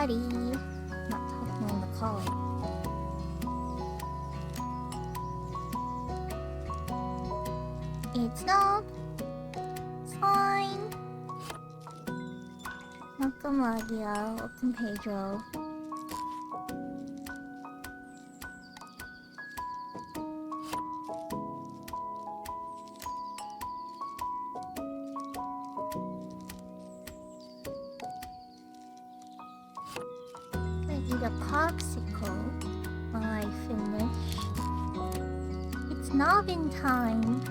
buddy. Not talking on the call. It's not. It's fine. Welcome, Magia. Welcome, Pedro. Eat a popsicle while I finish. It's noggin time.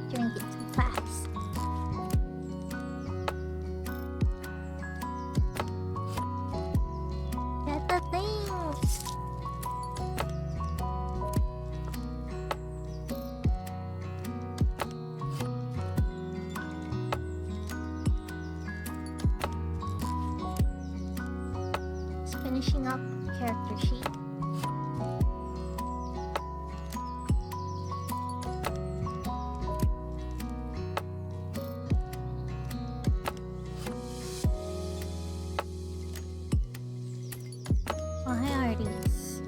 Drink it too fast. Get the things. Finishing up character sheet. Oh, hi, Arties.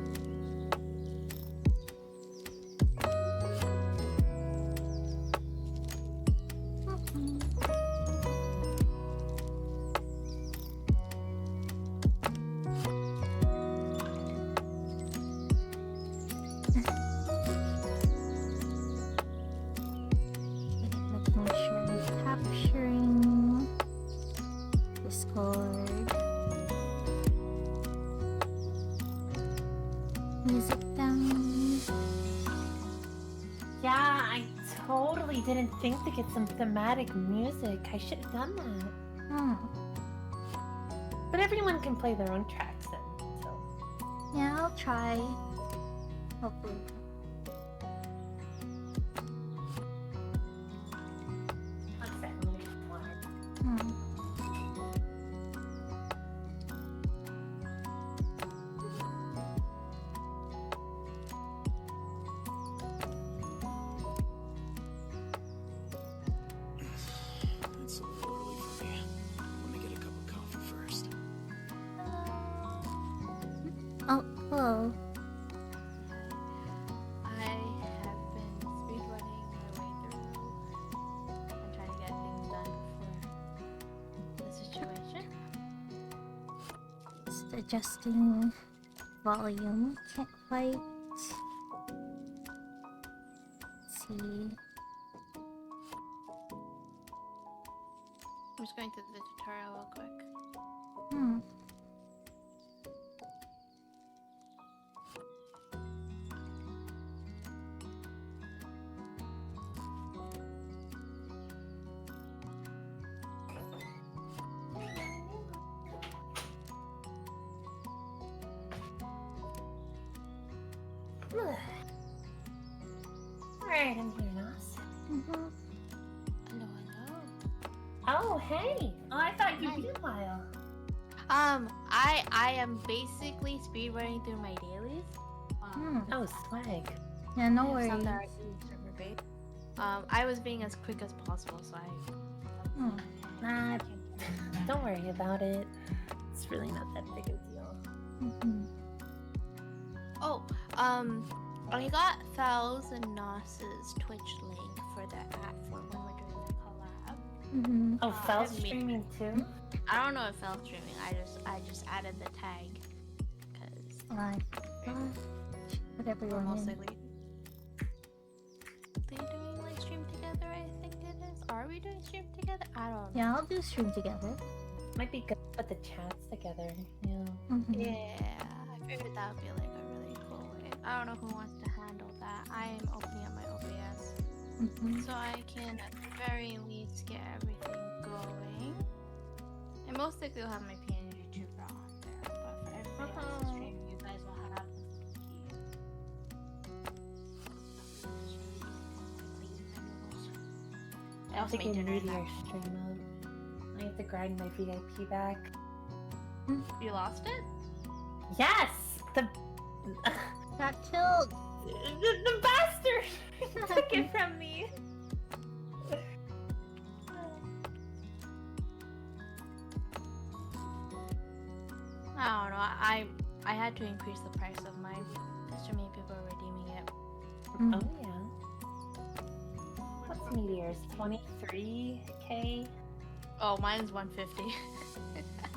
Making sure I'm capturing Discord. Music down. Yeah, I totally didn't think to get some thematic music. I should have done that. Oh, But everyone can play their own tracks then, so. yeah, I'll try. Hopefully. One second, let me get some water. Hmm. It's a little early for me. Let me get a cup of coffee first. Oh, hello. I have been speedrunning my way through and trying to get things done before the situation. Just adjusting volume. Can't quite see. I'm just going through the tutorial real quick. Hmm. Alright, I'm here, Nos. Mm-hmm. Hello, hello. Oh, hey! Oh, I thought you'd be a while. I am basically speedrunning through my dailies. Oh, swag. Yeah, no I worries. have some that are server based. I was being as quick as possible, so I. Hmm. Nah, don't worry about it. It's really not that big a deal. Mm-hmm. Oh, I got Fel's and Nos's Twitch link for the app for when we're doing the collab. Mm-hmm. Oh, I Fel's haven't made- streaming too? I don't know if Fel's streaming. I just added the tag because Alright. Whatever you we're want. most likely. They doing like stream together? I think it is. Are we doing stream together? I don't know. Yeah, I'll do stream together. Might be good to put the chats together. Yeah. Mm-hmm. Yeah, I figured that would be like a really cool way. I don't know who wants to handle that. I am opening up my OBS Mm-hmm. so I can at the very least get everything going. And most likely I'll have my PNG tuber on there, but for everybody else's stream, you guys will have the I also think made you dinner. need your stream mode. I have to grind my VIP back. You lost it? Yes! the Got killed. the bastard took it from me. I don't know. I had to increase the price of mine because too many people are redeeming it. Mm. Oh yeah. What's Meteors? 23k? Oh, mine's 150.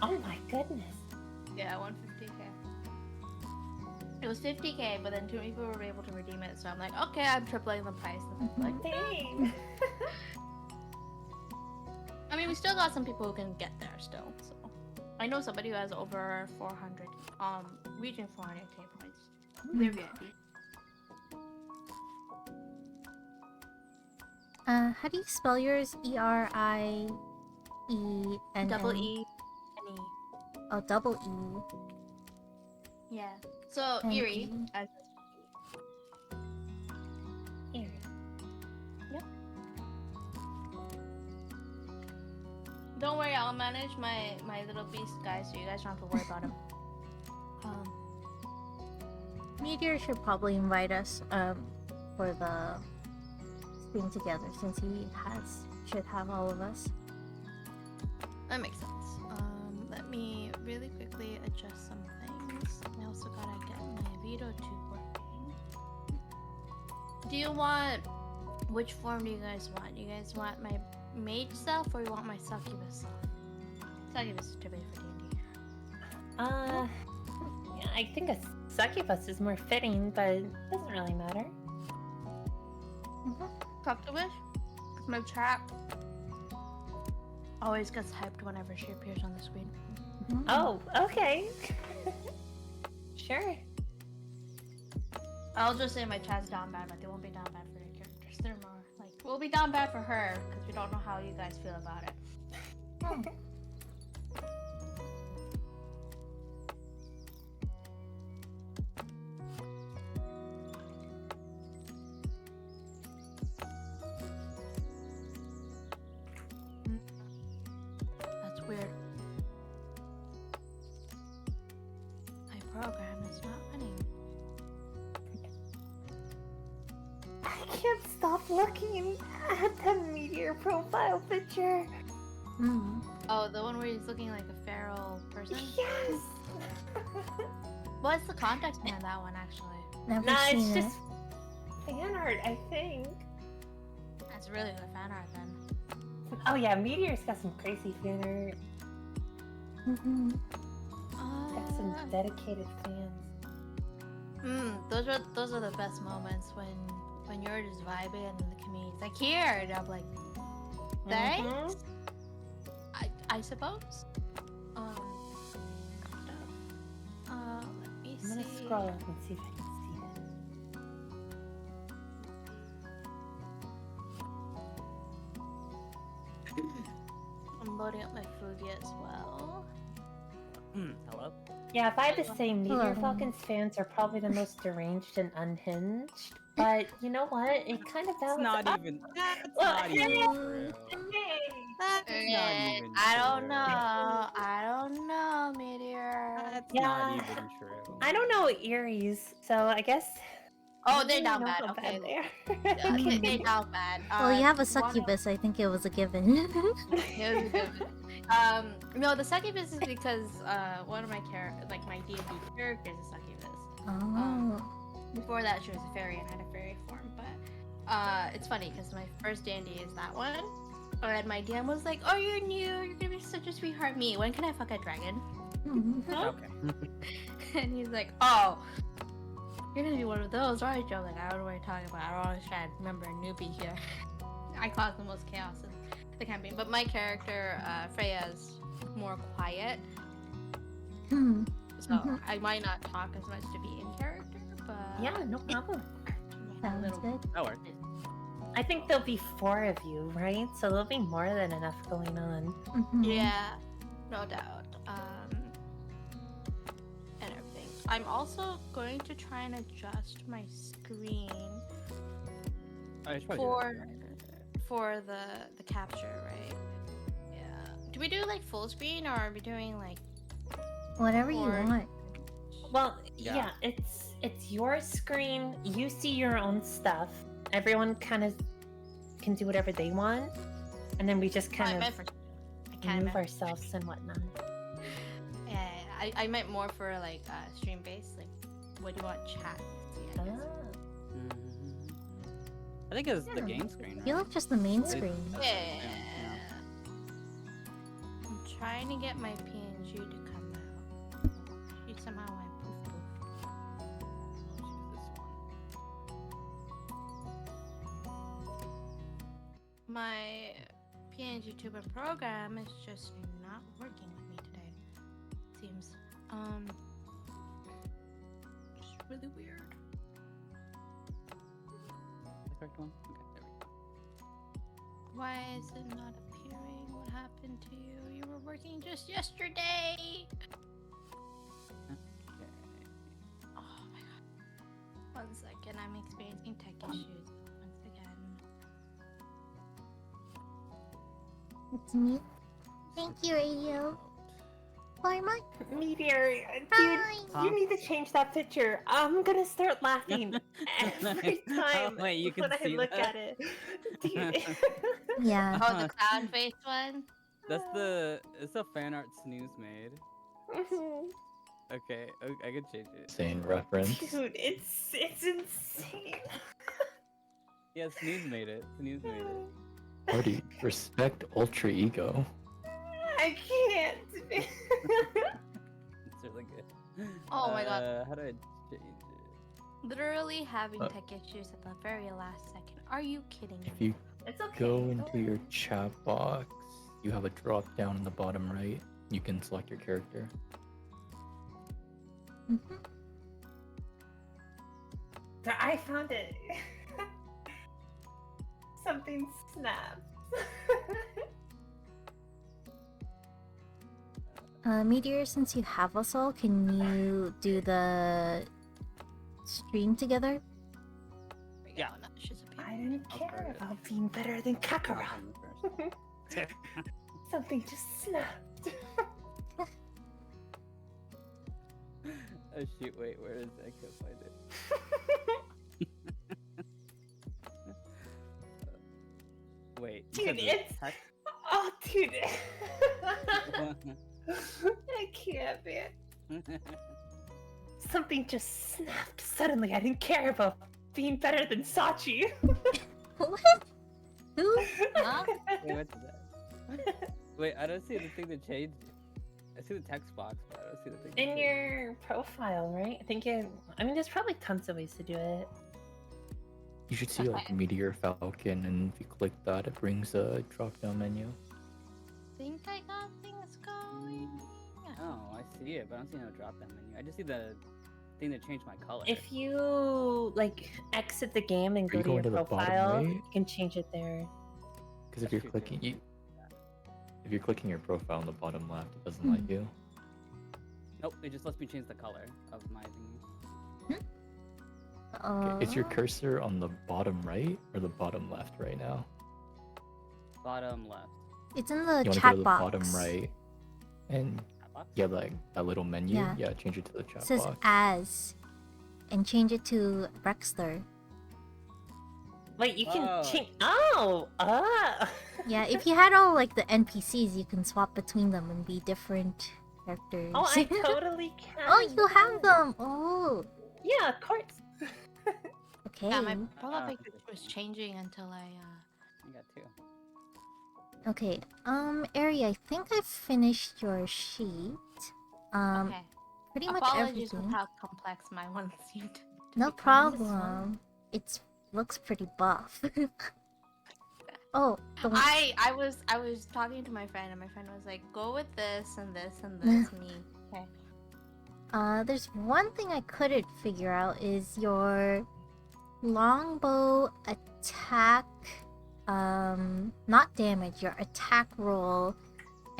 Oh my goodness. Yeah, 150k. It was 50k, but then too many people were able to redeem it, so I'm like, okay, I'm tripling the price. And I'm like, Dang. I mean, we still got some people who can get there still. So I know somebody who has over 400, reaching 400k points. They're VIP. How do you spell yours? E-R-I-E-N-N? Double E and E. Oh, double E. Yeah. So And Erie. E. As Here. Don't worry, I'll manage my little beast guy, so you guys don't have to worry about him. Meteor should probably invite us for the stream together since he should have all of us. That makes sense. Let me really quickly adjust some things. I also gotta get my veto tube working. Do you want... Which form do you guys want? You guys want my mage self or you want my succubus self? Succubus is typically for D&D. Yeah, I think a succubus is more fitting, but it doesn't really matter. Succubus? My chat always gets hyped whenever she appears on the screen. Oh, okay. Sure. I'll just say my chat's down bad, but they won't be down bad for their characters. They're more like, we'll be down bad for her because we don't know how you guys feel about it. That's weird. My program is not running. I can't stop looking at the meteor profile picture. Mm. Oh, the one where he's looking like a feral person? Yes. What's the context behind that one, actually? Never Nah, seen it's it. just fan art, I think. That's really good fan art, then. Oh yeah, Meteor's got some crazy fan art. Mm-hmm. Got some dedicated fans. Those are the best moments when you're just vibing and the community's like, here, and I'm like, thanks. I suppose. Let me see. I'm gonna scroll up and see if I can see it. I'm loading up my Fugi as well. Hello? Yeah, if I had to say, Meteor Hello. Falcon's fans are probably the most deranged and unhinged. But you know what? It kind of That's balances not out. even. That's Well, not even true. That's not even I don't true. know. I don't know, Meteor. That's Yeah. not even true. I don't know Erie's, so I guess. Oh, I they're don't down know bad. how Okay. they are. Yeah, they down bad. Well, you have a one of- succubus. I think it was a given. It was a good one. No, the succubus is because one of my my D&D characters is succubus. Oh. Before that, she was a fairy and had a fairy form. But it's funny because my first D&D is that one, and my DM was like, "Oh, you're new. You're gonna be such a sweetheart. Me. When can I fuck a dragon?" Mhm. Okay. And he's like, "Oh, you're gonna be one of those, aren't you?" I'm like, "I don't know what you're talking about. I don't always try to remember a newbie here." I caused the most chaos in the campaign, but my character Freya is more quiet, Hmm. so Mhm. I might not talk as much to be in character. But Yeah, no problem. Sounds good. That works. I think there'll be 4 of you, right? So there'll be more than enough going on. Mhm. Yeah, no doubt. And everything. I'm also going to try and adjust my screen I should probably do for the capture, right? Yeah. Do we do like full screen or are we doing like Whatever you Or- want. Well, Yeah. yeah, it's your screen. You see your own stuff. Everyone kind of can do whatever they want, and then we just I kind meant of for. I kind move of. ourselves and whatnot. Yeah, I meant more for like stream based. Like, what do you want chat to see? I guess. Mhm. I think it's the Yeah. game screen. You Right? like just the main It- screen. Yeah. Yeah. I'm trying to get my PNG to come out. She somehow went poof poof. Let's use this one. My PNG tuber program is just not working with me today. Seems just really weird. The correct one. Okay, there we go. Why is it not appearing? What happened to you? You were working just yesterday. Okay. Oh my god. One second, I'm experiencing tech issues once again. It's me. Thank you, Radio. For my Meteor, Hi. Huh? you need to change that picture. I'm gonna start laughing every time Oh, wait, you can when I see look that? at it. Dude. yeah. Oh, the clown face one? It's a fan art Snooze made. Okay, I can change it. Insane reference. Dude, it's insane. Yeah, Snooze made it. Snooze made it. Party, respect ultra ego. I can't. It's really good. Oh my god. How do I change it? Literally having Uh, tech issues at the very last second. Are you kidding If me? you It's okay. go don't into your worry. chat box, you have a drop down in the bottom right. You can select your character. Mhm. There, I found it. Something snapped. Meteor, since you have us all, can you do the stream together? Yeah. She's a I didn't I'll care start it. about being better than Kakara. First. Something just snapped. Oh shoot, wait, where is it? I can't find it. Wait, you said Dude, the it's. text? Oh, dude. I can't, man. Something just snapped suddenly. I didn't care about being better than Sachi. What? Who? Huh? Wait, what's that? Wait, I don't see the thing that changed it. I see the text box, but I don't see the thing. that In changed it. your profile, right? I mean, there's probably tons of ways to do it. You should see like Meteor Falcon, and if you click that, it brings a drop down menu. Think I got things going. Oh, I see it, but I don't see no drop down menu. I just see the thing that changed my color. If you like exit the game and Are go you to going your to the bottom profile, right? you can change it there. Because if That's you're true, too. clicking if you're clicking your profile on the bottom left, it doesn't let you. Nope, it just lets me change the color of my thing. Okay, is your cursor on the bottom right or the bottom left right now? Bottom left. It's in the You want to go chat to the box. bottom right, and That box? yeah, like that little menu. Yeah. Yeah, change it to the chat It says box. as, and change it to Rexler. Wait, you can Oh. change. Oh, Yeah, if you had all like the NPCs, you can swap between them and be different characters. Oh, I totally can. Oh, you have them. Oh, Yeah, of course. okay. Yeah, my profile Ah. picture was changing until I I got two. Okay. Ari, I think I finished your sheet. okay. Pretty much Apologies everything. with how complex my one seemed. to No become. problem. It looks pretty buff. Oh, the one. I was talking to my friend and my friend was like, go with this and this and this and me. Okay. There's one thing I couldn't figure out is your longbow attack, not damage, your attack roll.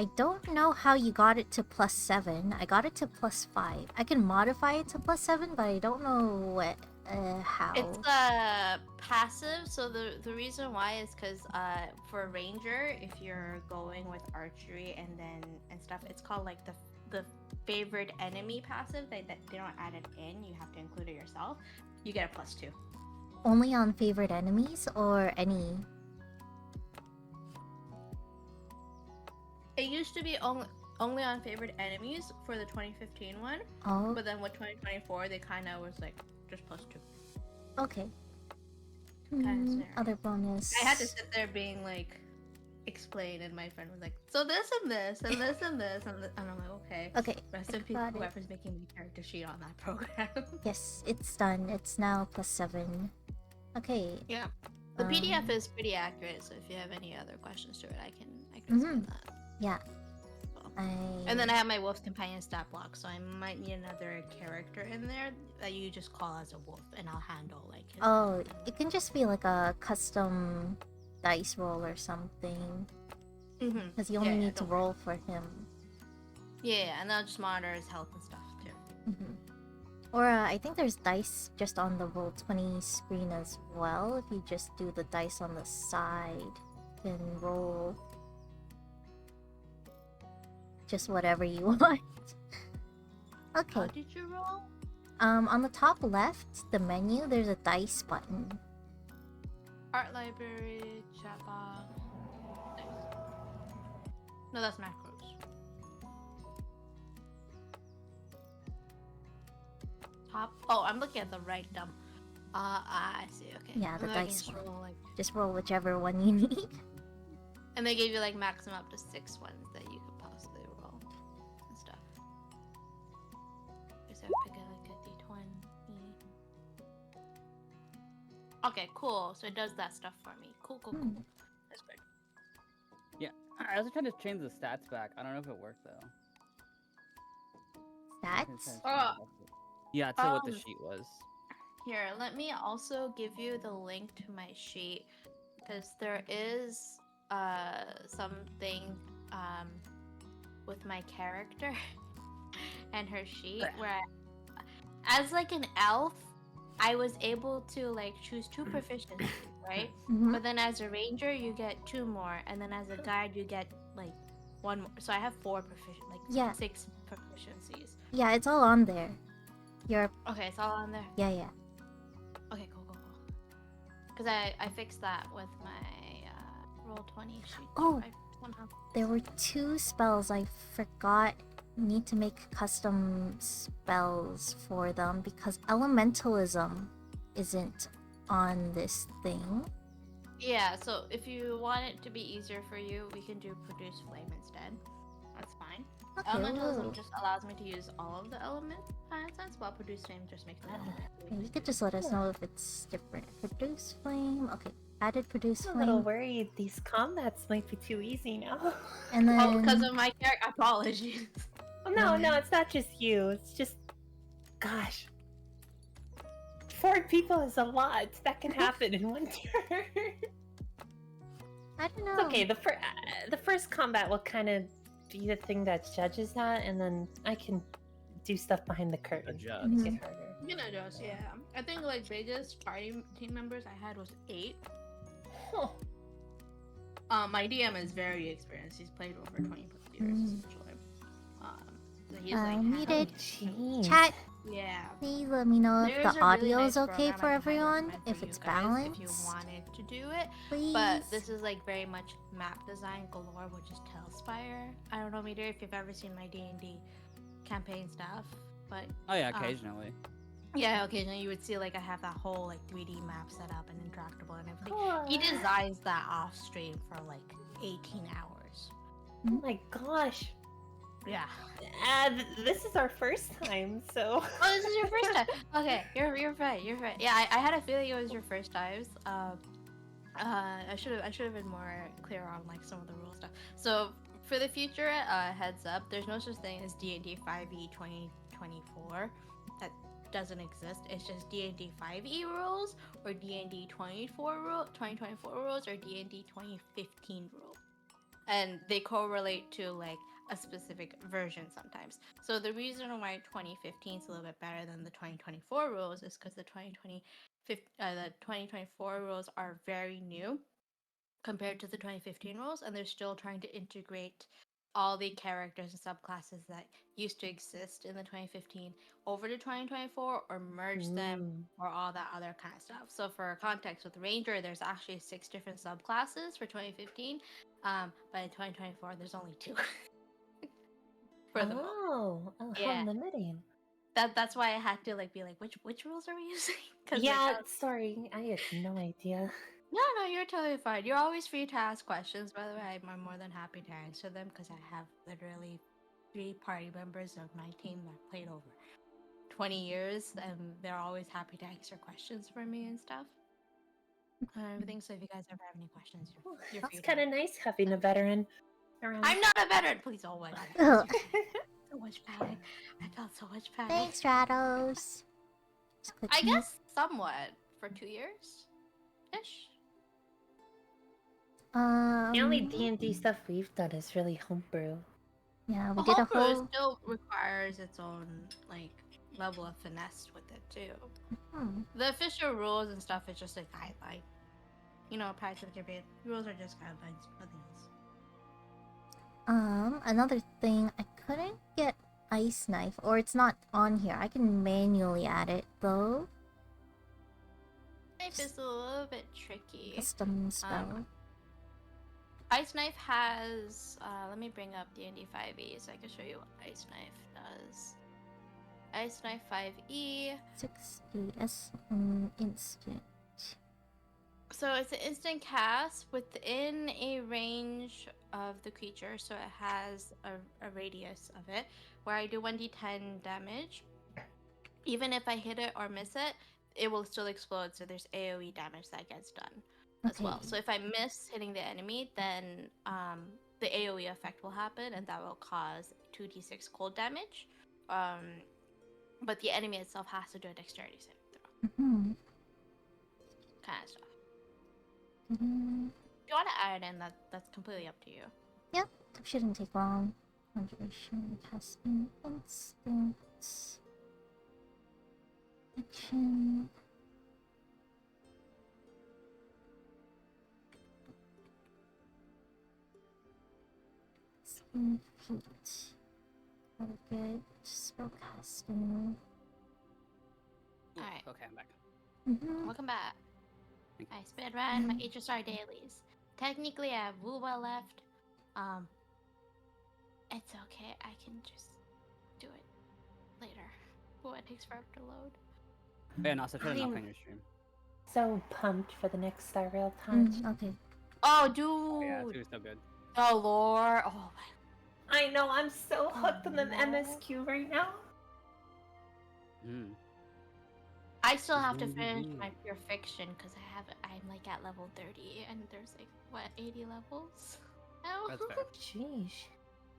I don't know how you got it to +7. I got it to +5. I can modify it to +7, but I don't know how. It's passive, so the reason why is because for a ranger, if you're going with archery and stuff, it's called like the favorite enemy passive that they don't add it in, you have to include it yourself, you get a +2. Only on favorite enemies or any? It used to be only on favorite enemies for the 2015 one, Oh, but then with 2024 they kind of was like just +2. okay. Scenario. Other bonus. I had to sit there being like explain, and my friend was like, so this and this and this and this and I'm like, okay. Okay, Rest in peace, got it. whoever's making the character sheet on that program. Yes, it's done. It's now +7. Okay. Yeah. The PDF is pretty accurate, so if you have any other questions to it, I can explain that. Yeah. So. I... And then I have my wolf's companion stat block, so I might need another character in there that you just call as a wolf, and I'll handle like his Oh, it can just be like a custom dice roll or something. Mhm. Because you only need to don't roll for him. Yeah, and I'll just monitor his health and stuff too. Or I think there's dice just on the Roll20 screen as well. If you just do the dice on the side, you can roll just whatever you want. Okay. How did you roll? On the top left, the menu, there's a dice button. Art library, chat box. Nice. No, that's macros. Top. Oh, I'm looking at the right dumb. I see. Okay. Yeah, the And then I can dice just one. roll, like, Just roll whichever one you need. and they gave you like maximum up to 6 ones that you could possibly roll and stuff. So I pick like a d20. Okay, cool. So it does that stuff for me. Cool. That's good. Yeah, I was trying to change the stats back. I don't know if it worked though. Stats? Yeah, to what the sheet was. Here, let me also give you the link to my sheet, because there is something with my character and her sheet where as like an elf I was able to like choose 2 proficiencies, right? But then as a ranger you get 2 more, and then as a guide you get like 1 more. So I have 4 Yeah. 6 proficiencies. Yeah, it's all on there. Your... Okay, it's all on there. Yeah. Okay, cool. Because I fixed that with my Roll20 sheet. Oh, I somehow... There were 2 spells I forgot. Need to make custom spells for them because elementalism isn't on this thing. Yeah, so if you want it to be easier for you, we can do produce flame instead. That's fine. Okay, Elementalism whoa. just allows me to use all of the elements, in a sense, while produce flame just makes it You could just let us know if it's different. Produce flame. Okay, added produce I'm a little flame. worried these combats might be too easy now. And then... Oh, because of my character. Apologies. Oh, no, it's not just you. It's just, gosh, 4 people is a lot. That can happen in one turn. I don't know. It's okay. The first combat will kind of be the thing that judges that, and then I can do stuff behind the curtain. Adjust. Make it harder. You can adjust, yeah. I think like biggest party team members I had was 8. Huh. My DM is very experienced. He's played over 20 plus years essentially. So he's like muted. Jeez. Chat, yeah. please let me know if There's the a audio really nice is okay program I for can everyone, recommend for if you it's guys balanced. if you wanted to do it. Please. But this is like very much map design galore, which is Tailspire. I don't know, Meter, if you've ever seen my D&D campaign stuff, but Oh yeah, occasionally. yeah, occasionally you would see like I have that whole like 3D map set up and interactable and everything. Cool. He designs that off stream for like 18 hours. Oh my gosh. Yeah. This is our first time, so. Oh, this is your first time. Okay, you're right. You're right. Yeah, I had a feeling it was your first times. I should have been more clear on like some of the rule stuff. So for the future, heads up, there's no such thing as D&D 5e 2024. That doesn't exist. It's just D&D 5e rules or D&D 2024 rules or D&D 2015 rules, and they correlate to like a specific version sometimes. So the reason why 2015 is a little bit better than the 2024 rules is because the 2024 rules are very new compared to the 2015 rules, and they're still trying to integrate all the characters and subclasses that used to exist in the 2015 over to 2024, or merge them, or all that other kind of stuff. So for context, with Ranger, there's actually 6 different subclasses for 2015. But in 2024, there's only 2. For the moment. Oh, Yeah. how limiting. That's why I had to be like, which rules are we using? Yeah, sorry, I had no idea. No, you're totally fine. You're always free to ask questions. By the way, I'm more than happy to answer them because I have literally 3 party members of my team that played over 20 years, and they're always happy to answer questions for me and stuff. Everything. So if you guys ever have any questions, you're free. It's kind of nice having a veteran around. I'm not a veteran. Please, oh my god. Ugh. So much panic. I felt so much panic. Thanks, Stratos. Just I clicking. guess somewhat for 2 years ish. The only D&D stuff we've done is really homebrew. Yeah, we Well, did a homebrew whole. still requires its own level of finesse with it too. Hmm. The official rules and stuff is just a guideline. Practice with your bit. Rules are just guidelines, nothing else. Another thing, I couldn't get Ice Knife, or it's not on here. I can manually add it though. Knife is a little bit tricky. Custom spell. Ice Knife has. Let me bring up D&D 5e so I can show you what Ice Knife does. Ice Knife 5e. 6 instant. So it's an instant cast within a range of the creature, so it has a radius of it, where I do 1d10 damage. Even if I hit it or miss it, it will still explode, so there's AoE damage that gets done as well. So if I miss hitting the enemy, then the AoE effect will happen, and that will cause 2d6 cold damage. But the enemy itself has to do a dexterity saving throw. Mm-hmm. Kind of stuff. Mm-hmm. If you want to add it in, that's completely up to you. Yep, shouldn't take long. Conjuration, casting, instant. Action. Spin feet. Target, spellcasting. Ooh, Alright. Okay, I'm back. Mm-hmm. Welcome back. Thank I sped ran my HSR dailies. Technically, I have Woowa left. It's okay. I can just do it later. Woowa takes forever to load. Yeah, no, so try to knock I'm- on your stream. So pumped for the next Star Rail time. Okay. Oh, dude! Oh, yeah, it's gonna be so good. The lore. Oh my. I know, I'm so hooked on the no. MSQ right now. Mm. I still have to Really finish good. my pure fiction because I'm at level 30 and there's 80 levels. now? That's fair. Sheesh.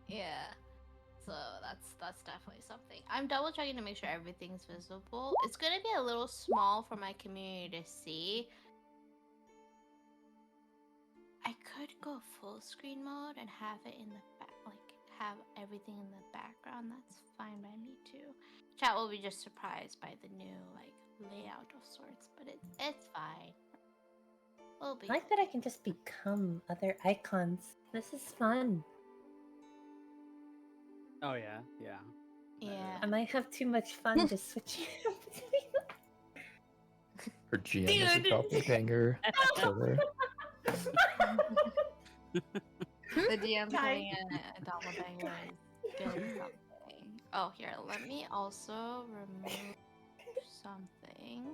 Yeah. So that's definitely something. I'm double checking to make sure everything's visible. It's gonna be a little small for my community to see. I could go full screen mode and have it in the back, have everything in the background. That's fine by me too. Chat will be just surprised by the new layout of sorts, but it's fine. We'll be I like that I can just become other icons. This is fun. Oh yeah, yeah. Yeah. I might have too much fun just switching between them. Her GM is a Dude. doppelganger. killer. The DM Guy. putting a doppelganger is doing something. Oh, here, let me also remove something.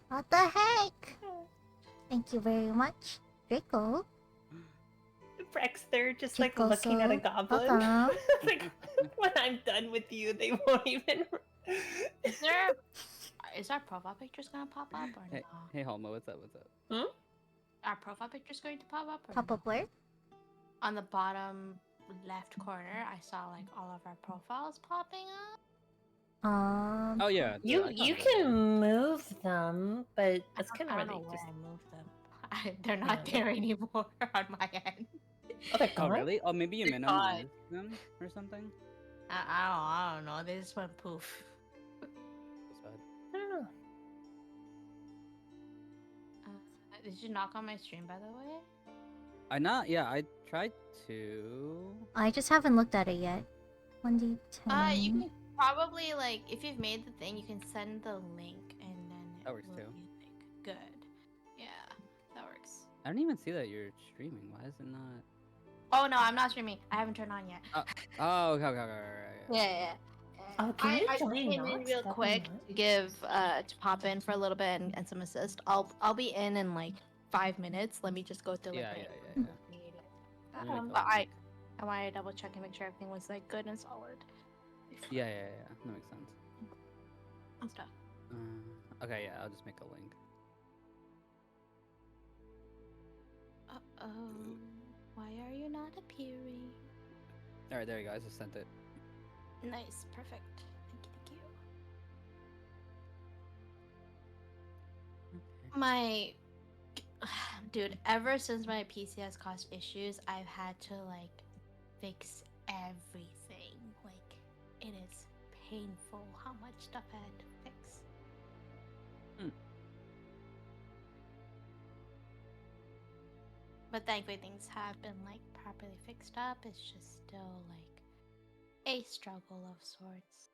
What the heck? Thank you very much, Draco. Brexter just Chico looking at a Soul, goblin. welcome. Like, when I'm done with you, they won't even. Is our profile pictures gonna pop up or Hey, no? hey, Homo, what's up? What's up? Our profile pictures going to pop up or Pop no? up where? On the bottom left corner, I saw all of our profiles popping up. Oh yeah. the You icons you are can there. move them, but that's kind I of don't where know they where just. I moved them. They're not Yeah. there anymore on my end. Oh, they're Oh gone? really? Oh, maybe you They're minimized them or something. I don't know. They just went poof. That's bad. I don't know. Did you knock on my stream, by the way? I tried to. I just haven't looked at it yet. 1d10. You can probably like if you've made the thing, you can send the link and then it That works will too. be like good. Yeah, that works. I don't even see that you're streaming. Why is it not? Oh no, I'm not streaming. I haven't turned on yet. Oh, okay, right. Yeah. Oh, can you I join came in Nox? real That'd be quick nice. to give to pop in for a little bit and some assist. I'll be in like 5 minutes. Let me just go through like Yeah. my- Let me make But a link. I wanted to double check and make sure everything was like good and solid. Yeah. That makes sense. And stuff. Okay, yeah, I'll just make a link. Uh-oh. Why are you not appearing? All right, there you go. I just sent it. Nice, perfect. Thank you. My dude, ever since my PC has caused issues, I've had to like fix everything. Like it is painful how much stuff I had to fix. But thankfully things have been like properly fixed up. It's just still like a struggle of sorts.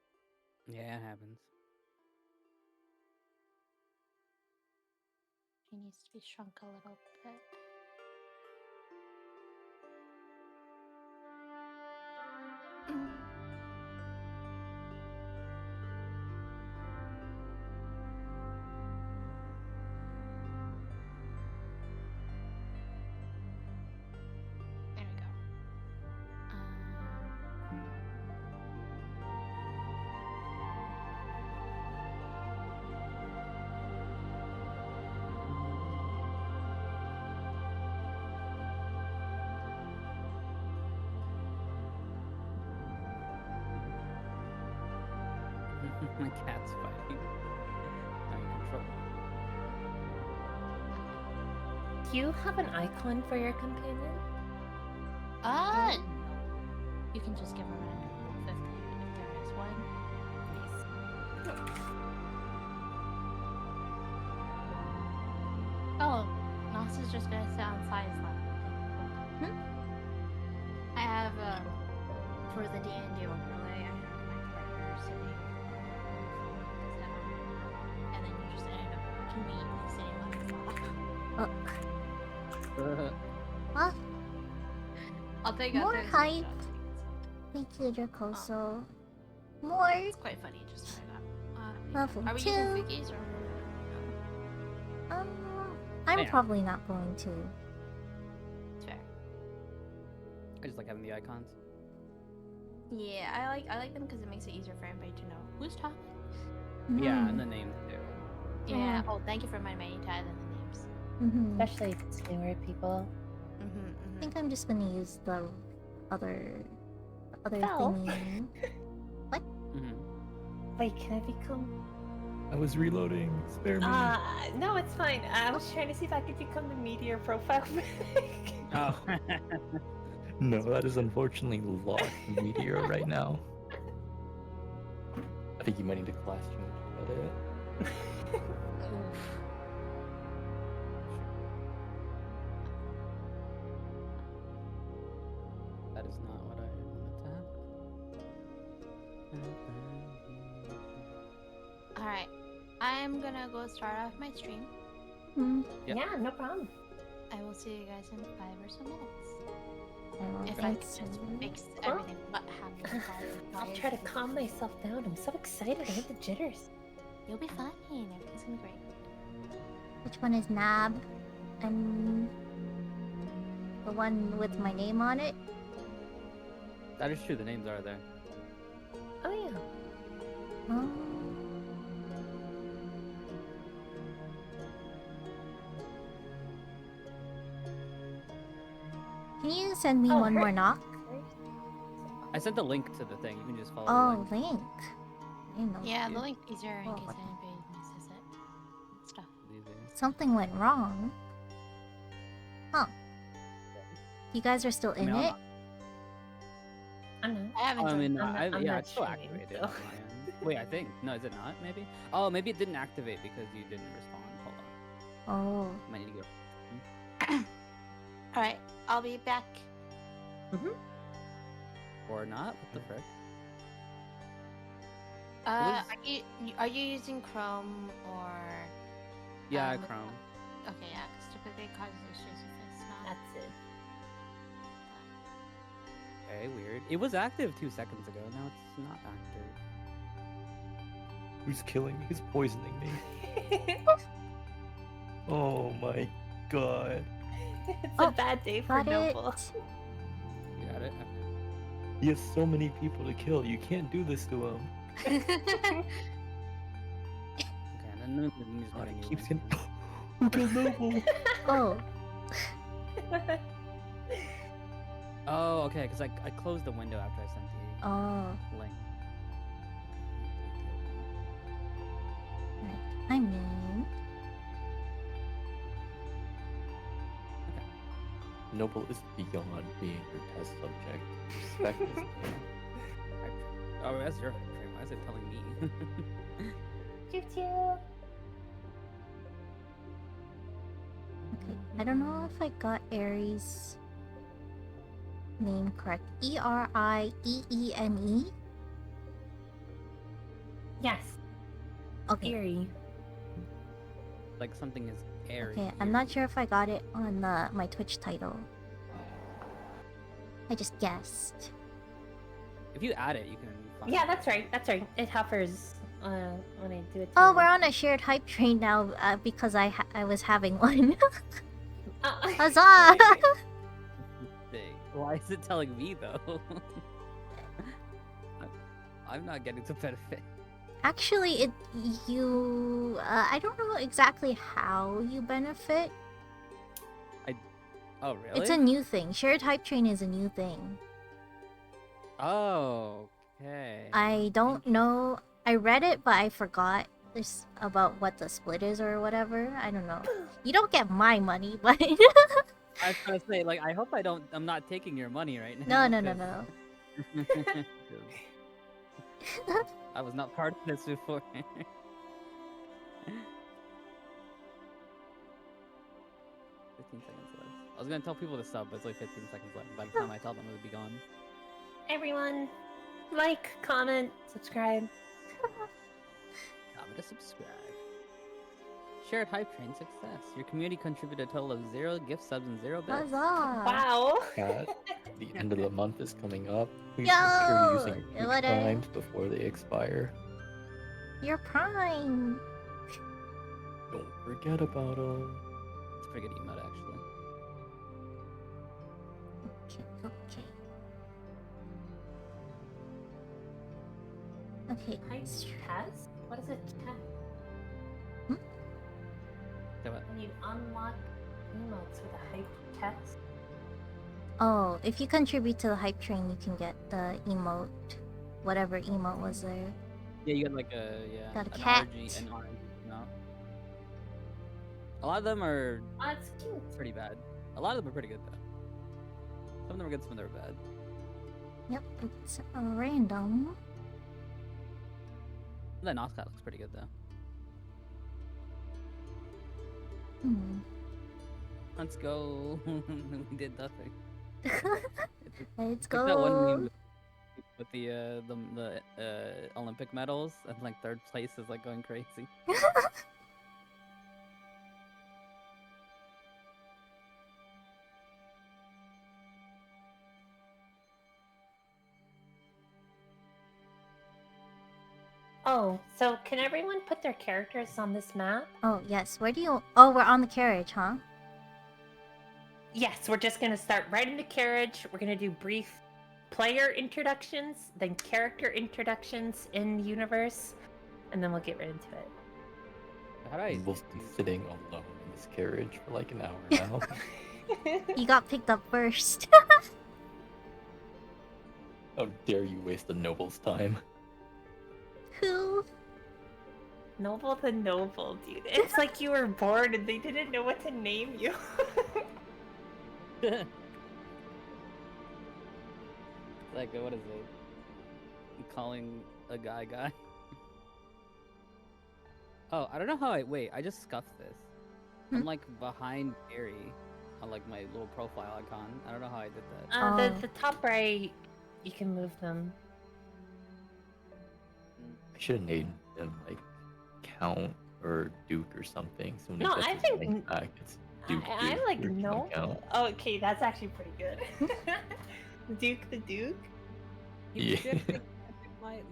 Yeah, it happens. She needs to be shrunk a little bit. There we go. My cat's fighting. I'm in control. Do you have an icon for your companion? No. You can just give a random roll 50 if there is one. Oh, Nos is just gonna sit on size left. I have for the D&D overlay, I have my partner sitting and then you just ended up conveniently sitting on the floor. Huh? I'll take More a hype. Thank you, Dracoso. More. It's quite funny just try that. Level Are we 2. using figgies or Um, I'm Yeah. probably not going to. it's fair? I just like having the icons. Yeah, I like them because it makes it easier for everybody to know who's talking. Yeah, Hmm. and the names too. Yeah. Yeah. Oh, thank you for reminding me to add in the names. Mm-hmm. Especially if it's newer people. I think I'm just gonna use the other Val? thingy. Wait, can I become? I was reloading. Spare me. No, it's fine. I was trying to see if I could become the meteor profile pic. Oh. No, that is unfortunately locked in Meteor right now. I think you might need a class change to get it. That is not what I wanted to have. Alright. I'm gonna go start off my stream. Hmm. Yep. Yeah, no problem. I will see you guys in 5 or so minutes. I don't If I think could so. just fix everything what happened. I'll try to calm myself down. I'm so excited. I have the jitters. You'll be fine. Everything's gonna be great. Which one is Nab? I'm the one with my name on it. That is true. The names are there. Oh yeah. Oh. Can you send me Oh, one her- more knock? I sent the link to the thing. You can just follow Oh, the link. link. I didn't know. Yeah, Yeah. the link easier in Oh, case what? anybody misses it. Stuff. Easy. Something went wrong. Huh. You guys are still I mean, in I'm it? not- I'm not. I haven't I joined. mean, I'm not- I'm yeah, not it's still streaming, activated so. on my end. Wait, I think. No, is it not? Maybe? Oh, maybe it didn't activate because you didn't respond. Hold on. Oh. Might need to go. Alright. I'll be back. Or not? What the frick? Are you using Chrome or? Yeah, Um, Chrome. Okay, yeah, because typically it causes issues if it's not. That's it. Okay, weird. It was active 2 seconds ago. Now it's not active. Who's killing me? Who's poisoning me? Oh my god. It's Oh, a bad day for Got it. Noble. You got it? Okay. He has so many people to kill. You can't do this to him. Okay, and then we can just God, make a he new keeps link. getting. Who killed Noble? Oh, Oh, okay, because I closed the window after I sent the oh. link. Right. I'm in. Noble is beyond being your test subject. Respect his name. Oh, that's your hype train. Why is it telling me? Choo choo. Okay. I don't know if I got Aries' name correct. Eriene? Yes. Okay. Eerie. Like something is airy. Okay, I'm not sure if I got it on my Twitch title. I just guessed. If you add it, you can find Yeah, it. that's right. That's right. It hovers when I do it. Oh, we're on a shared hype train now because I was having one. Huzzah! Thing. Why is it telling me though? I'm not getting the benefit. Actually, I don't know exactly how you benefit. Oh, really? It's a new thing. Shared hype train is a new thing. Oh, okay. I don't know. I read it, but I forgot this about what the split is or whatever. I don't know. You don't get my money, but I was gonna say, like, I hope I'm not taking your money right no, now. no, no, no. 'cause I was not part of this before. 15 seconds left. I was gonna tell people to sub, but it's like 15 seconds left. By the time I tell them, it would be gone. Everyone, like, comment, subscribe. Comment to subscribe. Shared hype train success. Your community contributed a total of 0 gift subs and 0 bits. Huzzah! Wow. Cat, the end of the month is coming up. Please Yo! make sure you're using your What a- primes before they expire. You're prime. Don't forget about them. It's a pretty good emote, actually. Okay, okay. Okay. Hype test? What is a test? So what? When you unlock emotes with a hype test? Oh, if you contribute to the hype train, you can get the emote, whatever emote was there. Yeah, you got like Got a an cat. RG and orange. No. A lot of them are Oh, it's cute. pretty bad. A lot of them are pretty good though. Some of them are good, some of them are bad. Yep, it's random. That Noscat looks pretty good though. Hmm. Let's go. We did nothing. Let's Like that one go. meme with the Olympic medals and like third place is like going crazy. Oh, so can everyone put their characters on this map? Oh, yes. Where do you... Oh, we're on the carriage, huh? Yes, we're just gonna start right into carriage. We're gonna do brief player introductions, then character introductions in universe, and then we'll get right into it. How do I? We'll be sitting alone in this carriage for like an hour now. You got picked up first. How dare you waste the noble's time? Who? Noble the noble, dude. It's like you were born and they didn't know what to name you. Like what is it? Calling a guy. Oh, I don't know how I wait. I just scuffed this. I'm like behind Barry. on like my little profile icon. I don't know how I did that. Oh. The top right, you can move them. I should have named them like Count or Duke or something. So when No, he I gets his think rank back, it's Duke. I Duke, like or no. Count. Oh, okay, that's actually pretty good. Duke the Duke. Yeah.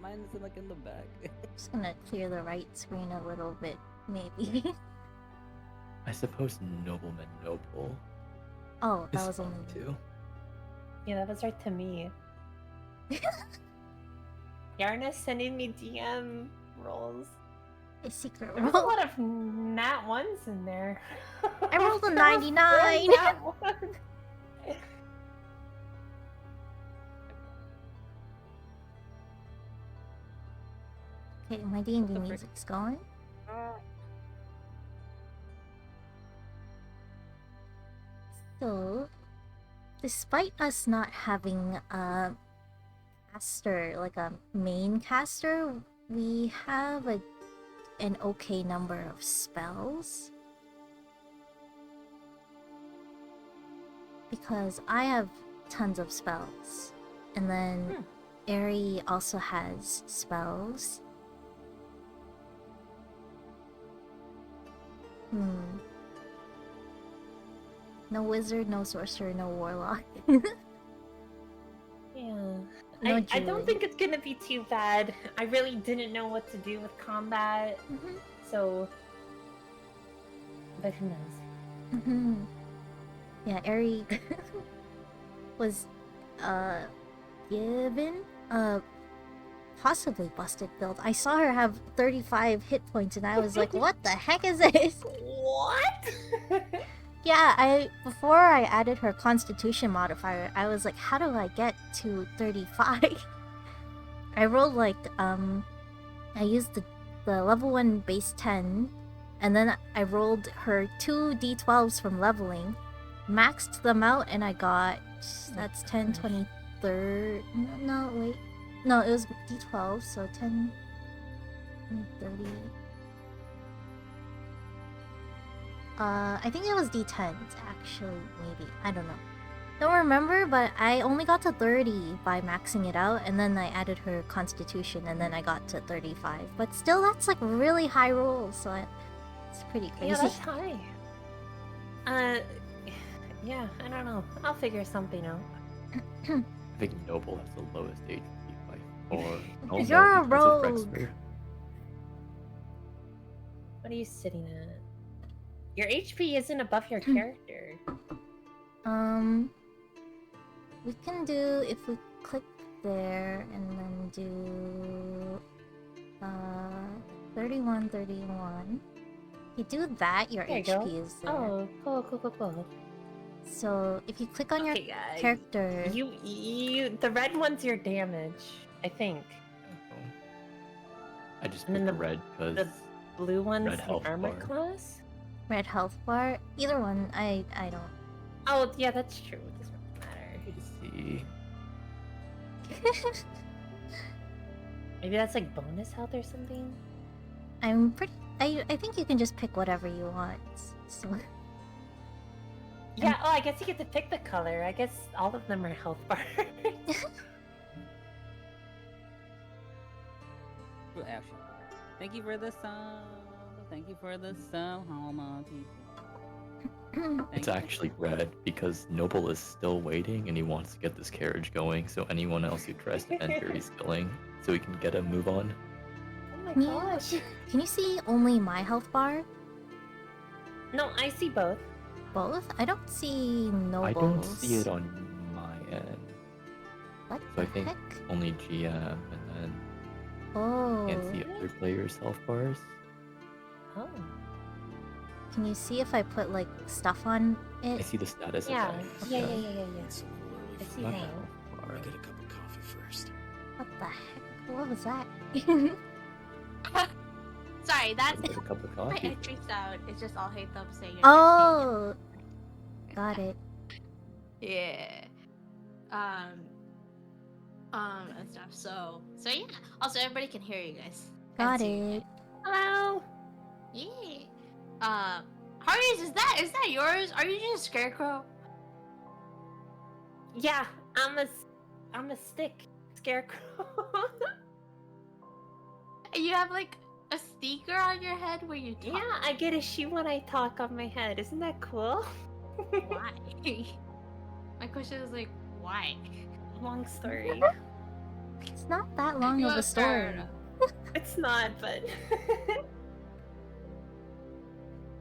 Mine is like in the back. Just gonna clear the right screen a little bit, maybe. I suppose Nobleman Noble Oh, that is was fun only too. Yeah, that was right to me. Yarna's sending me DM rolls. a secret There's a roll. lot of nat ones in there. I rolled a There were 99. 4 nat ones. Okay, my D&D music's going. So, despite us not having a caster, like a main caster, we have an okay number of spells. Because I have tons of spells. And then Eri also has spells. No wizard, no sorcerer, no warlock. Yeah. No I druid. don't think it's gonna be too bad. I really didn't know what to do with combat, so. But who knows? Yeah, Eri was given a possibly busted build. I saw her have 35 hit points and I was like, what the heck is this? What? Yeah, before I added her constitution modifier, I was like, how do I get to 35? I rolled like I used the level 1 base 10, and then I rolled her 2 d12s from leveling, maxed them out, and I got, that's 10, 20, 30, no, wait. No, it was d12, so 10, 30. I think it was d10s, actually, maybe. I don't know. Don't remember, but I only got to 30 by maxing it out, and then I added her constitution, and then I got to 35. But still, that's like really high rolls, so it's pretty crazy. Yeah, that's high. Yeah, I don't know. I'll figure something out. I think Noble has the lowest HP by 4. Oh, You're no, a because of rogue. Rexler. What are you sitting at? Your HP isn't above your character. We can do, if we click there and then do 31, 31. You do that, your There you go. HP is there. Oh, cool. So if you click on your Okay, character, the red one's your damage, I think. I just And then picked the- red because The blue one's Red the health armor bar. class. red health bar, either one, I don't. Oh, yeah, that's true. It doesn't matter. see. Maybe that's like bonus health or something. I'm pretty. I think you can just pick whatever you want. So Yeah. Oh, I guess you get to pick the color. I guess all of them are health bars. Well, actually, thank you for the sub. Thank you for the sub, Homa people. It's Thank you. actually red because Noble is still waiting and he wants to get this carriage going, so anyone else who tries to enter, he's killing, so he can get a move on. Oh my Can you- gosh. can you see only my health bar? No, I see both. Both? I don't see Nobles. I don't see it on my end. What So I the think heck? only GM and then Oh. can't see other players' health bars. Oh. Can you see if I put like stuff on I it? see the status Yeah. effect. Yeah. It's a little early I for see me. Not that. health Let bar. me get a cup of coffee first. What the heck? What was that? Sorry, that's Let's get a cup of my coffee. entry sound. It's just all hate them saying your Oh, got it. Yeah. And stuff. So yeah. Also, everybody can hear you guys. Got And see you it. guys. Hello. Yeah. Harry's, is that yours? Are you just a scarecrow? Yeah, I'm a stick scarecrow. You have like a sticker on your head where you talk. Yeah, I get a shoe when I talk on my head. Isn't that cool? Why? My question is like, why? Long story. It's not that long of a story. It's not, but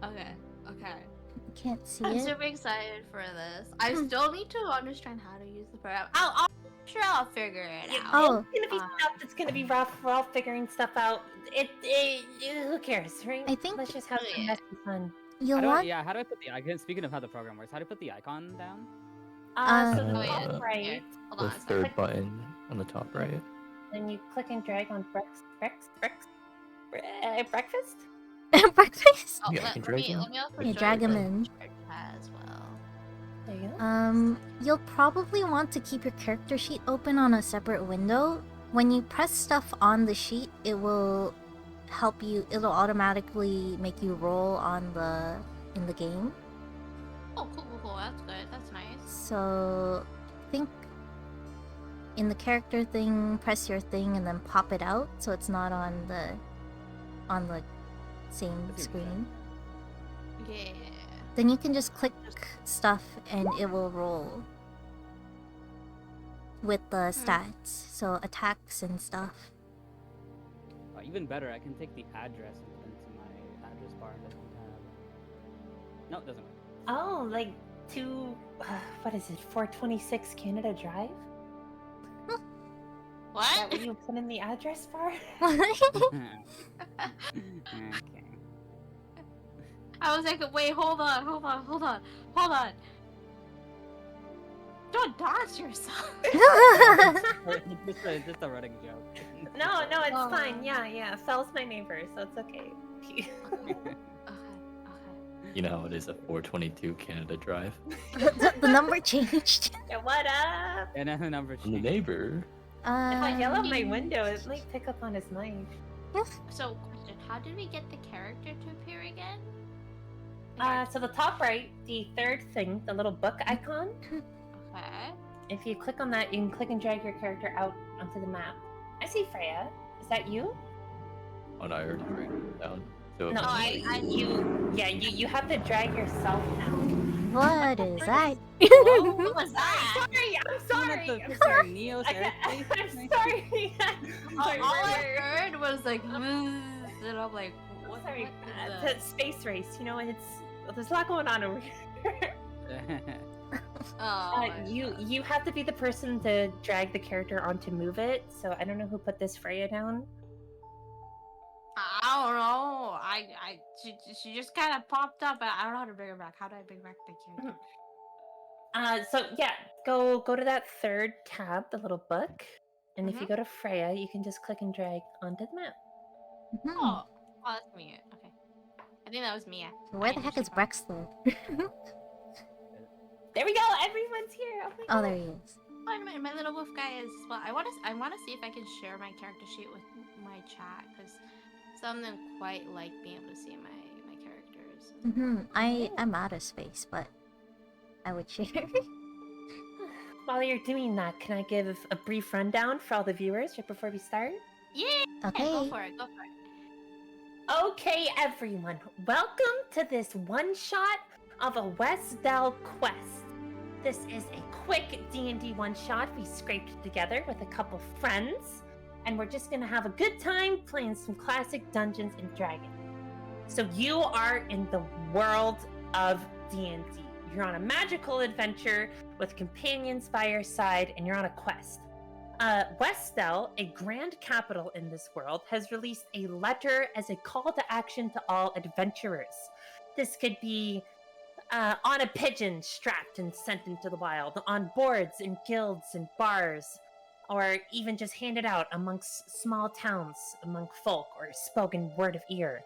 Okay, okay. I can't see I'm it. super excited for this. I still need to understand how to use the program. I'm sure I'll figure it Yeah, out. Oh. it's gonna be stuff that's gonna be rough. We're all figuring stuff out. Who cares, right? I think- Let's just have some messy fun. You'll How do I, want yeah, how do I put the icon? Speaking of how the program works, how do I put the icon down? So Uh, the Oh, top yeah. right, Here, hold The on a second. third button on the top right. then you click and drag on breakfast. breakfast. Oh, Yeah, I let, can let drag me him. let me also Yeah, show drag you him the in. chart as well. There you go. You'll probably want to keep your character sheet open on a separate window. When you press stuff on the sheet, it will help you. It'll automatically make you roll in the game. Oh, cool. That's good. That's nice. So, think in the character thing, press your thing, and then pop it out so it's not on the same That's screen. Yeah. Then you can just click stuff and it will roll with the stats, so attacks and stuff. Even better, I can take the address and put it into my address bar. It doesn't have... No, it doesn't work. Oh, like what is it? 426 Canada Drive? Is that What? what you put in the address bar? Okay. I was like, wait, hold on. Don't dodge yourself. It's just a running joke. No, it's Oh. fine. Yeah. Fel's my neighbor, so it's okay. Okay. You know how it is a 422 Canada Drive. the number changed. Yeah, what up? And then the number I'm the changed. neighbor. If I yell out my Um, window, it might pick up on his mic. So, question: how did we get the character to appear again? So the top right, the third thing, the little book icon. Okay. If you click on that, you can click and drag your character out onto the map. I see Freya. Is that you? Oh, no, I already dragged it down. So No, you have to drag yourself out. What is that? What was that? I'm sorry. I'm sorry. Neo's I airplane. I'm sorry. All I heard was like, and I'm like, what? Sorry. What The space race. You know, there's a lot going on over here. Oh, my You have to be the person to drag the character on to move it. So I don't know who put this Freya down. I don't know. She just kind of popped up. I don't know how to bring her back. How do I bring back the character? So yeah, go to that third tab, the little book, and if you go to Freya, you can just click and drag onto the map. Hmm. Oh, that's Mia. Okay. I think that was Mia. Where the heck is Westdell? There we go. Everyone's here. Oh, my Oh, God. there he is. Oh, and my little wolf guy is. Well, I want to see if I can share my character sheet with my chat because some of them quite like being able to see my characters. I'm out of space, but I would share. While you're doing that, can I give a brief rundown for all the viewers right before we start? Yeah. Okay. Go for it. Okay, everyone. Welcome to this one shot of a Westdell quest. This is a quick D&D one shot we scraped together with a couple friends, and we're just gonna have a good time playing some classic Dungeons and Dragons. So you are in the world of D&D. You're on a magical adventure with companions by your side, and you're on a quest. Westdell, a grand capital in this world, has released a letter as a call to action to all adventurers. This could be on a pigeon strapped and sent into the wild, on boards in guilds and bars, or even just handed out amongst small towns among folk or spoken word of ear.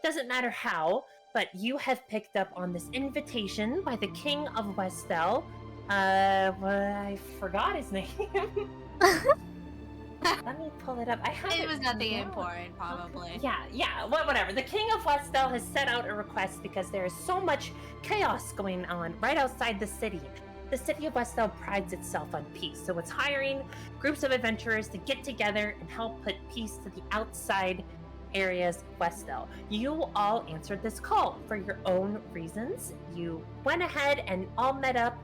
Doesn't matter how, but you have picked up on this invitation by the King of Westdell. I forgot his name. Let me pull it up. I have It was nothing wrong. important, probably. Yeah, whatever. The King of Westdell has set out a request because there is so much chaos going on right outside the city. The city of Westdell prides itself on peace, so it's hiring groups of adventurers to get together and help put peace to the outside areas of Westdell. You all answered this call for your own reasons. You went ahead and all met up.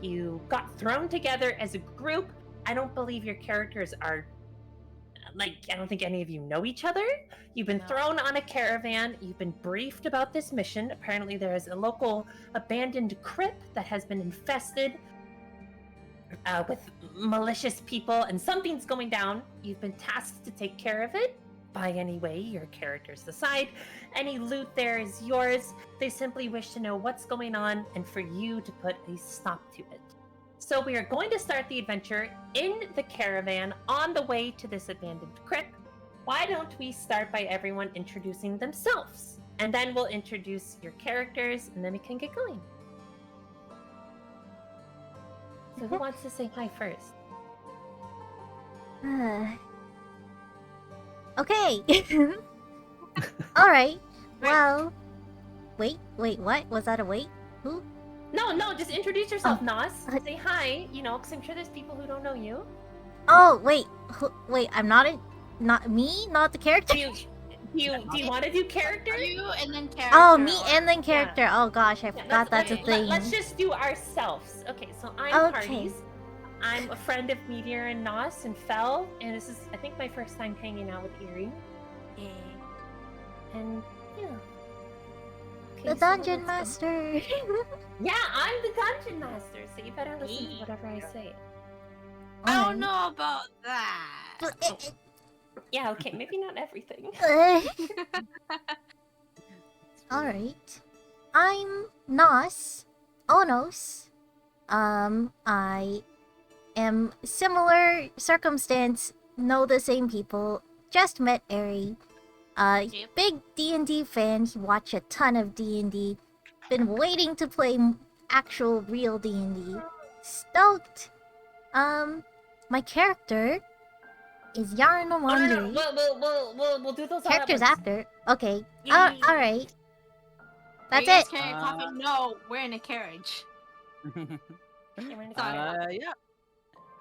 You got thrown together as a group. I don't believe your characters are I don't think any of you know each other. You've been No. thrown on a caravan. You've been briefed about this mission. Apparently, there is a local abandoned crypt that has been infested with malicious people, and something's going down. You've been tasked to take care of it by any way your characters decide. Any loot there is yours. They simply wish to know what's going on and for you to put a stop to it. So we are going to start the adventure in the caravan on the way to this abandoned crypt. Why don't we start by everyone introducing themselves? And then we'll introduce your characters, and then we can get going. So who wants to say hi first? Okay. Alright. Well. Wait, what? Was that a wait? Who? No, just introduce yourself, Oh. Nos. Say hi, because I'm sure there's people who don't know you. Oh, wait. Wait, I'm not me? Not the character? Do you want to do characters? You and then character. Oh, me or- and then character. Oh gosh, I forgot that's a okay, thing. Let's just do ourselves. Okay, so I'm Okay. Parties. I'm a friend of Meteor and Nos and Fel, and this is, I think, my first time hanging out with Eerie. And, yeah. Okay, The so Dungeon let's go. Master. Yeah, I'm the Dungeon Master, so you better listen to whatever I say. I don't know about that. Yeah, okay, maybe not everything. Alright. I'm Nos. Onos. I am similar circumstance, know the same people, just met Eri. Yep. Big D&D fan, he watched a ton of D&D. Been waiting to play actual real D&D. Stoked. My character is Yarn Oh, no, Wanderi. we'll do those all Character's at once. after. Okay. Yeah. Alright. Are That's you guys it. carrying a coffin? No, we're in a carriage. Yeah, we're in the car. Yeah.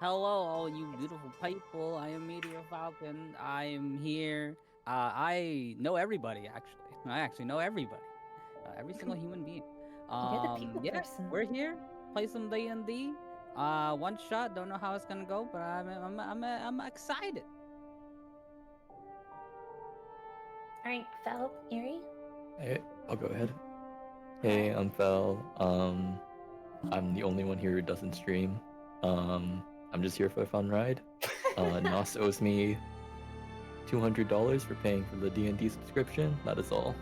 Hello, all you beautiful people. I am Meteor Falcon. I am here. I know everybody, actually. I actually know everybody. Every single human being. You're the people Yeah, person. we're here. Play some D&D. One shot. Don't know how it's gonna go, but I'm excited. All right, Fel, Eerie. Hey, I'll go ahead. Hey, I'm Fel. I'm the only one here who doesn't stream. I'm just here for a fun ride. Nos owes me $200 for paying for the D&D subscription. That is all.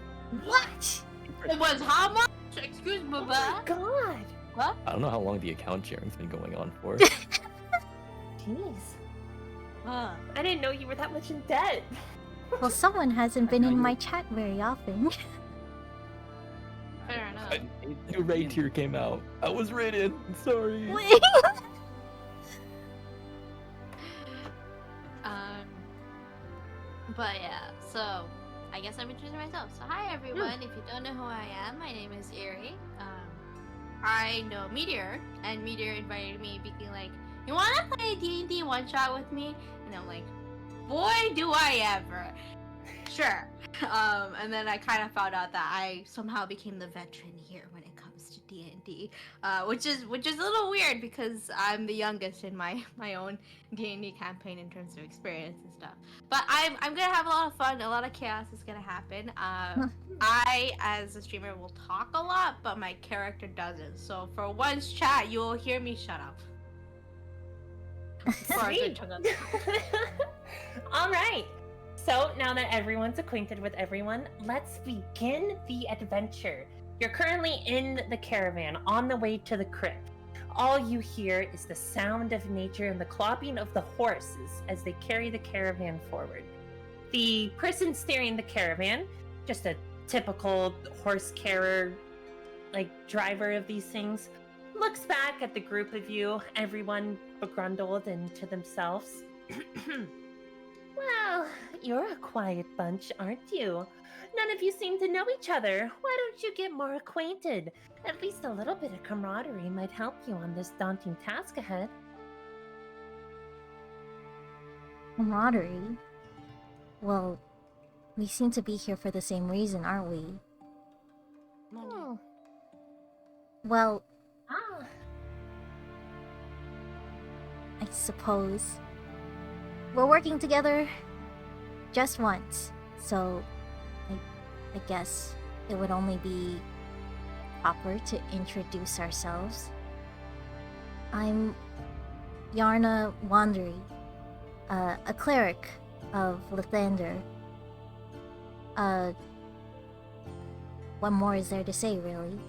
What? It was how much? Excuse me, Oh my god. What? I don't know how long the account sharing's been going on for. Jeez. Huh. I didn't know you were that much in debt. Well, someone hasn't been in my chat very often. Fair enough. New raid tier came out. I was raided. Sorry. Wait. But yeah, so I guess I'm introducing myself. So hi everyone. If you don't know who I am, my name is Eerie. I know Meteor, and Meteor invited me, being like, "You want to play a D&D one shot with me?" And I'm like, "Boy, do I ever!" Sure. And then I kind of found out that I somehow became the veteran here when it comes to D&D, which is a little weird because I'm the youngest in my own D&D campaign in terms of experience and stuff. But I'm gonna have a lot of fun. A lot of chaos is gonna happen. I, as a streamer, will talk a lot, but my character doesn't. So for once chat, you will hear me shut up. For a good chunk of time. All right. So now that everyone's acquainted with everyone, let's begin the adventure. You're currently in the caravan on the way to the crypt. All you hear is the sound of nature and the clopping of the horses as they carry the caravan forward. The person steering the caravan, just a typical horse carer, driver of these things, looks back at the group of you, everyone begrundled and to themselves. Well, you're a quiet bunch, aren't you? None of you seem to know each other. Why don't you get more acquainted? At least a little bit of camaraderie might help you on this daunting task ahead. Camaraderie? Well, we seem to be here for the same reason, aren't we? Oh. Well, Ah. I suppose. We're working together just once, so I guess it would only be proper to introduce ourselves. I'm Yarna Wandery, a cleric of Lathander. What more is there to say, really?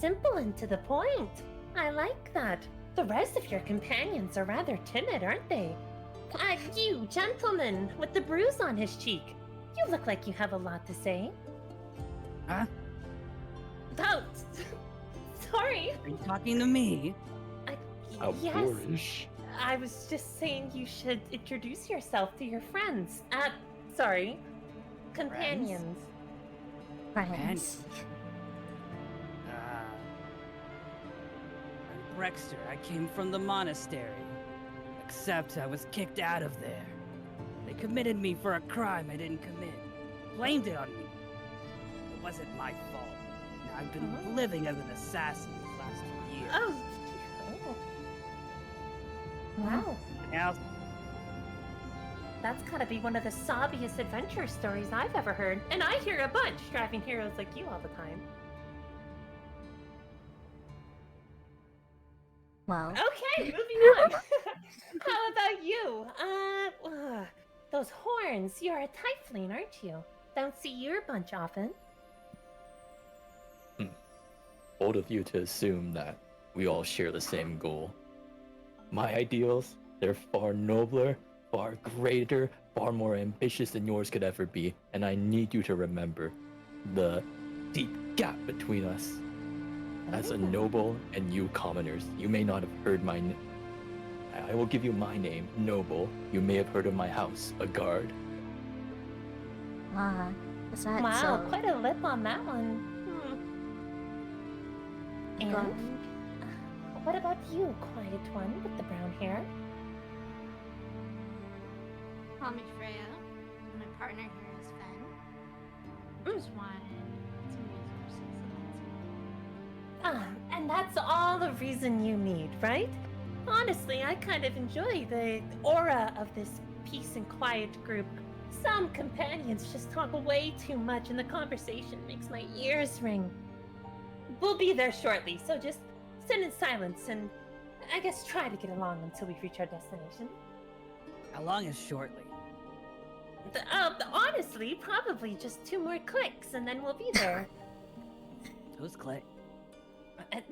Simple and to the point. I like that. The rest of your companions are rather timid, aren't they? You, gentleman, with the bruise on his cheek. You look like you have a lot to say. Huh? Oh, sorry. Are you talking to me? How Yes, boorish. I was just saying you should introduce yourself to your friends. Sorry, companions. Friends. I'm Brexter. I came from the monastery. Except I was kicked out of there. They committed me for a crime I didn't commit. Blamed it on me. It wasn't my fault. Now I've been living as an assassin these last 2 years. Oh. Wow. Now, That's gotta be one of the sobbiest adventure stories I've ever heard. And I hear a bunch driving heroes like you all the time. Well, Okay, moving on. How about you? Those horns. You're a tiefling, aren't you? Don't see your bunch often. Bold of you to assume that we all share the same goal. My ideals, they're far nobler, far greater, far more ambitious than yours could ever be, and I need you to remember the deep gap between us. As a noble and you commoners, you may not have heard my I will give you my name, Noble. You may have heard of my house, a guard. is that Wow, so? quite a lip on that one. And Guard? what about you, quiet one with the brown hair? Call me Freya. My partner here is Fen. Just wanted some resources. And that's all the reason you need, right? Honestly, I kind of enjoy the aura of this peace and quiet group. Some companions just talk way too much and the conversation makes my ears ring. We'll be there shortly, so just sit in silence and I guess try to get along until we reach our destination. how long is shortly? Honestly, probably just 2 more clicks and then we'll be there. Who's Clay?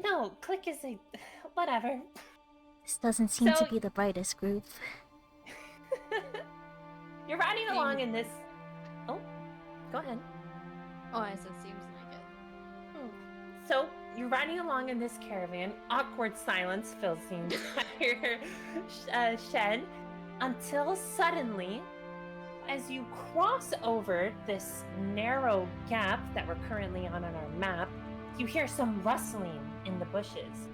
No, click is a... whatever. This doesn't seem to So- be the brightest group. You're riding along in this... Oh, go ahead. Oh, I said seems like it. So, you're riding along in this caravan. Awkward silence fills the entire shed until suddenly, as you cross over this narrow gap that we're currently on our map, you hear some rustling in the bushes.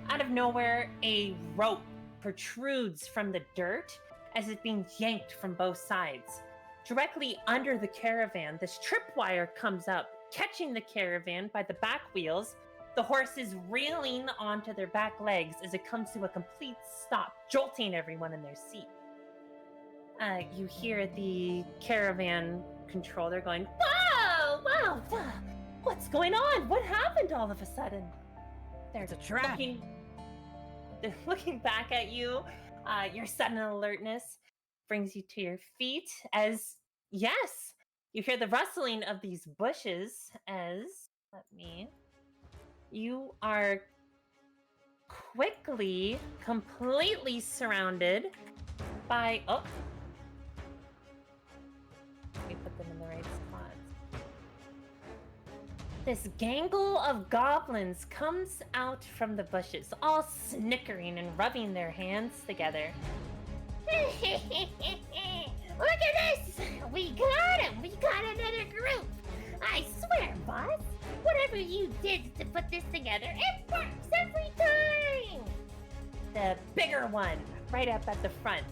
Out of nowhere, a rope protrudes from the dirt as it's being yanked from both sides. Directly under the caravan, this tripwire comes up, catching the caravan by the back wheels. The horses reeling onto their back legs as it comes to a complete stop, jolting everyone in their seat. You hear the caravan controller going, "Whoa, whoa, whoa, what's going on? What happened all of a sudden?" It's a trap. They're looking back at you. Your sudden alertness brings you to your feet as, yes, you hear the rustling of these bushes as, you are quickly, completely surrounded by, let me put them in the right spots. This gangle of goblins comes out from the bushes, all snickering and rubbing their hands together. Hey, Look at this! We got him! We got another group! I swear, boss, whatever you did to put this together, it works every time! The bigger one, right up at the front,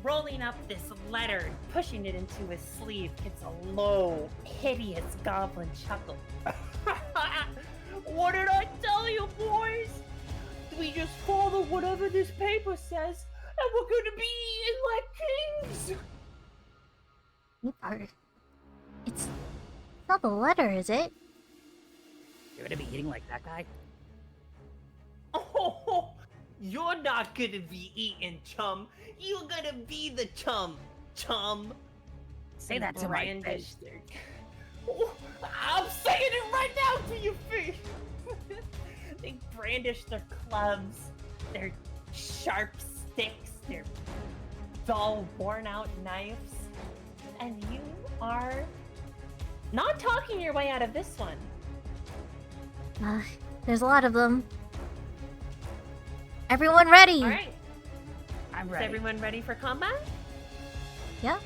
rolling up this letter and pushing it into his sleeve, gets a low, hideous goblin chuckle. What did I tell you, boys? We just follow whatever this paper says, and we're gonna be eaten like kings! It's not the letter, is it? You're gonna be eating like that guy? Oh, you're not gonna be eaten, chum. You're gonna be the chum, chum. Say that to my Brandish face. Oh, I'm saying it right now to your face. They brandish their clubs, their sharp sticks, their dull, worn-out knives, and you are not talking your way out of this one. There's a lot of them. Everyone ready? All right, I'm is ready. everyone ready for combat? Yeah.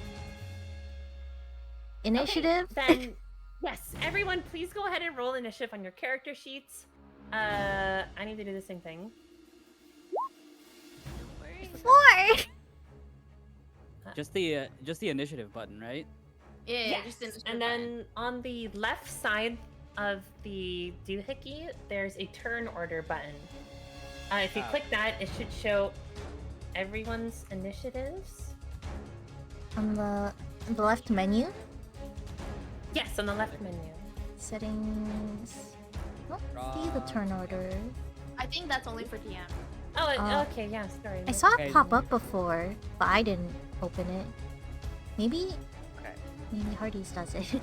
Initiative? Okay, then, yes, everyone, please go ahead and roll initiative on your character sheets. I need to do the same thing. 4! Just the initiative button, right? Yeah, Yes, just in the and then on the left side of the doohickey, there's a turn order button. If you click that, it should show everyone's initiatives. On the left menu? Yes, on the left menu. Settings. Don't see the turn order. I think that's only for DM. Oh, okay, yeah, sorry. I saw it Okay. pop up before, but I didn't open it. Maybe Okay. Hardy's does it.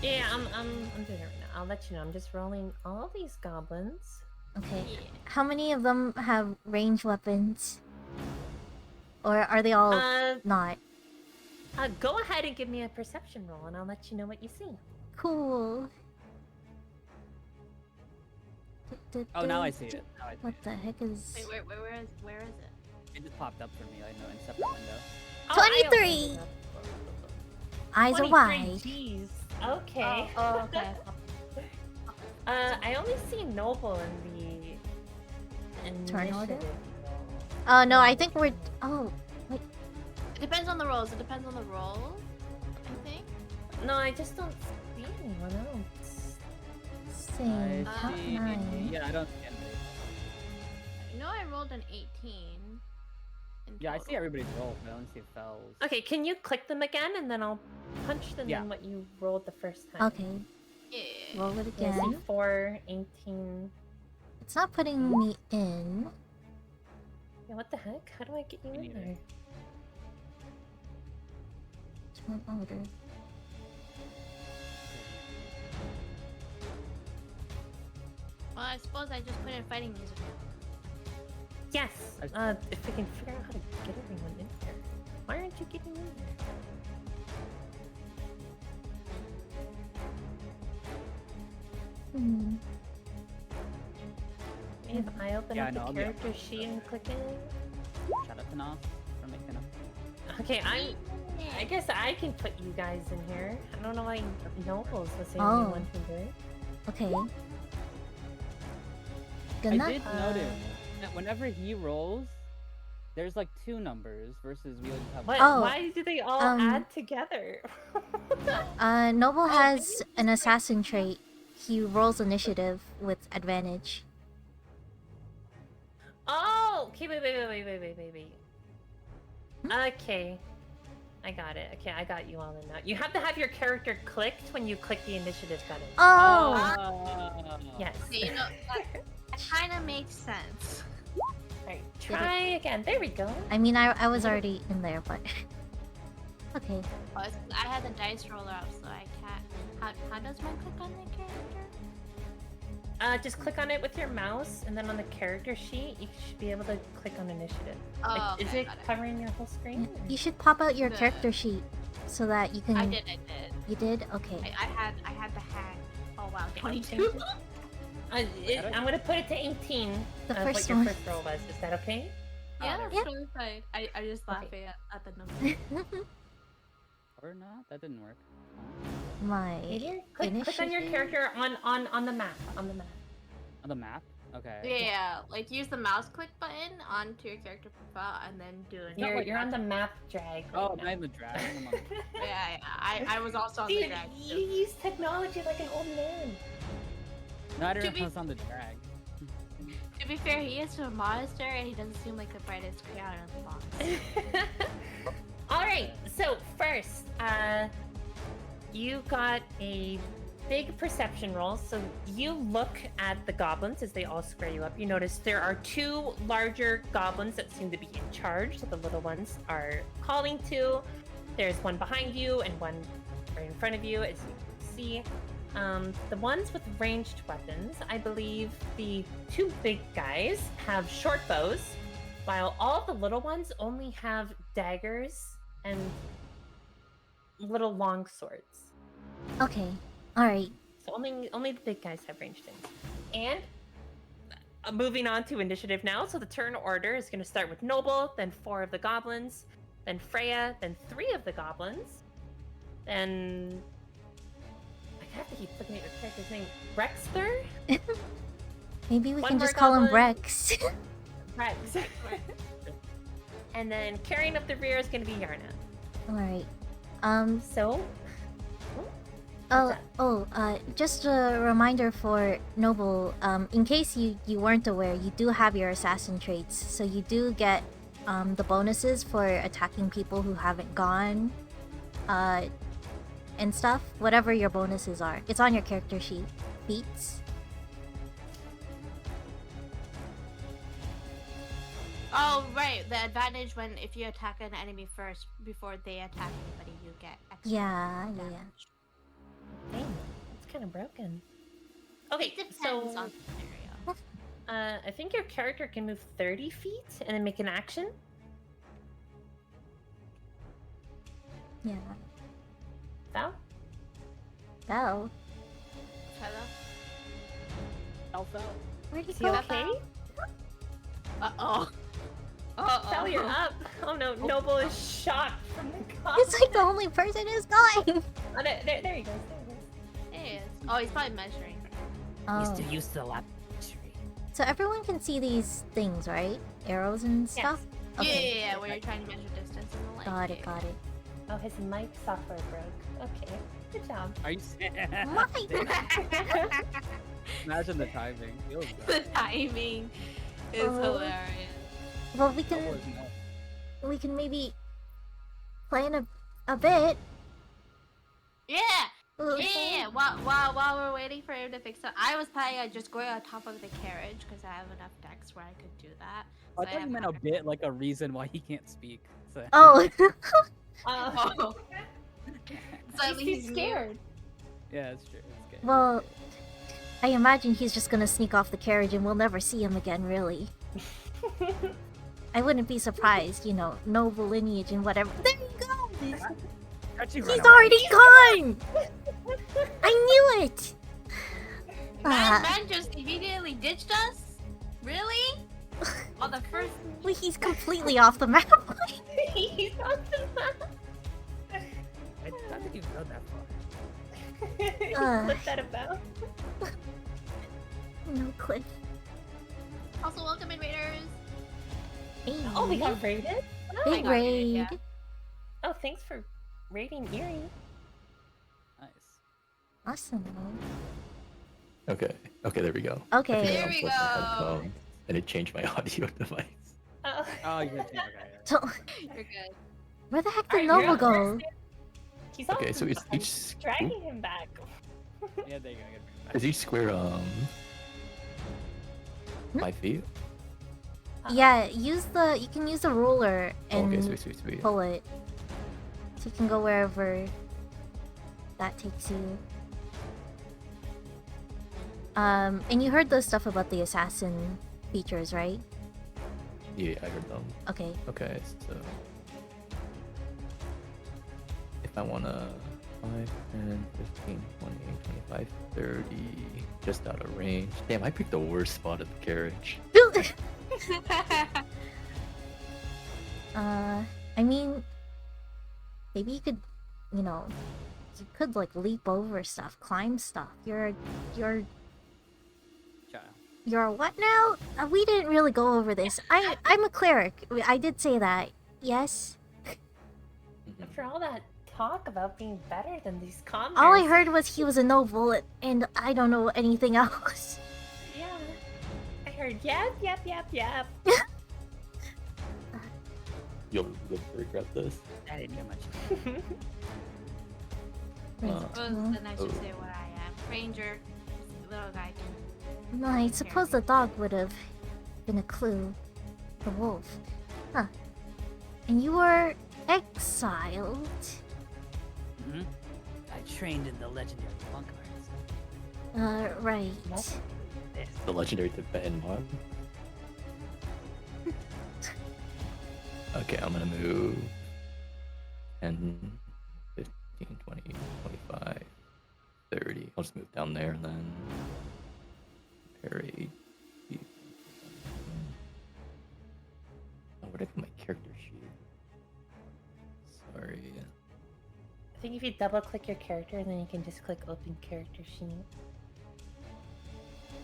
Yeah, I'm doing it right now. I'll let you know. I'm just rolling all these goblins. Okay. Yeah. How many of them have range weapons? Or are they all not? Go ahead and give me a perception roll, and I'll let you know what you see. Cool. Oh, now I see it. Now I see What it. the heck is... Wait, where is it? It just popped up for me. I know in a separate window. Oh, I opened 23! it up. Eyes are 23, wide. Jeez. Okay. Oh, okay. I only see Noble in the Turn order? initiative. Oh, no, I think we're... Oh, wait. It depends on the rolls. It depends on the roll, I think. No, I just don't see anyone else. Same. I Top see. 9. Yeah, I don't see anybody. I know I rolled an 18. in Yeah, I see total. everybody's roll, but I don't see Fells. Okay, can you click them again, and then I'll punch them Yeah. in what you rolled the first time. Okay, Yeah. roll it Yeah, I see again. 4, 18. It's not putting me in. Yeah, what the heck? How do I get you Me in neither. there? Turn order. Well, I suppose I just put in fighting music now. Yes. I- If we can figure out how to get everyone in there. Why aren't you getting in there? Hmm. If I open Yeah, up no, the I'll be character sheet and click it. Shout out to Nos for making up. Okay, I guess I can put you guys in here. I don't know why Nobles was the Oh. only one who did. Okay. I Gonna... did notice that whenever he rolls, there's like 2 numbers versus we only have What? Oh, Why do they all um, add together? Noble has an assassin trait. He rolls initiative with advantage. Oh, okay, wait. Okay. I got it. Okay, I got you all in now. You have to have your character clicked when you click the initiative button. Oh! Oh. Yes. Okay, you know, that kind of makes sense. Alright, try again. There we go. I mean, I was already in there, but... Okay. Oh, I had the dice roller up, so I can't. How does one click on the character? Just click on it with your mouse, and then on the character sheet, you should be able to click on initiative. Oh, Like, is okay, it got it. covering your whole screen? You should pop out your The- character sheet so that you can... I did. You did? Okay. I had the hack. Oh wow, Okay, 22. I'm gonna put it to 18. The of first what your one. first roll was. Is that okay? Yeah, there that's we go. totally fine. I'm just Okay. laughing at the number. Or not? That didn't work. My Maybe click on your initiative? character on the map. On the map. On the map? Okay. Yeah, like use the mouse click button onto your character profile and then do it. not like You're on the map drag. Oh, right I'm now. in the dragon. I'm on the... Yeah, I was also on the Dude, drag. you use technology like an old man. No, I To didn't be- know I was on the drag. To be fair, he is to a monastery and he doesn't seem like the brightest crayon in the box. All right. So first, you got a big perception roll. So you look at the goblins as they all square you up. You notice there are two larger goblins that seem to be in charge. So the little ones are calling to. There's one behind you and one right in front of you, as you can see. The ones with ranged weapons, I believe the two big guys have short bows, while all the little ones only have daggers and little long swords. Okay. Alright. So only the big guys have ranged things. And moving on to initiative now. So the turn order is going to start with Noble, then 4 of the goblins, then Freya, then 3 of the goblins, then I have to keep looking at your character's name. Rexter? Maybe we One can more just call him goblin. Rex. Rex. And then carrying up the rear is going to be Yarna. Alright. So, Just a reminder for Noble, in case you weren't aware, you do have your assassin traits, so you do get the bonuses for attacking people who haven't gone, and stuff. Whatever your bonuses are, it's on your character sheet. Feats. Oh, right. The advantage when if you attack an enemy first before they attack anybody, you get extra Yeah. damage. dang, it's kind of broken. Okay, It depends so on the scenario. I think your character can move 30 feet and then make an action. Yeah. Val? Belle. Hello? Alpha. Where'd he Is he go? okay? Uh-oh. Val, you're up. Oh no, Noble is shot from the car. It's like the only person who's going. Oh, there he goes. There he goes. He is. Oh, he's probably measuring. Used Oh. to use the lap. So everyone can see these things, right? Arrows and stuff? Okay. Yeah, where you're trying to measure distance in the light. Got it, got it. Oh, his mic software broke. Okay, good job. Are you Mike! Imagine the timing. Feels The bad. timing is Oh. hilarious. Well, we That can was nuts. maybe play in a bit. Yeah! Ooh. Yeah! While we're waiting for him to fix it, I was planning on just going on top of the carriage because I have enough decks where I could do that. I So thought you have meant a bit like a reason why he can't speak. So. Oh. Oh. So He's scared. Yeah, it's true. It's good. Well, I imagine he's just gonna sneak off the carriage and we'll never see him again, really. I wouldn't be surprised, you know, noble lineage and whatever. There you go! How'd you He's run away? already gone! I knew it! Man just immediately ditched us? Really? On the first. Well, he's completely off the map. He's on the map. I don't think you've gone that far. Flip that about. No cliff. Also, welcome in, Raiders. Hey. Oh, we got raided? I Big got raid. raided, yeah. Oh, thanks for raiding Erie. Nice. Awesome. Okay. Okay, there we go. Okay. I think I There we unplugged my go. headphones, and it changed my audio device. Oh, Oh, you're okay. So, You're good. where the heck did Alright, you're Noble up go? first. He's on Okay, so the it's button. each Dragging him back. Yeah, there you go. Get is each square 5 feet? Yeah, you can use the ruler and Okay, sweet. pull it. So you can go wherever that takes you. And you heard the stuff about the assassin features, right? Yeah, I heard them. Okay. Okay, so if I wanna 5, 10, 15, 20, 25, 30, just out of range. Damn, I picked the worst spot of the carriage. I mean, maybe you could, you know, you could like leap over stuff, climb stuff. You're Child. You're what now? We didn't really go over this. I'm a cleric. I did say that. Yes. After all that talk about being better than these commoners. All I heard was he was a noble, and I don't know anything else. Yeah. I heard yep. You'll regret this. I didn't hear much. Suppose then I should say what I am. Ranger, little guy. No, I suppose the dog would have been a clue. The wolf. Huh. And you were exiled? Mm-hmm. I trained in the legendary monk arts. Right. The legendary Tibetan mod. Okay, I'm gonna move 10, 15, 20, 25, 30. I'll just move down there and then parry. Oh, where'd I put my character sheet? Sorry. I think if you double click your character, and then you can just click open character sheet.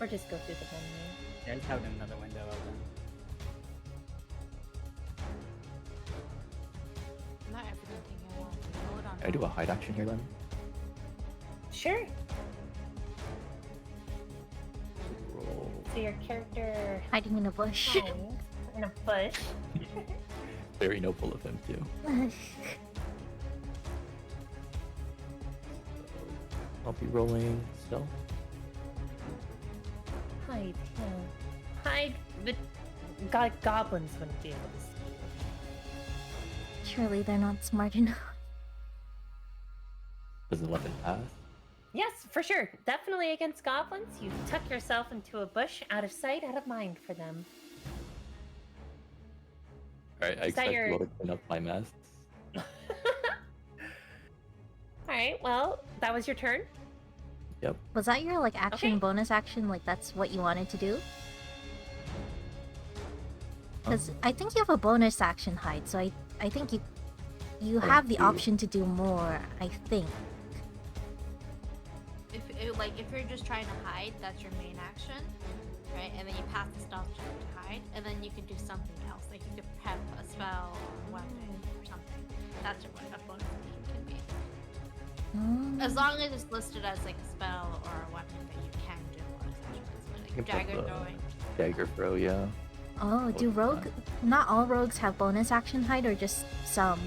Or just go through the menu. Yeah, I just have another window open. Not everything I want. Hold on. Can I do a hide action here then? Sure. Roll. So your character Hiding in a bush. hides in a bush. Very noble of him too. I'll be rolling stealth. Hide. Yeah. Hide. But goblins wouldn't be able to see. Surely they're not smart enough. Does 11 pass? Yes, for sure. Definitely against goblins. You tuck yourself into a bush, out of sight, out of mind for them. Alright, I Is that expect your- you all to clean up my mess. Alright, well, that was your turn. Yep. Was that your like action Okay. bonus action? Like that's what you wanted to do? Because I think you have a bonus action hide, so I think you have the do. option to do more. I think. If you're just trying to hide, that's your main action, right? And then you pass the stealth check to hide, and then you can do something else. Like you could prep a spell or a weapon or something. That's what a bonus action can be. As long as it's listed as like a spell or a weapon that you can do bonus actions, You like can put dagger the throwing. Dagger throw, yeah. Oh, do rogue? Not all rogues have bonus action hide, or just some?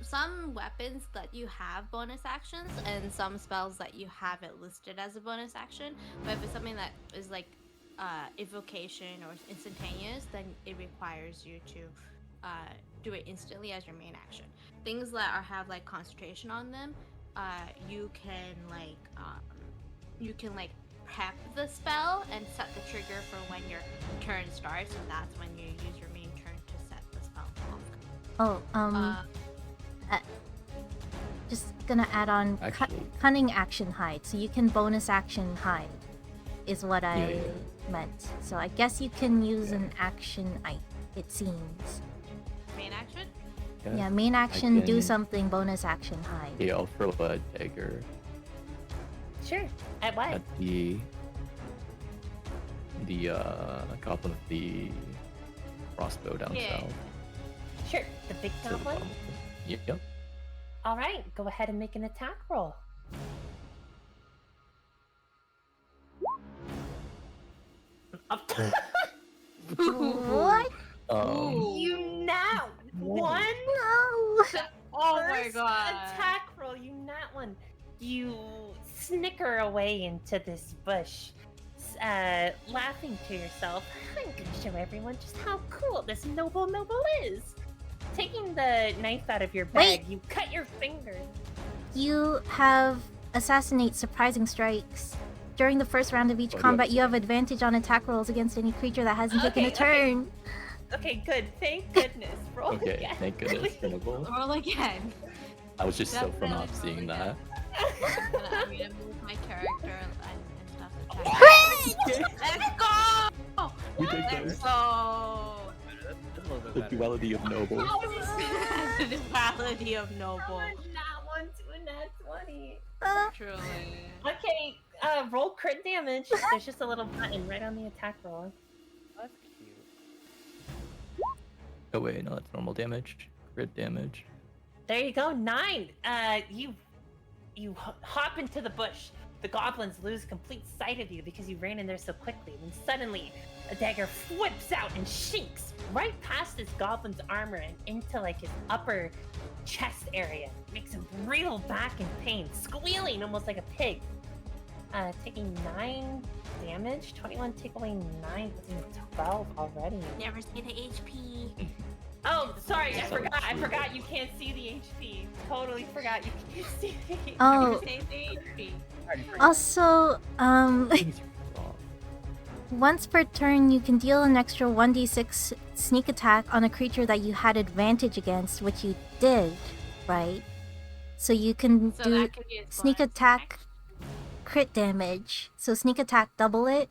Some weapons that you have bonus actions, and some spells that you have it listed as a bonus action. But if it's something that is like evocation or instantaneous, then it requires you to do it instantly as your main action. Things that have like concentration on them, you can prep the spell and set the trigger for when your turn starts, and that's when you use your main turn to set the spell off. Oh, just gonna add on Actually- cunning action hide, so you can bonus action hide, is what I Yeah. meant. So I guess you can use an action. It seems. Main action? Yeah, main action, do can- something, bonus action hide. Yeah, I'll throw a dagger Sure. At what? at the goblin with the crossbow down Yeah. south. Sure. The big So the goblin? goblin- Yep. All right, go ahead and make an attack roll. What? You nat one? No! Oh my First god. attack roll, you nat one. You snicker away into this bush, laughing to yourself. I'm gonna show everyone just how cool this noble is. Taking the knife out of your bag, Wait. you cut your finger. You have assassinate surprising strikes. During the first round of each Oh, yeah. combat, you have advantage on attack rolls against any creature that hasn't taken a Okay, turn. Okay, good. Thank goodness. Roll Okay, again. thank goodness for noble. Roll again. I was just so from Definitely off seeing roll that. I'm gonna move my character and stuff. Attack. Let's go! We did Let's good. go! That's a little bit The better. duality of noble. The duality of noble. Not one to a nat 20. Truly. Okay, roll crit damage. There's just a little button right on the attack roll. That's cute. Oh wait, no, that's normal damage. Crit damage. There you go, 9. You hop into the bush. The goblins lose complete sight of you because you ran in there so quickly. Then suddenly, a dagger flips out and shinks right past this goblin's armor and into like his upper chest area. Makes him reel back in pain, squealing almost like a pig. Taking 9 damage. 21 take away 9, 12 already. Never see the HP. Oh, sorry, I forgot you can't see the HP. Totally forgot you can't see the HP. Oh. Never see the HP. Also, Things are wrong. once per turn, you can deal an extra 1d6 sneak attack on a creature that you had advantage against, which you did, right? So you can So do that could be a sneak bonus attack, crit damage. So sneak attack, double it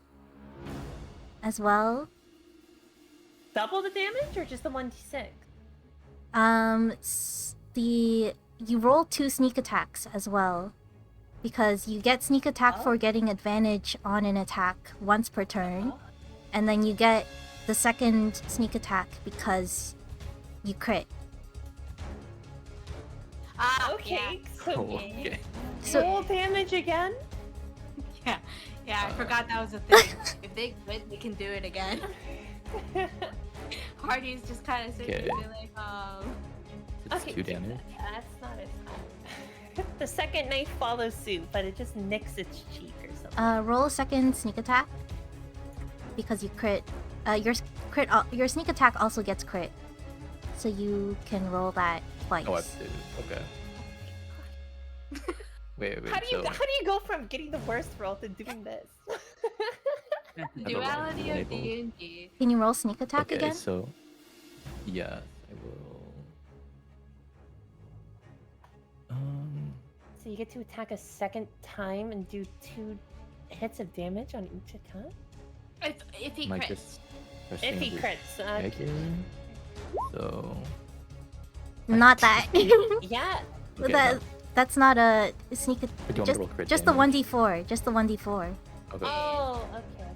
as well. Double the damage or just the 1d6? You roll 2 sneak attacks as well, because you get sneak attack for getting advantage on an attack once per turn, and then you get the second sneak attack because you crit. Ah, Okay, Oh, so okay. So- roll damage again. Yeah. Yeah, I forgot that was a thing. If they quit, they can do it again. Hardy's just kind of sitting there Okay. like, It's Okay, 2 damage. That's not as bad. The second knife follows suit, but it just nicks its cheek or something. Roll a second sneak attack because you crit. Your sneak attack also gets crit, so you can roll that twice. Oh, I have to. Okay. Wait. How do you go from getting the worst roll to doing this? duality of enabled. D&D. Can you roll sneak attack Okay, again? so yes, I will. So you get to attack a second time and do 2 hits of damage on each attack? If he Might crits. just press If he the crits. dagger. So Not that. Yeah. okay, That's not a sneak. do you want me to Just roll crit the damage? 1d4. Just the 1d4. Okay. Oh, okay.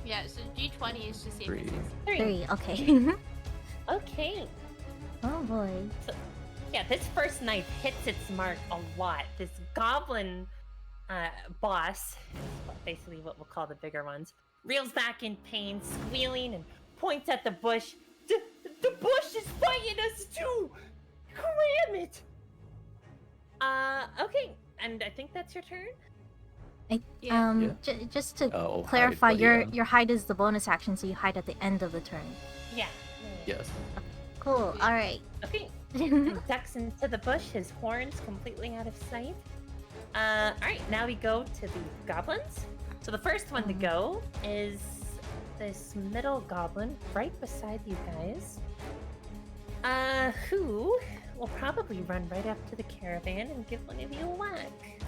Yeah, so D20 is to see if 3. it's 3. 3. Okay. Okay. Oh boy. Yeah, this first knife hits its mark a lot. This goblin boss, basically what we'll call the bigger ones, reels back in pain, squealing, and points at the bush. The bush is fighting us too! Cram it! Okay, and I think that's your turn? Yeah. Yeah. Just to Oh, clarify, hide, but yeah. your hide is the bonus action, so you hide at the end of the turn. Yeah. Yes. Cool. All right. Okay. And ducks into the bush, his horns completely out of sight. Alright, now we go to the goblins. So the first one to go is this middle goblin right beside you guys. Who will probably run right up to the caravan and give one of you a whack.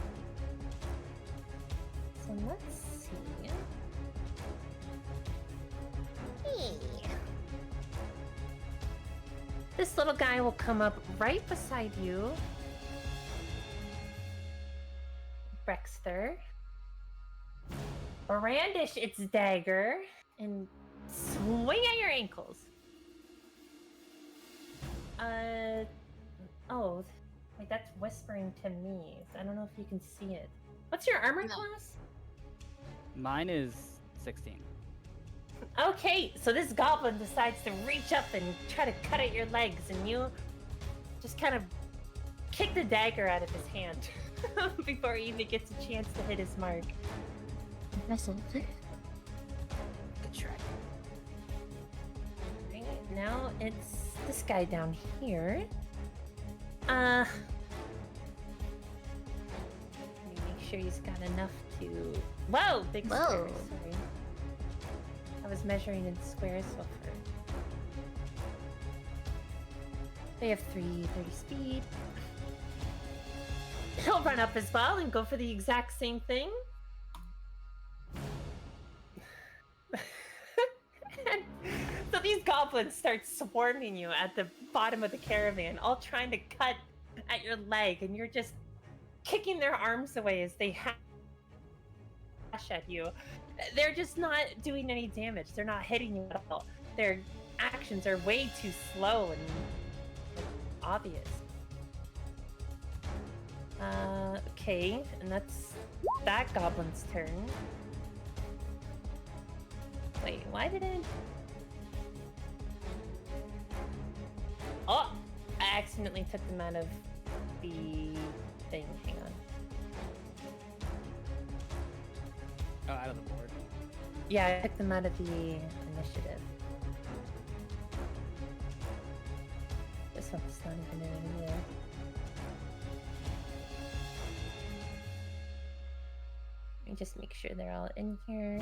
So let's see. Hey. This little guy will come up right beside you. Brexter. Brandish its dagger and swing at your ankles. Oh, wait, that's whispering to me. So I don't know if you can see it. What's your armor No. class? Mine is 16. Okay, so this goblin decides to reach up and try to cut at your legs, and you just kind of kick the dagger out of his hand before he even gets a chance to hit his mark. Impressive. Good try. Right, now it's this guy down here. Let me make sure he's got enough to. Whoa, big Whoa. squares. Sorry, I was measuring in squares before. They have 30 speed. He'll run up as well and go for the exact same thing. And so these goblins start swarming you at the bottom of the caravan, all trying to cut at your leg, and you're just kicking their arms away as they hash at you. They're just not doing any damage. They're not hitting you at all. Their actions are way too slow and obvious. Okay, and that's that goblin's turn. Wait, why did it? Oh, I accidentally took them out of the thing. Hang on. Oh, out of the board. Yeah, I took them out of the initiative. This one's not even in it either. Let me just make sure they're all in here.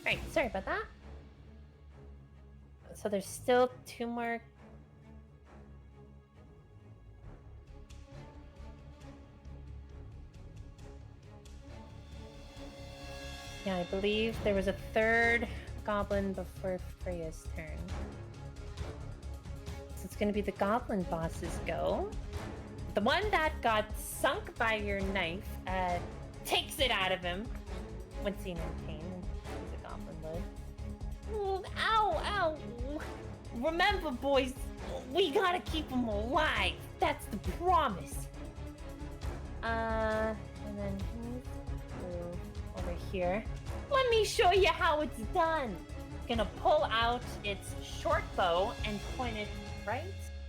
Alright, sorry about that. So there's still 2 more. Yeah, I believe there was a 3rd goblin before Freya's turn. So it's going to be the goblin boss's go. The one that got sunk by your knife takes it out of him when seen in pain. He's a goblin would. Ooh, ow, ow. Remember, boys, we gotta keep him alive. That's the promise. And then over here. Let me show you how it's done. Gonna pull out its short bow and point it right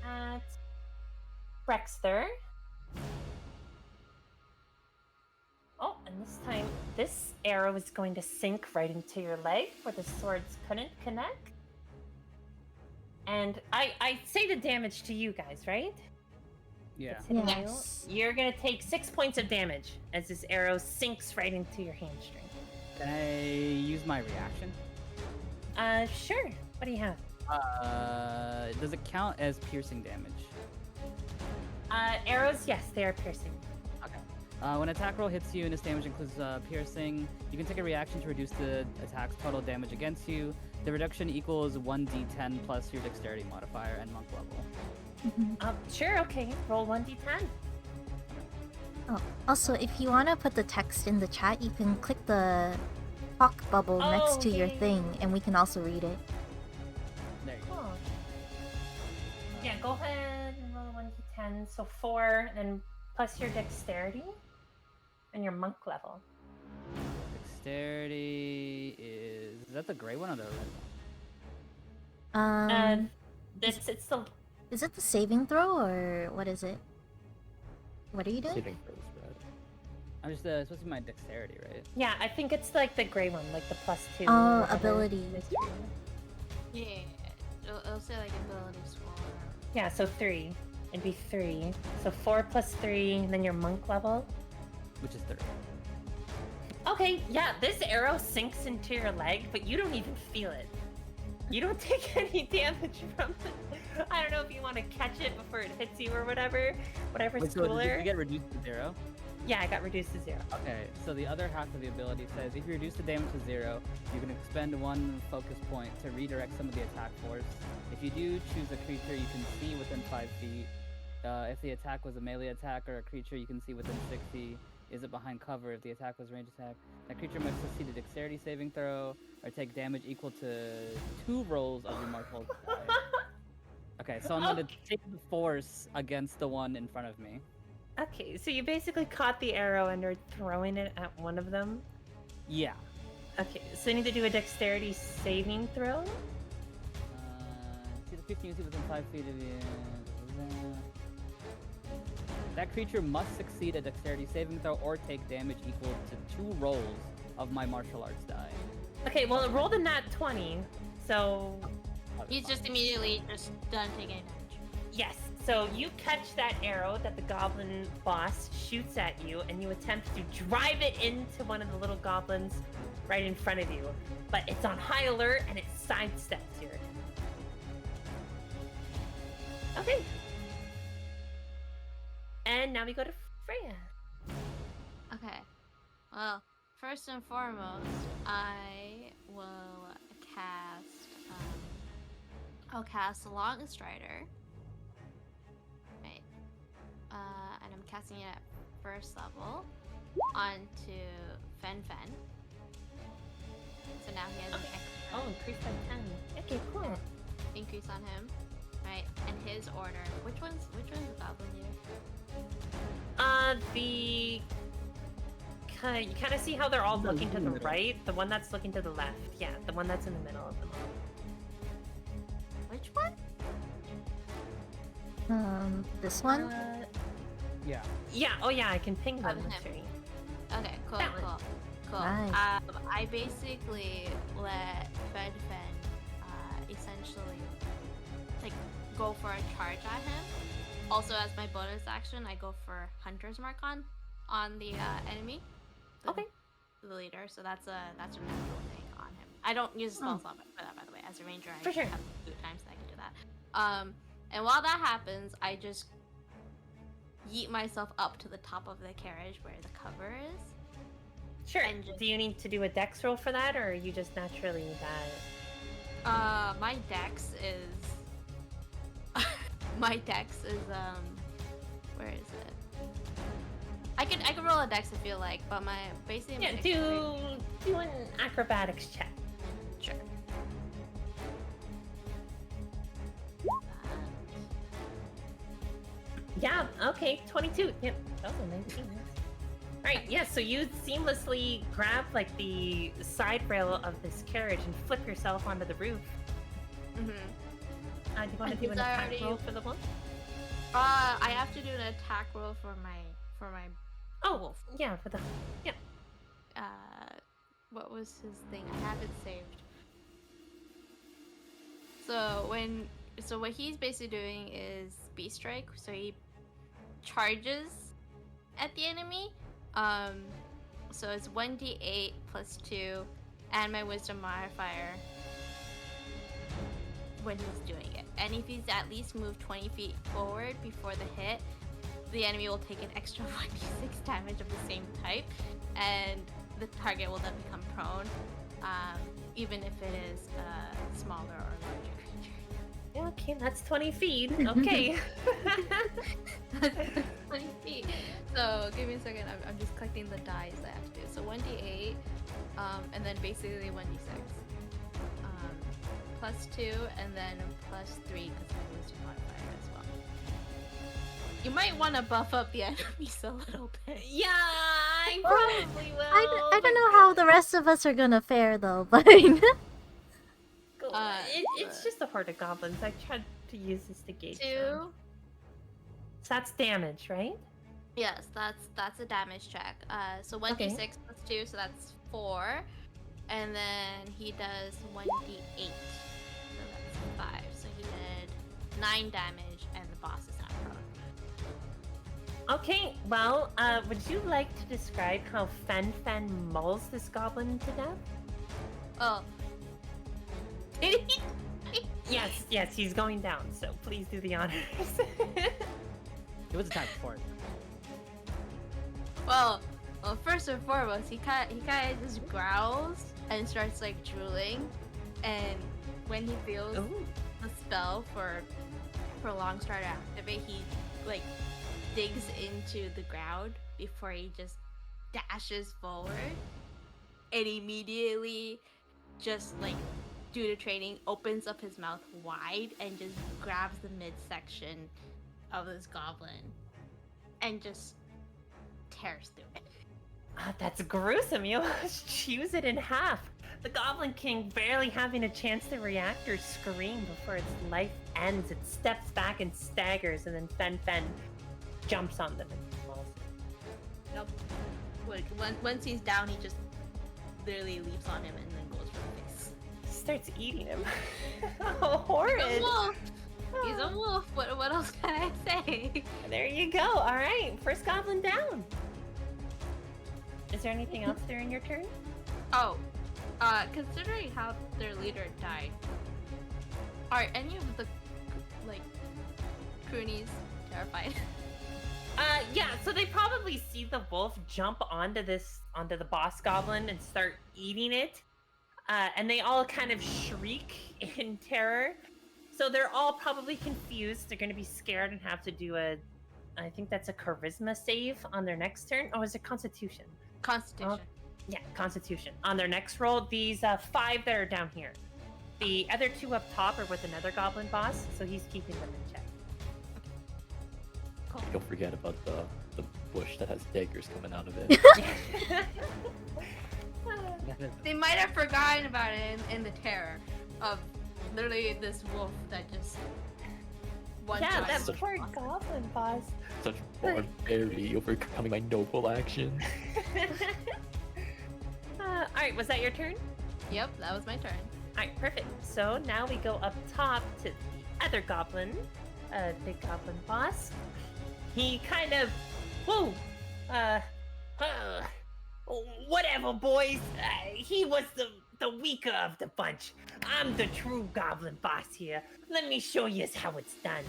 at Brexter. Oh, and this time, this arrow is going to sink right into your leg where the swords couldn't connect. And I say the damage to you guys, right? Yeah. It's hitting Yes. you. You're gonna take 6 points of damage as this arrow sinks right into your hamstring. Can I use my reaction? Sure. What do you have? Does it count as piercing damage? Arrows, yes, they are piercing. Okay. When attack roll hits you and this damage includes piercing, you can take a reaction to reduce the attack's total damage against you. The reduction equals 1d10 plus your dexterity modifier and monk level. Sure, okay. Roll 1d10. Oh, also, if you want to put the text in the chat, you can click the talk bubble next to your okay. thing, and we can also read it. There you go. Cool. Yeah, go ahead and roll 1d10. So 4, and plus your dexterity and your monk level. Dexterity is that the gray one or the red Um, It's the is it the saving throw or what is it? What are you doing? Saving throws, red. I'm just supposed to be my dexterity, right? yeah. I think it's like the gray one, like the +2. Oh, or whatever. ability. Yeah. It'll say like ability score. Yeah, so 3. It'd be 3. So 4 plus 3, and then your monk level. Which is 30. Okay, yeah, this arrow sinks into your leg, but you don't even feel it. You don't take any damage from it. I don't know if you want to catch it before it hits you or whatever. Whatever's Wait, so did cooler. you get reduced to 0? Yeah, I got reduced to 0. Okay, so the other half of the ability says if you reduce the damage to 0, you can expend 1 focus point to redirect some of the attack force. If you do, choose a creature you can see within 5 feet. If the attack was a melee attack or a creature you can see within 60, is it behind cover? If the attack was a ranged attack, that creature must succeed a dexterity saving throw or take damage equal to 2 rolls of your martial die. Okay, so I'm going to take the force against the one in front of me. Okay, so you basically caught the arrow and are throwing it at one of them. Yeah. Okay, so you need to do a dexterity saving throw. See the 15 you see within 5 feet of you. That creature must succeed a dexterity saving throw or take damage equal to 2 rolls of my martial arts die. Okay, well, it rolled a nat 20, so... He's just immediately just done taking damage. Yes. So you catch that arrow that the goblin boss shoots at you, and you attempt to drive it into one of the little goblins right in front of you. But it's on high alert, and it sidesteps your attack. Okay. And now we go to Freya. Okay. Well, first and foremost, I will cast. I'll cast Long Strider. Right. And I'm casting it at first level onto Fen. So now he has an extra Oh, increase by 10. Okay, cool. increase on him. Right. And his order. Which one's the goblin here? You kind of see how they're all looking to the right. The one that's looking to the left. Yeah, the one that's in the middle of them all. Which one? This one? Yeah. Yeah. Oh, yeah. I can ping them. Him. That's right. Okay, cool. That one. Right. I basically let Fen essentially like go for a charge at him. Also, as my bonus action, I go for Hunter's Mark on the enemy. Okay. The leader. So that's a natural thing on him. I don't use a spell slot for that, by the way. As a ranger, I For sure. have 2 times that I can do that. And while that happens, I just yeet myself up to the top of the carriage where the cover is. Sure. And just- Do you need to do a dex roll for that, or are you just naturally bad? My dex is my dex is where is it? I can roll a dex if you like, but my basically my Yeah. dexterity- Do an acrobatics check. Sure. Yeah. Okay. 22. Yep. That was a 19. Right. Yeah. So you seamlessly grab like the side rail of this carriage and flip yourself onto the roof. Mm-hmm. Do you want to And do an he's attack already- roll for the one? I have to do an attack roll for my Oh, wolf. yeah, for the What was his thing? I have it saved. So what he's basically doing is beast strike. So he charges at the enemy. So it's 1d8 plus 2, and my wisdom modifier when he's doing it. And if he's at least moved 20 feet forward before the hit, the enemy will take an extra 1d6 damage of the same type, and the target will then become prone, even if it is a smaller or larger creature. Yeah, okay, that's 20 feet. Okay. 20 feet. So give me a second. I'm just collecting the dice I have to do. So 1d8, and then basically 1d6. Plus 2, and then plus 3 because my wisdom modifier as well. You might want to buff up the enemies a little bit. Yeah, I probably will. I don't know how the rest of us are gonna fare though, but Cool. It's just a horde of goblins. I tried to use this to gauge 2. them. So that's damage, right? Yes, that's a damage check. So 1d6 plus 2, so that's 4. And then he does 1d8. So that's 5. So he did 9 damage, and the boss is not prone. Okay, well, would you like to describe how Fen mauls this goblin to death? Oh. Yes, he's going down, so please do the honors. It was attack before. Well, first and foremost, he kind of just growls and starts like drooling, and when he feels Ooh. the spell for Long Stride to activate, he like digs into the ground before he just dashes forward, and immediately just like due to training opens up his mouth wide and just grabs the midsection of this goblin and just tears through it. That's gruesome. You almost chews it in half. The Goblin King barely having a chance to react or scream before its life ends. It steps back and staggers, and then Fen jumps on them and mauls it. Nope. Like once he's down, he just literally leaps on him and then goes for the face. Starts eating him. How horrid. The wolf. He's a wolf. What else can I say? There you go. All right, first goblin down. Is there anything else during your turn? Oh, considering how their leader died, are any of the like croonies terrified? Yeah. So they probably see the wolf jump onto the boss goblin and start eating it, and they all kind of shriek in terror. So they're all probably confused. They're going to be scared and have to do I think that's a charisma save on their next turn. Oh, is it Constitution? Constitution. Yeah, Constitution. On their next roll, these 5 that are down here. The other 2 up top are with another goblin boss, so he's keeping them in check. Cool. Don't forget about the bush that has daggers coming out of it. They might have forgotten about it in the terror of literally this wolf that just one Yeah, shot. that Such- poor goblin boss. Such barbarity overcoming my noble action. Alright, was that your turn? Yep, that was my turn. Alright, perfect. So now we go up top to the other goblin, big goblin boss. He kind of, whoa, whatever, boys. He was the weaker of the bunch. I'm the true goblin boss here. Let me show you how it's done.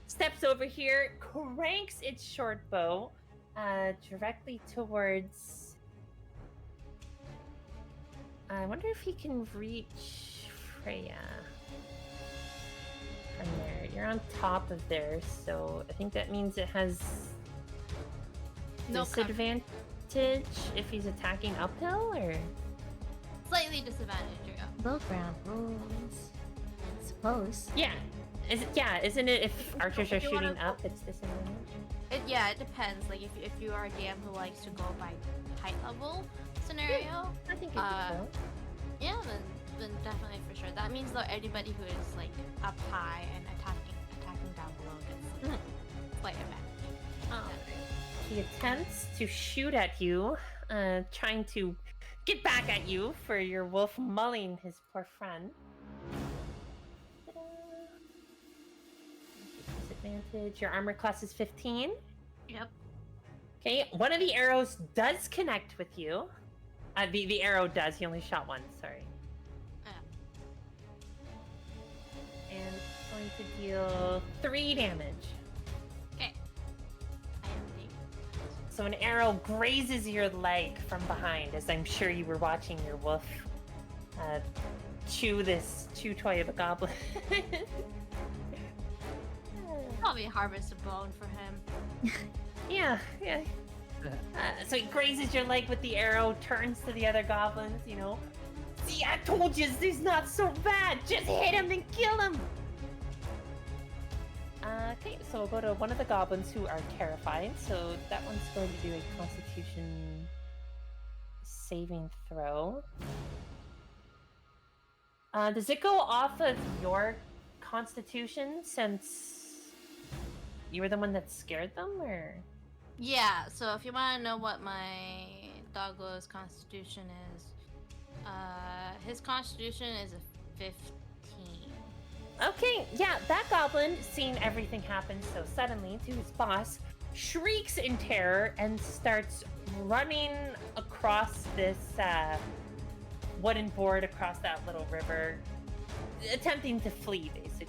Steps over here, cranks its short bow, directly towards. I wonder if he can reach Freya. From there. You're on top of there, so I think that means it has No disadvantage if he's attacking uphill, or Slightly disadvantaged. Low ground rules. Suppose. yeah. Isn't it if archers are If you shooting wanna- up, it's disadvantage? It depends. Like if you are a DM who likes to go by height level scenario, I think it Uh, yeah, then definitely for sure. That means though anybody who is like up high and attacking down below gets like, slight advantage. Oh. He attempts to shoot at you, trying to get back at you for your wolf mauling his poor friend. Disadvantage. Your armor class is 15. Yep. Okay, one of the arrows does connect with you. The arrow does. He only shot once. Sorry. And it's going to deal 3 damage. Okay. I am deep. So an arrow grazes your leg from behind, as I'm sure you were watching your wolf chew toy of a goblin. Probably harvest a bone for him. Yeah. So he grazes your leg with the arrow, turns to the other goblins, See, I told you this is not so bad. Just hit him and kill him. Okay, so we'll go to one of the goblins who are terrified. So that one's going to do a Constitution saving throw. Does it go off of your Constitution since you were the one that scared them, or? Yeah. So if you want to know what my doggo's constitution is, his constitution is a 15. Okay, yeah, that goblin, seeing everything happen so suddenly to his boss, shrieks in terror and starts running across this wooden board across that little river, attempting to flee, basically.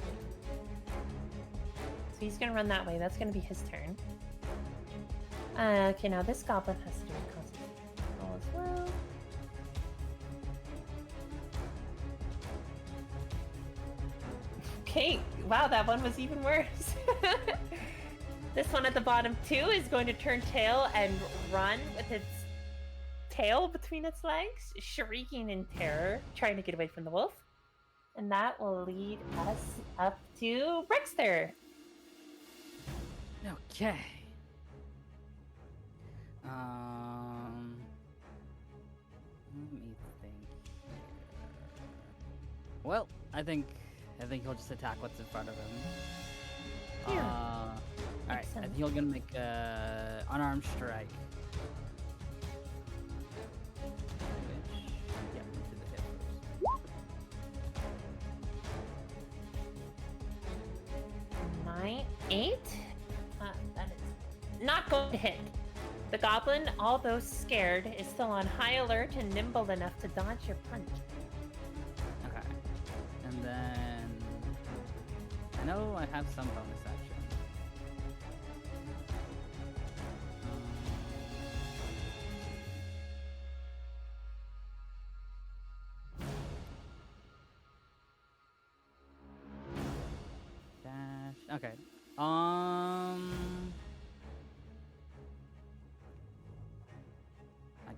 So he's gonna run that way. That's gonna be his turn. Okay, now this goblin has to do a constitution roll as well. Okay, wow, that one was even worse. This one at the bottom too is going to turn tail and run with its tail between its legs, shrieking in terror, trying to get away from the wolf. And that will lead us up to Brickster. Okay. Let me think here. Well, I think he'll just attack what's in front of him. Yeah. Alright, I Makes think sense. he'll gonna make a unarmed strike. Which, yeah, let's do the hit first. 28. That is not going to hit. The goblin, although scared, is still on high alert and nimble enough to dodge your punch. Okay. And then I know I have some bonus action. Dash. Okay. I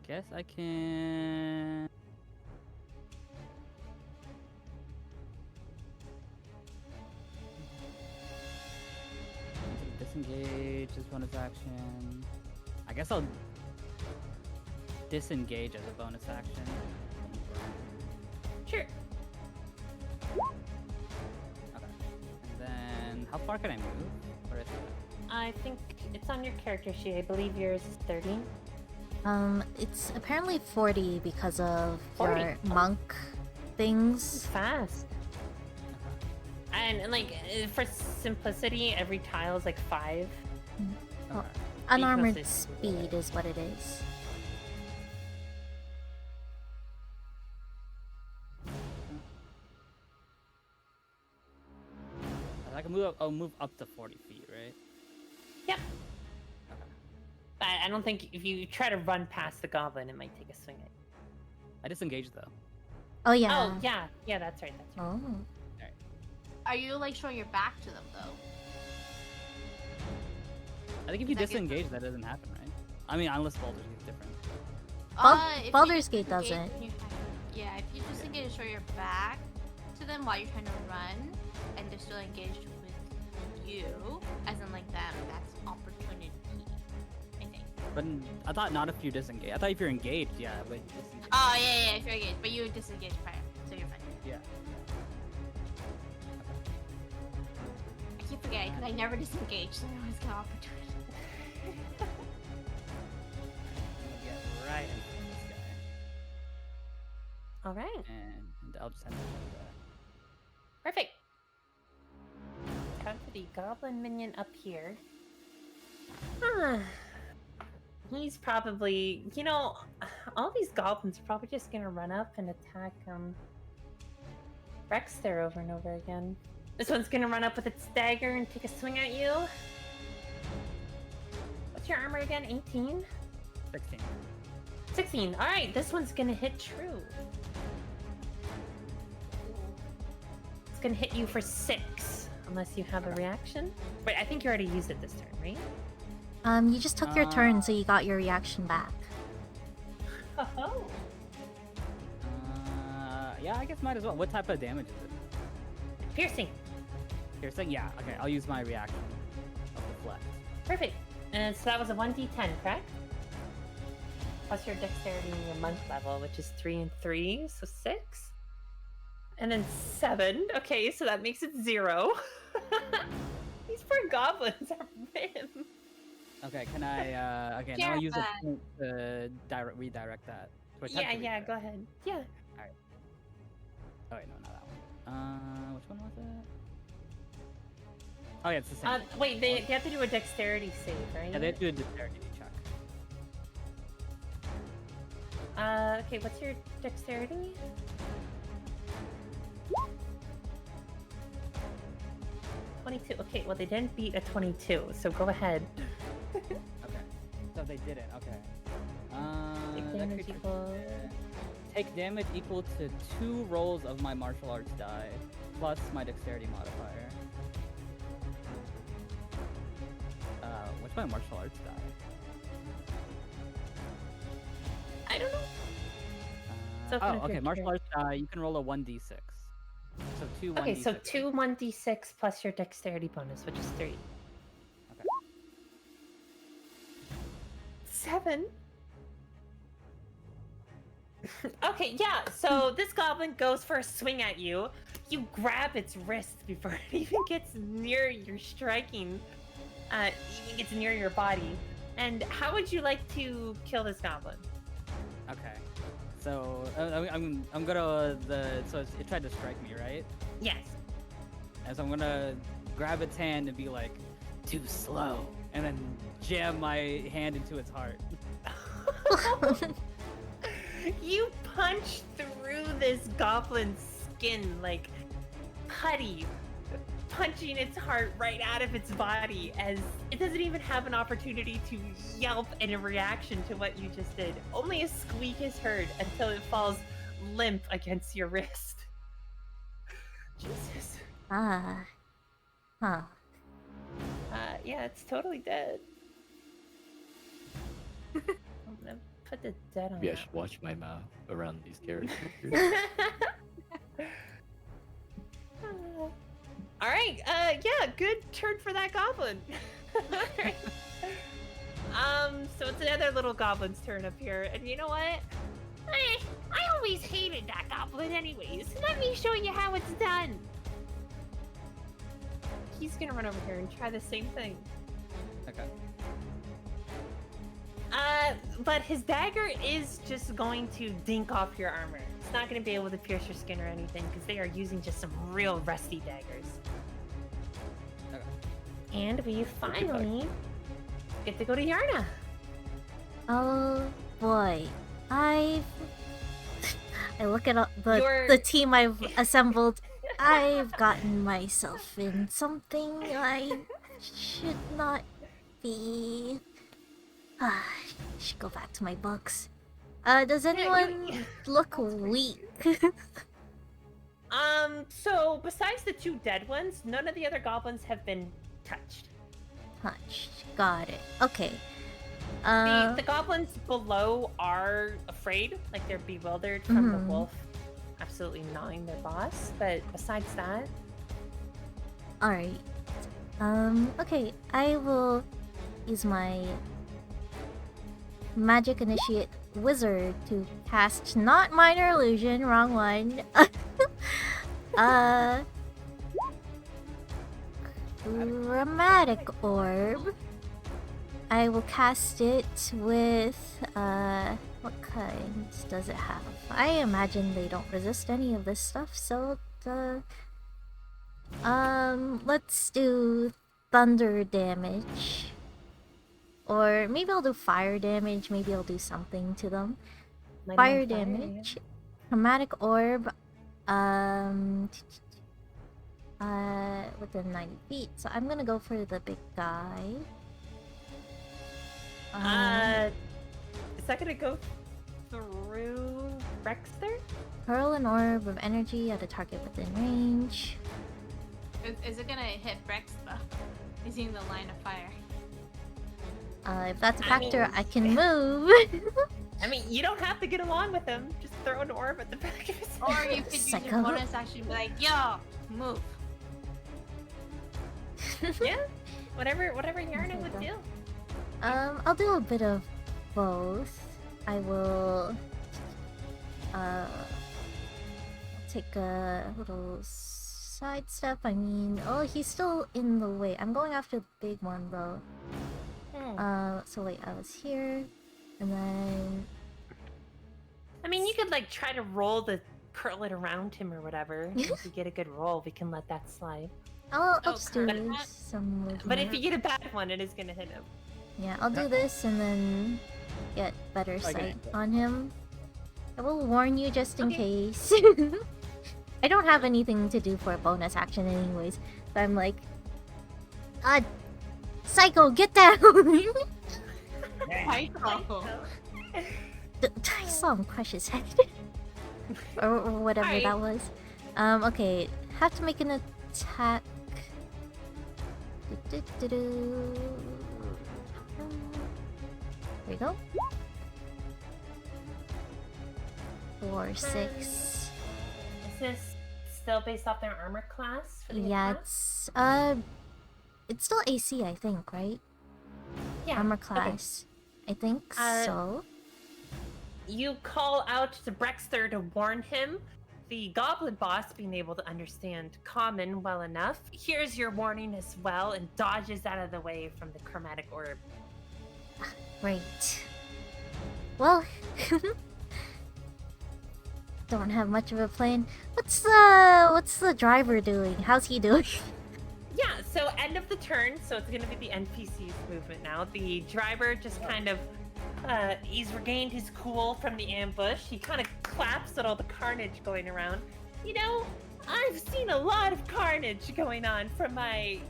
guess I can. Disengage as bonus action. I guess I'll disengage as a bonus action. Sure. Okay. And then, how far can I move? Or is it? I think it's on your character sheet. I believe yours is 30. It's apparently 40 because of 40. your monk things. Fast. And like for simplicity, every tile is like 5. Well, Okay. unarmored Because it's- speed is what it is. I can move up. I'll move up to 40 feet, right? Yep. Okay. But I don't think if you try to run past the goblin, it might take a swing at you. I disengaged though. Oh yeah. Oh, yeah. Yeah, that's right. That's right. Oh. Are you like showing your back to them though? I think if you That gives- disengage, that doesn't happen, right? I mean, unless Baldur's Gate's different. If you Baldur's Gate disengage doesn't. when yeah, if you disengage and show your back to them while you're trying to run, and they're still engaged with you, as in like them, that's opportunity. I think. But I thought not if you disengage. I thought if you're engaged, yeah, but you disengage. Oh yeah, if you're engaged, but you disengaged prior, so you're fine. Yeah. I keep forgetting because I never disengage, so I always get opportunity. Get right in front of this guy, All right. and I'll just have to do that. Perfect. Time for the goblin minion up here. He's probably, all these goblins are probably just gonna run up and attack Rex there over and over again. This one's gonna run up with its dagger and take a swing at you. What's your armor again? 18? 16. 16. All right, this one's gonna hit true. It's gonna hit you for 6, unless you have a reaction. Wait, I think you already used it this turn, right? You just took your turn, so you got your reaction back. Oh. Yeah, I guess might as well. What type of damage is it? Piercing. Piercing? Yeah. Okay, I'll use my reaction of deflect. Perfect. And so that was a 1d10, correct? Plus your dexterity and your monk level, which is 3 and 3, so 6. And then 7. Okay, so that makes it 0. These poor goblins are rim. Okay, can I? Okay, now I'll use a point to redirect that. To attempt to Yeah, redirect. go ahead. Yeah. Oh wait, no, not that one. Which one was it? Oh yeah, it's the same. Wait, they have to do a dexterity save, right? Yeah, they have to do a dexterity check. Okay, what's your dexterity? Okay, well, they didn't beat a 22, so go ahead. Okay, so they didn't. Okay. Take that damage creature equal- did- Take damage equal to 2 rolls of my martial arts die, plus my dexterity modifier. What's my martial arts die? I don't know. So Oh, if okay. you're Martial arts die. You can roll a 1d6. So 2 1d6. Okay, so 2 1d6 plus your dexterity bonus, which is 3. Okay. 7. Okay, yeah, so this goblin goes for a swing at you. You grab its wrist before it even gets near your striking, even gets near your body. And how would you like to kill this goblin? Okay. So I'm gonna so it tried to strike me, right? Yes. And so I'm gonna grab its hand and be like, too slow. And then jam my hand into its heart. You punch through this goblin's skin like putty, punching its heart right out of its body as it doesn't even have an opportunity to yelp in a reaction to what you just did. Only a squeak is heard until it falls limp against your wrist. Jesus. Ah. Huh. Yeah, it's totally dead. I'm gonna put the dead on Maybe I that should watch my mouth around these characters. All right. Yeah, good turn for that goblin. Alright. So it's another little goblin's turn up here, and you know what? I always hated that goblin, anyways. Let me show you how it's done. He's gonna run over here and try the same thing. Okay. But his dagger is just going to dink off your armor. It's not going to be able to pierce your skin or anything because they are using just some real rusty daggers. Okay. And we finally get to go to Yarna. Oh boy. I look at You're- the team I've assembled. I've gotten myself in something I should not be. I should go back to my books. Does anyone look weak? So besides the two dead ones, none of the other goblins have been touched. Touched. Got it. Okay. The goblins below are afraid, like they're bewildered from the wolf absolutely gnawing their boss. But besides that, Alright. Okay. I will use my Magic Initiate Wizard to cast not Minor Illusion, wrong one. Chromatic Orb. I will cast it with, what kind does it have? I imagine they don't resist any of this stuff, so let's do thunder damage. Or maybe I'll do fire damage, maybe I'll do something to them. lighting Fire on damage. Chromatic Orb, within 90 feet. So I'm gonna go for the big guy. Is that gonna go through Rexter? Hurl an orb of energy at a target within range. Is it gonna hit Brex though? He's in the line of fire. If that's a I factor, mean- I can move. I mean, you don't have to get along with him. Just throw an orb at the back of his Or head. you could use Psycho. your bonus action and be like, yo, move. Yeah, whatever Yarna would do. I'll do a bit of both. I will take a little sidestep. I mean, oh, he's still in the way. I'm going after the big one though. So wait, I was here, and then I mean, you could like try to roll the curl it around him or whatever. If you get a good roll, we can let that slide. I'll Oh, just do crap. some movement. But if you get a bad one, it is gonna hit him. Yeah, I'll do this and then get better sight on him. I will warn you just in case. I don't have anything to do for a bonus action anyways. So I'm like, Psycho, get down! I I saw him crush his head. or whatever Alright. that was. Okay, have to make an attack. Do-do-do-do. There we go. 4, 6. Is this still based off their armor class? For the Yeah, attack? it's still AC, I think, right? Yeah. Armor okay. class. I think so. You call out to Brexter to warn him. The goblin boss, being able to understand common well enough, hears your warning as well and dodges out of the way from the chromatic orb. Great. Well, don't have much of a plan. What's the driver doing? How's he doing? Yeah, So end of the turn, so it's gonna be the NPC's movement now. The driver just kind of he's regained his cool from the ambush. He kind of claps at all the carnage going around. You know, I've seen a lot of carnage going on from my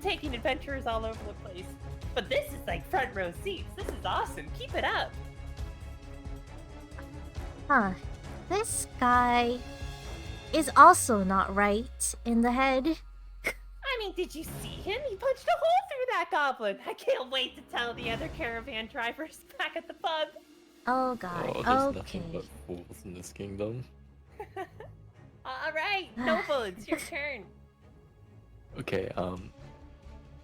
taking adventurers all over the place. But this is like front row seats. This is awesome. Keep it up. Huh. This guy is also not right in the head. I mean, did you see him? He punched a hole through that goblin. I can't wait to tell the other caravan drivers back at the pub. Oh god. Oh, there's Okay. nothing but fools in this kingdom. All right, Noble, it's your turn. Okay,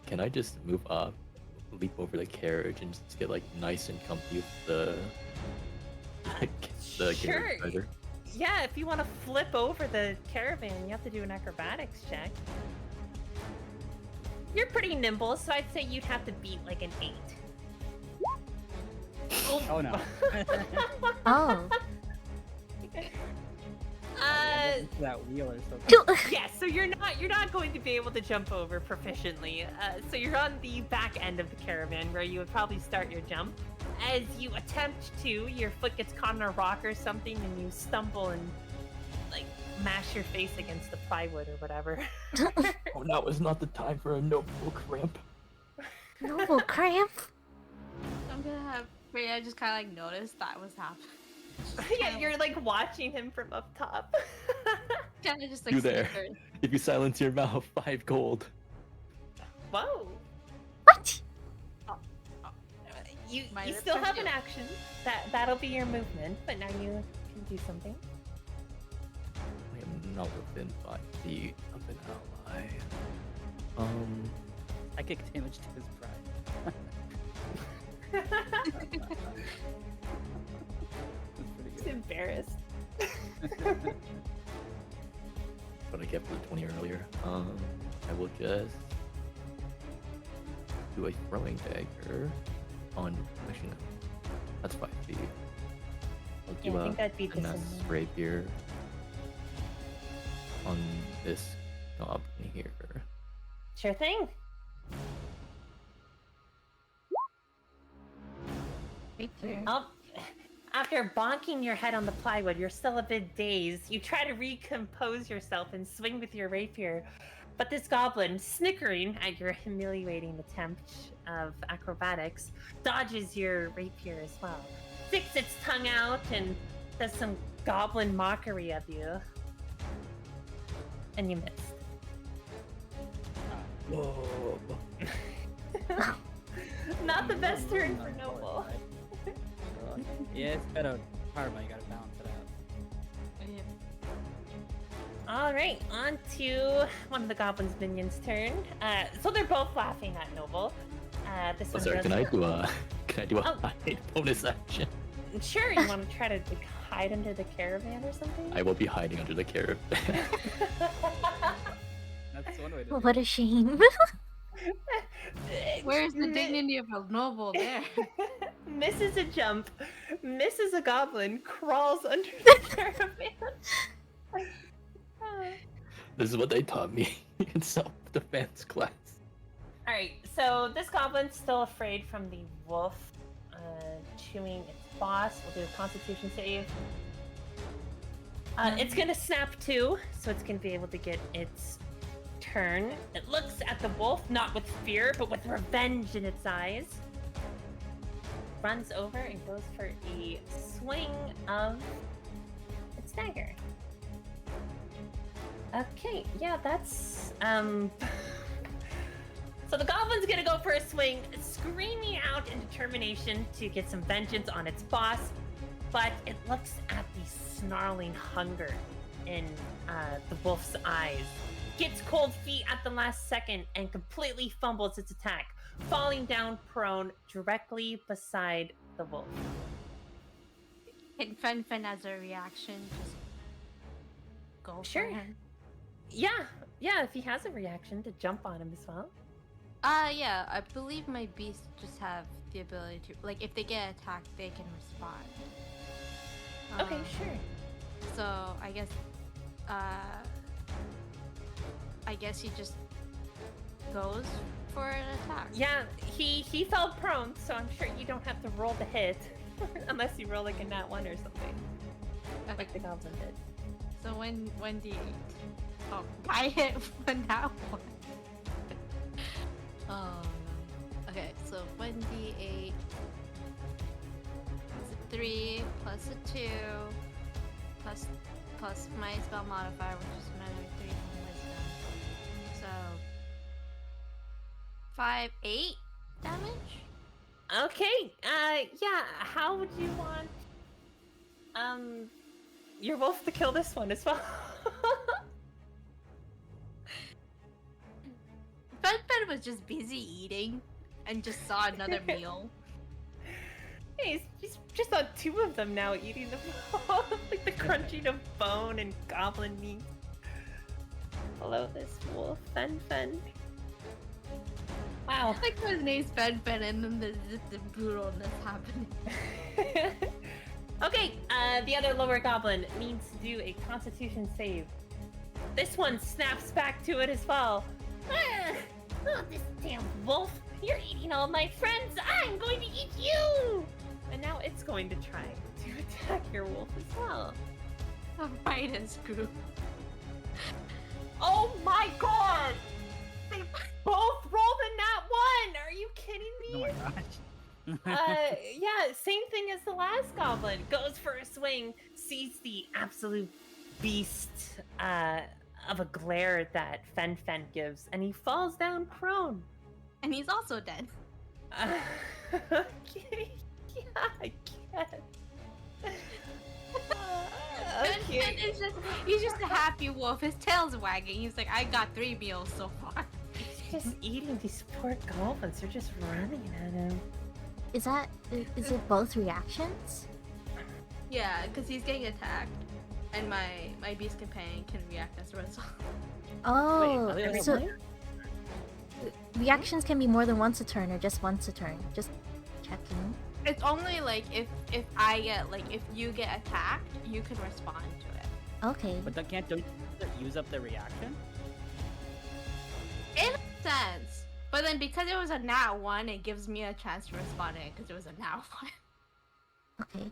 can I just move up, leap over the carriage, and just get like nice and comfy with the Sure. carriage rider? Yeah, if you want to flip over the caravan, you have to do an acrobatics check. You're pretty nimble, so I'd say you'd have to beat like an 8. Oh no. Oh. That wheel is so Yeah, so you're not going to be able to jump over proficiently. So you're on the back end of the caravan where you would probably start your jump. As you attempt to, your foot gets caught in a rock or something, and you stumble and like mash your face against the plywood or whatever. Oh, now is not the time for a noble cramp. Noble cramp. I'm gonna have Freya just kind of like notice that was happening. Yeah, you're like watching him from up top. Kind of just like You there. snickers. If you silence your mouth, 5 gold. Whoa. What? You My you lips still are have an sealed. action. That'll be your movement, but now you can do something. I am not within 5 feet of an ally. psychic damage to his pride. That's pretty He's good. embarrassed. What I get for the 20 earlier. I will just do a throwing dagger on. Actually, no. That's 5 feet. I'll do Yeah, I a think that'd be finesse dissimilar. rapier on this goblin here. Sure thing. Oh, after bonking your head on the plywood, you're still a bit dazed. You try to recompose yourself and swing with your rapier, but this goblin, snickering at your humiliating attempt of acrobatics, dodges your rapier as well. Sticks its tongue out and does some goblin mockery of you. And you missed. Whoa. Not the best turn for Noble. Yeah, it's got a karma, you gotta balance it out. All right, on to one of the goblin's minions' turn. So they're both laughing at Noble. This Oh, one sorry, does- can I do a Oh. hide bonus action? Sure, you want to try to like, hide under the caravan or something? I will be hiding under the caravan. That's one way to do What a shame. Where's the dignity of a noble there? Misses a jump, misses a goblin, crawls under the caravan. This is what they taught me in self-defense class. All right, so this goblin's still afraid from the wolf chewing its boss. We'll do a Constitution save. It's gonna snap too, so it's gonna be able to get its turn. It looks at the wolf, not with fear, but with revenge in its eyes. Runs over and goes for a swing of its dagger. Okay, yeah, that's So the goblin's gonna go for a swing, screaming out in determination to get some vengeance on its boss, but it looks at the snarling hunger in the wolf's eyes, gets cold feet at the last second, and completely fumbles its attack, falling down prone directly beside the wolf. Can Fen as a reaction just go Sure. for him? Yeah, if he has a reaction to jump on him as well. Yeah, I believe my beasts just have the ability to, like, if they get attacked, they can respond. Okay, sure. So I guess he just goes for an attack. Yeah, he fell prone, so I'm sure you don't have to roll the hit. Unless you roll like a nat 1 or something. Okay. Like the goblin did. So 1d8. Oh, I hit one that one. Oh no. Okay, so 1d8. It's a 3 plus a 2 plus my spell modifier, which is another 3 from wisdom. So 5, 8 damage? Okay, yeah, how would you want your wolf to kill this one as well? Ben was just busy eating and just saw another meal. He's just on 2 of them now eating them all. Like the crunching of bone and goblin meat. Hello, this wolf. Fen. Wow. Like his name's Ben and then there's just the brutalness happening. Okay, the other lower goblin needs to do a constitution save. This one snaps back to it as well. Oh, this damn wolf! You're eating all my friends! I'm going to eat you! And now it's going to try to attack your wolf as well. The fight is group. Oh my god! They both rolled a nat 1! Are you kidding Oh me? my gosh. Yeah, same thing as the last goblin. Goes for a swing, sees the absolute beast of a glare that Fen gives, and he falls down prone. And he's also dead. Okay, yeah, I guess. Ben is he's just a happy wolf. His tail's wagging. He's like, I got 3 meals so far. He's just eating these poor goblins. They're just running at him. Is it both reactions? Yeah, because he's getting attacked. And my beast companion can react as a result. Oh, are they so playing? reactions can be more than once a turn or just once a turn. Just checking. It's only like if I get if you get attacked, you can respond to it. Okay. But then don't use up the reaction? In a sense. But then because it was a nat 1, it gives me a chance to respond to it because it was a nat 1. Okay.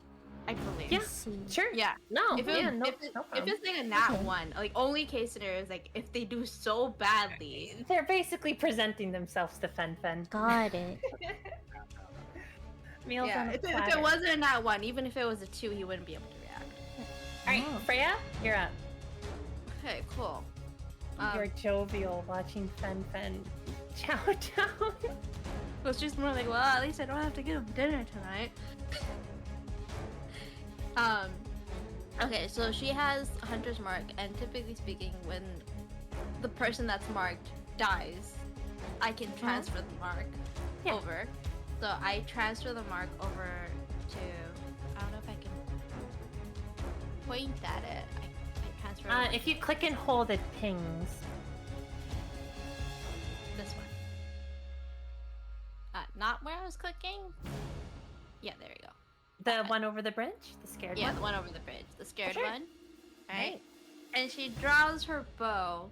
I believe. Yeah. Let's see. Sure. Yeah. No. If, yeah, no, if no problem. it's like a nat Okay. 1, like only case scenario is like if they do so badly. They're basically presenting themselves to Fen. Got it. Meals Yeah. on a If platter. it wasn't a nat 1, even if it was a 2, he wouldn't be able to react. Alright, Oh. Freya, you're up. Okay, cool. You're jovial watching Fen chow. Well, it's just more like, well, at least I don't have to give him dinner tonight. Okay, so she has Hunter's Mark, and typically speaking, when the person that's marked dies, I can transfer the mark Yeah. over. So I transfer the mark over to, I don't know if I can point at it. I transfer it over If you click and hold, it pings. this one. Not where I was clicking. Yeah, there we go. The one over the bridge? The scared Yeah, one? the one over the bridge, the scared Sure. one. Right? And she draws her bow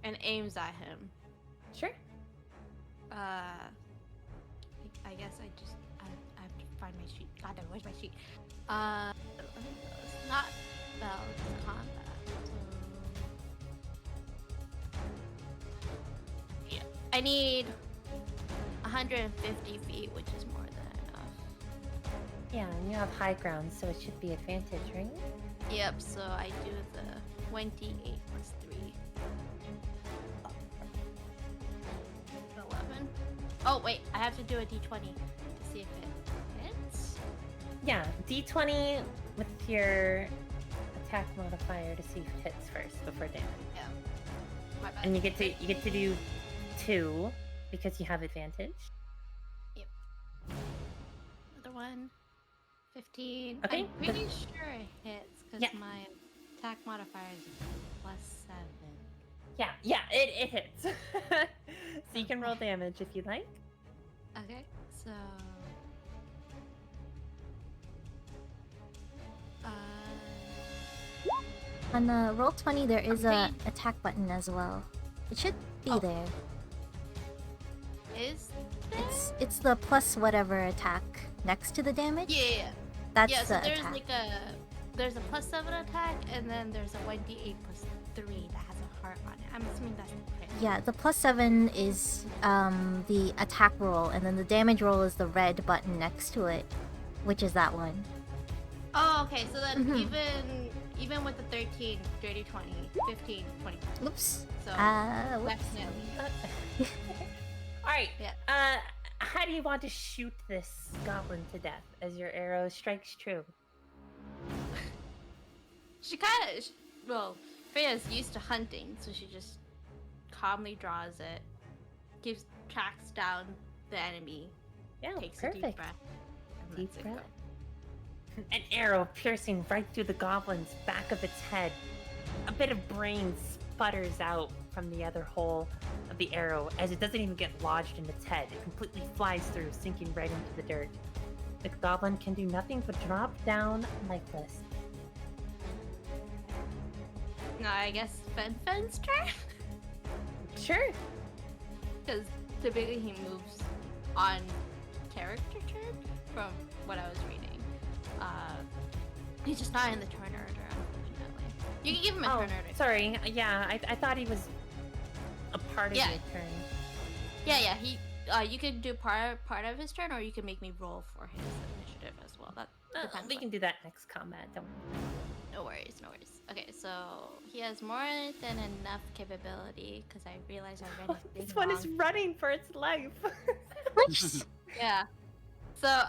and aims at him. Sure. I guess I have to find my sheet. God damn, where's my sheet? Let me go. It's not spell, it's combat. So yeah, I need 150 feet, which is more than enough. Yeah, and you have high ground, so it should be advantage, right? Yep. So I do the 28 plus 3. 11. Oh wait, I have to do a d20 to see if it hits. Yeah, d20 with your attack modifier to see if it hits first before damage. Yeah. My bad. And you get to do 2 because you have advantage. Another one. 15. Okay, I'm pretty sure it hits because Yeah. my attack modifier is +7. Yeah, it hits. So you can roll damage if you'd like. Okay, so. On Roll20, there is a Okay. attack button as well. It should be Oh. there. Is It's the plus whatever attack next to the damage. yeah. That's Yeah, so the there's attack. like there's a +7 attack, and then there's a 1d8 +3 that has a heart on it. I'm assuming that's the crit. Yeah, the +7 is the attack roll, and then the damage roll is the red button next to it, which is that one. Oh, okay. So then Mhm. even with the 13, 30, 20, 15, 20. Oops. So Whoops. definitely. All right. Yeah. How do you want to shoot this goblin to death as your arrow strikes true? She kind of, well, Freya's used to hunting, so she just calmly draws it, tracks down the enemy, Yeah, takes a deep perfect. breath, and Deep lets it breath. go. An arrow piercing right through the goblin's back of its head. A bit of brain sputters out from the other hole of the arrow as it doesn't even get lodged in its head. It completely flies through, sinking right into the dirt. The goblin can do nothing but drop down lifeless. No, I guess Fen's turn? Sure. Because typically he moves on character turn from what I was reading. He's just not in the turn order, unfortunately. You can give him a turn order. Sorry. Yeah, I thought he was a part of Yeah. your turn. Yeah. He, you could do part of his turn, or you can make me roll for his initiative as well. That depends. We on- can do that next combat. Don't worry. No worries. Okay, so he has more than enough capability because I realized I read his This big one is long- running for its life. Yeah. So,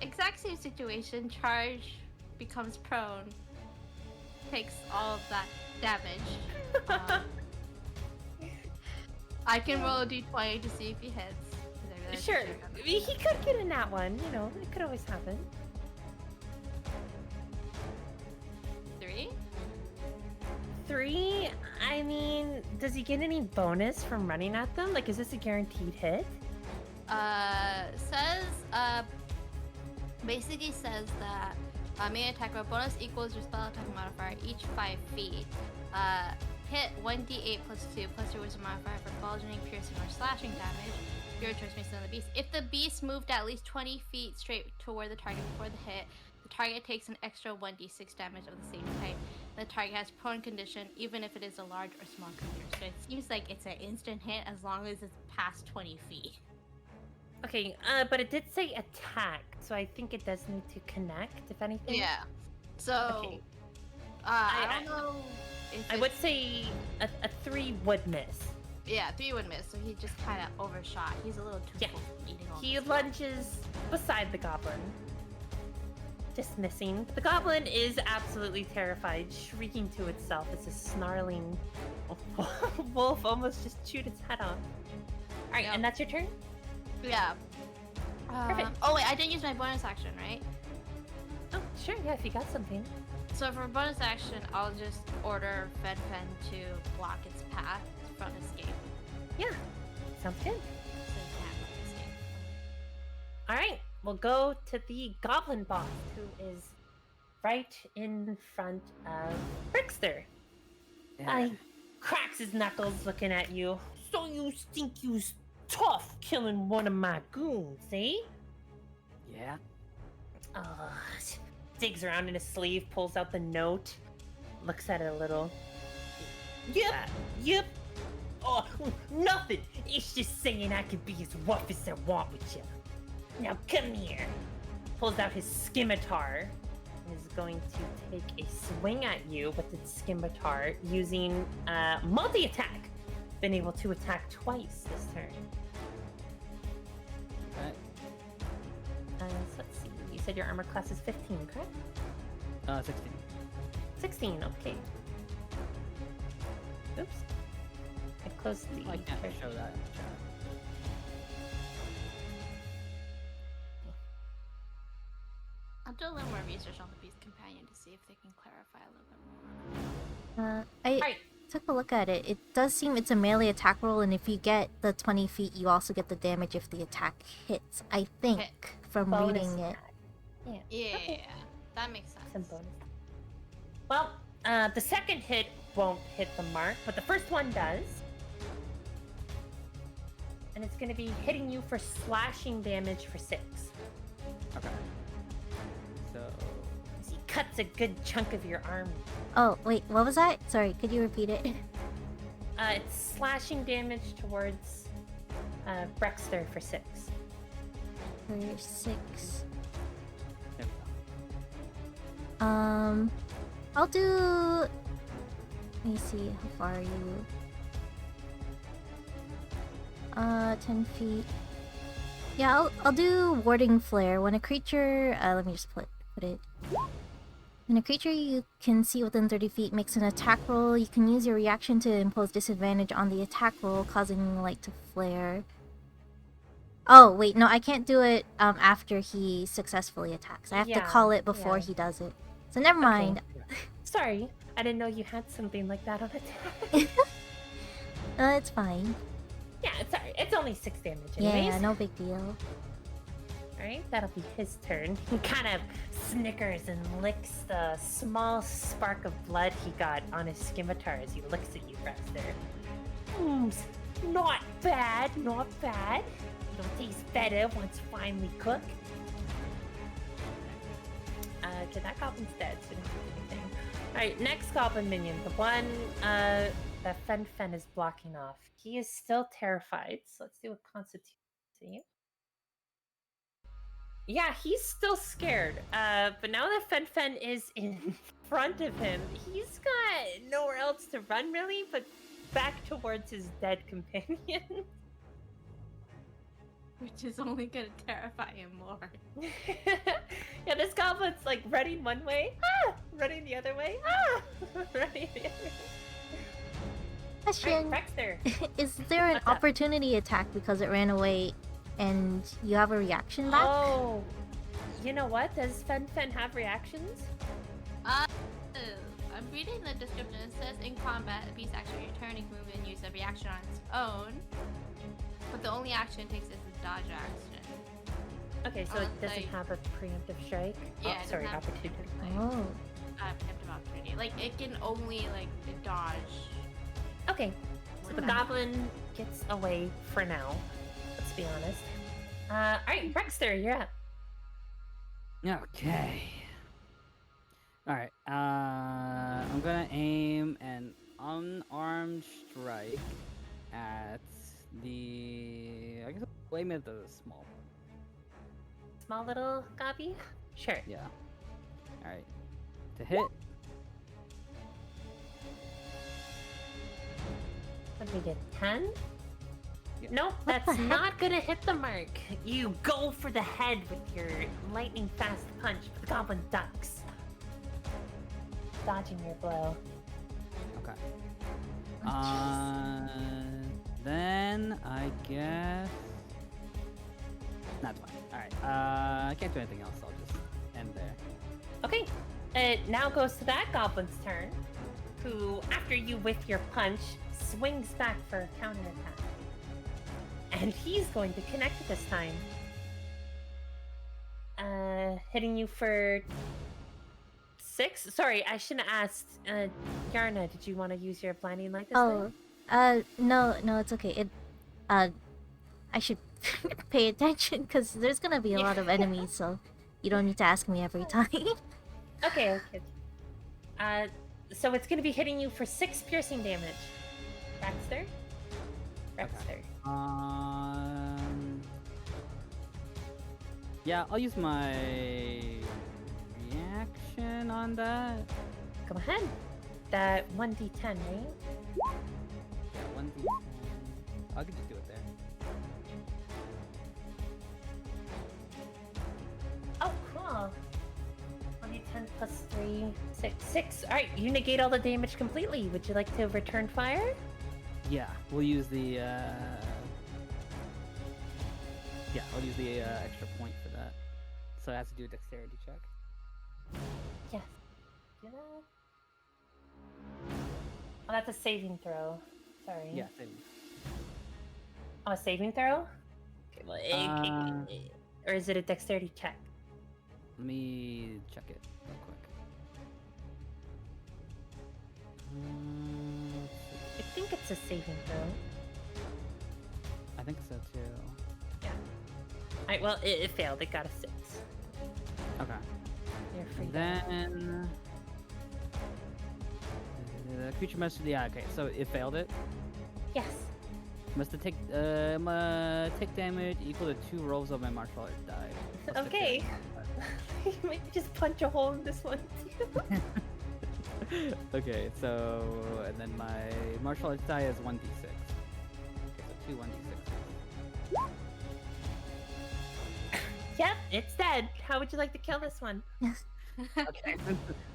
exact same situation. Charge becomes prone. Takes all of that damage. I can roll a d20 to see if he hits. 'cause I realized Sure. I should've done that. He could get in that one. You know, it could always happen. 3? 3? I mean, does he get any bonus from running at them? Like, is this a guaranteed hit? Basically says that melee attack roll bonus equals your spell attack modifier each 5 feet. Hit 1d8 plus 2 plus your wisdom modifier for bludgeoning, piercing, or slashing damage. Your choice may send the beast. If the beast moved at least 20 feet straight toward the target before the hit, the target takes an extra 1d6 damage of the same type. The target has prone condition, even if it is a large or small creature. So it seems like it's an instant hit as long as it's past 20 feet. Okay, but it did say attack, so I think it does need to connect, if anything. Yeah. So, Okay. I don't know if I would say a 3 would miss. Yeah, 3 would miss, so he just kind of overshot. He's a little too Yeah. full from eating all He this lunges beside the goblin, just missing. The goblin is absolutely terrified, shrieking to itself as a snarling wolf almost just chewed its head off. All right, Yep. and that's your turn? Yeah. Perfect. Oh wait, I didn't use my bonus action, right? Oh, sure, yeah, if you got something. So for bonus action, I'll just order Fen to block its path from escape. Yeah, sounds good. So it can't escape. All right, we'll go to the goblin boss, who is right in front of Brickster. I cracks his knuckles looking at you. So you think you's tough killing one of my goons, eh? Yeah. Digs around in his sleeve, pulls out the note, looks at it a little. Yep. Oh, nothing. It's just saying I could be as rough as I want with you. Now come here. Pulls out his scimitar and is going to take a swing at you with its scimitar using multi-attack. Been able to attack twice this turn. Okay. So let's see. You said your armor class is 15, correct? 16. 16, okay. Oops. I closed the I can't character. show that in the chat. I'll do a little more research on the Beast Companion to see if they can clarify a little bit more. I Alright. took a look at it. It does seem it's a melee attack roll, and if you get the 20 feet, you also get the damage if the attack hits. I think Okay. from Bonus reading it. attack. Yeah. Yeah, Okay. that makes sense. Some bonus. Well, the second hit won't hit the mark, but the first one does. and it's going to be hitting you for slashing damage for 6. Okay. So He cuts a good chunk of your arm. Oh, wait, what was that? Sorry, could you repeat it? It's slashing damage towards Brexter for 6. For 6. there we go. I'll do... Let me see, how far are you? 10 feet. Yeah, I'll do Warding Flare. When a creature... let me just put it... When a creature you can see within 30 feet makes an attack roll, you can use your reaction to impose disadvantage on the attack roll, causing light to flare. Oh, wait, no, I can't do it after he successfully attacks. I have to call it before he does it. So never mind. Sorry, I didn't know you had something like that on attack. It's fine. Yeah, it's alright. It's only 6 damage anyways. Yeah, no big deal. Alright, that'll be his turn. He kind of snickers and licks the small spark of blood he got on his scimitar as he looks at you, Brexter. Not bad, not bad. It'll taste better once finally cooked. Okay, that goblin's dead, so didn't do anything. Alright, next goblin minion. The one that Fen is blocking off. He is still terrified, so let's do a constitution save. Yeah, he's still scared. But now that Fen is in front of him, he's got nowhere else to run really, but back towards his dead companion. Which is only gonna terrify him more. Yeah, this goblin's like running one way, running the other way, running the other way. Question. Right, Brexter. Is there an What's up? opportunity attack because it ran away and you have a reaction back? Oh, you know what? Does Fen have reactions? I'm reading the description. It says in combat, a beast actually returning move and use a reaction on its own. But the only action it takes is a dodge action. Okay, so it doesn't have a preemptive strike? Yeah, Oh, it sorry, doesn't have opportunity. Oh. Preemptive opportunity. Like, it can only, like, dodge. Okay, so the goblin gets away for now. Let's be honest. Alright, Brexter, you're up. Okay. Alright, I'm gonna aim an unarmed strike at the... I guess I'll aim at the small one. Small little gobby? Sure. Yeah. Alright. To hit. What did we get? 10? Yeah. Nope, What that's the heck? not gonna hit the mark. You go for the head with your lightning fast punch, but the goblin ducks. Dodging your blow. Okay. Then I guess... That's fine. Alright. I can't do anything else. I'll just end there. Okay, it now goes to that goblin's turn, who, after you whiff your punch, swings back for a counterattack. And he's going to connect this time. Hitting you for 6? Sorry, I shouldn't have asked. Yarna, did you want to use your blinding light this time? No, it's okay. I should pay attention because there's gonna be a lot of enemies, so you don't need to ask me every time. Okay. So it's going to be hitting you for 6 piercing damage. Baxter? Baxter. Yeah, I'll use my reaction on that. Go ahead. That 1d10, right? Yeah, 1d10. I could just do it there. Oh, cool. 1d10 plus 3, 6. Alright, you negate all the damage completely. Would you like to return fire? Yeah, we'll use the I'll use the extra point for that. So I have to do a dexterity check. Yes. Do that. Oh, that's a saving throw. Sorry. Yeah, same. Oh, a saving throw? Okay, well, or is it a dexterity check? Let me check it real quick. Let's see. I think it's a saving throw. I think so too. Alright, well, it failed. It got a 6. Okay. You're free. Then the creature must. Yeah. Okay. So it failed it. Yes. Must take take damage equal to 2 rolls of my martial arts die. Plus the Okay. crit. You might just punch a hole in this one. Okay. So and then my martial arts die is 1d6. Okay, so 2 1d6. Yep, it's dead. How would you like to kill this one? Okay.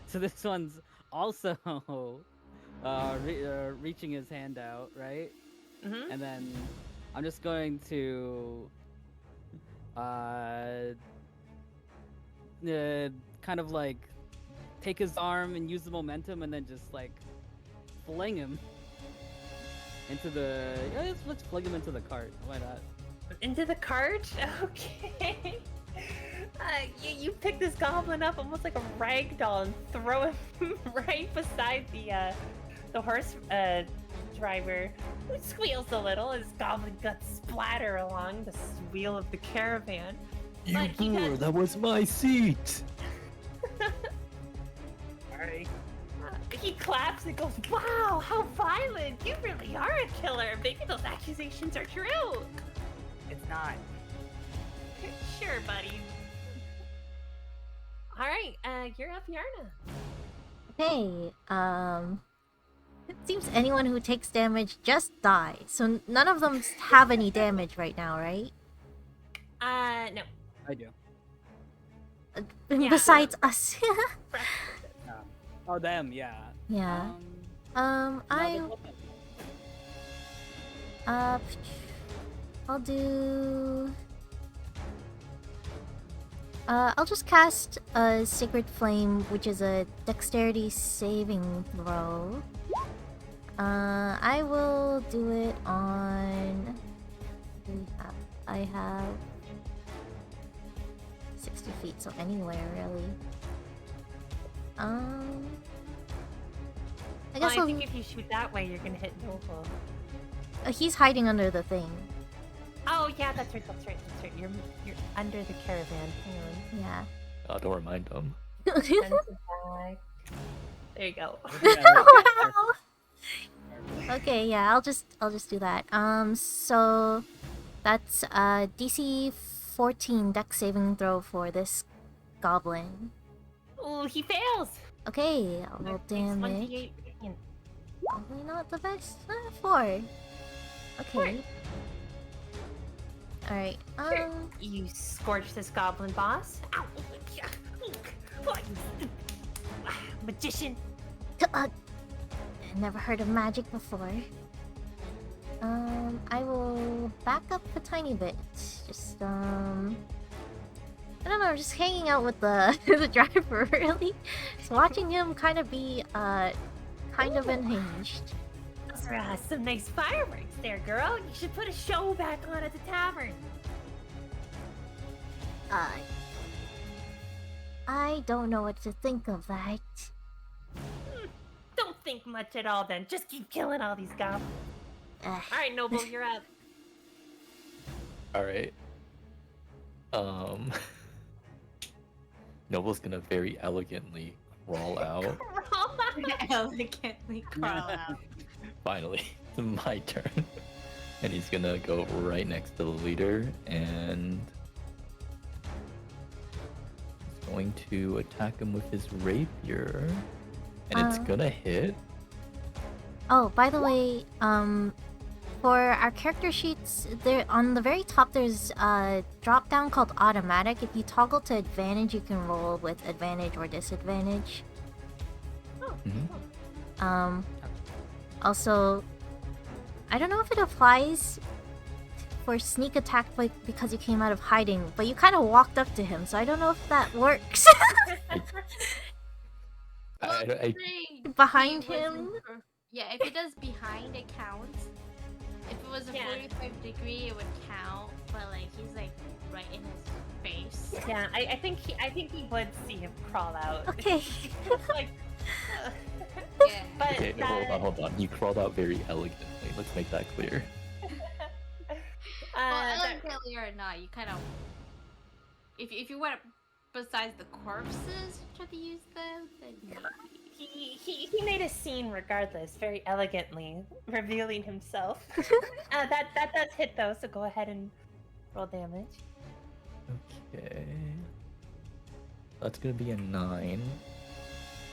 So this one's also reaching his hand out, right? Mm-hmm. And then I'm just going to kind of like take his arm and use the momentum and then just like fling him into the let's fling him into the cart. Why not? Into the cart? Okay. You pick this goblin up almost like a rag doll and throw him right beside the horse driver, who squeals a little as goblin guts splatter along the wheel of the caravan. You But he boor, got- that was my seat! Sorry. He claps and goes, "Wow, how violent! You really are a killer. Maybe those accusations are true." It's not. Sure, buddy. All right, you're up, Yarna. Okay, it seems anyone who takes damage just die. So none of them have any damage right now, right? No. I do. Yeah. Besides us. Oh, them, yeah. Yeah. No, I they're both up. I'll do. I'll just cast a Sacred Flame, which is a Dexterity saving throw. I will do it on. I have 60 feet, so anywhere really. I guess I I'll. think if you shoot that way, you're gonna hit Noble. He's hiding under the thing. Oh yeah, that's right. You're under the caravan. Hang Yeah. Oh, don't remind them. on. Send it back. There you go. Wow. Okay, yeah, I'll just do that. So that's DC 14 Dex saving throw for this goblin. Ooh, he fails. Okay, I'll roll Takes damage. 1d8 radiant. Probably not the best. 4. Okay. Alright, Here, you scorch this goblin boss. Ow. Magician. never heard of magic before. I will back up a tiny bit. Just, I don't know, just hanging out with the the driver, really. Just watching him kind of be, kind of unhinged. Those are some nice fireworks there, girl. You should put a show back on at the tavern. I don't know what to think of that. Don't think much at all then. Just keep killing all these goblins. Alright, Noble, you're up. Alright. Noble's gonna very elegantly crawl out. Elegantly crawl out. Finally, it's my turn. And he's gonna go right next to the leader and he's going to attack him with his rapier. And it's gonna hit. Oh, by the way, for our character sheets, there on the very top there's a drop down called automatic. If you toggle to advantage, you can roll with advantage or disadvantage. Also, I don't know if it applies for sneak attack because you came out of hiding, but you kind of walked up to him, so I don't know if that works. Behind him? Yeah, if it does behind, it counts. If it was a 45 degree, it would count. But like he's like right in his face. Yeah, I think he would see him crawl out. Okay. Like, Yeah. but Okay, hold on. He crawled out very elegantly. Let's make that clear. Well, that- elegantly or not, you kind of. If you went besides the corpses, try to use them, then he made a scene regardless, very elegantly, revealing himself. That does hit though, so go ahead and roll damage. Okay. That's gonna be a 9.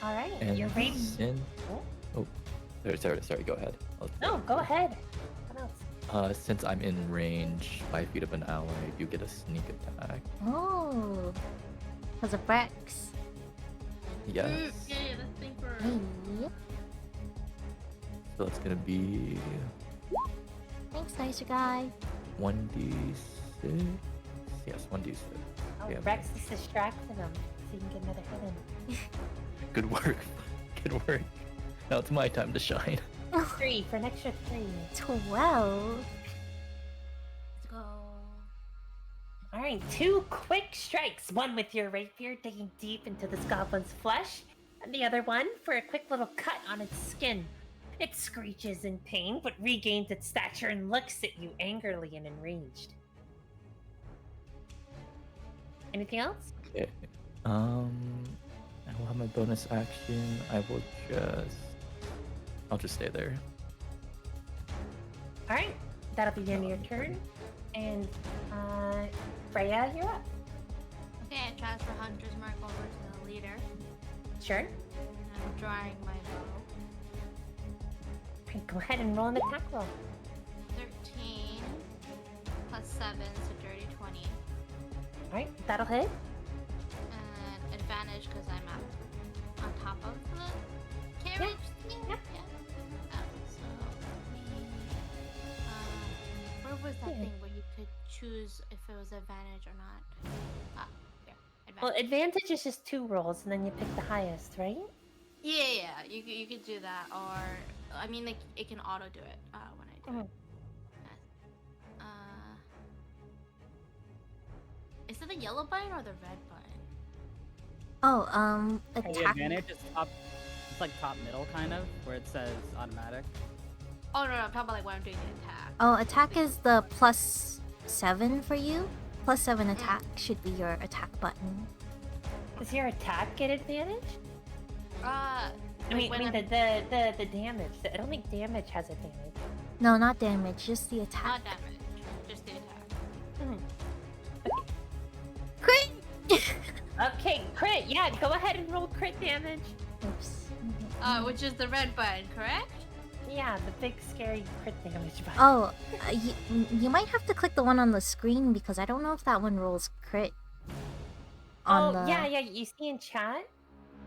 All right, And you're rape. Oh, sorry. Go ahead. No, go ahead. What else? Since I'm in range, 5 feet of an ally, you get a sneak attack. Oh. Because of Brex. Yes. yeah, that's thing for. Hey. So that's gonna be Thanks, nicer guy. 1d6. Yes, 1d6. Oh, Yeah. Rex is distracting him, so you can get another hit in. Good work. Good work. Now it's my time to shine. 3 for an extra 3. 12. Let's go. All right, 2 quick strikes. One with your rapier, digging deep into this goblin's flesh, and the other one for a quick little cut on its skin. It screeches in pain, but regains its stature and looks at you angrily and enraged. Anything else? Okay. I will have my bonus action. I'll just stay there. All right, that'll be the end of your turn. And Freya, you're up. Okay, I transfer Hunter's Mark over to the leader. Sure. I'm drawing my bow. Okay, go ahead and roll an attack roll. 13 plus 7, so dirty 20. All right, that'll hit. And advantage because I'm up on top of the carriage thing. Yep. Yeah. So where was that Yeah. thing where you could choose if it was advantage or not? There. Advantage. Well, advantage is just 2 rolls, and then you pick the highest, right? yeah. You could do that, or I mean, like it can auto do it when I do it. Is it the yellow button or the red button? Oh, The attack. advantage is top. It's like top middle, kind of, where it says automatic. Oh no, I'm talking about like when I'm doing the attack. Oh, attack is the +7 for you. +7 attack should be your attack button. Does your attack get advantage? I I mean, the damage. I don't think damage has advantage. No, not damage, just the attack. not damage, just the attack. Crit! Okay, crit. Yeah, go ahead and roll crit damage. Oops. Which is the red button, correct? Yeah, the big scary crit damage button. Oh, you might have to click the one on the screen because I don't know if that one rolls crit. On the... yeah. You see in chat?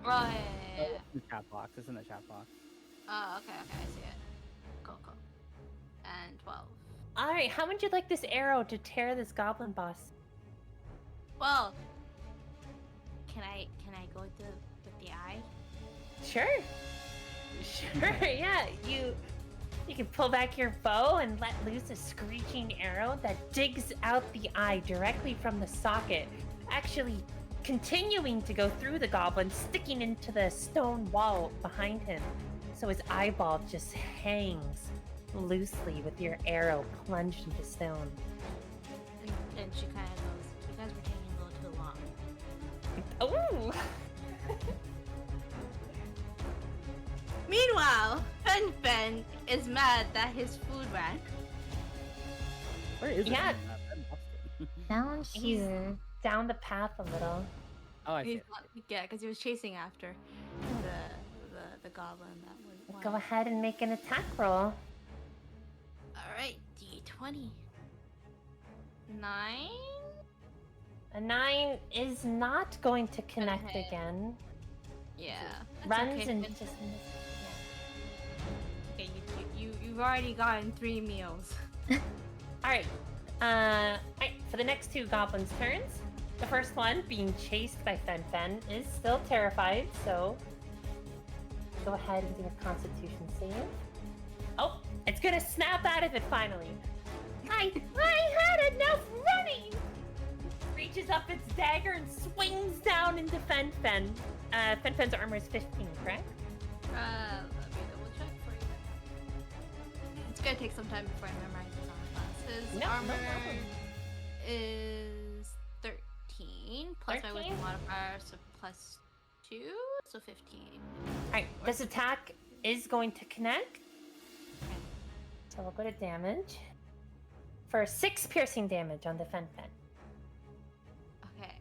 Oh, yeah. In the chat box. It's in the chat box. Oh, okay, I see it. Cool. And 12. All right, how would you like this arrow to tear this goblin boss? Well, can I go with the eye? Sure. Yeah, you can pull back your bow and let loose a screeching arrow that digs out the eye directly from the socket, actually continuing to go through the goblin, sticking into the stone wall behind him. So his eyeball just hangs loosely with your arrow plunged into stone. And she kind of goes, you guys were taking a little too long. Ooh! Meanwhile, Fen is mad that his food ran. Where is Yeah. it? I lost it. Down He's- here. Down the path a little. Oh, I see. He's it. not, yeah, because he was chasing after the goblin that was. Go ahead and make an attack roll. Alright, D20. 9? A 9 is not going to connect hit. again. Yeah. that's Runs okay, and Fen. just Okay, you've already gotten 3 meals. Alright. Alright, for the next 2 goblins' turns. The first one, being chased by Fen, is still terrified, so go ahead and do a constitution save. Oh, it's gonna snap out of it finally. I had enough running! Reaches up its dagger and swings down into Fen. Fen's armor is 15, correct? Let me double check for you. It's gonna take some time before I memorize this armor class. No, His no armor problem. is 13 plus my 13? wisdom modifier, so plus 2, so 15. Alright, this attack is going to connect. So we'll go to damage. For 6 piercing damage on the Fen Fen. Okay.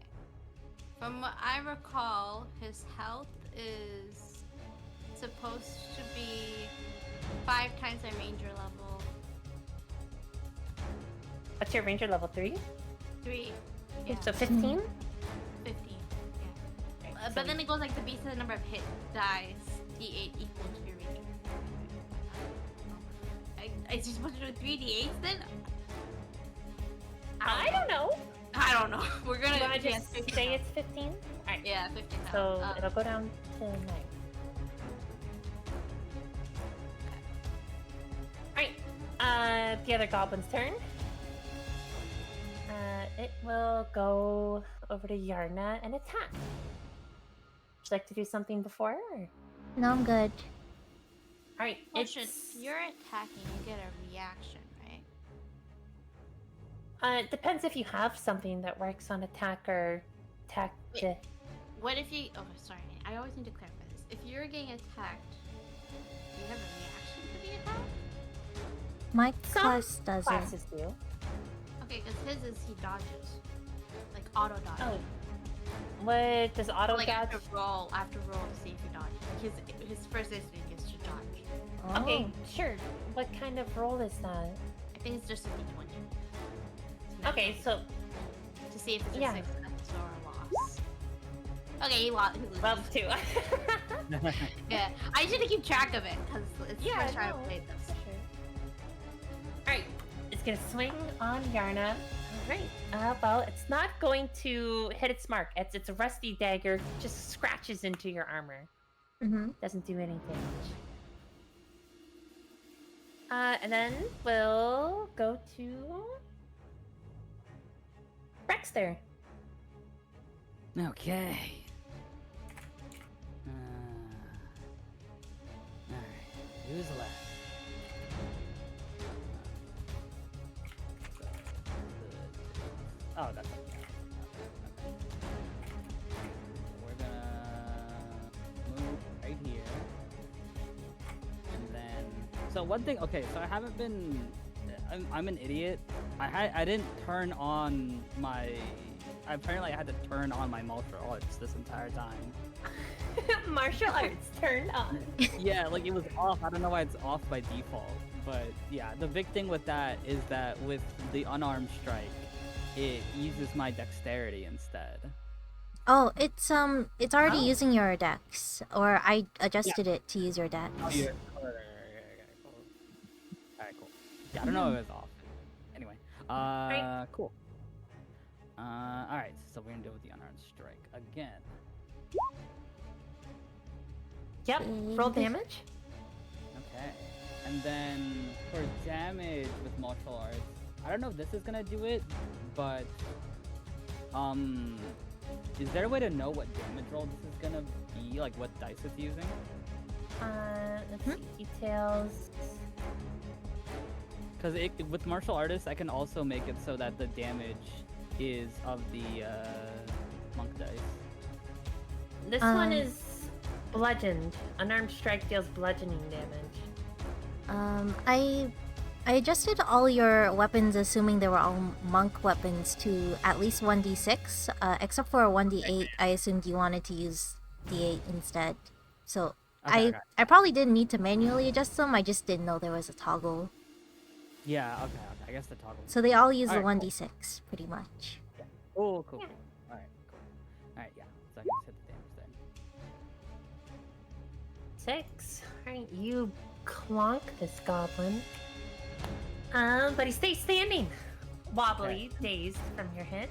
From what I recall, his health is supposed to be 5 times my ranger level. What's your ranger level? 3? 3. Yeah. So 15? 15. Yeah. Okay, so But then it goes like the base of the number of hit dice, d8 equal to your ranger. Is he supposed to do 3d8s then? I don't know. I don't know. We're gonna You wanna yeah, just 15 say now. it's 15? Alright. Yeah, 15 now. So it'll go down to 9. Alright, the other goblin's turn. It will go over to Yarna and attack. Would you like to do something before? Or... No, I'm good. Alright, Question, it's... if you're attacking, you get a reaction, right? It depends if you have something that works on attack or attack. Wait. What if you... Oh, sorry. I always need to clarify this. If you're getting attacked, do you have a reaction to the attack? My Some class doesn't. Classes do. Okay, because his is he dodges. Like auto dodge. Oh. What does auto Like dodge? I have to roll to see if he dodges. His first instinct is to dodge. Okay, sure. What kind of roll is that? I think it's just a d20. Okay, so To see if it's Yeah. a success or a loss. Okay, he lost. well, 2. Yeah, I just need to keep track of it because it's Yeah, first time no, I played this. Alright, it's gonna swing on Yarna. Alright, well, it's not going to hit its mark. It's a rusty dagger, just scratches into your armor. Mm-hmm. Doesn't do any damage. And then we'll go to Rexter. Okay. Alright. Who's left? Oh, that's okay. We're gonna move right here. And then... So one thing... Okay, so I haven't been... I'm an idiot. I didn't turn on my... Apparently I had to turn on my martial arts this entire time. Martial arts turned on. Yeah, like it was off. I don't know why it's off by default. But yeah, the big thing with that is that with the unarmed strike, it uses my dexterity instead. Oh, it's already using your dex, or I adjusted it to use your dex. Oh, yeah. Alright, cool. Yeah, I don't know if it was off. Anyway, cool. Alright, so we're gonna deal with the unarmed strike again. Yep, roll damage. Okay. And then for damage with martial arts, I don't know if this is gonna do it, but is there a way to know what damage roll this is gonna be? Like what dice it's using? Let's see, details. Because with martial artists, I can also make it so that the damage is of the monk dice. This one is bludgeoned. Unarmed strike deals bludgeoning damage. I adjusted all your weapons, assuming they were all monk weapons, to at least 1d6, except for a 1d8. I assumed you wanted to use d8 instead. So Okay. I probably didn't need to manually adjust them. I just didn't know there was a toggle. Yeah, okay. I guess the toggle. So they all use the Alright, cool. 1d6 pretty much. Oh, cool. Alright, cool. Alright, yeah. So I can just hit the damage then. 6. Alright, you clonk this goblin. But he stays standing. Wobbly, dazed from your hit.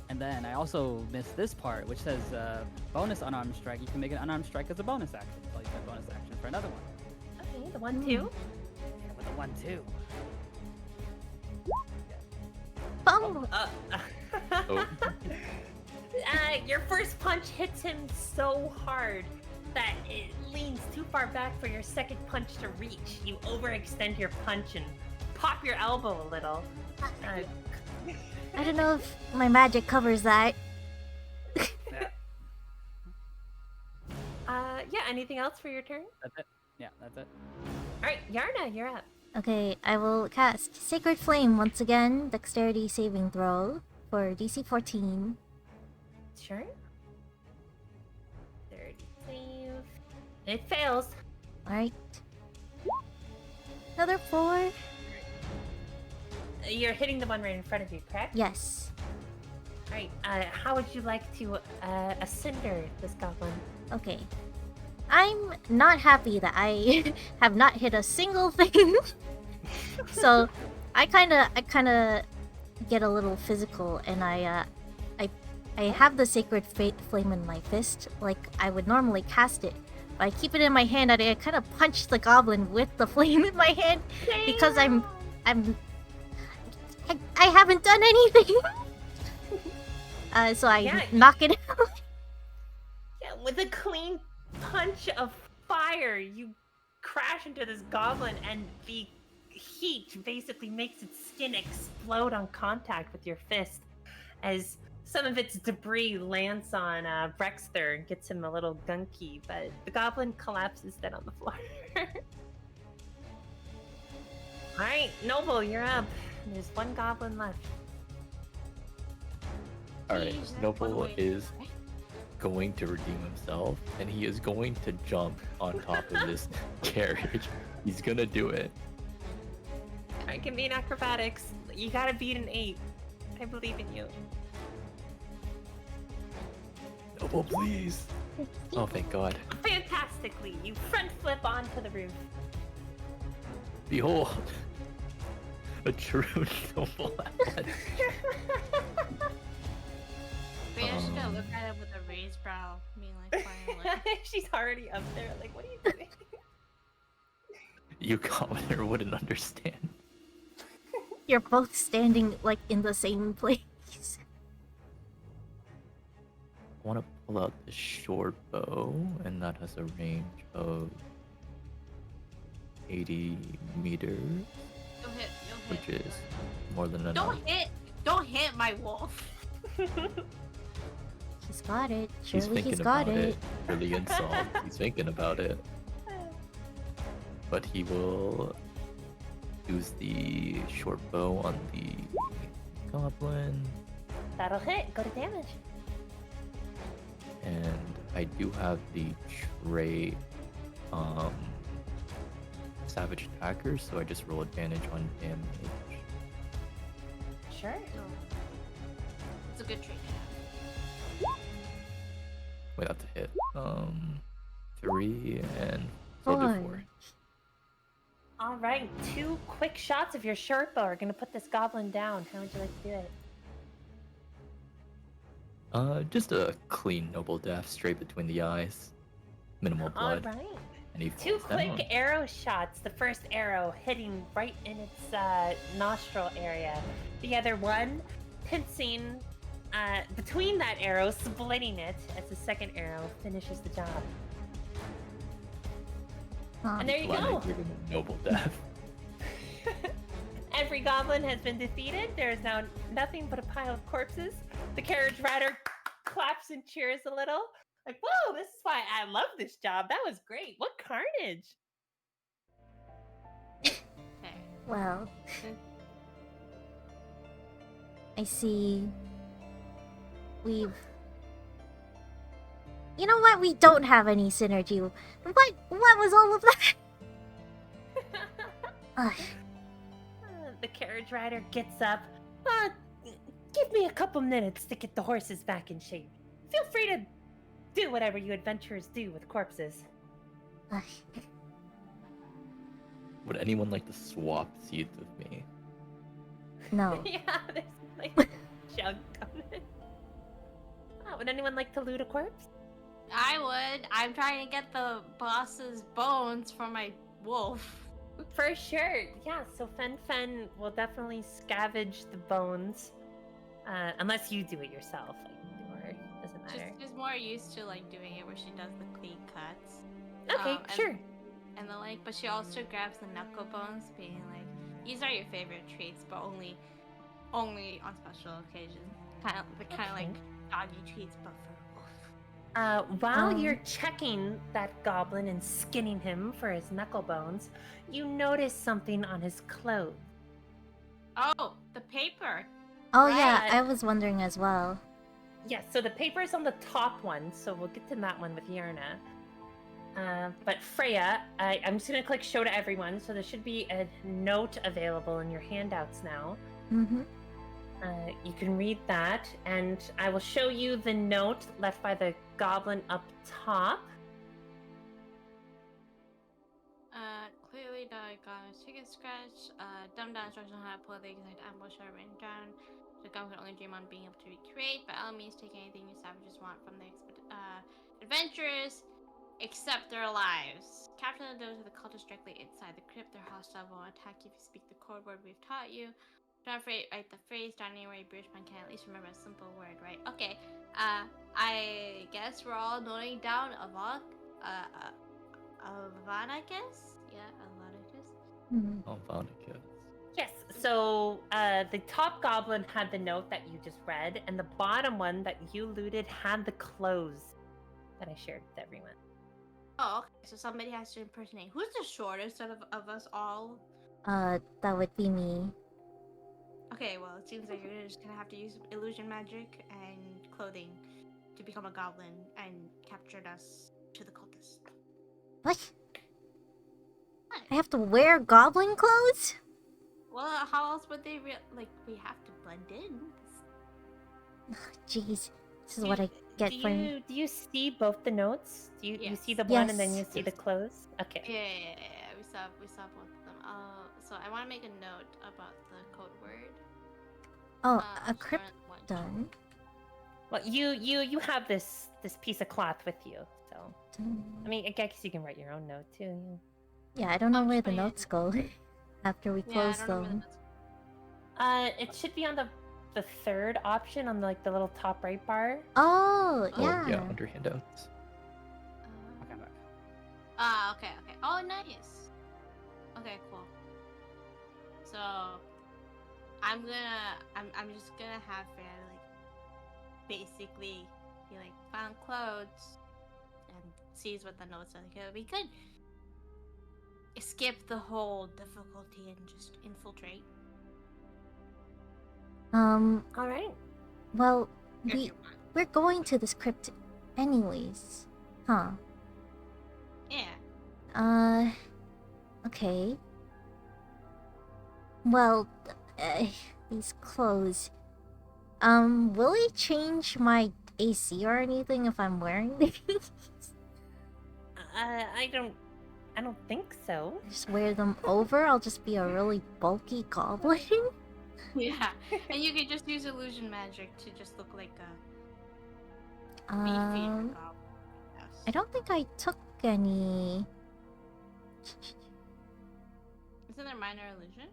And then I also missed this part, which says bonus unarmed strike. You can make an unarmed strike as a bonus action. So you get a bonus action for another one. Okay, the 1-2. Yeah, with a 1-2. Bum! Oh. Your first punch hits him so hard that it leans too far back for your second punch to reach. You overextend your punch and pop your elbow a little. I don't know if my magic covers that. Yeah, anything else for your turn? That's it. Yeah, that's it. Alright, Yarna, you're up. Okay, I will cast Sacred Flame once again. Dexterity saving throw for DC 14. Sure. 30 save. It fails. Alright. Another 4. You're hitting the one right in front of you, correct? Yes. Alright, how would you like to cinder this goblin? Okay. I'm not happy that I have not hit a single thing. So I kinda get a little physical, and I have the Sacred Flame in my fist, like I would normally cast it. But I keep it in my hand, and I kind of punch the goblin with the flame in my hand because I haven't done anything. So I knock it out. Yeah, with a clean punch of fire, you crash into this goblin, and the heat basically makes its skin explode on contact with your fist as some of its debris lands on Brexter and gets him a little gunky, but the goblin collapses dead on the floor. Alright, Noble, you're up. There's one goblin left. Alright, Noble is going to redeem himself, and he is going to jump on top of this carriage. He's gonna do it. I can beat acrobatics. You gotta beat an 8. I believe in you. Noble, please. Oh, thank God. Fantastically, you front flip onto the roof. Behold, a true noble lad. Wait, I should go look at it with a raised brow, being like, finally. She's already up there. Like, what are you doing? You commoner wouldn't understand. You're both standing like in the same place. I want to pull out the short bow, and that has a range of 80 meters, You'll hit. which is more than enough. Don't hit my wolf. He's got it. He's Surely thinking he's got about it. it. For the insult, he's thinking about it. But he will use the short bow on the goblin, That'll hit. Go to damage. and I do have the trait Savage Attacker, so I just roll advantage on damage. Sure. It's a good trait. Wait, that's a hit. 3 and 4. 4. All right. 2 quick shots of your short bow are gonna put this goblin down. How would you like to do it? Just a clean noble death, straight between the eyes. Minimal blood. All right. And he 2 falls quick down. arrow shots. The first arrow hitting right in its nostril area. The other one pincing between that arrow, splitting it as the second arrow finishes the job. And there you Glad I go. gave him a noble death. Every goblin has been defeated. There is now nothing but a pile of corpses. The carriage rider claps and cheers a little. Like, whoa, this is why I love this job. That was great. What carnage. Okay. Well, I see. You know what? We don't have any synergy. What was all of that? Ugh. The carriage rider gets up. Give me a couple minutes to get the horses back in shape. Feel free to do whatever you adventurers do with corpses. Ugh. Would anyone like to swap seats with me? No. Yeah, there's like jug coming. Would anyone like to loot a corpse? I would. I'm trying to get the boss's bones from my wolf. For sure. Yeah, so Fen will definitely scavenge the bones. Unless you do it yourself, or doesn't matter. She's more used to like doing it where she does the clean cuts. Okay, and- sure. And the like, but she also grabs the knuckle bones, being like, These are your favorite treats, but only on special occasions. Kind of Okay. like doggy treats, but for wolf. While you're checking that goblin and skinning him for his knuckle bones, you notice something on his clothes. Oh, the paper. Oh yeah, Right. I was wondering as well. Yes, so the paper is on the top one, so we'll get to that one with Yerna. But Freya, I'm just going to click show to everyone, so there should be a note available in your handouts now. Mm-hmm. You can read that, and I will show you the note left by the goblin up top. Clearly the got a ticket scratch. Dumbed down instructions on how to pull the exact ambush are written down. The goblin can only dream on being able to recreate. By all means, take anything you savages want from the adventurers, except their lives. Capture those of the cultists directly inside the crypt. Their hostile will attack you if you speak the code word we've taught you. Don't afraid, write the phrase down anywhere a British man can at least remember a simple word, right? Okay. I guess we're all noting down Avanicus? Yeah, Avanicus. Oh, Vonicus. Yes, so the top goblin had the note that you just read, and the bottom one that you looted had the clothes that I shared with everyone. Oh, okay. So somebody has to impersonate. Who's the shortest of us all? That would be me. Okay, well, it seems like you're just gonna have to use illusion magic and clothing to become a goblin and capture us to the cultist. What? I have to wear goblin clothes? Well, how else would they we have to blend in. Jeez, this is what I get do for. you see both the notes? Do you Yes. see the one and then you Yes. see the clothes? Okay. Yeah. We saw both of them. So I want to make a note about the code word. Oh, a Starting crypt one. done. Well, you have this piece of cloth with you, so I mean, I guess you can write your own note too. Yeah, I don't know I'm where just the putting it- notes go after we Yeah, I close don't know where the them. notes- It should be on the third option on the little top right bar. Oh, Oh, yeah. Yeah, under handouts. Okay, look. Okay. Oh, nice. Okay, cool. So, I'm just gonna have Freya basically be found clothes and sees what the notes are. We could skip the whole difficulty and just infiltrate. All right. Well, If you want. we're going to this crypt anyways. Huh. Yeah. Okay. Well, these clothes. Will it change my AC or anything if I'm wearing these? I don't think so. Just wear them over? I'll just be a really bulky goblin? Yeah. And you could just use illusion magic to just look like a beefy goblin. I don't think I took any. Isn't there minor illusion?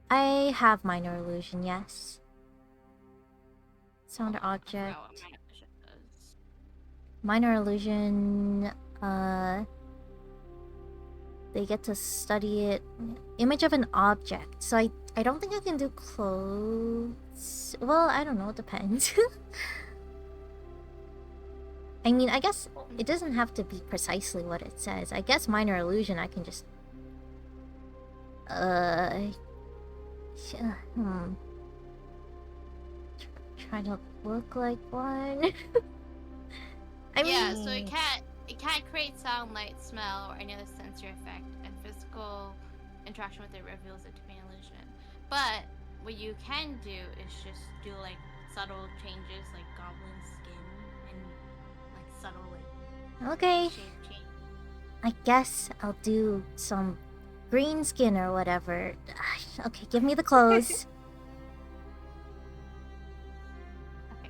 I have minor illusion, yes. Sound Oh, I object. forgot what minor illusion does. Minor illusion, they get to study it. Image of an object. So I don't think I can do clothes. Well, I don't know, it depends. I mean, I guess it doesn't have to be precisely what it says. I guess minor illusion I can just try to look like one. I mean, Yeah, so it can't create sound, light, smell, or any other sensory effect, and physical interaction with it reveals it to be an illusion. But what you can do is just do subtle changes, like goblin skin and subtle okay. shape change. I guess I'll do some green skin or whatever. Okay, give me the clothes. Okay,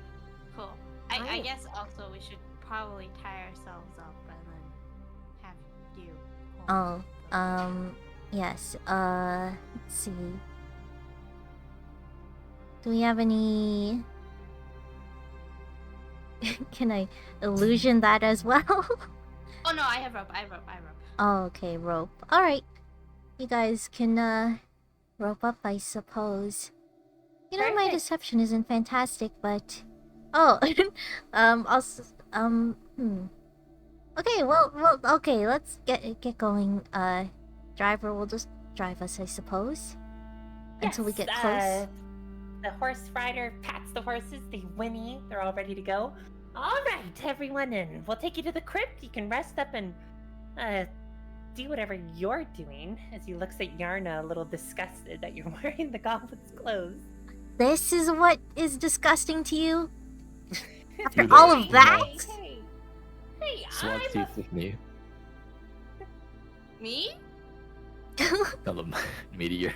cool. I guess also we should probably tie ourselves up and then have you. Oh, yes. Let's see. Do we have any? Can I illusion that as well? Oh no, I have rope. Oh, okay, rope. All right. You guys can rope up, I suppose. You know, my Perfect. deception isn't fantastic, but oh, Okay, okay. Let's get going. Driver will just drive us, I suppose, until we get close. The horse rider pats the horses. They whinny. They're all ready to go. All right, everyone in. We'll take you to the crypt. You can rest up and do whatever you're doing. As he looks at Yarna, a little disgusted that you're wearing the goblin's clothes. This is what is disgusting to you? After You all there, of that? Hey, Swap I'm seats with me. Me? Tell them meteor.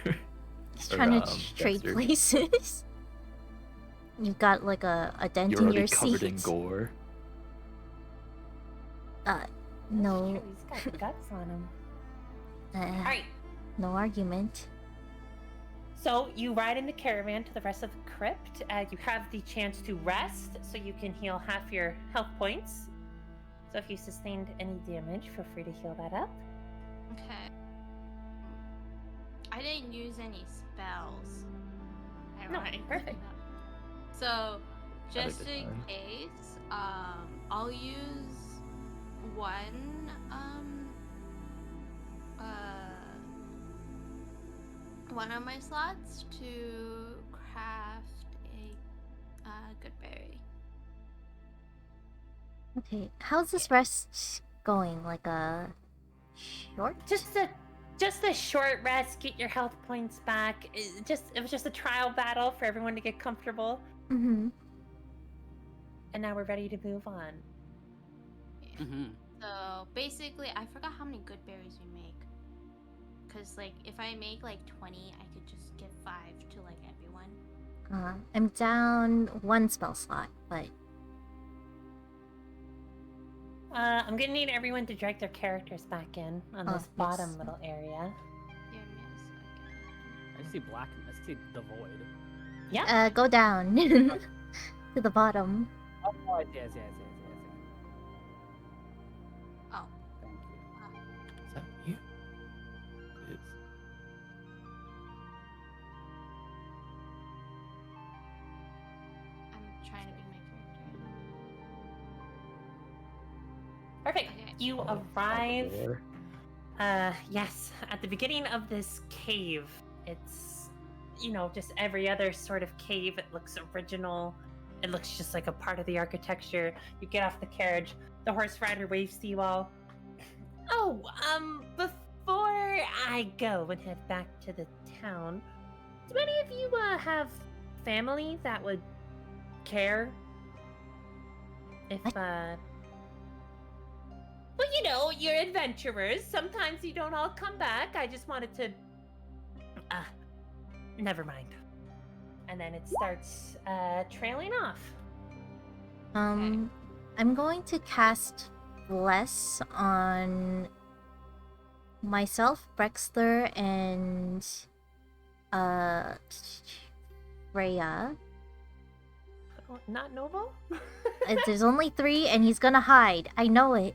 He's Or, trying to trade Dexter. places. You've got like a dent You're in already your covered seat. in gore. No. He's got guts on him. All Uh, right. no argument. So you ride in the caravan to the rest of the crypt. You have the chance to rest, so you can heal half your health points. So if you sustained any damage, feel free to heal that up. Okay. I didn't use any spells. No, Ironic. perfect. So, At a just good in time. case, I'll use one, one of my slots to craft a good berry. Okay, how's this rest going? Like a short? Just a short rest, get your health points back. It was just a trial battle for everyone to get comfortable, Mm-hmm. and now we're ready to move on. Yeah. Mm-hmm. So basically, I forgot how many good berries we make. Cause like if I make like 20, I could just give 5 to like everyone. I'm down one spell slot, but I'm gonna need everyone to drag their characters back in on Oh, this bottom yes. little area. Give me a second. I see black. I see the void. Yeah. go down to the bottom. Oh, yes. Oh, Thank you. Is that you? It is. I'm trying to be my character. Perfect. Okay. You Oh, arrive. door. Yes, at the beginning of this cave. It's, just every other sort of cave. It looks original. It looks just like a part of the architecture. You get off the carriage. The horse rider waves to you all. Oh, before I go and head back to the town, do any of you have family that would care if well, you're adventurers. Sometimes you don't all come back. I just wanted to never mind. And then it starts trailing off. I'm going to cast Bless on myself, Brexler, and Freya. Oh, not Noble? There's only 3, and he's gonna hide. I know it.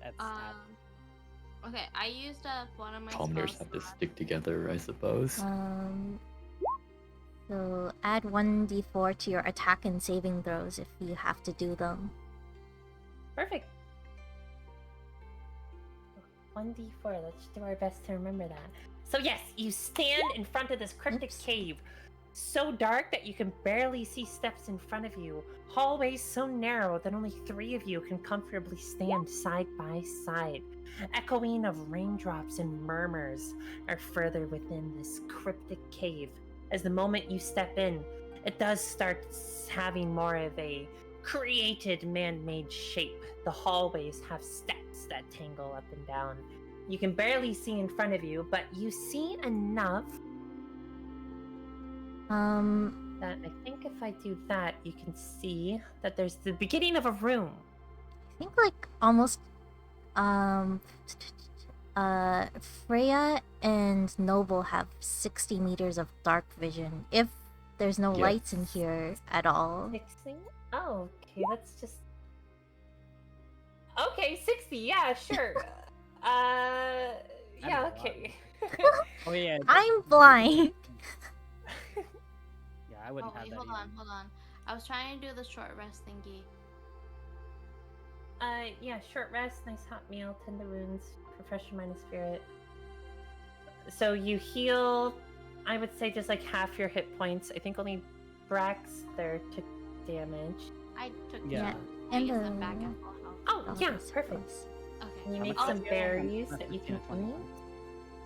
That's Okay, I used up one of my Commoners spell have to slots. stick together, I suppose. So add 1d4 to your attack and saving throws if you have to do them. Perfect. 1d4. Let's do our best to remember that. So yes, you stand in front of this cryptic Oops. cave. So dark that you can barely see steps in front of you. Hallways so narrow that only 3 of you can comfortably stand side by side. Echoing of raindrops and murmurs are further within this cryptic cave. As the moment you step in, it does start having more of a created man-made shape. The hallways have steps that tangle up and down. You can barely see in front of you, but you see enough that I think if I do that, you can see that there's the beginning of a room. I think like almost Freya and Noble have 60 meters of dark vision if there's no Yeah. lights in here at all. Fixing? Oh, okay, let's just. Okay, 60, yeah, sure. I Yeah, know a lot. okay. Oh yeah. I'm blind. Yeah, I wouldn't Oh have wait, that hold either. on, hold on. I was trying to do the short rest thingy. Yeah, short rest, nice hot meal, tend the wounds, refresh your mind and spirit. So you heal, I would say just like half your hit points. I think only Brax there took damage. I took Yeah. I And guess the I'm back at full health. Oh, oh, yeah, yes, perfect. yes. Okay. And you How make much some did you heal? berries That's that you 15 can or 21.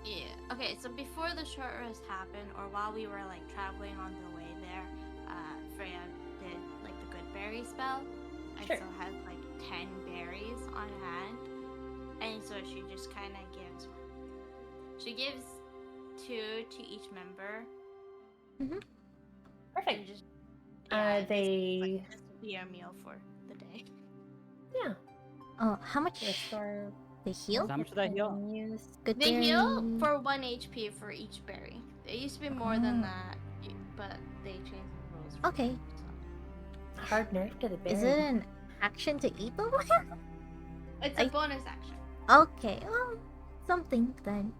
eat. Yeah. Okay, so before the short rest happened, or while we were like traveling on the way there, Freya did like the good berry spell. I Sure. still had like 10 berries on hand, and so she just kind of gives. She gives 2 to each member, and Perfect. just this They, will be our meal for the day. yeah, Oh, how much restore. they heal? How much did I heal? Continues. Good They heal berry. for 1 HP for each berry. It used to be more than Oh. that, but they changed the rules. Okay. So. Hard nerf to the berry. Is it an action to eat them? It's a I- bonus action. Okay, well, something then.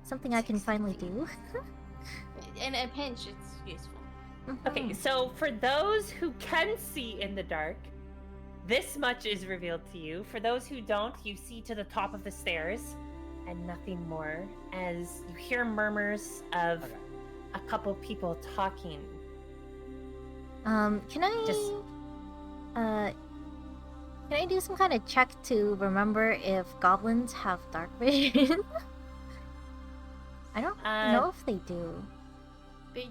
Something I can finally do. In a pinch, it's useful. Okay, Mhm. so for those who can see in the dark, this much is revealed to you. For those who don't, you see to the top of the stairs and nothing more as you hear murmurs of Okay. a couple people talking. Can I Just- can I do some kind of check to remember if goblins have dark vision? I don't know if they do. They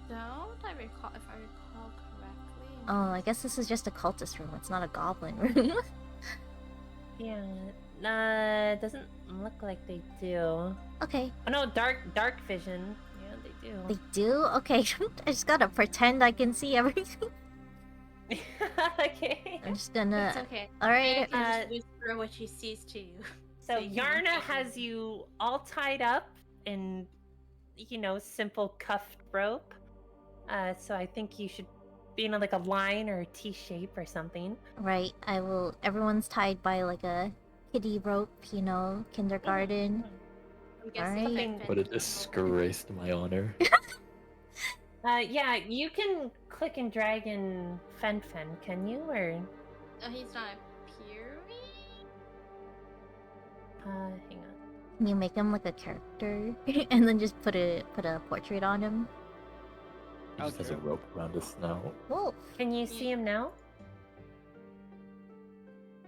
don't, I recall, if I recall correctly. Oh, I guess this is just a cultist room. It's not a goblin room. Yeah, it doesn't look like they do. Okay, Oh no, dark vision. Yeah, they do. they do? Okay, I just gotta pretend I can see everything. Okay. I'm just gonna... It's okay. Alright, Freya can just whisper what she sees to you. So you can Yarna repeat has it. you all tied up in, simple cuffed rope. So I think you should be in like a line or a T shape or something. right, I will... Everyone's tied by like a kiddie rope, kindergarten. I'm guessing Alright. Fen Fen What a just- disgrace to my honor. Yeah, you can click and drag in Fen, can you? Or Oh, he's not appearing? hang on. Can you make him like a character? And then just put a portrait on him? He just has a Okay. rope around his snout. Wolf! Can you see him now?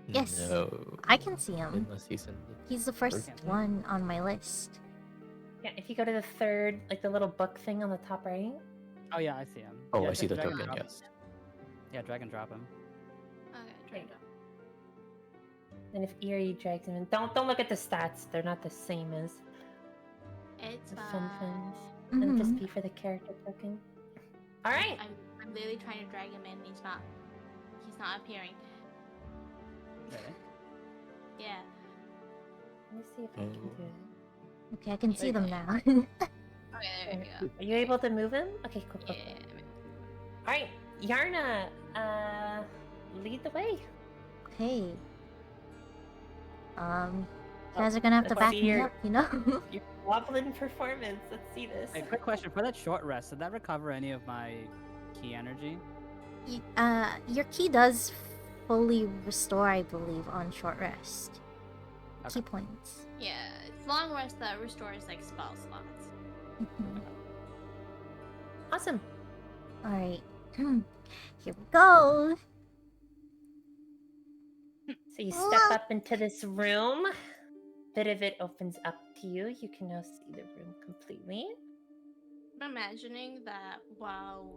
Yes, No. I can see him. Unless he's in the... He's the first First one on my list. Yeah, if you go to the third, like the little book thing on the top right. Oh yeah, I see him. Oh, Yeah, I see the drag and token, drop him. yes. Yeah, drag and drop him. Okay, There you drink go. And if Eerie drags him in, don't look at the stats. They're not the same as. It's The fine. Fen. It'll just Mhm. be for the character token. All right. I'm literally trying to drag him in. He's not appearing. Really? Yeah. Let me see if I can do it. Okay, I can see them Okay. now. Okay, there we go. Are you able to move him? Okay, cool. Yeah. All right, Yarna, lead the way. Okay. You guys are gonna have to let's back see me your- up, you know? Your wobbling performance. Let's see this. Hey, quick question. For that short rest, did that recover any of my key energy? Your key does fully restore, I believe, on short rest. Okay. Key points. Yeah, it's long rest that restores like spell slots. Mhm. Awesome. Alright. Here we go! So you step up into this room. Bit of it opens up to you. You can now see the room completely. I'm imagining that while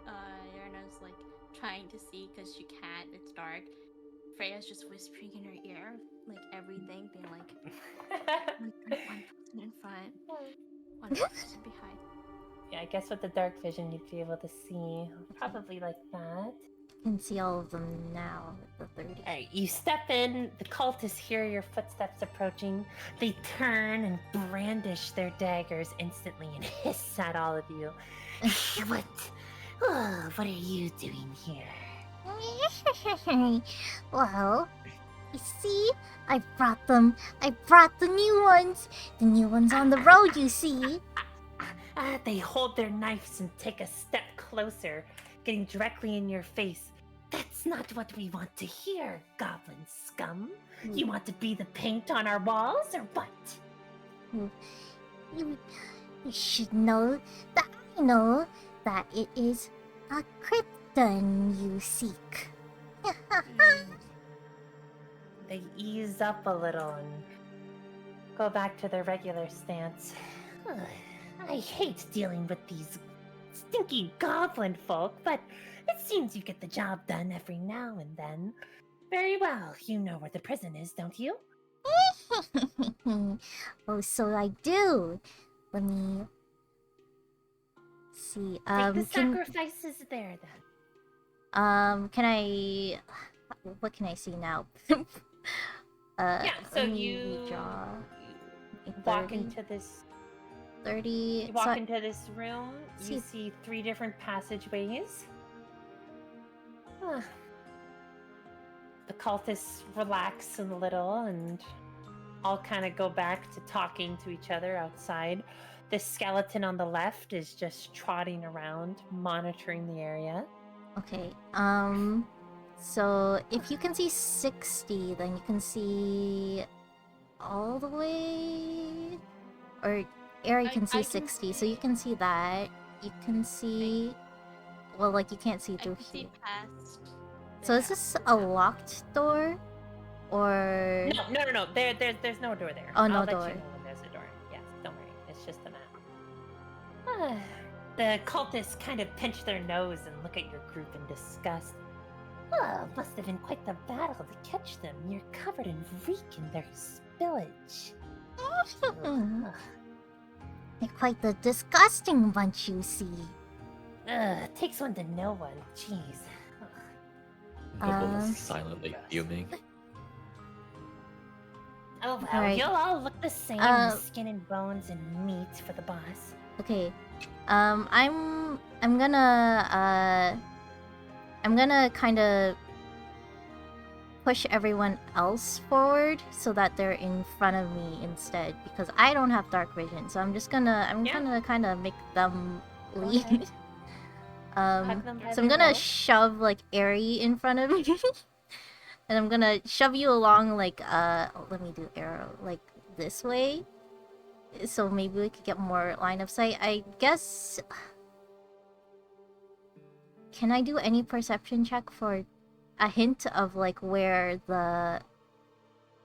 Yerna's like trying to see because she can't, it's dark. Freya's just whispering in her ear, like everything, being like one person in front, one person behind. Yeah, I guess with the dark vision, you'd be able to see probably like that. I can see all of them now with the 30. All right, you step in. The cultists hear your footsteps approaching. They turn and brandish their daggers instantly and hiss at all of you. What are you doing here? Well, You see? I brought them. I brought the new ones. The new ones on the road, you see? They hold their knives and take a step closer, getting directly in your face. That's not what we want to hear, goblin scum. You want to be the paint on our walls, or what? You should know that I know that it is a krypton you seek. They ease up a little and go back to their regular stance. I hate dealing with these stinky goblin folk, but it seems you get the job done every now and then. Very well, you know where the prison is, don't you? Oh, so I do. Let me see. Take the sacrifices there, then. Can I? What can I see now? Yeah, so let me you redraw. walk 30. into this 30. You walk so into this room, you See- see 3 different passageways. The cultists relax a little and all kind of go back to talking to each other outside. The skeleton on the left is just trotting around, monitoring the area. Okay. So if you can see 60, then you can see all the way, or Ari can see I can 60, so see- you can see that. You can see. Well, like you can't see I through can here. see past. So is this a locked door, or? No. There's no door there. Oh, no I'll let door. you know when there's a door. Yes, don't worry. It's just a map. The cultists kind of pinch their nose and look at your group in disgust. Oh, must have been quite the battle to catch them. You're covered in reek in their spillage. Ugh. They're quite the disgusting bunch, you see. Takes one to know one. Jeez. Ugh. Bubble Um, is silently fuming. Oh well, Alright. you'll all look the same, skin and bones and meat for the boss. Okay. I'm gonna kind of push everyone else forward so that they're in front of me instead, because I don't have dark vision. So I'm Yeah. gonna kind of make them Go lead. ahead. Hug them by So I'm their gonna rope. shove like Airy in front of me, and I'm gonna shove you along like let me do arrow like this way, so maybe we could get more line of sight. I guess. Can I do any perception check for a hint of like where the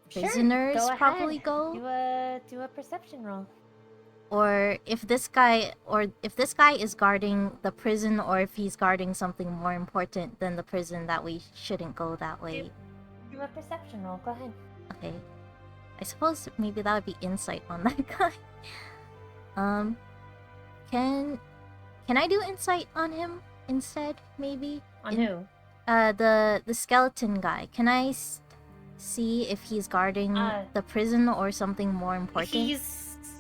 Sure, prisoners go probably ahead. go? Do a perception roll. Or if this guy is guarding the prison, or if he's guarding something more important than the prison that we shouldn't go that way. Do a perception roll. Go ahead. Okay. I suppose maybe that would be insight on that guy. Can I do insight on him instead? Maybe On who? the skeleton guy. Can I see if he's guarding the prison or something more important?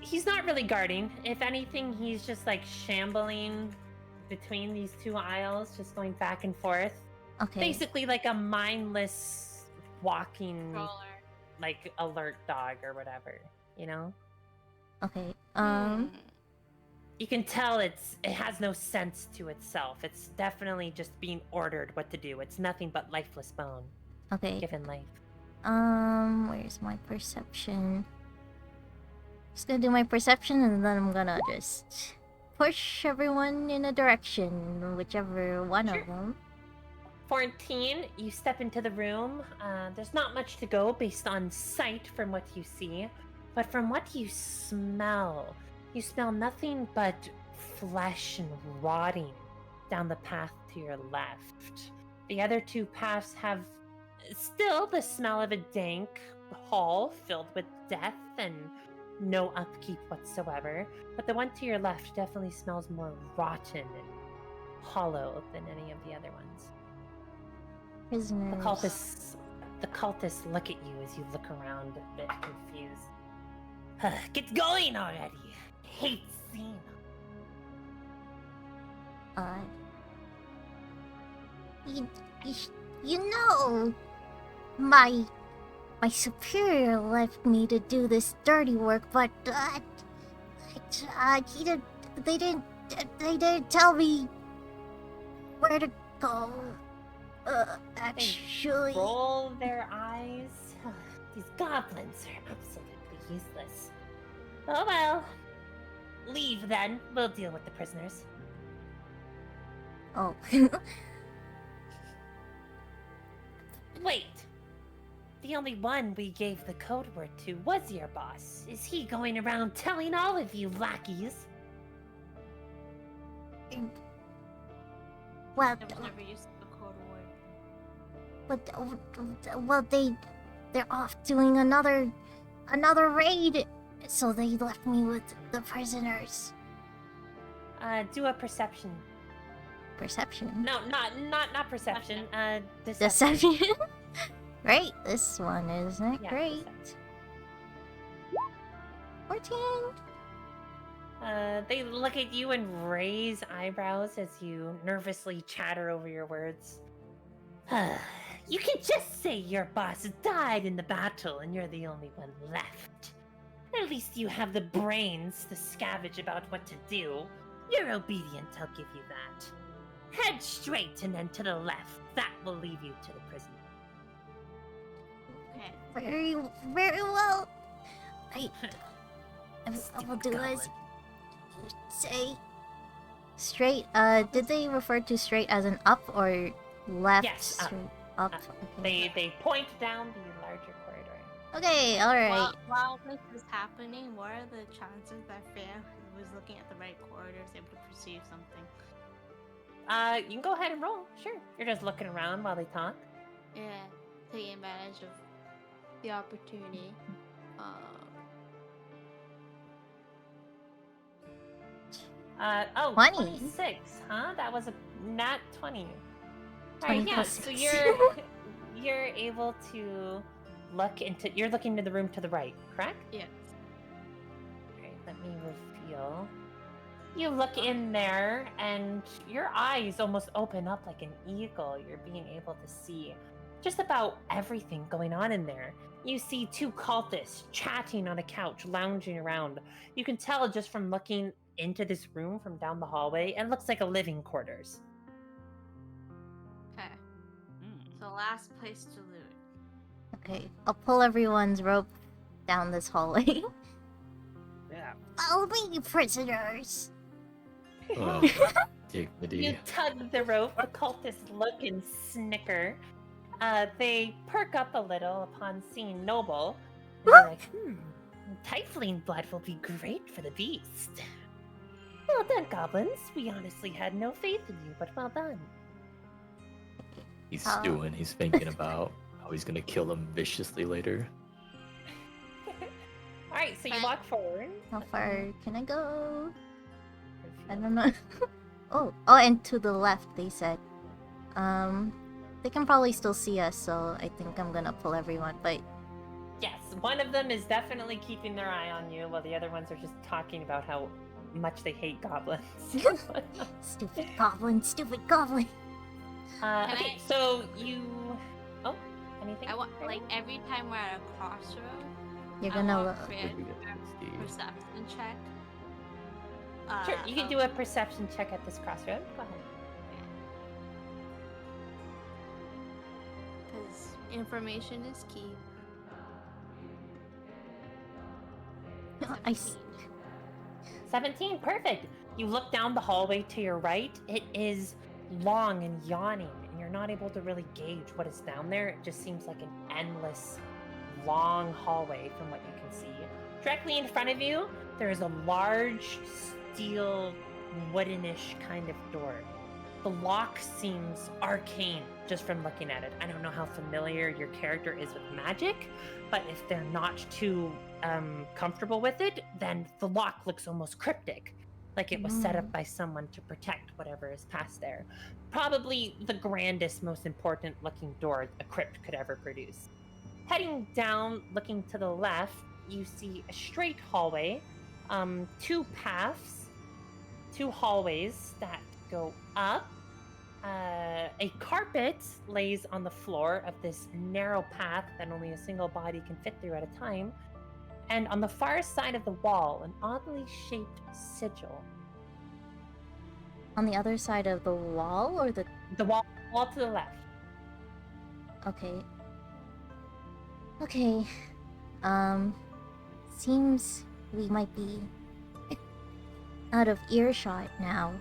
He's not really guarding. If anything, he's just like shambling between these 2 aisles, just going back and forth. Okay. Basically, like a mindless walking, Roller. like alert dog or whatever. You know. Okay. You can tell it has no sense to itself. It's definitely just being ordered what to do. It's nothing but lifeless bone Okay. given life. Where's my perception? Just gonna do my perception, and then I'm gonna just push everyone in a direction, whichever one Sure. of them. 14, you step into the room. There's not much to go based on sight from what you see, but from what you smell nothing but flesh and rotting down the path to your left. The other 2 paths have still the smell of a dank hall filled with death and no upkeep whatsoever, but the one to your left definitely smells more rotten and hollow than any of the other ones. Prisoners. The cultists look at you as you look around a bit confused. Get going already! Hate seeing them. You know, my my superior left me to do this dirty work, but he didn't. They didn't tell me where to go. Actually, Roll their eyes. These goblins are absolutely useless. Oh well. Leave then. We'll deal with the prisoners. oh, Wait. The only one we gave the code word to was your boss. Is he going around telling all of you lackeys? well, I was never used to the code word. well, they're off doing another raid, so they left me with the prisoners. Do a perception. Perception. No, not perception. Deception. Great. This one isn't Yeah, great. deception. 14. They look at you and raise eyebrows as you nervously chatter over your words. You can just say your boss died in the battle and you're the only one left. At least you have the brains to scavenge about what to do. You're obedient, I'll give you that. Head straight and then to the left. That will lead you to the prison. Okay. Very, very well. I will do as you say. Straight. Did they refer to straight as an up or left? Yes, up. Straight? Up. Up. Okay. They point down the larger corridor. Okay. All right. While this is happening, what are the chances that Freya, who was looking at the right corridor, is able to perceive something? You can go ahead and roll. Sure. You're just looking around while they talk. Yeah, taking advantage of the opportunity. Oh, 20. 26, huh? That was a nat 20. 20 Alright, yeah, plus so 6. you're able to you're looking to the room to the right, correct? Yes. Alright, let me reveal. You look in there and your eyes almost open up like an eagle. You're being able to see just about everything going on in there. You see two cultists chatting on a couch, lounging around. You can tell just from looking into this room from down the hallway, it looks like a living quarters. Okay. So last place to loot. Okay. I'll pull everyone's rope down this hallway. Yeah. Follow me, prisoners. Oh, dignity. You tug the rope, the cultists look and snicker. They perk up a little upon seeing Noble. And they're like, Tiefling blood will be great for the beast. Well done, goblins. We honestly had no faith in you, but well done. He's stewing. He's thinking about how he's gonna kill them viciously later. Alright, so you walk forward. How far can I go? I don't know. oh, and to the left, they said. They can probably still see us, so I think I'm gonna pull everyone, but... Yes, one of them is definitely keeping their eye on you, while the other ones are just talking about how much they hate goblins. Stupid goblin, stupid goblin. Okay, so you... Oh, anything? I want, like, every time we're at a crossroad, You're I gonna want look. Freya to do a perception check. Sure, you can do a perception check at this crossroad. Go ahead. Because information is key. I 17, perfect. You look down the hallway to your right. It is long and yawning, and you're not able to really gauge what is down there. It just seems like an endless, long hallway from what you can see. Directly in front of you, there is a large steel, woodenish kind of door. The lock seems arcane just from looking at it. I don't know how familiar your character is with magic, but if they're not too comfortable with it, then the lock looks almost cryptic, like it was set up by someone to protect whatever is past there. Probably the grandest, most important looking door a crypt could ever produce. Heading down, looking to the left, you see a straight hallway, two paths, two hallways that go up, A carpet lays on the floor of this narrow path that only a single body can fit through at a time. And on the far side of the wall, an oddly shaped sigil. On the other side of the wall or the... The wall to the left. Okay. Okay. Seems we might be out of earshot now.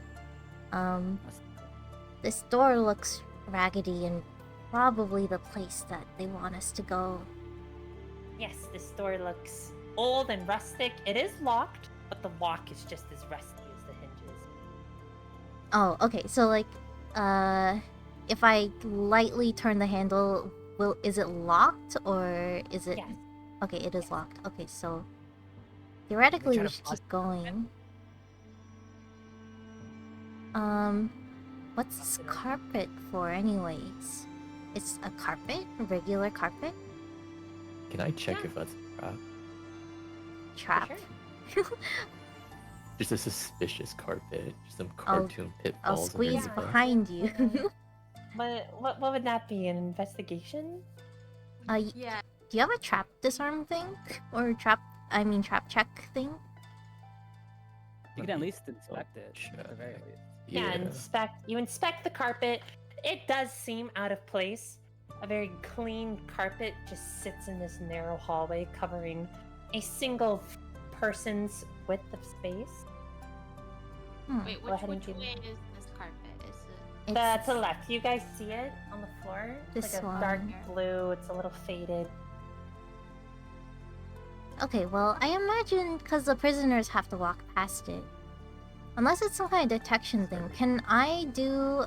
This door looks raggedy and probably the place that they want us to go. Yes, this door looks old and rustic. It is locked, but the lock is just as rusty as the hinges. Oh, okay. So like, if I lightly turn the handle, is it locked or is it? Yes. Okay, it is locked. Okay, so theoretically try we to should bust keep going. What's this carpet for, anyways? It's a carpet, a regular carpet. Can I check Yeah. if that's a trap? Trap. Sure. Just a suspicious carpet. Just some cartoon I'll pitfalls. squeeze underneath us. behind you. What would that be? An investigation? Yeah. Do you have a trap disarm thing? Or trap check thing? You can at least inspect it. At the very least. Yeah, you inspect the carpet. It does seem out of place. A very clean carpet just sits in this narrow hallway covering a single person's width of space. Wait, Go ahead and which give way me- is this carpet? Is it? It's To the left. You guys see it on the floor? It's This like a dark one. blue. It's a little faded. Okay, well, I imagine because the prisoners have to walk past it. Unless it's some kind of detection thing, can I do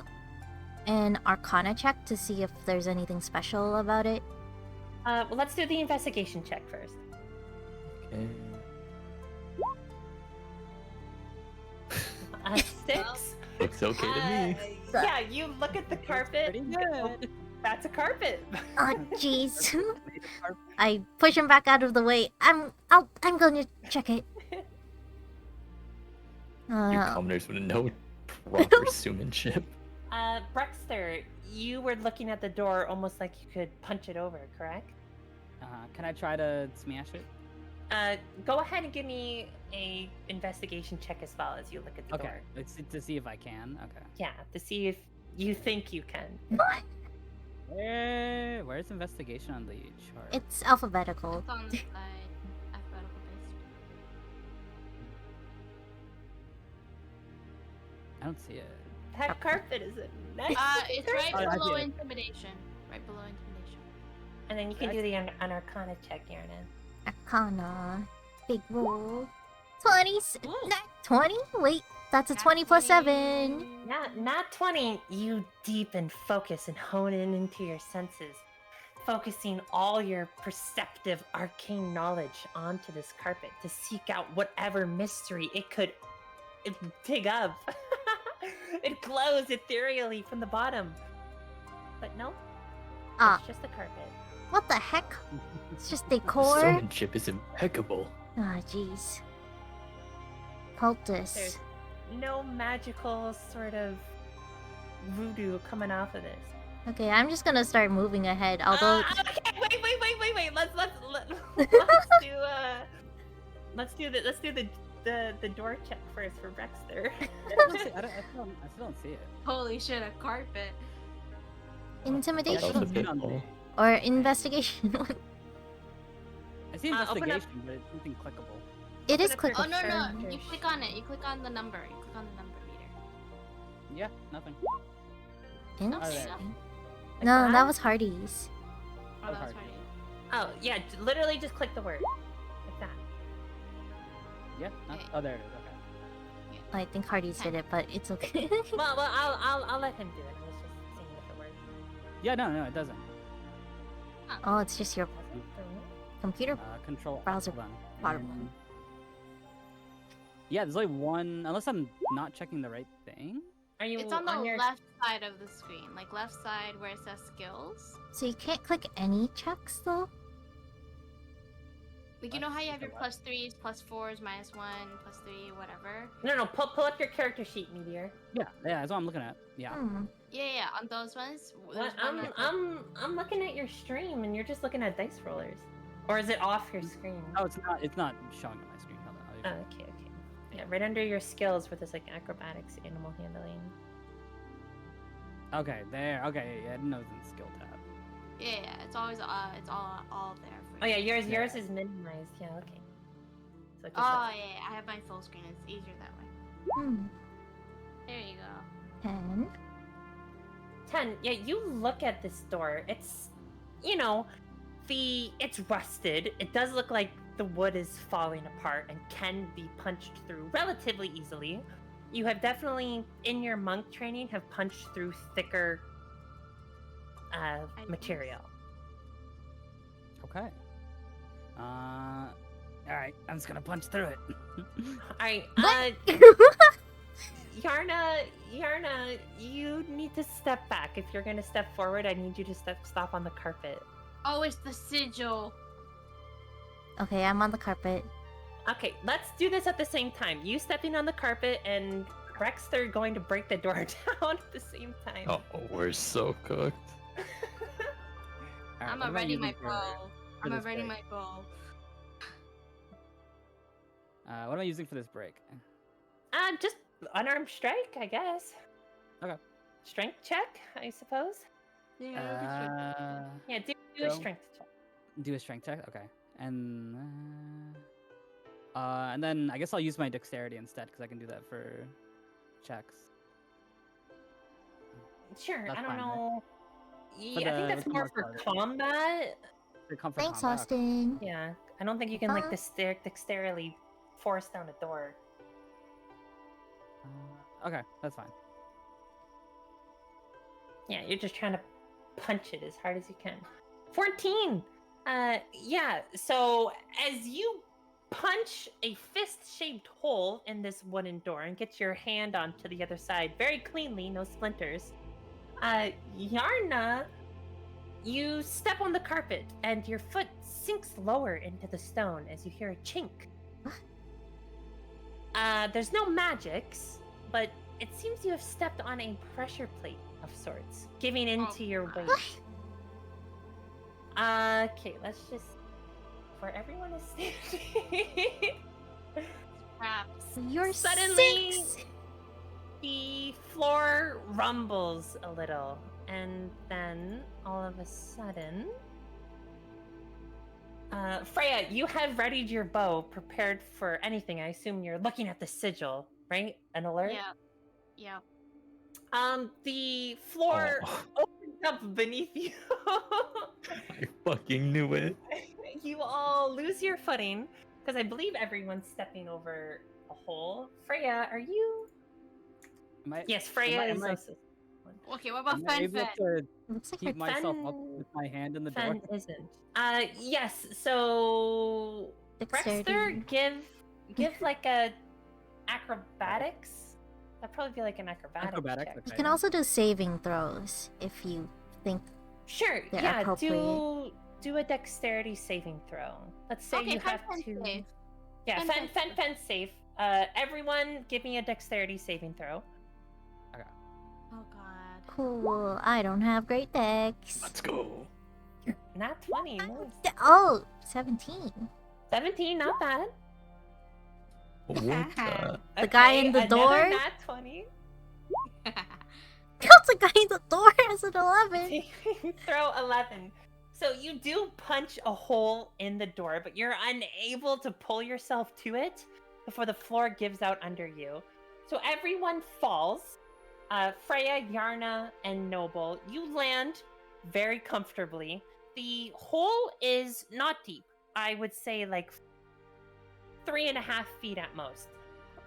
an Arcana check to see if there's anything special about it? Well, let's do the investigation check first. Okay. 6. Looks okay to me. Yeah, you look at the carpet. Pretty good. That's a carpet. Oh, jeez. I push him back out of the way. I'm going to check it. You commoners would know proper sumanship. Brexter, you were looking at the door almost like you could punch it over, correct? Can I try to smash it? Go ahead and give me a investigation check as well as you look at the Okay, door. it's to see if I can. Okay. Yeah, to see if you think you can. Where's investigation on the chart? It's alphabetical. It's on the side. Alphabetical based. I don't see it. That carpet is a nice. It's right Oh, I below see it. intimidation. Right below intimidation. And then you can do the an Arcana check, Yarna. Arcana. Big roll. 20. Ooh. Not 20? Wait, that's a 20 plus 7. Not 20. You deepen, focus, and hone in into your senses, focusing all your perceptive arcane knowledge onto this carpet to seek out whatever mystery it could dig up. It glows ethereally from the bottom. But no, Ah, it's just a carpet. what the heck? It's just The decor? sumanship is impeccable. Ah, jeez. Cultists. There's no magical sort of voodoo coming off of this. Okay, I'm just gonna start moving ahead. Although, Okay, wait. Let's do the door check first for Brexter. I still don't see it. Holy shit, a carpet. intimidation Also don't see it on pitfall. or investigation. I see open up- investigation, but it's something clickable. It is Open up your clickable. Oh no, no. Confirm You your click on it. You click on the number. You click on the number meter. Yeah, nothing. Interesting. Like No, that? that was Hardy's. Oh, that's hard. right. Oh yeah, literally just click the word like that. Yeah. Not, Okay. oh, there it is. Okay. I think Hardy's did it, but it's okay. Well, I'll let him do it. I was just saying with the word. Yeah. No, it doesn't. Oh, it's just your computer. Control. Browser Hold on. bottom. Mm. Yeah, there's only one. Unless I'm not checking the right thing. Are you It's on the your... left side of the screen. Like left side where it says skills. So you can't click any checks though? Like you know how you have your Left. +3s, +4s, -1, +3, whatever. No, pull up your character sheet, Meteor. Yeah. That's what I'm looking at. Yeah. Hmm. Yeah, on those ones. What? There's one that- I'm looking at your stream, and you're just looking at dice rollers, or is it off your screen? Oh, it's not. It's not showing on my screen. Hold on, Oh, okay. Yeah, right under your skills where there's like acrobatics, animal handling. Okay, there. Okay, yeah, I didn't know it was in skill tab. Yeah, it's always it's all there for Oh you. yeah, yours is minimized. Yeah, okay. So it just Oh lets- yeah, I have my full screen. It's easier that way. Hmm. There you go. 10. 10. Yeah, you look at this door. It's, it's rusted. It does look like the wood is falling apart and can be punched through relatively easily. You have definitely, in your monk training, have punched through thicker material. Okay. All right, I'm just gonna punch through it. All right. Yarna, you need to step back. If you're gonna step forward, I need you to stop on the carpet. Oh, it's the sigil. Okay, I'm on the carpet. Okay, let's do this at the same time. You stepping on the carpet and Rexter going to break the door down at the same time. Oh, we're so cooked. All right, I'm what am I ready my using for bow. I'm this ready break? my bow. What am I using for this break? Just unarmed strike, I guess. Okay. Strength check, I suppose. Yeah. Yeah, do a so- strength check. Do a strength check. Okay, and then I guess I'll use my dexterity instead because I can do that for checks. Sure, That's I don't fine, right? know. For Yeah, I think the- that's with the more martial for arts. combat. For comfort Thanks, combat, okay. Austin. Yeah, I don't think you can like Uh. dexterily force down a door. Okay, that's fine. Yeah, you're just trying to punch it as hard as you can. 14! Yeah, so as you punch a fist-shaped hole in this wooden door and get your hand onto the other side very cleanly, no splinters, Yarna, you step on the carpet and your foot sinks lower into the stone as you hear a chink. There's no magics, but it seems you have stepped on a pressure plate of sorts, giving into your weight. Okay, let's just. Where everyone is standing. Crap. You're Suddenly- 6! The floor rumbles a little, and then all of a sudden. Freya, you have readied your bow, prepared for anything. I assume you're looking at the sigil, right? An alert? Yeah. Yeah. The floor opens up beneath you. I fucking knew it. You all lose your footing because I believe everyone's stepping over a hole. Freya, are you? Am I, Yes, Freya am is I- also. Okay, what about am I Fen able Fen? to Looks like keep her myself up Fen- with my hand in the door? Fen isn't. Yes. So dexterity. Rexter, give like a acrobatics. That'd probably be like an acrobatics. check. You okay. can also do saving throws if you think. Sure. They're Yeah. appropriate. Do a dexterity saving throw. Let's say Okay, you have Fen to. save. Yeah. Fen Fen safe. Everyone, give me a dexterity saving throw. Oh god. Cool. I don't have great dex. Let's go. Not 20. Nice. Oh, 17. 17. Not bad. What the? The guy in the another door? Nat 20. That's a guy in the door as an 11. Throw 11. So you do punch a hole in the door, but you're unable to pull yourself to it before the floor gives out under you. So everyone falls. Freya, Yarna, and Noble, you land very comfortably. The hole is not deep. I would say like 3.5 feet at most.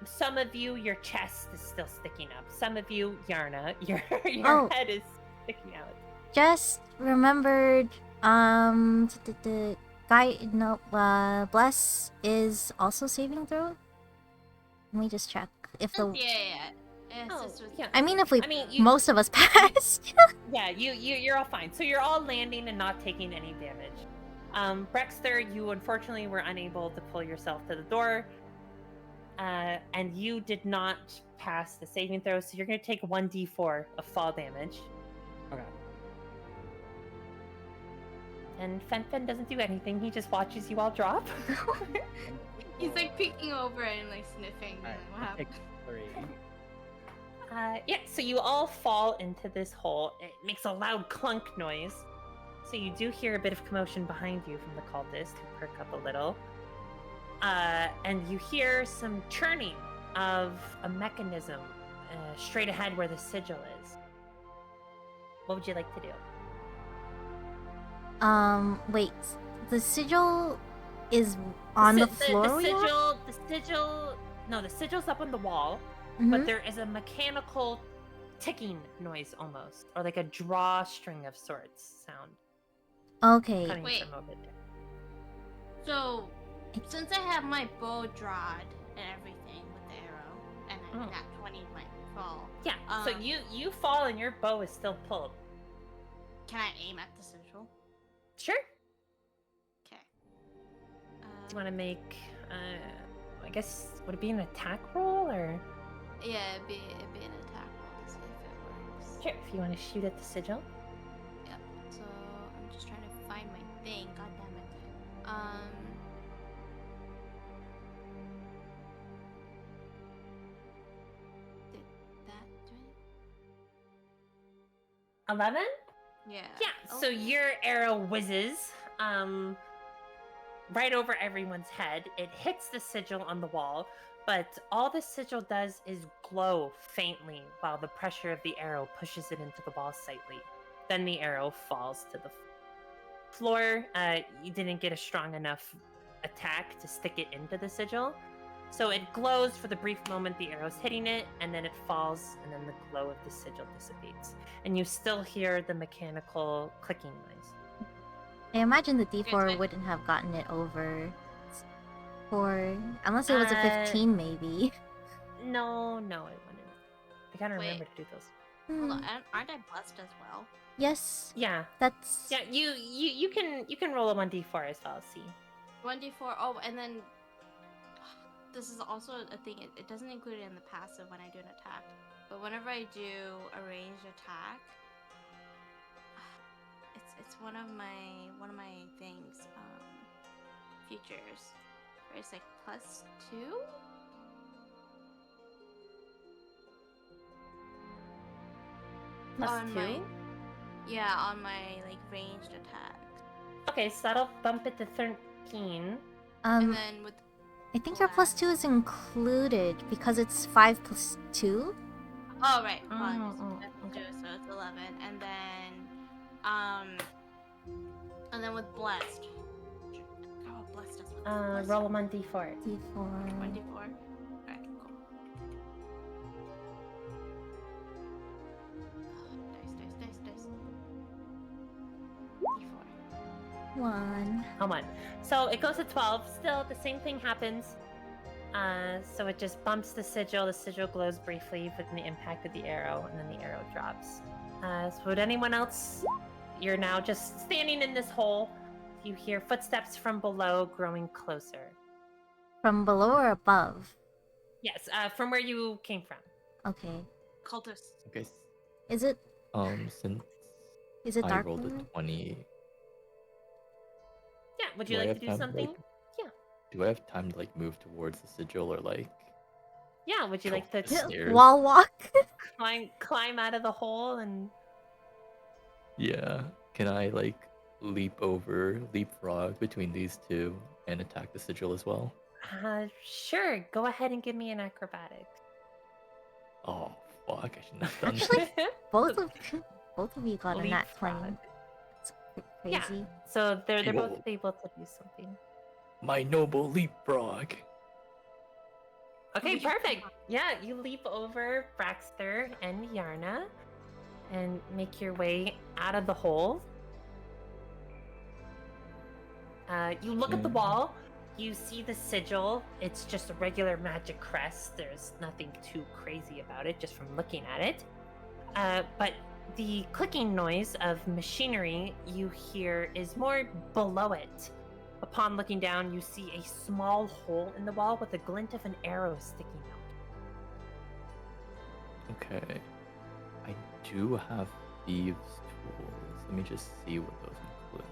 Some of you, your chest is still sticking up. Some of you, Yarna, your Oh. head is sticking out. Just remembered, the guy, no, bless is also saving throw. Let me just check if the. Yeah. It's Oh, just with- yeah. I mean, if we, I mean, you, most of us passed. yeah, you're all fine. So you're all landing and not taking any damage. Brexter, you unfortunately were unable to pull yourself to the door. and you did not pass the saving throw, so you're going to take 1d4 of fall damage. Okay. And Fen doesn't do anything. He just watches you all drop. He's like peeking over and like sniffing. Alright, Like, what I'll happened? take 3. Yeah, so you all fall into this hole. It makes a loud clunk noise. So you do hear a bit of commotion behind you from the cultist who perk up a little. And you hear some churning of a mechanism straight ahead where the sigil is. What would you like to do? Wait. The sigil is on the floor? we are? The sigil's up on the wall, Mhm. but there is a mechanical ticking noise almost, or like a drawstring of sorts sound Okay. coming Wait. from over there. So, since I have my bow drawn and everything with the arrow, and I Mm. that 20 might fall, Yeah, so you fall and your bow is still pulled. can I aim at the sigil? Sure. Okay. Do you want to make, I guess, would it be an attack roll or? Yeah, it'd be an attack roll to see if it works. Sure, if you want to shoot at the sigil. Yep. So I'm just trying to find my thing. God damn it. Did that do it? 11? Yeah. Yeah, Oh, so your arrow whizzes right over everyone's head. It hits the sigil on the wall, but all the sigil does is glow faintly while the pressure of the arrow pushes it into the wall slightly. Then the arrow falls to the floor. You didn't get a strong enough attack to stick it into the sigil. So it glows for the brief moment the arrow's hitting it, and then it falls, and then the glow of the sigil dissipates. And you still hear the mechanical clicking noise. I imagine the D4 so- wouldn't have gotten it over. Unless it was a Uh, 15, maybe. No, it wouldn't. I gotta remember Wait. to do those. Hold on. Hmm. Aren't I blessed as well? Yes, Yeah, that's. yeah. You can roll a 1d4 as well. See. 1d4. Oh, and then this is also a thing. It doesn't include it in the passive when I do an attack, but whenever I do a ranged attack, it's one of my things. Features where it's like +2. Plus on 2. On my like ranged attack, Okay, so that'll bump it to 13. and then with I think your +2 is included because it's 5 plus 2. oh right, Oh, that's okay. 2, so it's 11, and then with blessed. Oh, blessed is blessed. Roll a 1d4. D4. 24. Alright, cool. Dice. D4. 1. Come on. So it goes to 12. Still, the same thing happens. So it just bumps the sigil. The sigil glows briefly from the impact of the arrow, and then the arrow drops. So would anyone else? You're now just standing in this hole. You hear footsteps from below growing closer. From below or above? Yes, from where you came from. Okay. Cultists. Okay. Is it Since I dark? rolled a blue? 20, Yeah, would you do I like have to do time something? like, Yeah. do I have time to like move towards the sigil or like? Yeah, would you like to the stairs? Wall walk? climb out of the hole and Yeah. Can I like leapfrog between these two and attack the sigil as well? sure, go ahead and give me an acrobatics. Oh fuck! I shouldn't have done Actually, that. both of you got a nat 20. Leapfrog. It's Yeah. crazy. So they're Whoa. both able to do something. My noble leapfrog. Okay, Leap. perfect. Yeah, you leap over Braxter and Yarna and make your way out of the hole. You look at the Mm. wall. You see the sigil. It's just a regular magic crest. There's nothing too crazy about it, just from looking at it. But the clicking noise of machinery you hear is more below it. Upon looking down, you see a small hole in the wall with a glint of an arrow sticking out. Okay. I do have thieves' tools. Let me just see what those include.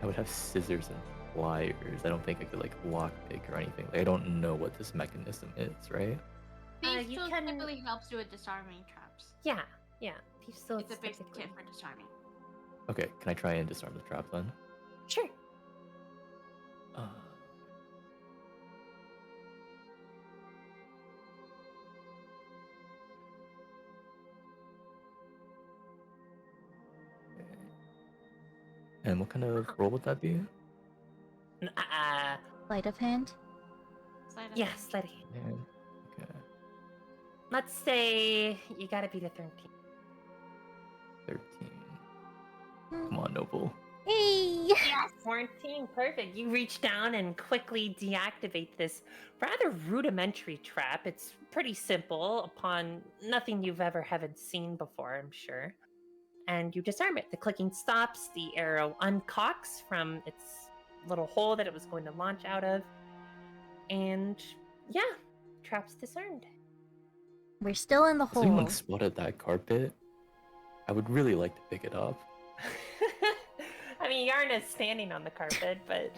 I would have scissors and pliers. I don't think I could like lockpick or anything. Like, I don't know what this mechanism is, right? These you tools can- typically helps you with disarming traps. Yeah. Thieves' tools It's a basic typically- kit for disarming. Okay, can I try and disarm the trap then? Sure. Uh, and what kind of roll would that be? Sleight of hand. Sleight of Yes, hand. Letty. Yeah. Okay. Let's say you gotta beat a 13. 13. Come on, Noble. Hey! Yes, 14. Perfect. You reach down and quickly deactivate this rather rudimentary trap. It's pretty simple upon nothing you've ever haven't seen before, I'm sure. And you disarm it. The clicking stops, the arrow uncocks from its little hole that it was going to launch out of. And yeah, trap's disarmed. We're still in the Has anyone hole. spotted that carpet? I would really like to pick it up. I mean, Yarna's standing on the carpet, but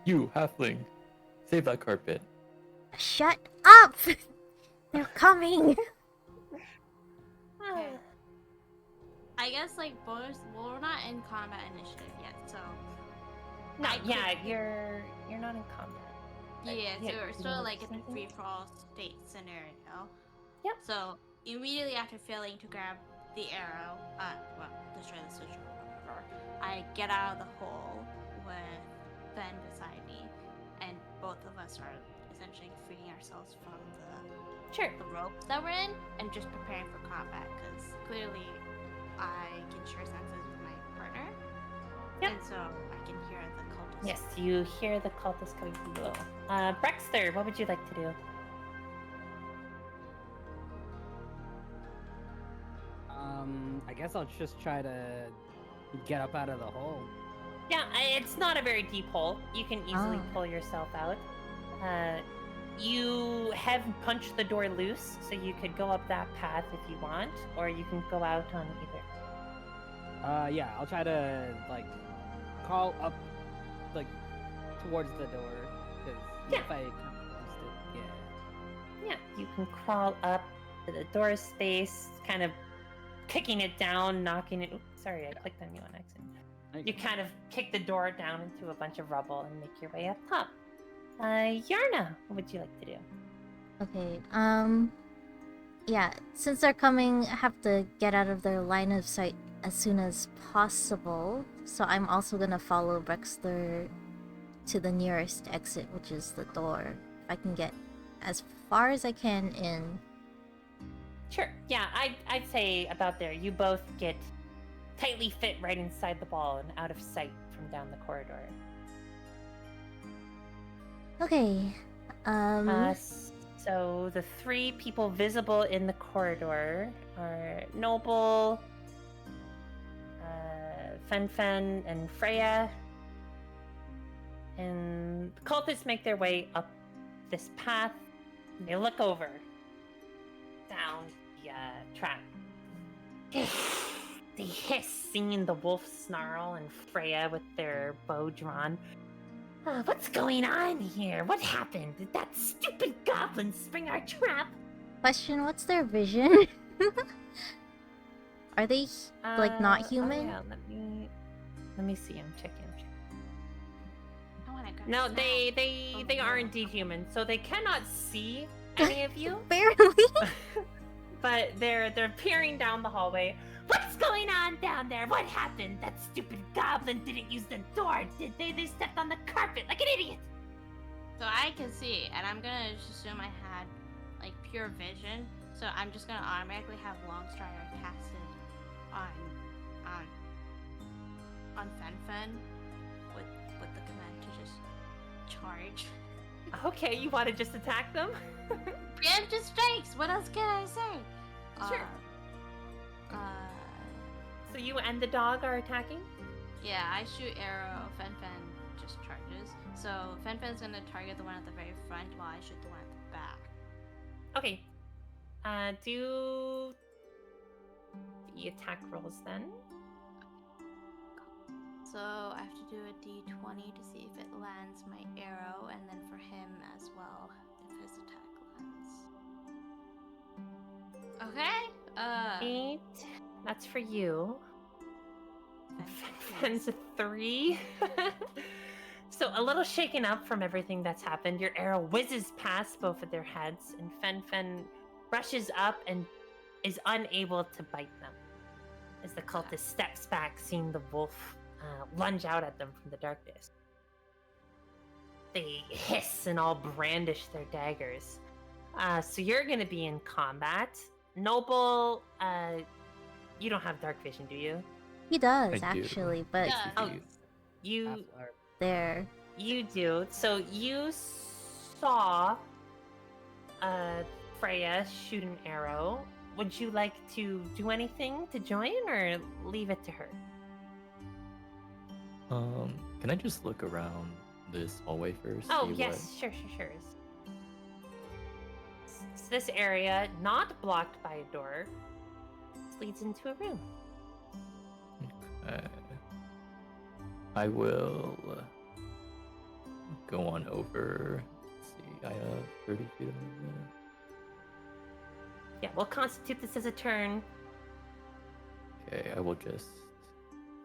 You, halfling, save that carpet. Shut up! They're coming! Okay. I guess like bonus. Well, we're not in combat initiative yet, so no, I could- yeah, you're not in combat. yeah. So Yeah, we're you still wanna like say in a something? free-for-all state scenario. Yep. So immediately after failing to grab the arrow, well, destroy the switch or whatever, I get out of the hole with Ben beside me, and both of us are essentially freeing ourselves from Sure. the ropes that we're in and just preparing for combat because clearly I can share senses with my partner. Yep. And so I can hear the cultists. Yes, you hear the cultists coming from below. Brexter, what would you like to do? I guess I'll just try to get up out of the hole. Yeah, it's not a very deep hole. You can easily Ah. pull yourself out. You have punched the door loose, so you could go up that path if you want, or you can go out on either. Yeah, I'll try to like crawl up, like towards the door. Cause Yeah. if I kind of missed it, Yeah, you can crawl up to the door space, kind of kicking it down, knocking it. Oops, sorry, I clicked on you on accident. yeah. You kind of kick the door down into a bunch of rubble and make your way up top. Yarna, what would you like to do? Okay, yeah, since they're coming, I have to get out of their line of sight as soon as possible. So I'm also gonna follow Brexler to the nearest exit, which is the door. If I can get as far as I can in. Sure. Yeah, I'd say about there. You both get tightly fit right inside the ball and out of sight from down the corridor. Okay, So the three people visible in the corridor are Noble, Fen, and Freya. And the cultists make their way up this path. And they look over down the track. They hiss, seeing the wolf snarl and Freya with their bow drawn. What's going on here? What happened? Did that stupid goblin spring our trap? question, what's their vision? Are they like not human? Yeah, let me see. I'm checking. I wanna grab No, that. they are indeed human, so they cannot see any of you. Barely. But they're peering down the hallway. What's going on down there? What happened? That stupid goblin didn't use the door, did they? They stepped on the carpet like an idiot. So I can see, and I'm gonna just assume I had like pure vision. So I'm just gonna automatically have Longstrider casted on Fen with the command to just charge. Okay, you want to just attack them? Preemptive strikes. What else can I say? Sure. Uh, So you and the dog are attacking? yeah, I shoot arrow. Fen just charges. So Fen's gonna target the one at the very front while I shoot the one at the back. Okay. Do the attack rolls then. So I have to do a d20 to see if it lands my arrow, and then for him as well, if his attack lands. Okay. 8. That's for you. Fen, Fen's a 3. So a little shaken up from everything that's happened, your arrow whizzes past both of their heads, and Fen rushes up and is unable to bite them. As the cultist steps back, seeing the wolf lunge out at them from the darkness. They hiss and all brandish their daggers. So you're going to be in combat. Noble, you don't have dark vision, do you? He does, I do. actually, but Yeah. Oh, you there. you do. So you saw Freya shoot an arrow. Would you like to do anything to join or leave it to her? Can I just look around this hallway first? Oh, see yes, sure. So this area, not blocked by a door, this leads into a room. what- I will go on over. Let's see, I have 30 feet of movement. Yeah, we'll constitute this as a turn. Okay, I will just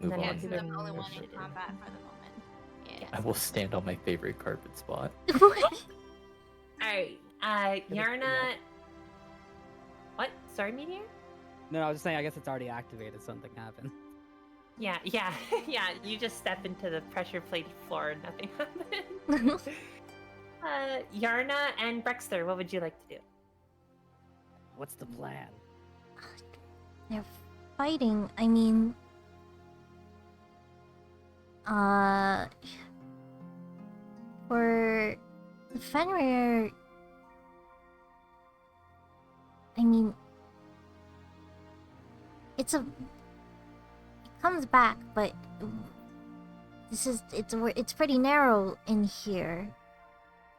move Then on. it's I'm the the only one in initiative. combat for the moment. Yeah. I will stand on my favorite carpet spot. All right, Yarna. What? Sorry, Meteor? No, I was just saying. I guess it's already activated. Something happened. Yeah. You just step into the pressure-plated floor and nothing happened. Yarna and Brexter, what would you like to do? What's the plan? They're fighting. I mean, for the Fenrir, I mean, it comes back, but it's pretty narrow in here,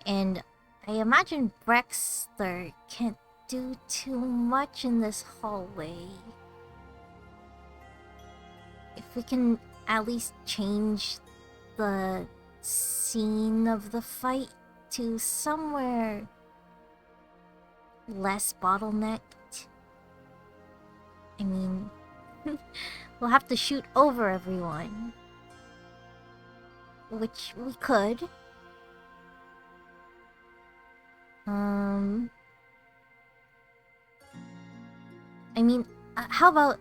and I imagine Brexter can't do too much in this hallway. If we can at least change the scene of the fight to somewhere less bottlenecked. I mean, we'll have to shoot over everyone. Which we could. I mean, how about,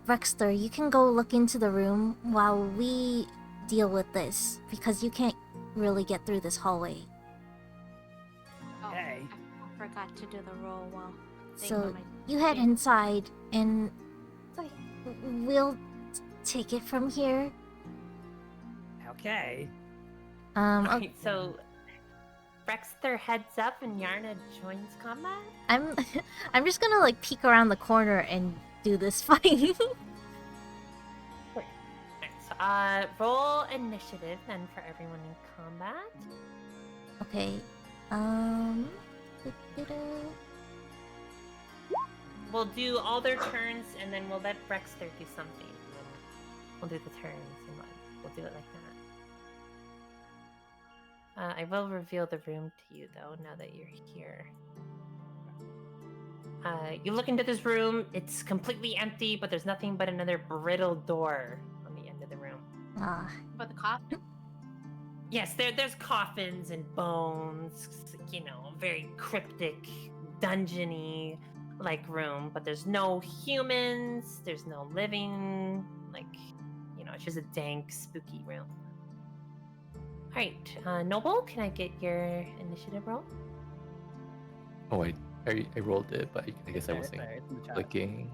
Brexter, you can go look into the room while we deal with this, because you can't really get through this hallway. Oh, Hey. I forgot to do the roll while. So you head inside, and we'll take it from here. Okay. Alright, so Brexter heads up and Yarna joins combat? I'm just gonna like peek around the corner and do this fight. Alright, so roll initiative then for everyone in combat. Okay. du-du-du. We'll do all their turns and then we'll let Brexter do something. And then we'll do the turns and we'll do it like that. I will reveal the room to you though, now that you're here. You look into this room, it's completely empty, but there's nothing but another brittle door on the end of the room. For the coffin? Yes, there's coffins and bones, you know, very cryptic, dungeony like room, but there's no humans, there's no living, like, you know, it's just a dank, spooky room. Alright, Noble, can I get your initiative roll? Oh, I rolled it, but I guess I There, wasn't there, it's in the chat. clicking.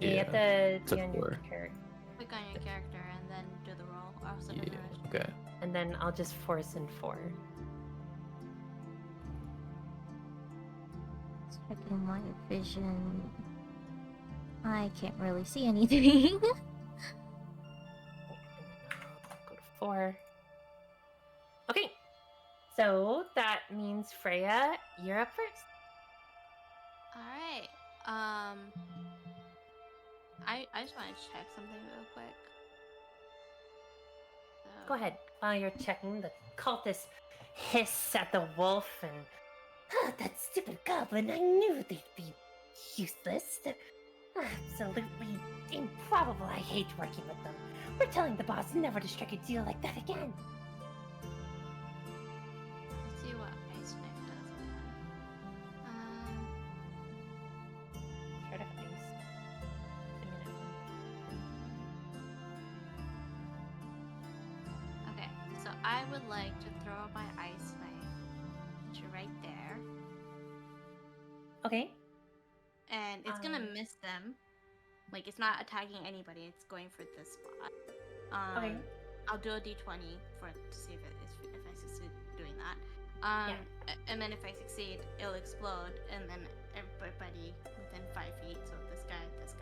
You have to it's a be on your 4. character. Click on your character and then do the roll. Also do Yeah, the rest. okay. And then I'll just force in 4. Checking my vision. I can't really see anything. Go to 4. Okay. So that means Freya, you're up first. Alright. I just want to check something real quick. So, Go ahead. While you're checking, the cultists hiss at the wolf and "Ah, that stupid goblin, I knew they'd be useless. They're absolutely improbable. I hate working with them. We're telling the boss never to strike a deal like that again." let's see what Ice Knife does with that. Try to face. Okay, so I would like to throw my Ice Knife to right there. Okay. And it's gonna miss them. Like, it's not attacking anybody, it's going for this spot. Okay. I'll do a d20 to see if I succeed doing that. And then if I succeed, it'll explode, and then everybody within 5 feet, so this guy, and this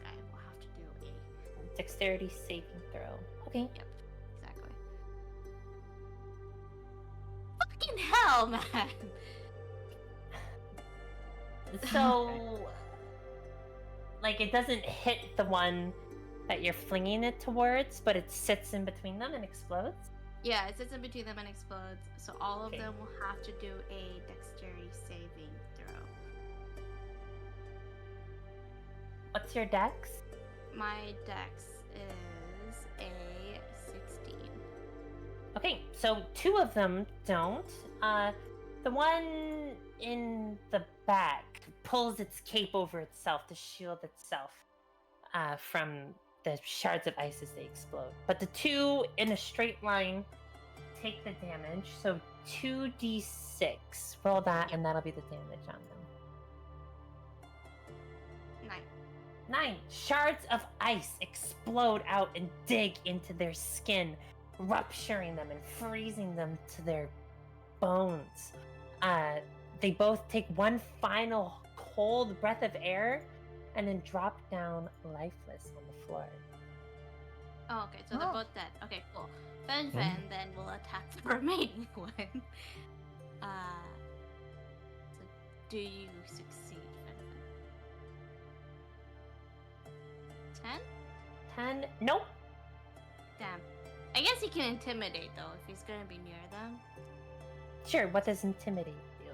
guy, will have to do a... Dexterity saving throw. Okay. Yep, exactly. Fucking hell, man! So, like, it doesn't hit the one that you're flinging it towards, but it sits in between them and explodes? Yeah, it sits in between them and explodes, so all of Okay. them will have to do a dexterity saving throw. What's your dex? My dex is a 16. Okay, so 2 of them don't. The one in the back pulls its cape over itself to shield itself from the shards of ice as they explode. But the 2 in a straight line take the damage. So 2d6. Roll that, and that'll be the damage on them. 9. 9. Shards of ice explode out and dig into their skin, rupturing them and freezing them to their bones. They both take one final cold breath of air and then drop down lifeless on the floor. Oh, okay, so they're both dead. Okay, cool. Fen then will attack the remaining one. So do you succeed, Fen? 10? 10? Nope. Damn. I guess he can intimidate though if he's gonna be near them. Sure, what does intimidate do?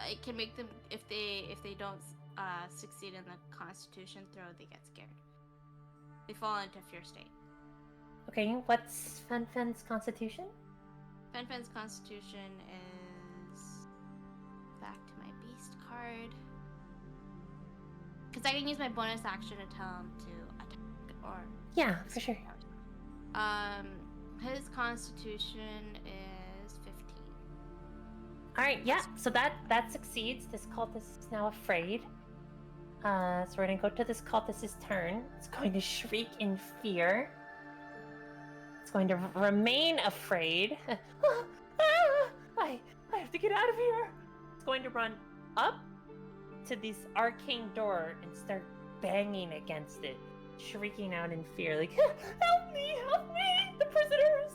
It can make them if they don't succeed in the Constitution throw, they get scared. They fall into fear state. Okay, what's Fen's constitution? Fen's Constitution is back to my beast card. Because I can use my bonus action to tell him to attack or Yeah, for sure. His Constitution is 15. Alright, yeah, so that succeeds. This cultist is now afraid. So we're gonna go to this cultist's turn. It's going to shriek in fear. It's going to remain afraid. I have to get out of here. It's going to run up to this arcane door and start banging against it, shrieking out in fear, like, help me, the prisoners!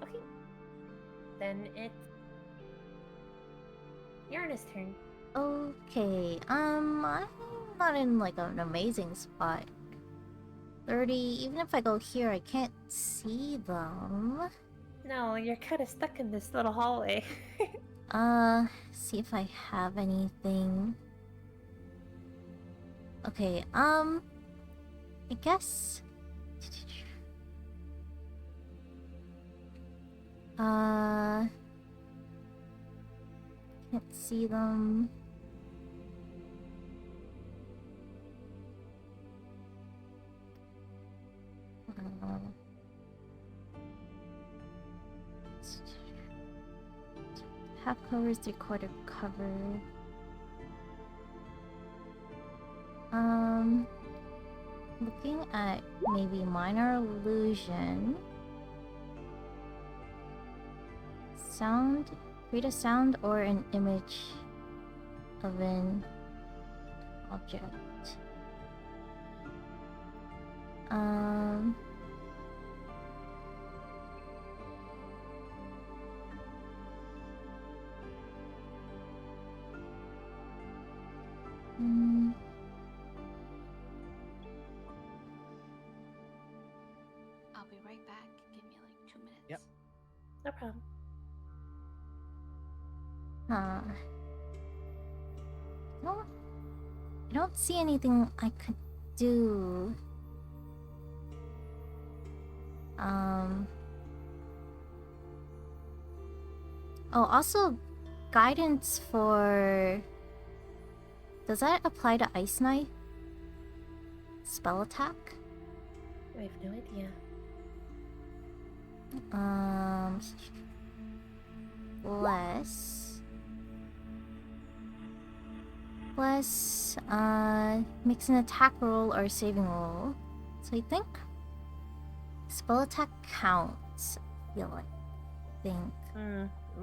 Okay. Then it's Uranus' turn. Okay, I'm not in like an amazing spot. 30, even if I go here, I can't see them. No, you're kind of stuck in this little hallway. See if I have anything. Okay, I guess... Can't see them. Half cover is 3/4 cover. Looking at maybe minor illusion. Sound. Create a sound or an image of an object. Mm. I'll be right back. Give me like 2 minutes. Yep. No problem. No, I don't see anything I could do. Oh, also, guidance for. Does that apply to Ice Knife? Spell attack? I have no idea. Less, makes an attack roll or saving roll. So I think spell attack counts. I feel like.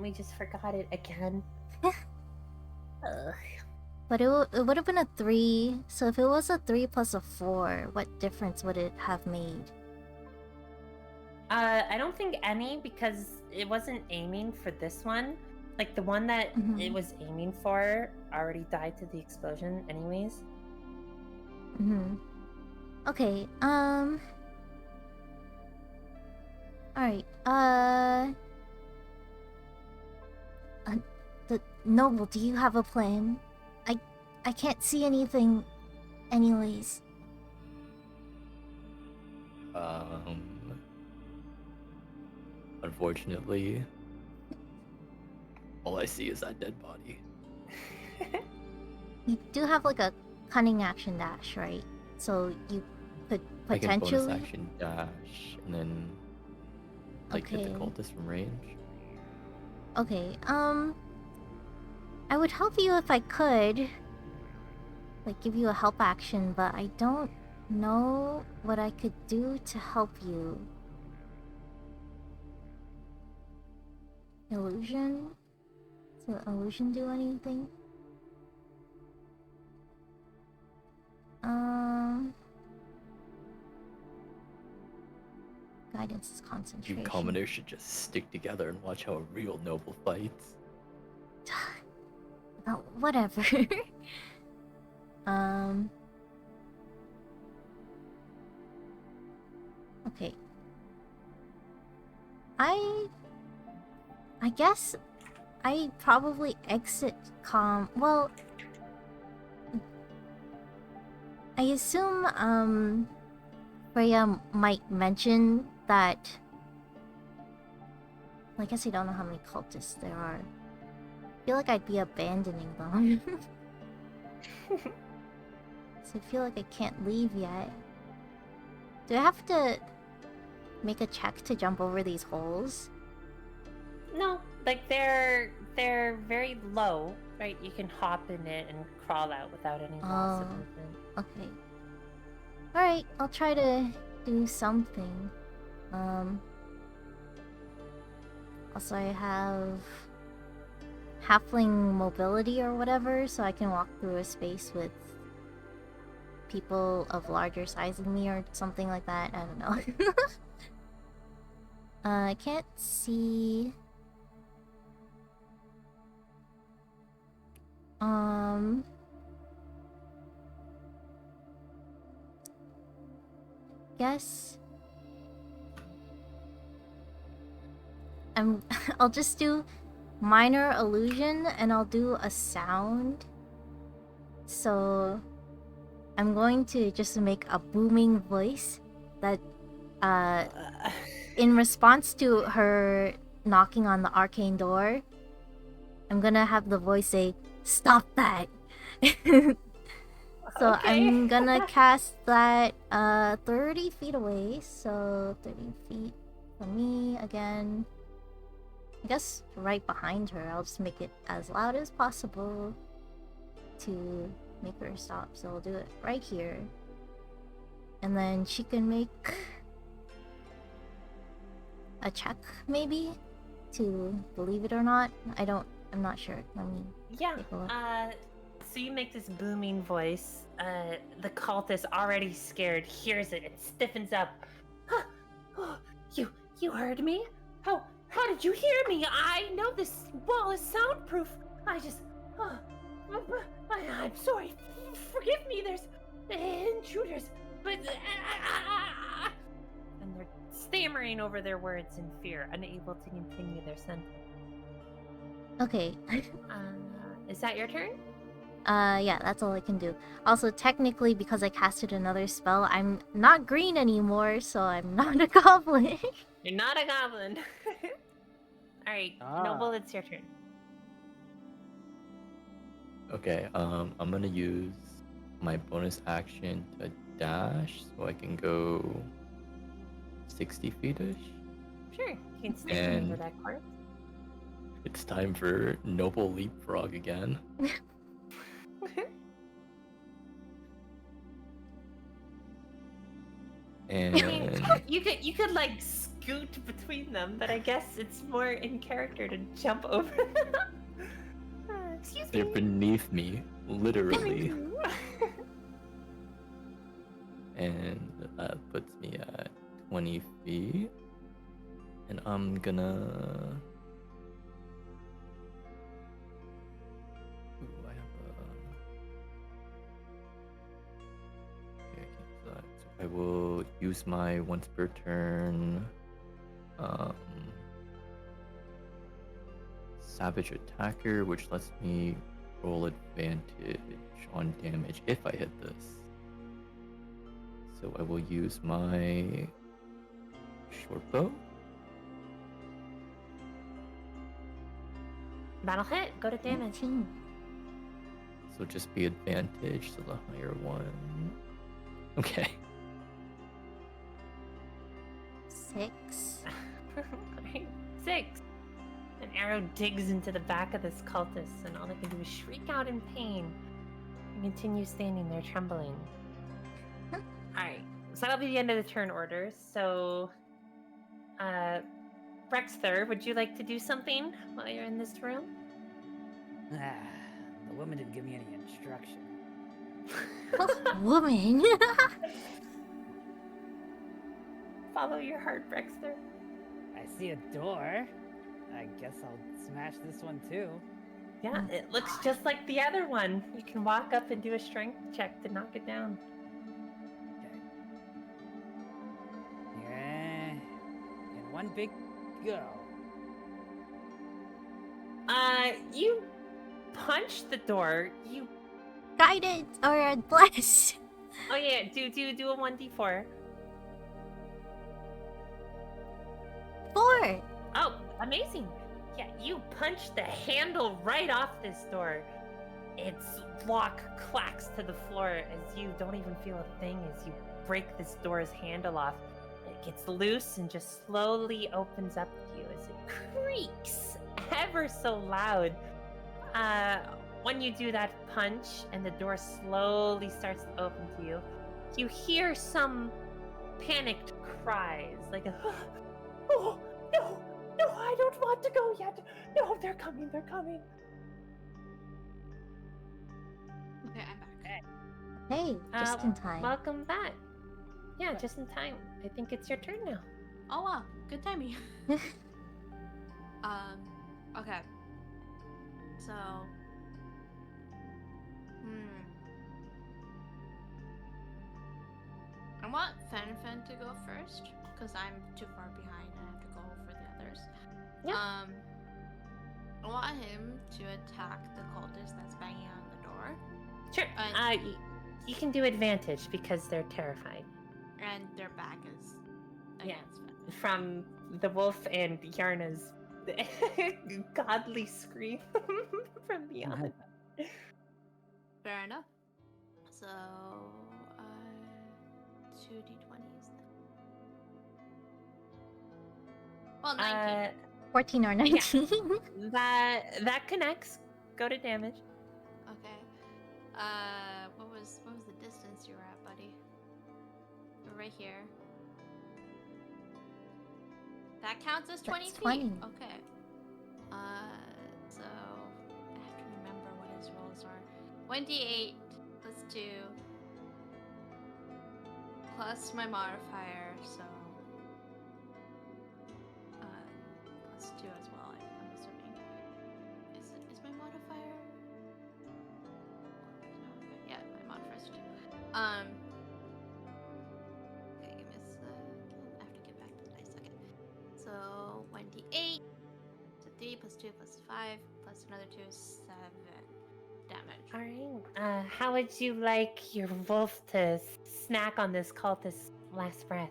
We just forgot it again. Ugh. But it would have been a 3. So if it was a 3 plus a 4, what difference would it have made? I don't think any, because it wasn't aiming for this one. Like, the one that it was aiming for already died to the explosion anyways. Okay, alright, the Noble, do you have a plan? I can't see anything anyways. Unfortunately, all I see is that dead body. You do have like a cunning action dash, right? So you could I can potentially... bonus action dash and then like hit the Okay. cultist from range. Okay, I would help you if I could. Like, give you a help action, but I don't know what I could do to help you. Illusion? Does the illusion do anything? Guidance is You concentration. commoners should just stick together and watch how a real noble fights. Oh, whatever. Okay. I guess I probably exit well, I assume Freya might mention that. Well, I guess I don't know how many cultists there are. I feel like I'd be abandoning them. So I feel like I can't leave yet. Do I have to make a check to jump over these holes? No, like they're very low, right? You can hop in it and crawl out without any loss of Oh. movement. Okay. Alright, I'll try to do something. Also I have halfling mobility or whatever, so I can walk through a space with people of larger size than me or something like that. I don't know. I can't see... Guess... I'll just do minor illusion and I'll do a sound. So I'm going to just make a booming voice that in response to her knocking on the arcane door, I'm gonna have the voice say, "Stop that!" So Okay. I'm gonna cast that 30 feet away, so 30 feet from me again. I guess right behind her. I'll just make it as loud as possible to make her stop. So I'll do it right here. And then she can make a check, maybe? to believe it or not. I'm not sure. Let me Yeah. take a look. So you make this booming voice. The cultist, already scared, hears it. It stiffens up. Huh. Oh, you heard me? How did you hear me? I know this wall is soundproof. I just. Oh, I'm sorry. Forgive me. There's intruders. But. And they're stammering over their words in fear, unable to continue their sentence. Okay. Is that your turn? Yeah, that's all I can do. Also, technically, because I casted another spell, I'm not green anymore, so I'm not a goblin. You're not a goblin. Alright, Noble, it's your turn. Okay, I'm gonna use my bonus action to dash so I can go 60 feet-ish. Sure, you can sneak over And that corpse. it's time for Noble Leapfrog again. And you could like scoot between them, but I guess it's more in character to jump over them. Excuse they're me. beneath me, literally. Thank you. And that puts me at 20 feet. And I'm gonna... Ooh, I have a... Okay, I can't use that. So I will use my once per turn Savage Attacker, which lets me roll advantage on damage if I hit this. So I will use my short bow. Battle hit, go to damage. 19. So just be advantage, so the higher one. Okay. 6. Alright, 6. An arrow digs into the back of this cultist, and all they can do is shriek out in pain and continue standing there trembling. Alright, so that'll be the end of the turn order. So, Brexter, would you like to do something while you're in this room? The woman didn't give me any instruction. Woman. Follow your heart, Brexter. I see a door. I guess I'll smash this one too. Yeah, it looks just like the other one. You can walk up and do a strength check to knock it down. Okay. Yeah. In one big go. You punch the door. You. Guidance or bless. Oh yeah, do a 1d4. 4. Oh, amazing. Yeah, you punch the handle right off this door. Its lock clacks to the floor as you don't even feel a thing as you break this door's handle off. It gets loose and just slowly opens up to you as it creaks ever so loud. When you do that punch and the door slowly starts to open to you, you hear some panicked cries, like a, oh, no, I don't want to go yet. No, they're coming. Okay, I'm back. Hey, just in time. Welcome back. Yeah, just in time. I think it's your turn now. Oh wow, good timing. Okay. So, I want Fen to go first because I'm too far behind and I have to go for the others. Yeah. I want him to attack the cultist that's banging on the door. Sure. You can do advantage because they're terrified. And their back is against Fen. From the wolf and Yarna's godly scream from beyond. Fair enough. So, 2d20s then. Well, 19. 14 or 19. That connects. Go to damage. Okay. What was the distance you were at, buddy? You're right here. That counts as 20 That's feet. 20. Okay. So I have to remember what his rolls are. 1d8 plus 2 plus my modifier, so plus 2 as well. I'm assuming. Is my modifier? Yeah, my modifier is 2. Okay, give me a second. I have to get back to the dice. Okay. So 1d8. So 3 plus 2 plus 5 plus another 2 is 7 damage. All right. How would you like your wolf to snack on this cultist's last breath?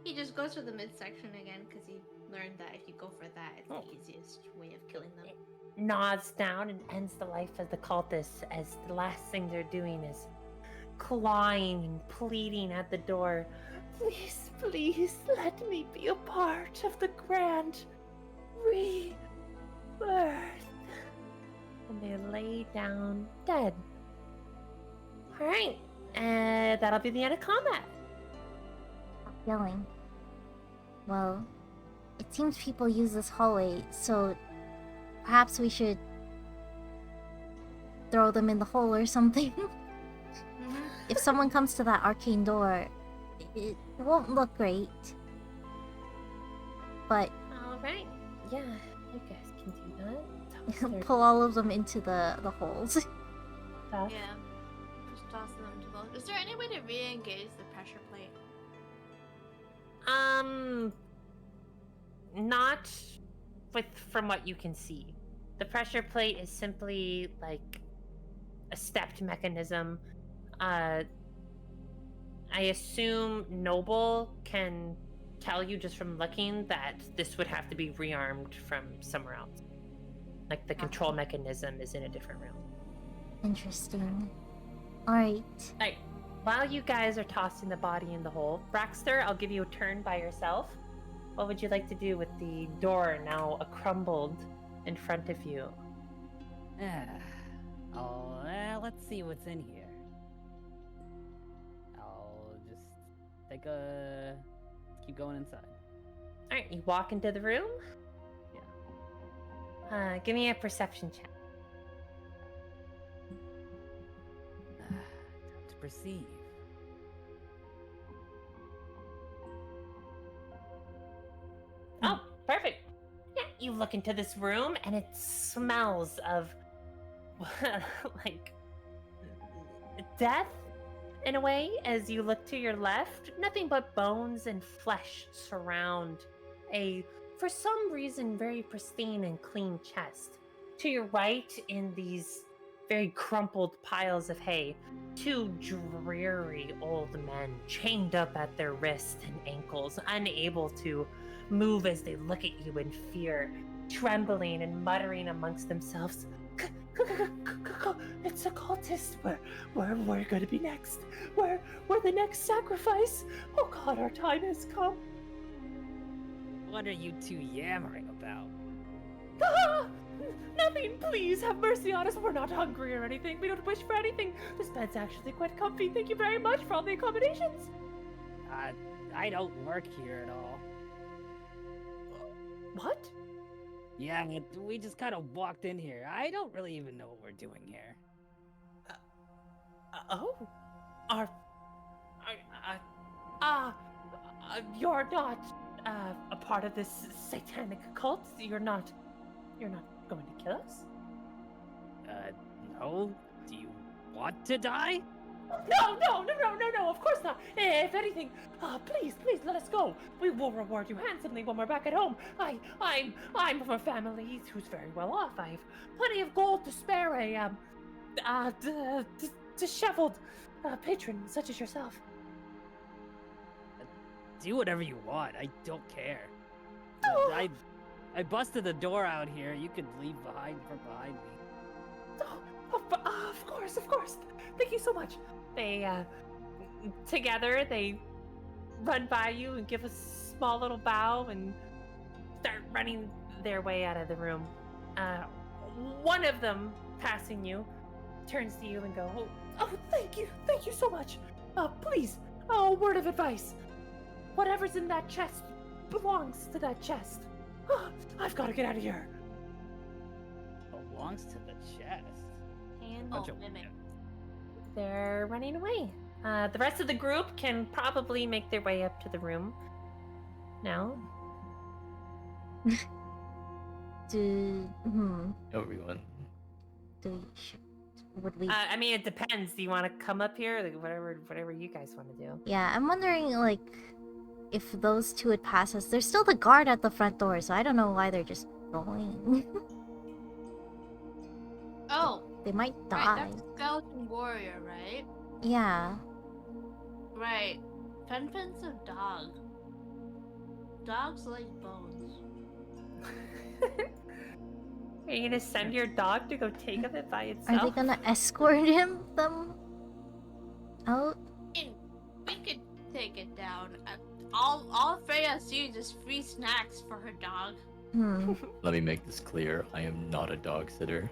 He just goes for the midsection again because he learned that if you go for that, it's the easiest way of killing them. Nods down and ends the life of the cultist as the last thing they're doing is clawing and pleading at the door. Please, please, let me be a part of the grand rebirth. And they lay down dead. Alright, that'll be the end of combat. Yelling. Well, it seems people use this hallway, so perhaps we should throw them in the hole or something. If someone comes to that arcane door, it won't look great. But Alright, yeah, you guys can do that. Toss their pull all of them into the holes. stuff. Yeah. Just toss them to both. Is there any way to re-engage the pressure plate? Not from what you can see. The pressure plate is simply like a stepped mechanism. I assume Noble can tell you just from looking that this would have to be rearmed from somewhere else. Like the control mechanism is in a different room. Interesting. Alright. Alright, while you guys are tossing the body in the hole, Braxter, I'll give you a turn by yourself. What would you like to do with the door now crumbled in front of you? Let's see what's in here. I'll just keep going inside. Alright, you walk into the room. Yeah. Give me a perception check. To perceive. Oh, perfect. Yeah, you look into this room and it smells of like death in a way. As you look to your left, nothing but bones and flesh surround a, for some reason, very pristine and clean chest. To your right, in these very crumpled piles of hay, 2 dreary old men chained up at their wrists and ankles, unable to move as they look at you in fear, trembling and muttering amongst themselves. It's a cultist. We're gonna be next. We're the next sacrifice. Oh God, our time has come. What are you two yammering about? Ah! Nothing, please have mercy on us. We're not hungry or anything. We don't wish for anything. This bed's actually quite comfy. Thank you very much for all the accommodations. I don't work here at all. What? Yeah, we just kind of walked in here. I don't really even know what we're doing here. You're not a part of this satanic cult. You're not going to kill us? No? Do you want to die? No, of course not. If anything, please let us go. We will reward you handsomely when we're back at home. I'm from a family who's very well off. I have plenty of gold to spare a disheveled patron such as yourself. Do whatever you want. I don't care. Oh. I busted the door out here. You could leave from behind me. Of course. Thank you so much. They, together, they run by you and give a small little bow and start running their way out of the room. One of them, passing you, turns to you and go, "Oh, thank you so much. Please, a word of advice. Whatever's in that chest belongs to that chest. I've got to get out of here. Belongs to the chest. And Bunch Oh, of mimic. they're running away. The rest of the group can probably make their way up to the room now. Everyone. Would we? I mean, it depends. Do you want to come up here? Like, whatever you guys want to do. Yeah, I'm wondering, like, if those two would pass us. There's still the guard at the front door, so I don't know why they're just going. Oh, They might right. die. That's skeleton warrior, right? Yeah. Right. Fen-Fen's a dog. Dogs like bones. Are you gonna send your dog to go take of it by Are itself? they gonna escort them out? We could take it down. All Freya sees is free snacks for her dog. Let me make this clear. I am not a dog sitter.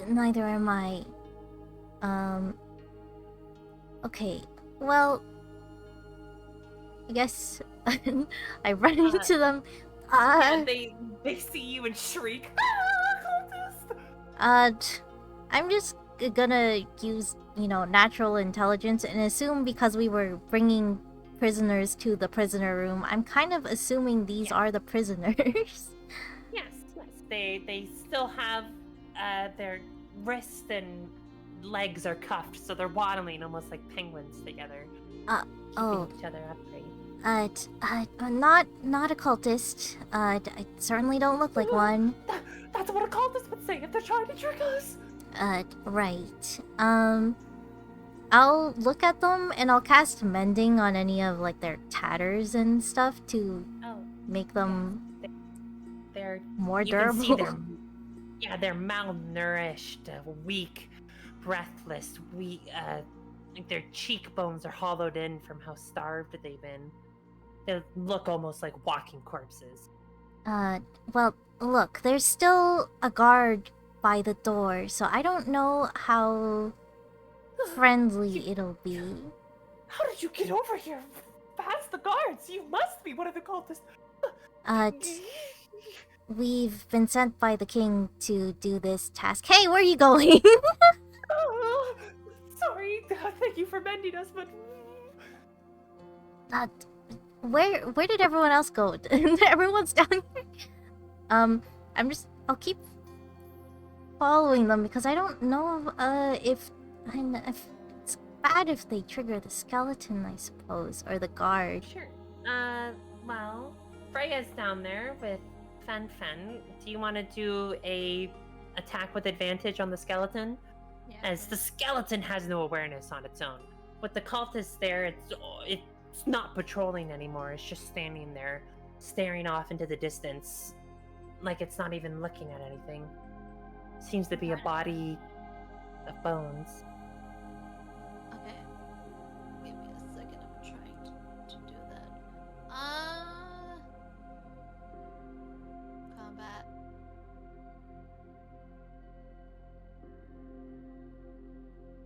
Neither am I. Okay. Well, I guess I run into them. Yeah, they see you and shriek. Cultist! I'm just gonna use, natural intelligence and assume because we were bringing prisoners to the prisoner room, I'm kind of assuming these are the prisoners. Yes. They still have their wrists and legs are cuffed, so they're waddling almost like penguins together. Oh. Keeping each other upright. Not a cultist. I certainly don't look like one. That's what a cultist would say if they're trying to trick us. Right. I'll look at them and I'll cast mending on any of like their tatters and stuff to make them They're more you durable. can see they're malnourished, weak, breathless. Like their cheekbones are hollowed in from how starved they've been. They look almost like walking corpses. Well, look, there's still a guard by the door, so I don't know how friendly it'll be. How did you get over here past the guards? You must be one of the cultists. We've been sent by the king to do this task. Hey, where are you going? Oh, sorry. Thank you for mending us, but Where did everyone else go? Everyone's down here. I'll keep following them because I don't know if it's bad if they trigger the skeleton, I suppose, or the guard. sure. Well, Freya's down there with Fen. Do you want to do a attack with advantage on the skeleton? Yeah. As the skeleton has no awareness on its own. With the cultist there, it's not patrolling anymore. It's just standing there, staring off into the distance, like it's not even looking at anything. Seems to be a body of bones. Okay. Give me a second. I'm trying to do that. Combat.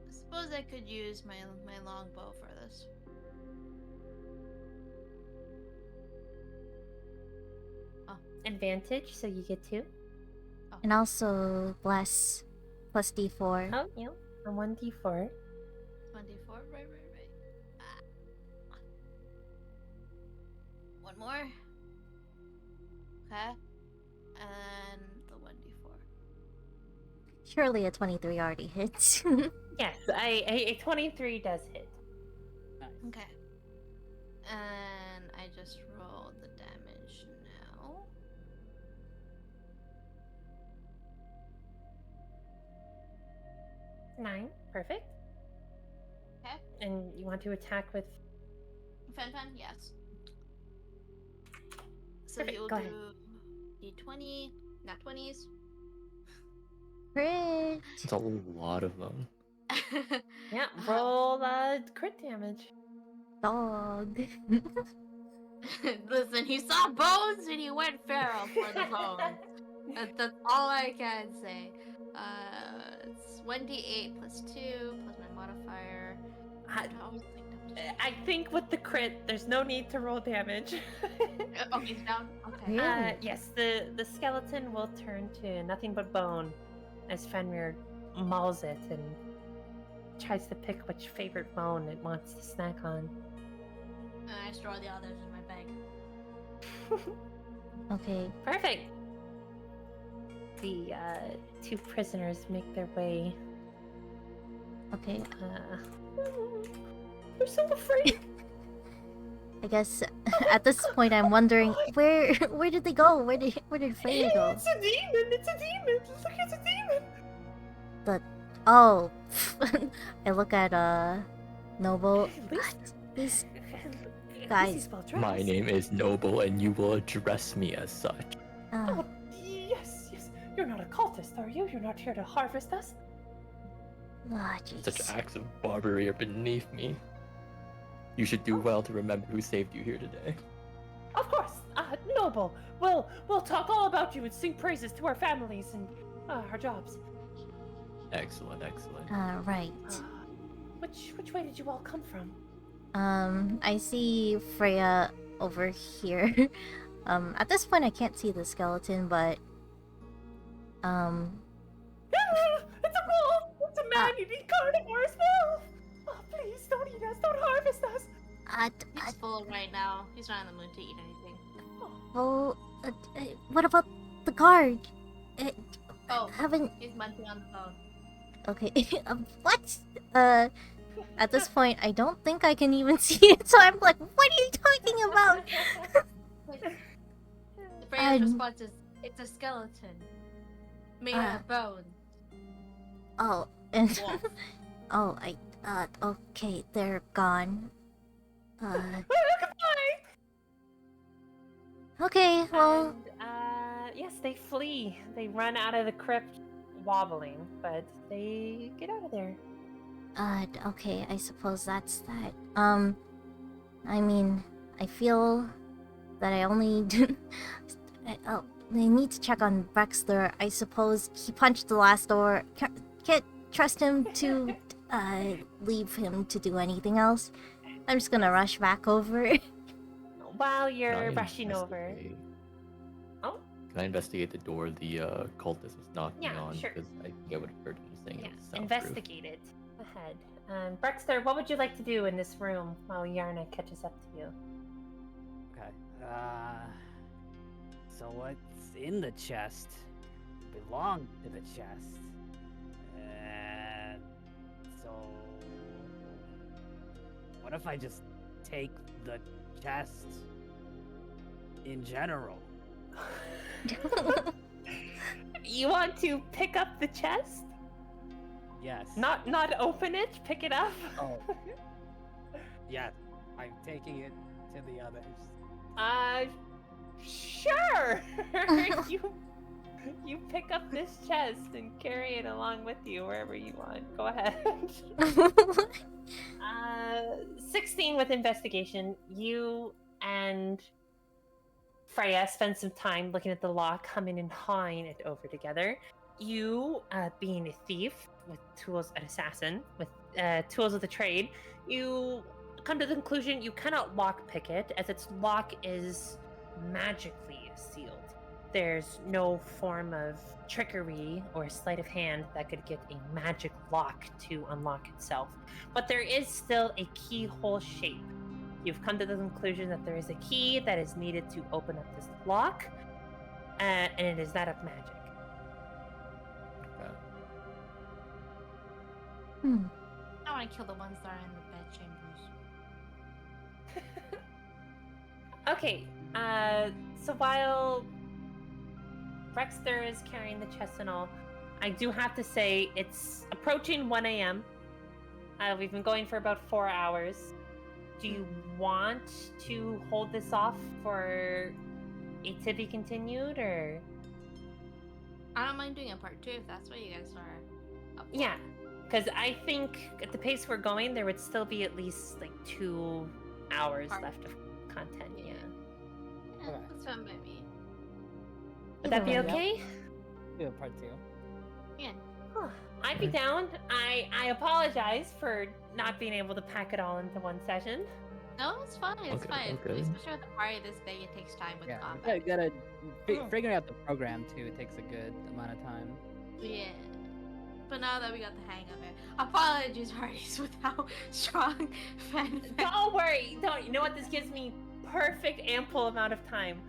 I suppose I could use my longbow for this. Advantage, so you get 2. And also bless plus d4. Oh, yeah. A 1d4. 1d4. Right. One more. Okay. And the 1d4. Surely a 23 already hits. Yes, a 23 does hit. Okay. And I just roll the damage now. Nine. Perfect. Okay. And you want to attack with... Fen, yes. So Perfect, you will go do ahead. d20, not 20s. Crit. It's a lot of them. Yeah, roll crit damage. Dog. Listen, he saw bones and he went feral for the bones. That's all I can say. It's 1d8 plus 2 plus my modifier. Uh, I always think I think with the crit, there's no need to roll damage. Oh, he's down? Okay. Really? Yes, the skeleton will turn to nothing but bone as Fenrir mauls it and tries to pick which favorite bone it wants to snack on. And I store the others in my bag. Okay. Perfect. The two prisoners make their way. Okay. They're so afraid. I guess at this point I'm wondering where did they go? Where did Freya go? It's a demon. It's a demon. Look, it's a demon. Oh, I look at Noble. At least- These At guys. least he's well dressed. My name is Noble, and you will address me as such. Oh, yes, yes. You're not a cultist, are you? You're not here to harvest us? Such jeez. acts of barbarity are beneath me. You should do well to remember who saved you here today. Of course, Noble. We'll talk all about you and sing praises to our families and our jobs. Excellent, excellent. Right. Which way did you all come from? I see Freya over here. At this point I can't see the skeleton, but It's a wolf! It's a man-eating carnivore wolf! Oh, please, don't eat us, don't harvest us! He's full right now. He's not in the mood to eat anything. well, what about the guard? Oh, Haven't he's munching on the phone. okay. What? At this point, I don't think I can even see it. So I'm like, what are you talking about? Freya's Um, response is, "It's a skeleton made out of bone." Oh, and Wolf. oh, okay, they're gone. Goodbye! Okay, well, And, yes, they flee. They run out of the crypt wobbling, but they get out of there. okay, I suppose that's that. I mean, I feel that I only I need to check on Wexler. I suppose he punched the last door. Can't trust him to leave him to do anything else. I'm just gonna rush back over. While Can you're I rushing over. investigate- Oh, Can I investigate the door the cultist was knocking Yeah, on? sure. Because I think I would have heard him saying yeah, it was soundproof. investigate it. Ahead. Brexter, what would you like to do in this room while Yarna catches up to you? Okay. So what's in the chest belonged to the chest. And so what if I just take the chest in general? You want to pick up the chest? Yes. Not open it, pick it up? Oh. Yeah, I'm taking it to the others. Sure. you pick up this chest and carry it along with you wherever you want. Go ahead. 16 with investigation. You and Freya spend some time looking at the lock, humming and hawing it over together. You, being a thief with tools, an assassin with tools of the trade, you come to the conclusion you cannot lockpick it, as its lock is magically sealed. There's no form of trickery or sleight of hand that could get a magic lock to unlock itself. But there is still a keyhole shape. You've come to the conclusion that there is a key that is needed to open up this lock, and it is that of magic. I want to kill the ones that are in the bed chambers. Okay, so while Rexter is carrying the chest and all, I do have to say it's approaching 1 a.m. We've been going for about 4 hours. Do you want to hold this off for it to be continued, or? I don't mind doing a part 2 if that's what you guys are up for. Yeah, because I think at the pace we're going, there would still be at least like 2 hours Part- left of content. Yeah. Yeah, that's fine by me. Would that be Either way, okay? Do a part 2. Yeah. I'd be down. I apologize for not being able to pack it all into one session. No, it's fine. It's Okay, fine. okay. Especially with a party this big, it takes time with Yeah, combat. figuring out the program too takes a good amount of time. Yeah. But now that we got the hang of it, apologies, parties, with how strong Fen. Don't worry. Don't. You know what? This gives me perfect, ample amount of time.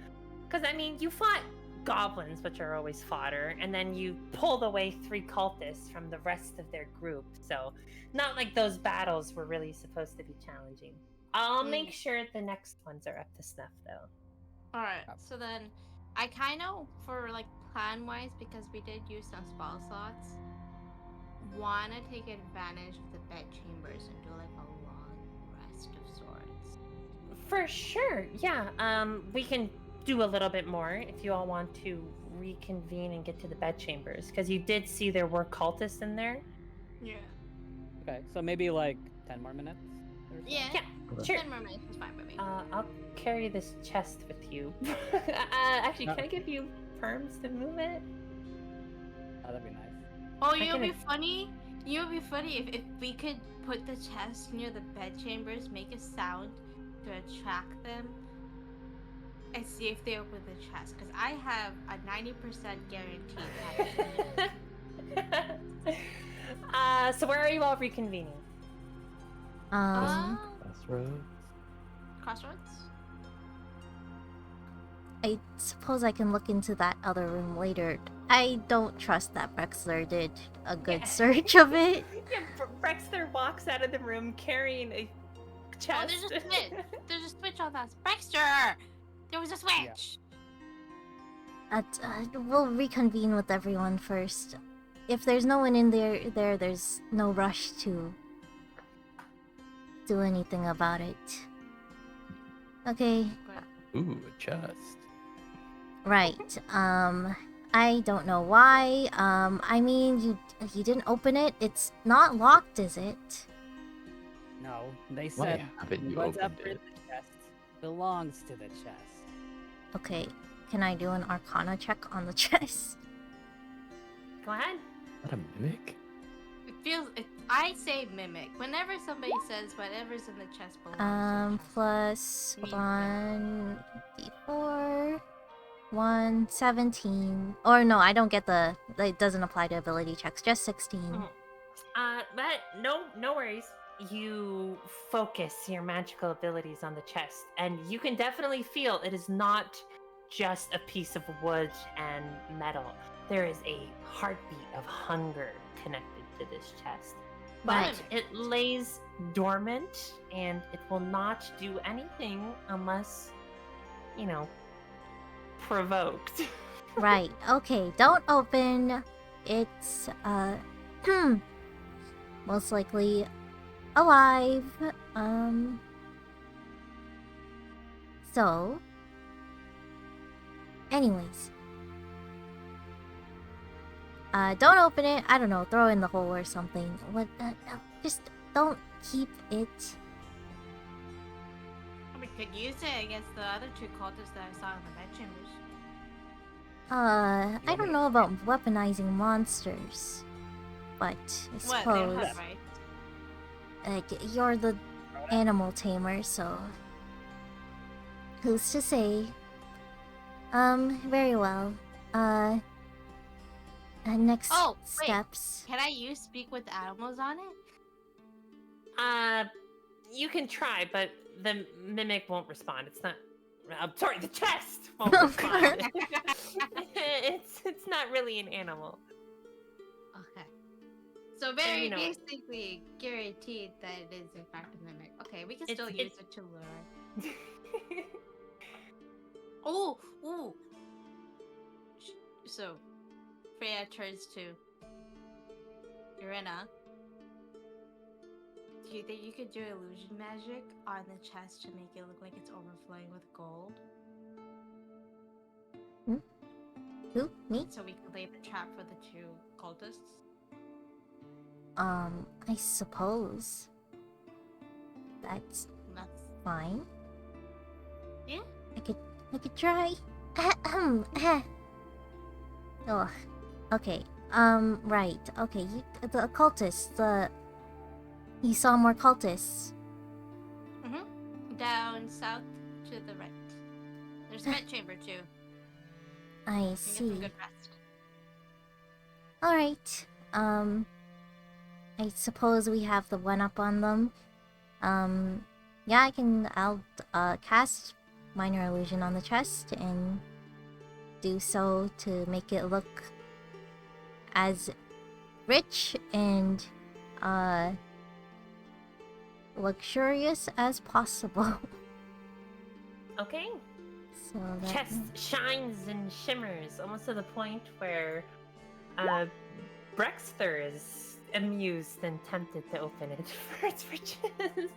Because I mean, you fought goblins, which are always fodder, and then you pulled away 3 cultists from the rest of their group. So, not like those battles were really supposed to be challenging. I'll make sure the next ones are up to snuff, though. All right. So then, I kind of, for like plan wise, because we did use some spell slots, want to take advantage of the bed chambers and do like a long rest of sorts. For sure. Yeah. We can do a little bit more if you all want to reconvene and get to the bed chambers, because you did see there were cultists in there. Yeah. Okay, so maybe like 10 more minutes. Or so? Yeah. Yeah. Sure. 10 more minutes is fine by me. I'll carry this chest with you. Actually, can I give you perms to move it? Oh, that'd be nice. Oh, I you would can- be funny. You would be funny if we could put the chest near the bed chambers, make a sound to attract them, and see if they open the chest. Because I have a 90% guarantee that. So where are you all reconvening? Crossroads. Crossroads. I suppose I can look into that other room later. I don't trust that Brexler did a good Yeah. search of it. Yeah, Brexter walks out of the room carrying a Oh, chest. there's a switch. There's a switch on that. Brexter! There was a switch! We'll reconvene with everyone first. If there's no one in there's no rush to do anything about it. Okay, Ooh, a chest. right. I don't know why. I mean, you didn't open it. It's not locked, is it? No, they Why said haven't you what's up opened for it? the chest belongs to the chest. Okay, can I do an Arcana check on the chest? Go ahead. Is that a mimic? It feels. I say mimic. Whenever somebody says whatever's in the chest belongs to the chest. Plus Me. 1 d4. 1, 17. Or no, I don't get the. It doesn't apply to ability checks. Just 16. But no worries. You focus your magical abilities on the chest, and you can definitely feel it is not just a piece of wood and metal. There is a heartbeat of hunger connected to this chest. But Right. it lays dormant, and it will not do anything unless, provoked. Right. Okay. Don't open. It's most likely alive. So anyways. Don't open it. I don't know, throw it in the hole or something. What just don't keep it. We could use it against the other 2 cultists that I saw in the bedchambers. I don't know about weaponizing monsters, but I What? They don't suppose have rights. like you're the animal tamer, so who's to say? Very well. Next Oh, wait. steps. Can I use speak with animals on it? You can try, but the mimic won't respond. It's not. I'm sorry, the chest won't Of respond. it's not really an animal. Okay. So very you know- basically guaranteed that it is in fact a mimic. Okay, we can It's- still use it's- it to lure. Oh, ooh. So, Freya turns to Irina. Do you think you could do illusion magic on the chest to make it look like it's overflowing with gold? Who? Me? So we can lay the trap for the 2 cultists? I suppose. That's That's fine. Yeah. I could try. Ugh. Okay. Right. Okay, the occultists, you saw more cultists. Down south to the right. There's a vent chamber too. I You get see. some good rest. Alright. I suppose we have the one up on them. Yeah, I'll cast Minor Illusion on the chest and do so to make it look as rich and, luxurious as possible. Okay. So that... Chest shines and shimmers, almost to the point where Brexter is amused and tempted to open it for its riches.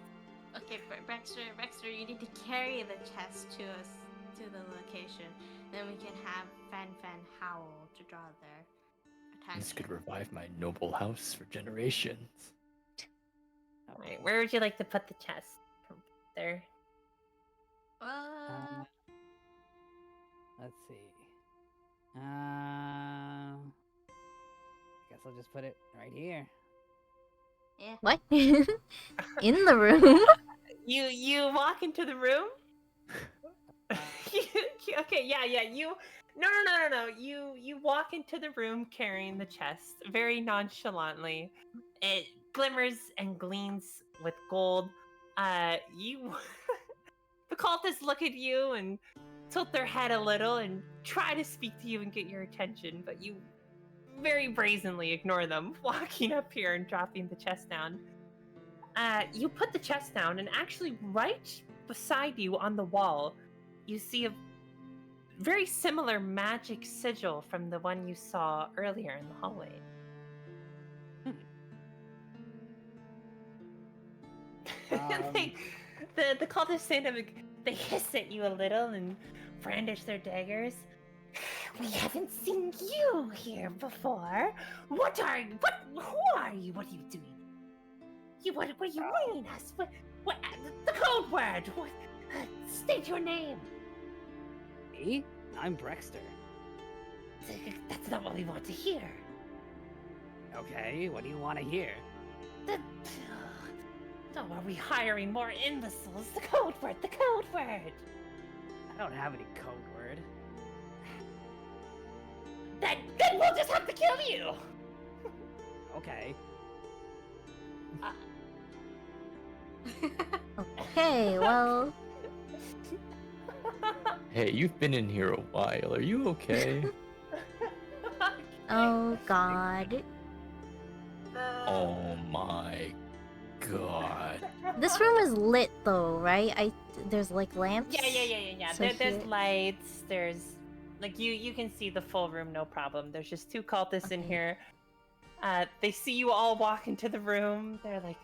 Okay, Baxter, you need to carry the chest to us to the location. Then we can have Fan howl to draw their attention. This could revive my noble house for generations. Alright, where would you like to put the chest? There. Let's see. I guess I'll just put it right here. Yeah. What? In the room? You walk into the room. Okay, yeah. No. You walk into the room carrying the chest very nonchalantly. It glimmers and gleams with gold. You, the cultists look at you and tilt their head a little and try to speak to you and get your attention, but you very brazenly ignore them, walking up here and dropping the chest down. You put the chest down, and actually right beside you on the wall, you see a very similar magic sigil from the one you saw earlier in the hallway. The cultists stand up, they hiss at you a little and brandish their daggers. We haven't seen you here before. Who are you? What are you doing? What are you bringing us? What, the code word? State your name. Me? I'm Brexter. That's not what we want to hear. Okay, what do you want to hear? Are we hiring more imbeciles? The code word. I don't have any code word. Then we'll just have to kill you. Okay. Okay, well... Hey, you've been in here a while. Are you okay? Oh god. Oh my god. This room is lit though, right? There's like lamps? Yeah. So There's here- lights. There's like you can see the full room, no problem. There's just two cultists in Okay. here. They see you all walk into the room. They're like,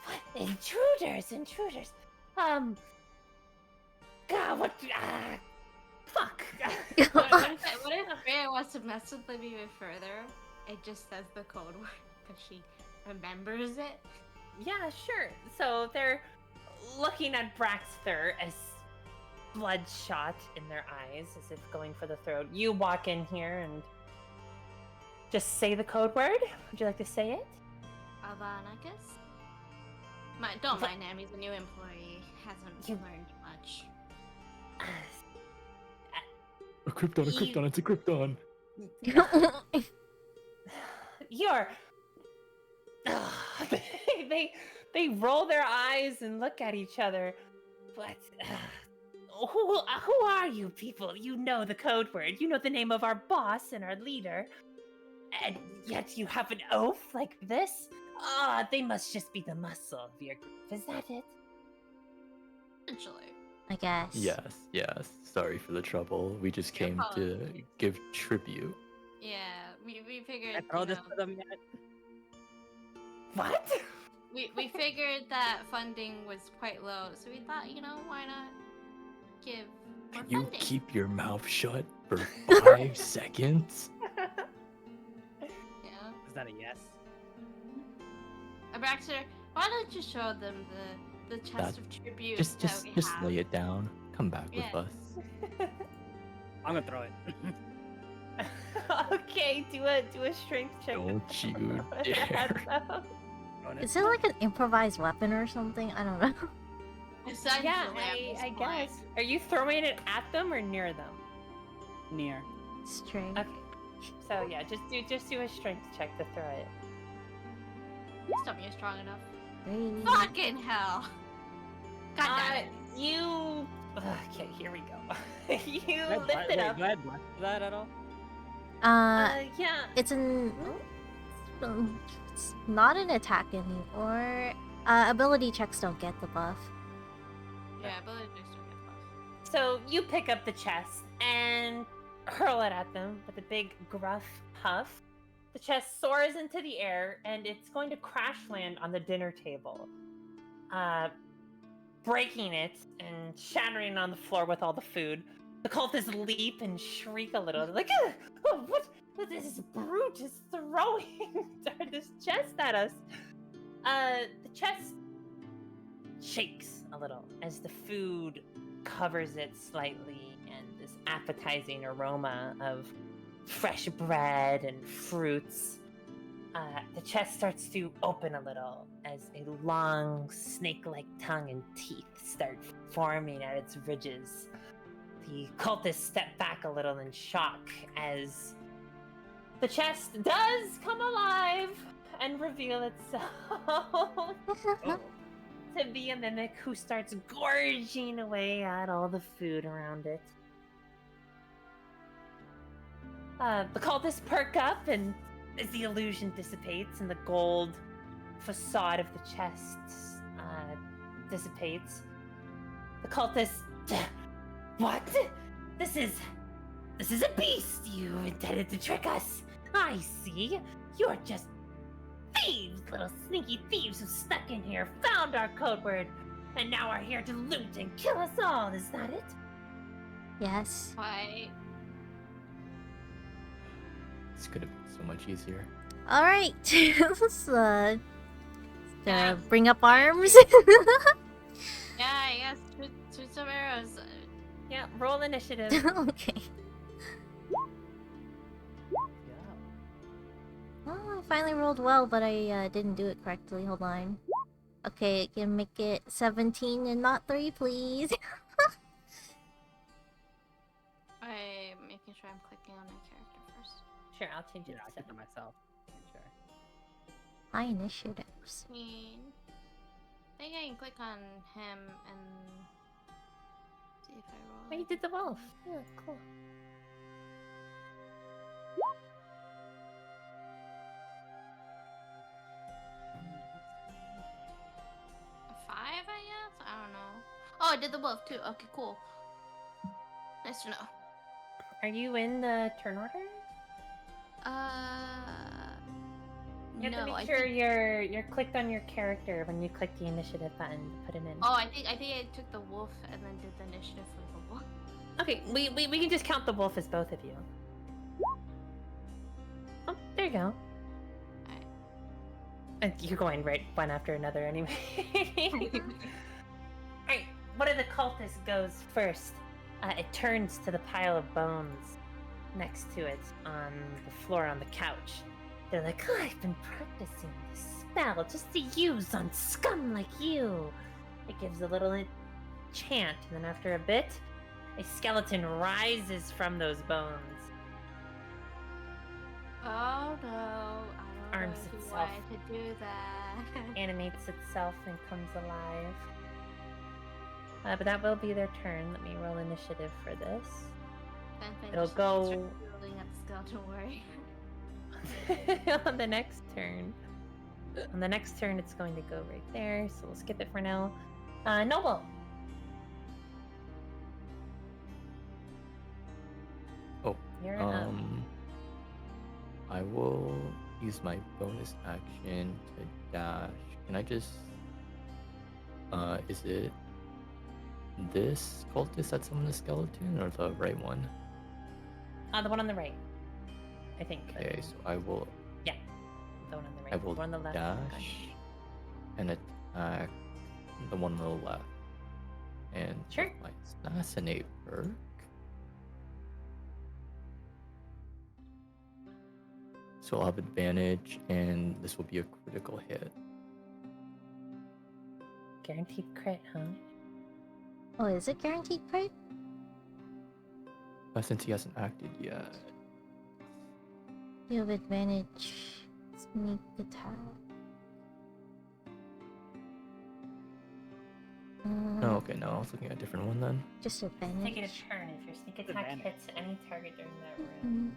"What intruders? God, what? Fuck." What if Freya wants to mess with them even further? It just says the code word because she remembers it. Yeah, sure. So they're looking at Braxter as bloodshot in their eyes, as if going for the throat. You walk in here and just say the code word. Would you like to say it? Alvanicus? Don't mind him, he's a new employee. Hasn't learned much. A Krypton, it's a Krypton. You're. They roll their eyes and look at each other. But who are you people? You know the code word. You know the name of our boss and our leader. And yet you have an oath like this? They must just be the muscle of your group. Is that it? Essentially. I guess. Yes. Sorry for the trouble. We just came to give tribute. Yeah, we figured. Can I throw this to them yet? What? We figured that funding was quite low, so we thought, why not give more You funding? keep your mouth shut for 5 seconds? Yeah. Is that a yes? Baxter, why don't you show them the chest of tribute Just that we have? lay it down. Come back Yeah. with us. I'm gonna throw it. Okay, do a strength check. Don't you Throw it dare. at them. Is it like an improvised weapon or something? I don't know. Essentially, Yeah, at this I point. guess. Are you throwing it at them or near them? Near. Straight. Okay. So yeah, just do a strength check to throw it. Please tell me you're strong enough. Really? Fucking hell. God damn it. You. Okay, here we go. You Did I lift it up. Did I bless that at all? Yeah. It's it's not an attack anymore. Ability checks don't get the buff. Yeah, ability checks don't get buff. So you pick up the chest and hurl it at them with a big gruff puff. The chest soars into the air and it's going to crash land on the dinner table, breaking it and shattering on the floor with all the food. The cultists leap and shriek a little. They're like, "Oh, what this brute is throwing this chest at us?" The chest shakes a little as the food covers it slightly, and this appetizing aroma of fresh bread and fruits. The chest starts to open a little as a long, snake-like tongue and teeth start forming at its ridges. The cultists step back a little in shock as the chest does come alive and reveal itself to be a mimic who starts gorging away at all the food around it. The cultists perk up, and as the illusion dissipates and the gold facade of the chest dissipates, the cultists. What? This is a beast. You intended to trick us. I see. You're just thieves, little sneaky thieves who snuck in here, found our code word, and now are here to loot and kill us all. Is that it? Yes. Why? This could have been so much easier. Alright. Let's bring up arms. Yeah, I guess shoot some arrows. Yeah, roll initiative. Okay. Oh, I finally rolled well, but I didn't do it correctly. Hold on. Okay, can make it 17 and not 3, please. I'm making sure I'm clicking on my character first. Sure, I'll change it Yeah, I to did 7. it myself. Sure. High initiatives. I think I can click on him and see if I roll. Oh, you did the wolf. Yeah, cool. A 5, I guess? I don't know. Oh, I did the wolf too. Okay, cool. Nice to know. Are you in the turn order? You have No, to I make sure think... you're clicked on your character when you click the initiative button to put it in. Oh, I think I took the wolf and then did the initiative for the wolf. Okay, we can just count the wolf as both of you. Oh, there you go. Alright. And you're going right one after another anyway. Alright, one of the cultists goes first. It turns to the pile of bones next to it on the floor on the couch. They're like, oh, I've been practicing this spell just to use on scum like you. It gives a little chant, and then after a bit, a skeleton rises from those bones. Oh no, I don't Arms know if you itself. wanted to do that. Animates itself and comes alive. But that will be their turn. Let me roll initiative for this. Then finish It'll the go- extra building at the skeleton, don't worry. On the next turn. On the next turn, it's going to go right there, so we'll skip it for now. Noble. Oh, You're up. I will use my bonus action to dash. Can I just is it this cultist that summoned the skeleton or the right one? The one on the right. I think. Okay, so I will The one on the right. I will the one on the left. dash and attack the one on the left. And with Sure. my assassinate perk. so I'll have advantage, and this will be a critical hit. Guaranteed crit, huh? Oh, is it guaranteed crit? Since he hasn't acted yet. You have advantage. Sneak attack. Oh, okay, no, I was looking at a different one then. Just Take it advantage. a turn. If your sneak attack Advantage. hits any target during that round,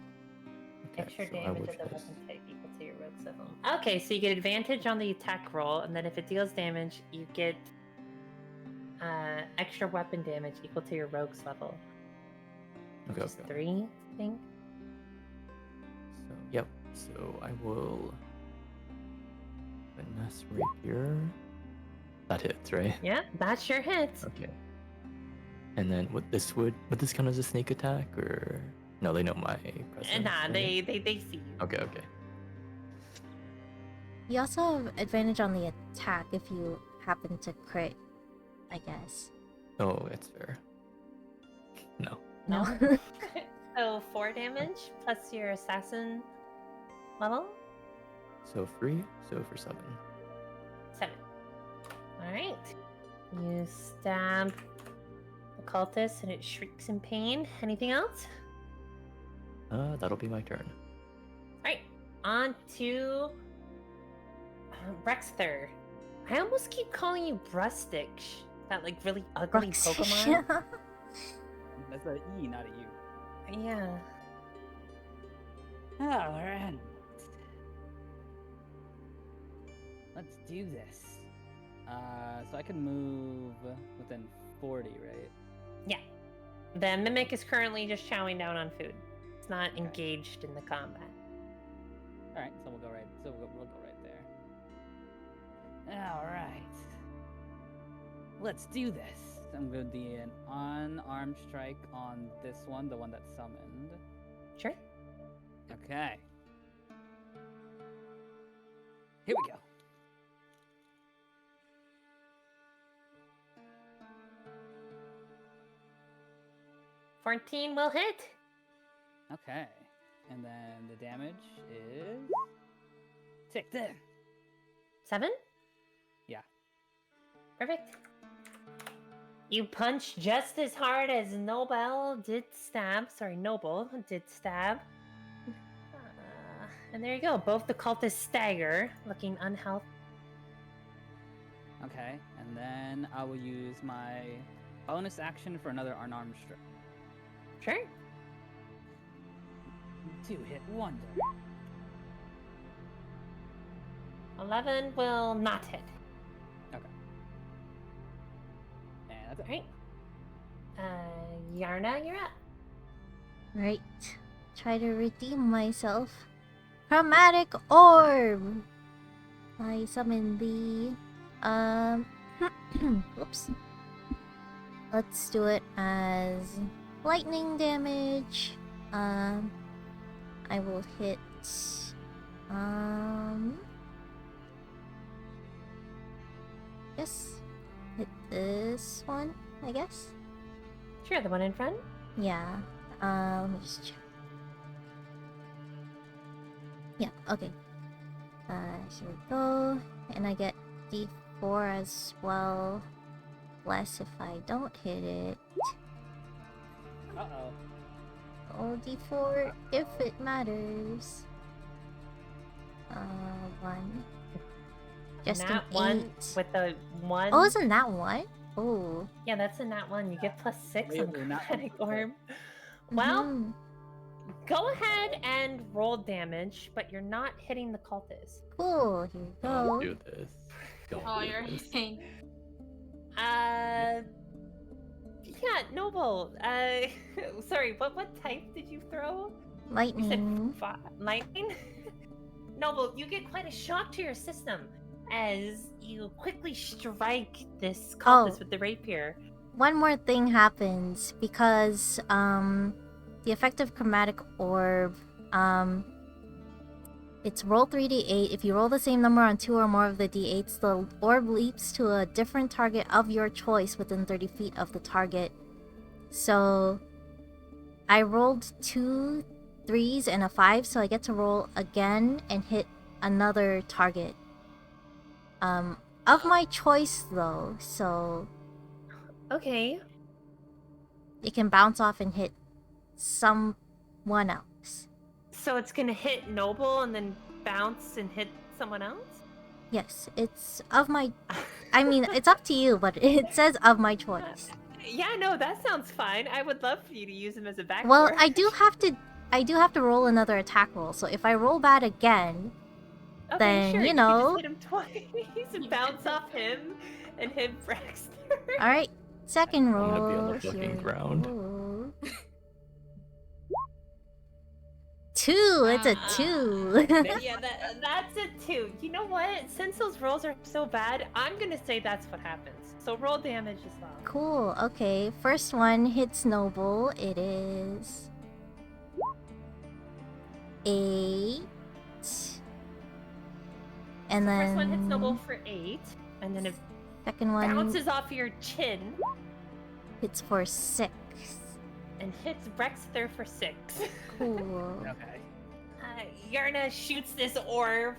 Okay, extra so I damage will of the just... weapon type equal to your rogue's level. Okay, so you get advantage on the attack roll, and then if it deals damage, you get extra weapon damage equal to your rogue's level. Okay, Just okay. 3, I think. So, yep. So I will finesse rapier. That hits, right? Yeah, that's your hit. Okay. And then would this count as a sneak attack, or no? They know my presence. Nah, right? they see you. Okay, okay. You also have advantage on the attack if you happen to crit, I guess. Oh, that's fair. No. No. So 4 damage plus your assassin level. So 3. So for 7. 7. Alright. You stab the cultist and it shrieks in pain. Anything else? That'll be my turn. Alright. On to Rexther. I almost keep calling you Brustic. That like really ugly Pokemon. That's an E, not a U. Yeah. Alright. Let's do this. So I can move within 40, right? Yeah. The Mimic is currently just chowing down on food. It's not engaged in the combat. All right, so we'll go right. So we'll go right there. All right. Let's do this. I'm going to do an unarmed strike on this one, the one that's summoned. Sure. Okay. Here we go. $14 will hit. Okay. And then the damage is 6 there. 7? Yeah. Perfect. You punch just as hard as Noble did stab. And there you go. Both the cultists stagger, looking unhealthy. Okay. And then I will use my bonus action for another unarmed strike. Sure. 2-hit wonder. 11 will not hit. Okay. And that's it. Alright. Yarna, you're up. Right. Try to redeem myself. Chromatic Orb! I summon the... Oops. Let's do it as lightning damage. I will hit... Yes. Hit this one, I guess. Sure, the one in front. Yeah. Let me just check. Yeah, okay. Here we go. And I get D4 as well. Less if I don't hit it. Uh-oh. Oh, D4 if it matters. 1. Just Nat an 1 8. with the 1. Oh, isn't that 1? Oh. Yeah, that's a nat 1. You get +6 Wait, on wait, nat chromatic 1. orb. Well, Mhm. go ahead and roll damage, but you're not hitting the cultist. Cool, here we Don't go. do this. Don't Oh, do you're this. hitting. Yeah, Noble. Sorry, what type did you throw? You said Lightning. lightning? Noble, you get quite a shock to your system as you quickly strike this cultist with the rapier. One more thing happens because the effective chromatic orb it's roll 3d8. If you roll the same number on 2 or more of the d8s, the orb leaps to a different target of your choice within 30 feet of the target. So I rolled 2 3s and a 5, so I get to roll again and hit another target. Of my choice though, so Okay. it can bounce off and hit someone else. So it's gonna hit Noble and then bounce and hit someone else? Yes, it's of my. I mean, it's up to you, but it says of my choice. Yeah, no, that sounds fine. I would love for you to use him as a backdoor. Well, I do have to roll another attack roll. So if I roll bad again, Okay, then, sure. you You know. can just hit him twice and bounce off him and hit Braxton. All right, second I'm roll. gonna be on the fucking here we ground. go. 2. It's a 2. Yeah, that's a 2. You know what? Since those rolls are so bad, I'm gonna say that's what happens. So roll damage as well. Cool. Okay, first one hits Noble. It is 8. And then First one hits Noble for 8, and then it second one bounces off your chin hits for 6. and hits Brexter for 6. Cool. Okay. Yarna shoots this orb,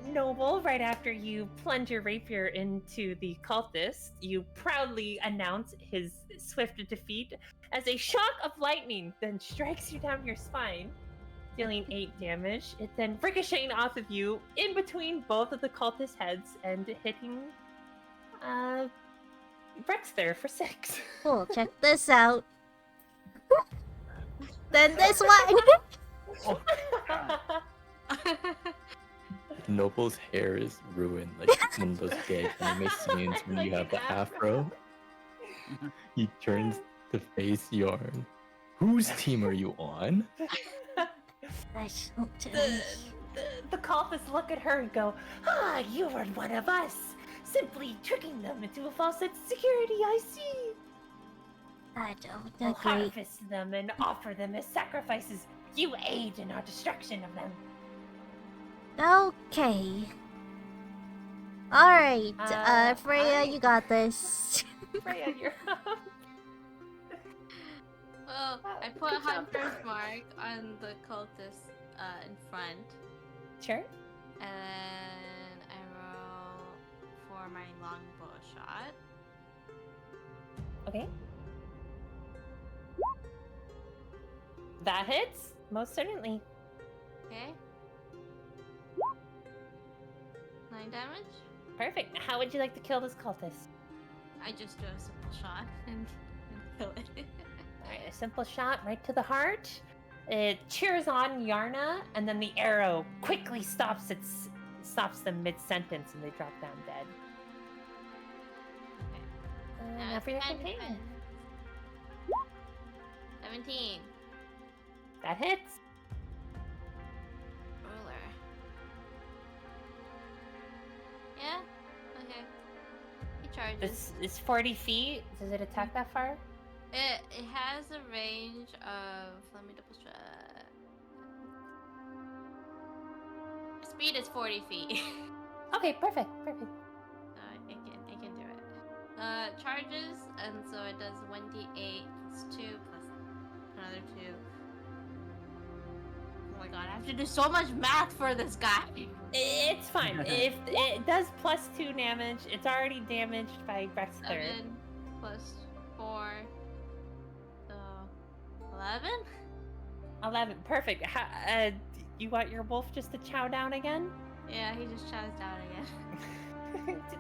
Noble, right after you plunge your rapier into the cultist. You proudly announce his swift defeat as a shock of lightning then strikes you down your spine, dealing 8 damage. It then ricocheting off of you in between both of the cultist heads and hitting Brexter for 6. Cool. Check this out. Then this one. Noble's hair is ruined, like one of those gay anime scenes when you have the afro. He turns to face Yarn. Whose team are you on? The cultists look at her and go, "Ah, you were one of us, simply tricking them into a false sense of security, I see. We'll Great. harvest them and offer them as sacrifices. You aid in our destruction of them." Okay. Alright, Freya, alright. you got this. Freya, you're up. Well, I put Good job. Hunter's Mark on the cultist in front, Sure. and then I roll for my longbow shot. Okay. That hits, most certainly. Okay. 9 damage. Perfect. How would you like to kill this cultist? I just do a simple shot and kill it. Alright, a simple shot right to the heart. It cheers on Yarna, and then the arrow quickly stops them mid-sentence, and they drop down dead. Now for your campaign. 17. That hits. Ruler. Yeah? Okay. He charges. This is 40 feet. Does it attack that far? It has a range of, let me double check. Speed is 40 feet. Okay, perfect. Perfect. I can do it. Charges, and so it does 1d8 plus 2 plus another 2. Oh my god, I have to do so much math for this guy. It's fine. If it does plus 2 damage, it's already damaged by Brexter. 7 plus 4, so 11? 11. Perfect. You want your wolf just to chow down again? Yeah, he just chows down again.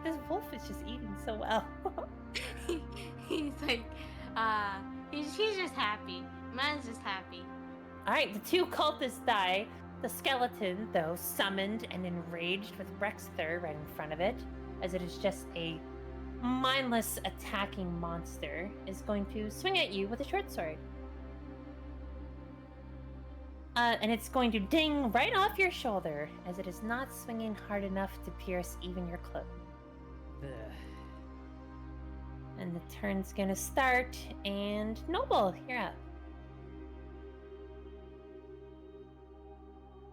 This wolf is just eating so well. He's like, he's just happy. Man's just happy. Alright, the 2 cultists die. The skeleton, though, summoned and enraged with Brexter right in front of it, as it is just a mindless attacking monster, is going to swing at you with a short sword. And it's going to ding right off your shoulder, as it is not swinging hard enough to pierce even your cloak. Ugh. And the turn's gonna start, and Noble, you're up.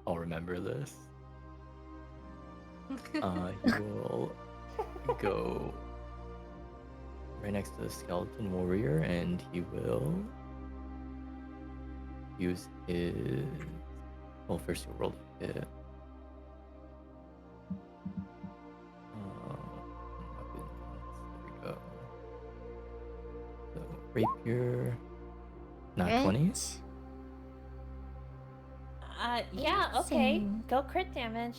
I'll remember this. He will go right next to the skeleton warrior, and he will use his. Well, first you roll a hit. Weapons. There we go. So rapier. Not 20. Right? Yeah, okay. Insane. Go crit damage.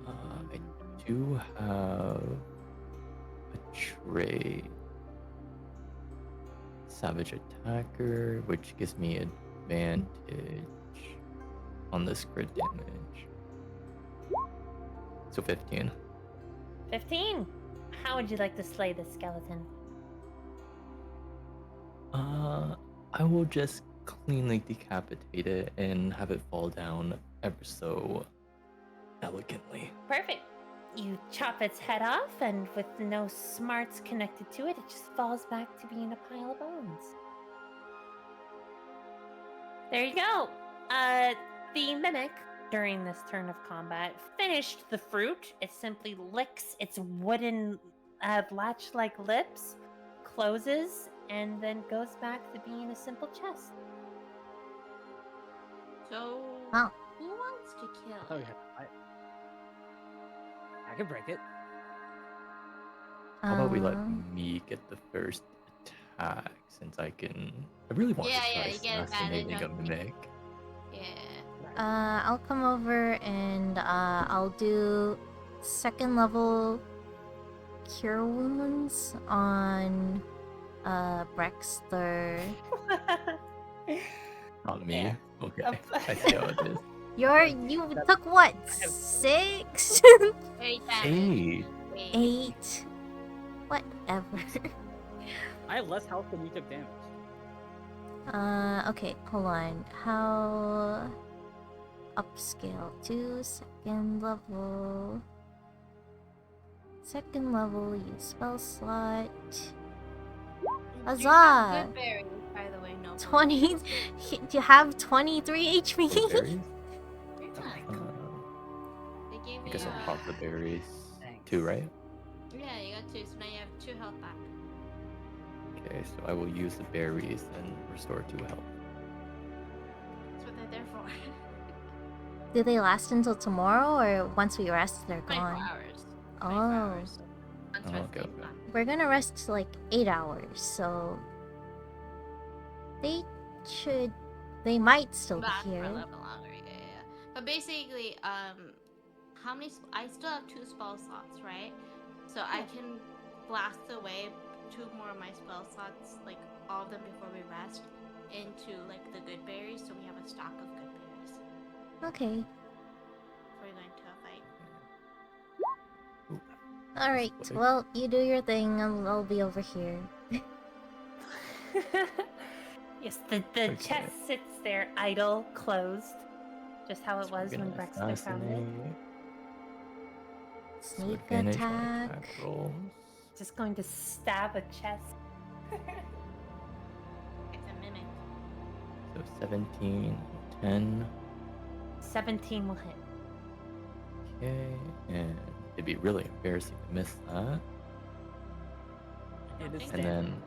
I do have a trait. Savage Attacker, which gives me advantage on this crit damage. So 15. 15. How would you like to slay this skeleton? I will just cleanly decapitate it and have it fall down ever so elegantly. Perfect. You chop its head off, and with no smarts connected to it, it just falls back to being a pile of bones. There you go. The mimic, during this turn of combat, finished the fruit. It simply licks its wooden latch-like lips, closes, and then goes back to being a simple chest. So, Wow. who wants to kill Oh it? yeah, I can break it. How about we let Um, me get the first attack since I really want Yeah, to try you get assassinating a advantage on- mimic. Yeah. I'll come over and I'll do second level cure wounds on Brexter. Not me. Yeah. Okay. I see how it is. You took what? 6? 8 damage. 8. 8? Whatever. I have less health than you took damage. Okay, hold on. How upscale to second level. Second level, use spell slot. You have Huzzah! good berries, by the way, no. 20. You have 23 HP. Berries? Yeah. They gave I you. guess I'll pop the berries. Thanks. 2, right? Yeah, you got 2, so now you have 2 health back. Okay, so I will use the berries and restore 2 health. That's what they're there for. Do they last until tomorrow or once we rest they're 24 gone? hours. 24 Oh. hours. So once Oh, rest okay, is okay. done. We're gonna rest like 8 hours, so they might still be Last for a here. little bit longer, yeah. But basically, how many? I still have 2 spell slots, right? So I can blast away 2 more of my spell slots, like all of them before we rest, into like the good berries, so we have a stock of good berries. Okay. Before we go into a fight. Alright, Split. well, you do your thing, I'll be over here. Yes, the Okay. chest sits there idle, closed, just how it So we're was when gonna Brexter found it. assassinate. So Sneak advantage on attack. attack rolls. Just going to stab a chest. It's a mimic. So 17, 10. 17 will hit. Okay, and it'd be really embarrassing to miss that. It is And then-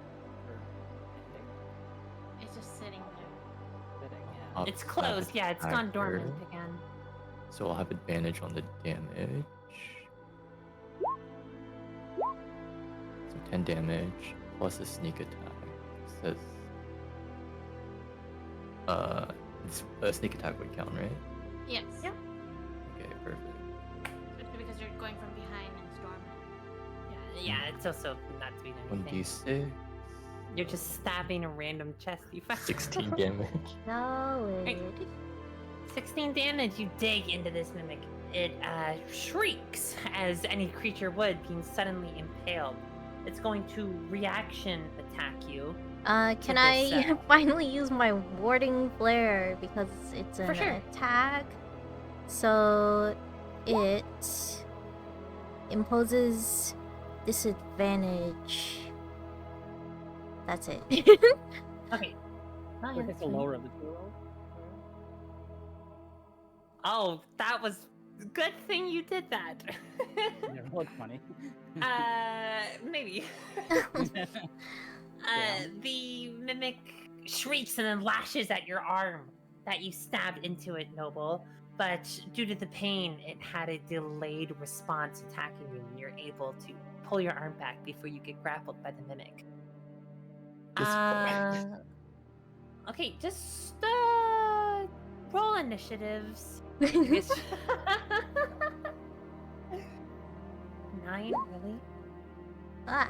It's just sitting there. Sitting, yeah. Up It's closed, yeah, it's gone dormant attacker. again. So I'll have advantage on the damage. So 10 damage plus a sneak attack. Says a sneak attack would count, right? Yes. Yep. Okay, perfect. Especially because you're going from behind and storming. Yeah, it's also not doing anything. 1d6, You're just stabbing a random chest you found. 16 damage. Solid. 16 damage, you dig into this mimic. It shrieks as any creature would, being suddenly impaled. It's going to reaction attack you. Can with I this, finally use my warding flare because it's an For sure. attack? So it imposes disadvantage. That's it. Okay. Oh, yeah, Look at that's the fine. lower of the 2 rolls. Oh, that was good thing you did that. Yeah, roll 20. Maybe. Yeah. The mimic shrieks and then lashes at your arm that you stabbed into it, Noble. But due to the pain, it had a delayed response attacking you, and you're able to pull your arm back before you get grappled by the mimic. Okay, just roll initiatives. Yes. 9, really? Ah,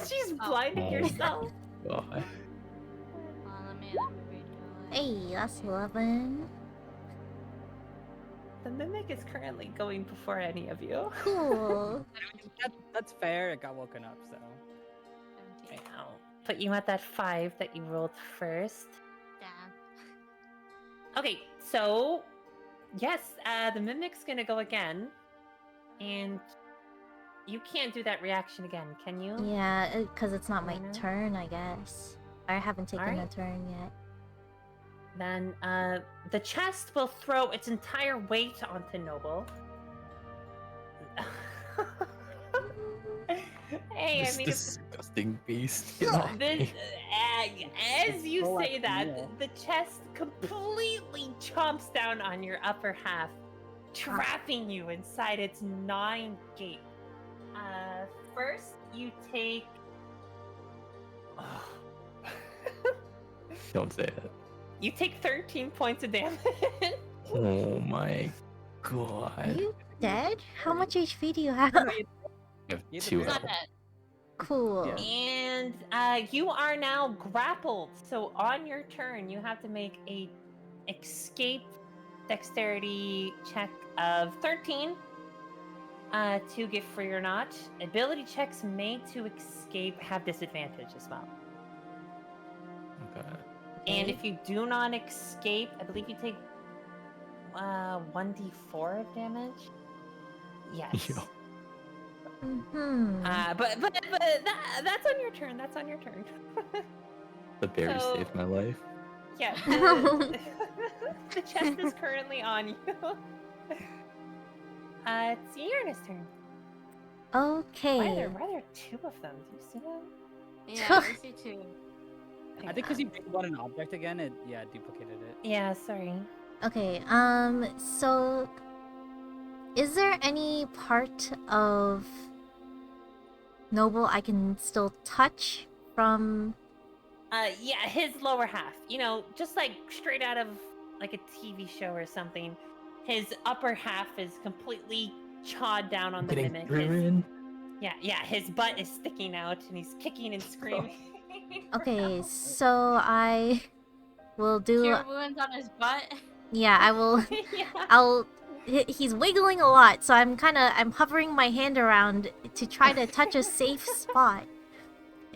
She's blinding yourself. God. Let me redo it. hey, that's 11. The mimic is currently going before any of you. Cool. That's fair. It got woken up, so. 17. I'll put you at that 5 that you rolled first. Damn. Okay, so yes, the mimic's gonna go again, and you can't do that reaction again, can you? Yeah, because it's not my No. turn, I guess. I haven't taken a Alright. turn yet. Then the chest will throw its entire weight onto Noble. Hey, This I mean, disgusting beast. Get off this, me. as you Roll say like that, Neo. the chest completely chomps down on your upper half, trapping you inside its gnawing gape. First, you take. Don't say it. You take 13 points of damage. Oh my Are god. you dead? How much HP do you have? I have Either 2 way. Not health. dead. Cool. Yeah. And you are now grappled. So on your turn, you have to make a escape dexterity check of 13 to get free or not. Ability checks made to escape have disadvantage as well. Okay. And if you do not escape, I believe you take 1d4 of damage. Yes. Yo. Mm-hmm. But that's on your turn. That's on your turn. The berry So- saved my life. Yeah. The chest is currently on you. It's Uranus' turn. Okay. Why are there 2 of them? Do you see them? Yeah, I see too. I think because you picked one an object again, it duplicated it. Yeah, sorry. Okay, so is there any part of Noble I can still touch from? Yeah, his lower half. You know, just like straight out of like a TV show or something. His upper half is completely chawed down on the Getting mimic. driven. Yeah, his butt is sticking out and he's kicking and screaming. Okay, so I will do. Cure wounds on his butt. Yeah, I will. Yeah. He's wiggling a lot, so I'm hovering my hand around to try to touch a safe spot.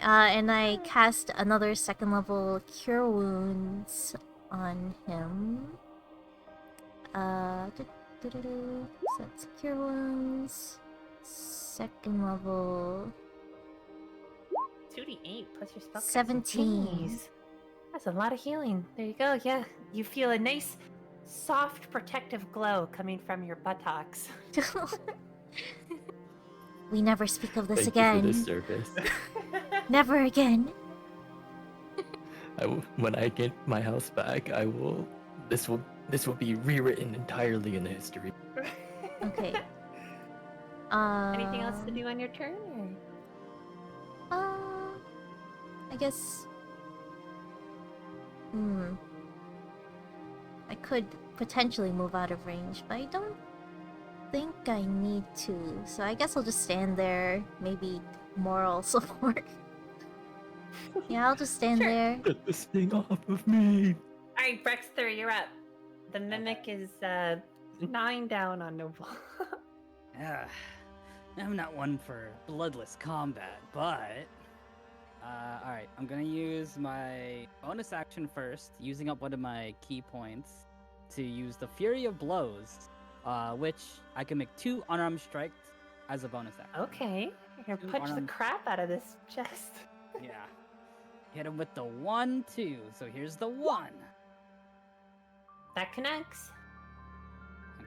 And I cast another 2nd level Cure Wounds on him. So that's Cure Wounds. 2nd level. 2d8 plus your spell. 17. That's a lot of healing. There you go. Yeah, you feel a nice, soft, protective glow coming from your buttocks. We never speak of this Thank you again. for this service. Never again. When I get my house back, I will. This will be rewritten entirely in the history. Okay. Anything else to do on your turn? Or? I guess. I could potentially move out of range, but I don't think I need to. So I guess I'll just stand there. Maybe moral support. Yeah, I'll just stand Sure. there. Get this thing off of me. All right, Brexter, you're up. The mimic is 9 down on Noble. I'm not one for bloodless combat, but alright, I'm gonna use my bonus action first, using up one of my key points to use the Fury of Blows, which I can make 2 unarmed strikes as a bonus action. Okay, you're gonna punch the Unarmed. crap out of this chest. Yeah. Hit him with the 1-2. So here's the 1. That connects.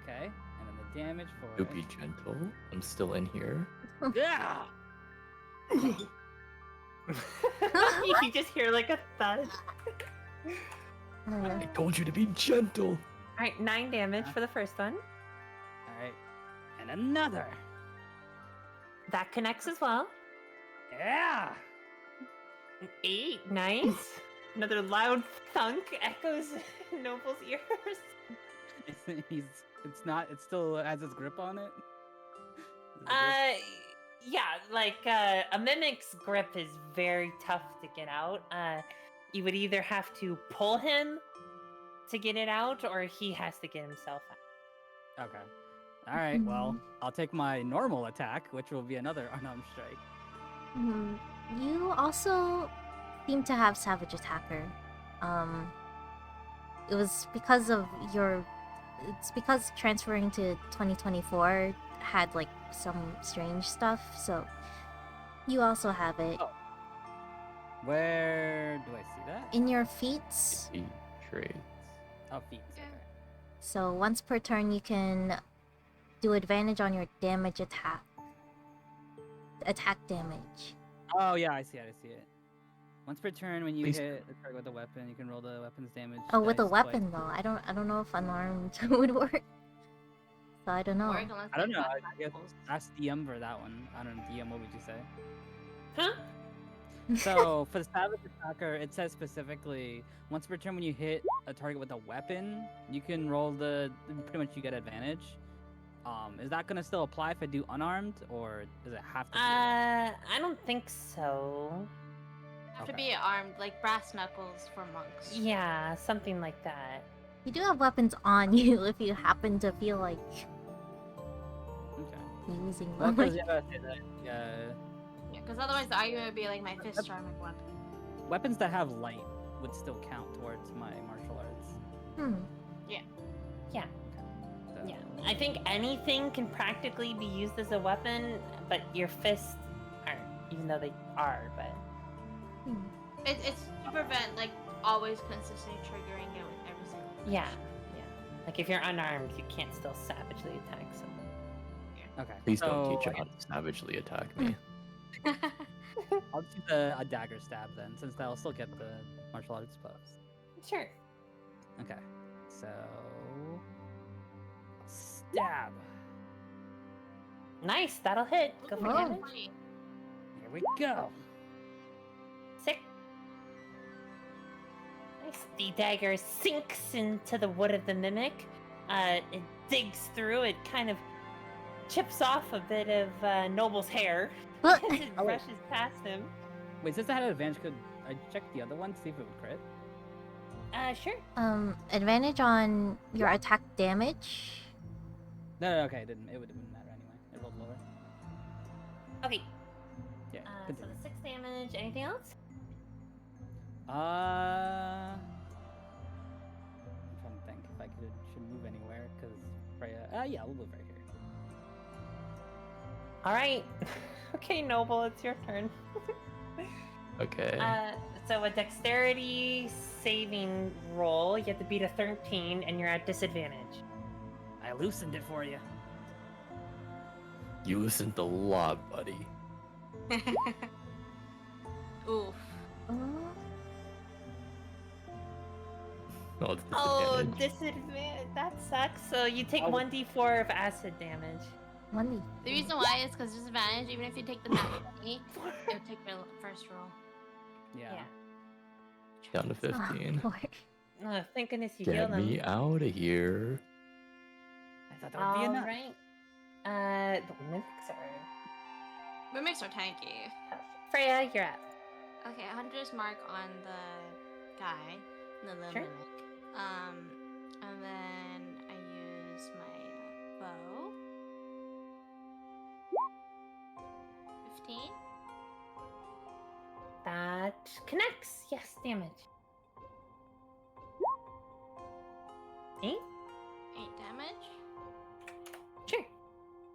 Okay. And then the damage for You'll be gentle. I'm still in here. Yeah. You just hear like a thud. I told you to be gentle. Alright, 9 damage for the first one. Alright. And another. That connects as well. Yeah! 8, nice. Another loud thunk echoes in Noble's ears. It still has its grip on it? Is it Yeah, like a mimic's grip is very tough to get out. You would either have to pull him to get it out, or he has to get himself out. Okay. Alright, well, I'll take my normal attack, which will be another unarmed strike. You also seem to have Savage Attacker. It was because of your. It's because transferring to 2024 had like some strange stuff, so you also have it. Oh. Where do I see that? In your feats. See traits. Oh, feet. Okay. So once per turn, you can do advantage on your damage attack. Attack damage. Oh yeah, I see it. Once per turn, when you Please. hit the target with a weapon, you can roll the weapon's damage. Oh, with a dice twice. weapon though. I don't know if unarmed would work. So I don't know. Work unless I don't they know. got I guess rifles. ask DM for that one. I don't know. DM, what would you say? Huh? So for the Savage Attacker, it says specifically once per turn when you hit a target with a weapon, you can roll pretty much you get advantage. Is that gonna still apply if I do unarmed, or does it have to? Be I don't think so. Have to Okay. be armed, like brass knuckles for monks. Yeah, something like that. You do have weapons on you if you happen to feel like Okay. using Well, them. because yeah, say that, Yeah, because otherwise the argument would be like my fist charming weapon. weapons that have light would still count towards my martial arts. Yeah. So. Yeah. I think anything can practically be used as a weapon, but your fists aren't, even though they are, but It's to prevent like always consistently triggering it with every single. yeah. Like if you're unarmed, you can't still savagely attack someone. Okay. Please don't so teach her how to savagely attack me. I'll just use a dagger stab then, since that'll still get the martial arts buffs. Sure. Okay. So stab. Nice, that'll hit. Go for Oh. damage. Here we go. 6. Nice. The dagger sinks into the wood of the mimic. It digs through. It kind of chips off a bit of Noble's hair as it Oh, wait. brushes past him. Wait, since I had an advantage, could I check the other one to see if it would crit? Sure. Advantage on your attack damage. No, okay, it didn't. It wouldn't matter anyway. It rolled lower. Okay. Yeah. So Continue. the 6 damage. Anything else? I'm trying to think if I should move anywhere, because Freya. Yeah, we'll move right here. All right. Okay, Noble, it's your turn. Okay. So a dexterity saving roll. You have to beat a 13, and you're at disadvantage. I loosened it for you. You listened a lot, buddy. Oof. No, it's Oh, disadvantage. disadvantage. That sucks. So you take Oh. 1d4 of acid damage. Money. The reason why is because disadvantage, even if you take the nat 20, it would take your first roll. Yeah. Down to 15. Oh, thank goodness you Get healed them. me out of here. I thought that would be All enough. right. The mimics are. Mimics are tanky. Freya, you're up. Okay, Hunter's Mark on the guy, the Sure. mimic. And then I use my bow. 15. That connects. Yes, damage. 8? 8 damage. Sure.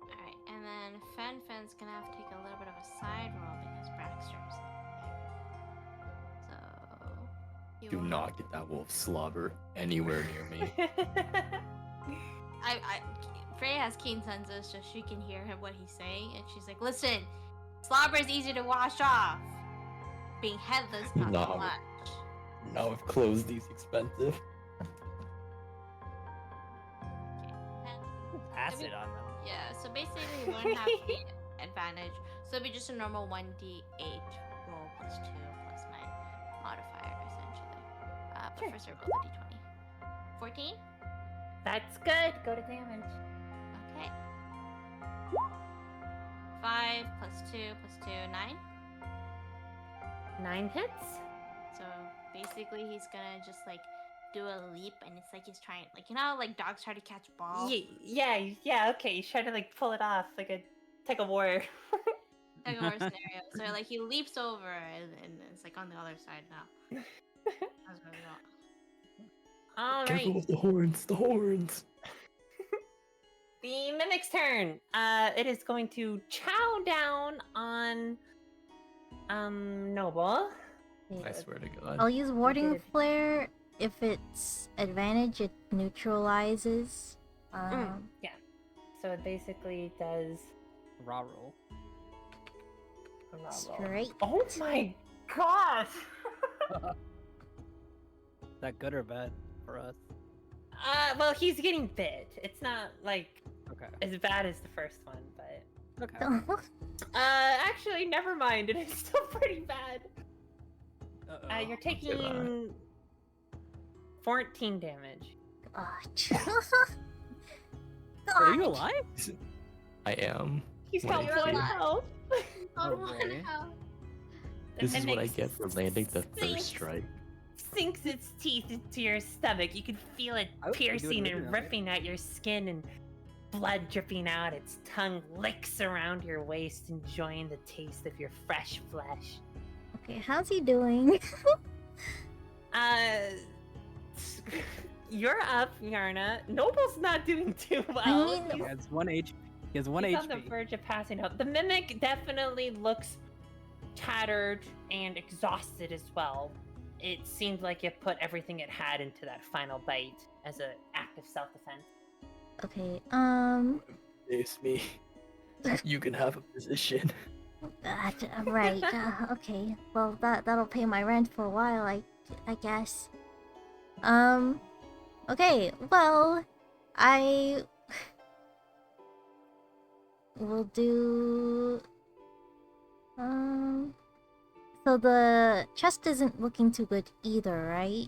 Alright, and then Fen's gonna have to take a little bit of a side roll because Braxter's there. So. you Do will not have get that wolf slobber anywhere near me. Freya has keen senses, so she can hear him what he's saying, and she's like, "Listen, slobber is easy to wash off. being headless, not No. so much. Now if clothes these expensive. Acid on them. Yeah, so basically you won't have the advantage. So it'll be just a normal 1d8 roll plus 2 plus my modifier, essentially. But Sure. first I roll the d20. 14? That's good. Go to damage. Okay. 5 plus 2 plus 2, 9. 9 hits. So basically he's gonna just like do a leap and it's like he's trying, like, you know how, like dogs try to catch balls? Yeah. Okay, you try to like pull it off like a tug of war. Like a horror scenario. So like he leaps over and it's like on the other side now. That's what we got. All Careful right. with the horns, the horns. The mimic's turn. It is going to chow down on Noble. I swear to God. I'll use warding it. flare. If it's advantage, it neutralizes. Yeah. So it basically does Raw roll. Straight. Oh my gosh. Is that good or bad for us? Well, he's getting bit. It's not like Okay. as bad as the first one, but Okay. actually, never mind. It is still pretty bad. Uh-oh. You're taking 14 damage. God. Are you God. alive? I am. He's got Wait, one you're health. Oh, On one really? health. This is what I Mimic get for landing the sinks- first strike. Sinks its teeth into your stomach. You can feel it I would do it piercing and originally. ripping at your skin and blood dripping out. Its tongue licks around your waist, enjoying the taste of your fresh flesh. Okay, how's he doing? You're up, Yarna. Noble's not doing too well. I mean- He has 1 HP. He has 1 He's on the HP. verge of passing out. The mimic definitely looks tattered and exhausted as well. It seemed like it put everything it had into that final bite as an act of self-defense. Okay, Face me. You can have a position. right, okay. Well, that'll pay my rent for a while, I guess. Okay, well, I will do, so the chest isn't looking too good either, right?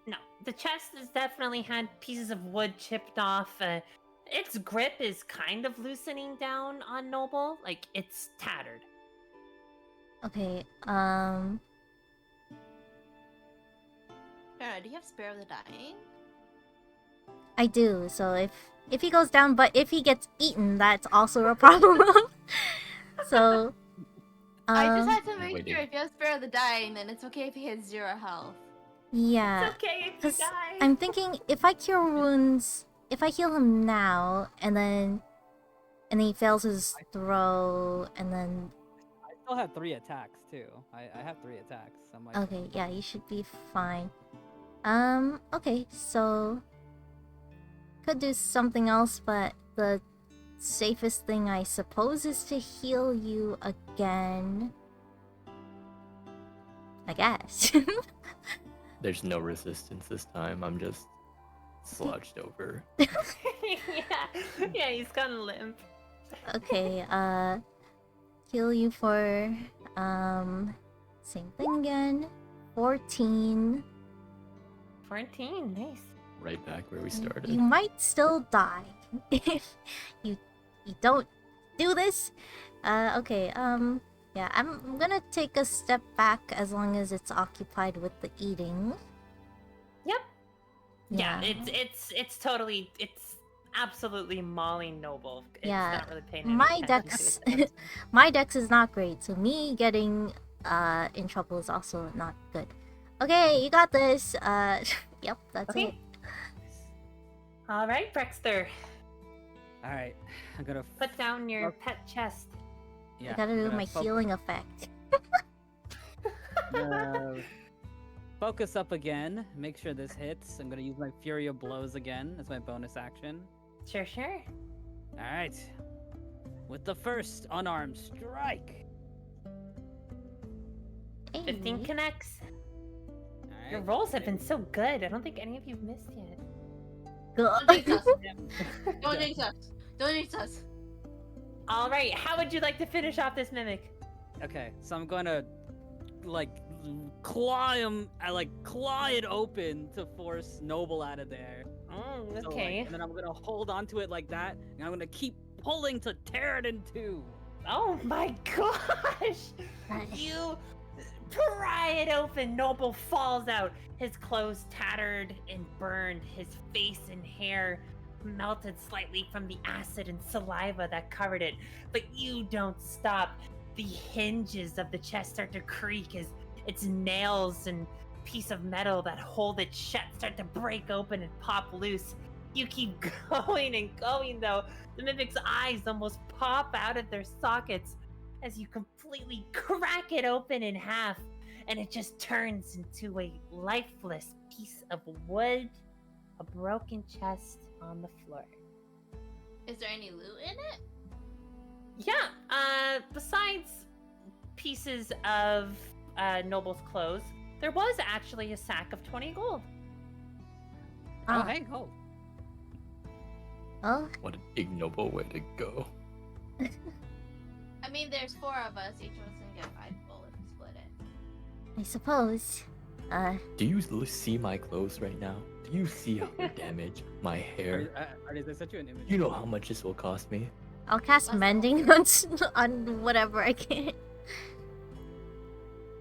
No, the chest has definitely had pieces of wood chipped off. Its grip is kind of loosening down on Noble. Like, it's tattered. Okay, Farah, do you have Spare of the Dying? I do, so if he goes down, but if he gets eaten, that's also a problem. So, I just had to make waiting. sure if you have Spare of the Dying, then it's okay if he has 0 health. yeah. It's okay if you 'Cause die. I'm thinking if I cure wounds, if I heal him now, and then he fails his throw, and then I still have 3 attacks too. I have 3 attacks. I'm like, okay, yeah, you should be fine. Okay, so could do something else, but the safest thing I suppose is to heal you again. I guess. There's no resistance this time. I'm just slouched over. yeah, he's gone limp. Okay, heal you for same thing again. 14. 14, nice. Right back where we You started. might still die if you don't do this. Okay, yeah, I'm gonna take a step back as long as it's occupied with the eating. Yep. Yeah, Yeah. it's absolutely mauling Noble. It's Yeah, not really paying any my attention dex to it. my dex is not great, so me getting in trouble is also not good. Okay, you got this. Yep, that's Okay. it. All right, Brexter, all right, I'm gonna. put down your Okay. pet chest. Yeah, I gotta I'm do gonna my healing effect. Focus up again. Make sure this hits. I'm gonna use my Fury of Blows again as my bonus action. Sure. All right. With the first unarmed strike. 15 Hey. connects. Your Alright. rolls have been so good. I don't think any of you missed yet. Don't jinx us. Yeah. Don't jinx us. Don't jinx us. All right, how would you like to finish off this mimic? Okay, so I'm gonna like claw him. I like claw it open to force Noble out of there. Oh, So, like, okay. and then I'm gonna hold onto it like that, and I'm gonna keep pulling to tear it in two. Oh my gosh! You pry it open. Noble falls out. His clothes tattered and burned. His face and hair melted slightly from the acid and saliva that covered it. But you don't stop. The hinges of the chest start to creak as its nails and piece of metal that hold it shut start to break open and pop loose. You keep going and going though. The mimic's eyes almost pop out of their sockets as you completely crack it open in half, and it just turns into a lifeless piece of wood, a broken chest on the floor. Is there any loot in it? Yeah, besides pieces of Noble's clothes, there was actually a sack of 20 gold. Oh, hey, oh. Oh, What an ignoble way to go. I mean, there's 4 of us. Each of us can get 5 gold if we split it. I suppose. Do you see my clothes right now? Do you see how they're damaged? My hair? Artie, I sent you an image. You know how much this will cost me? I'll cast Let's mending on whatever I can.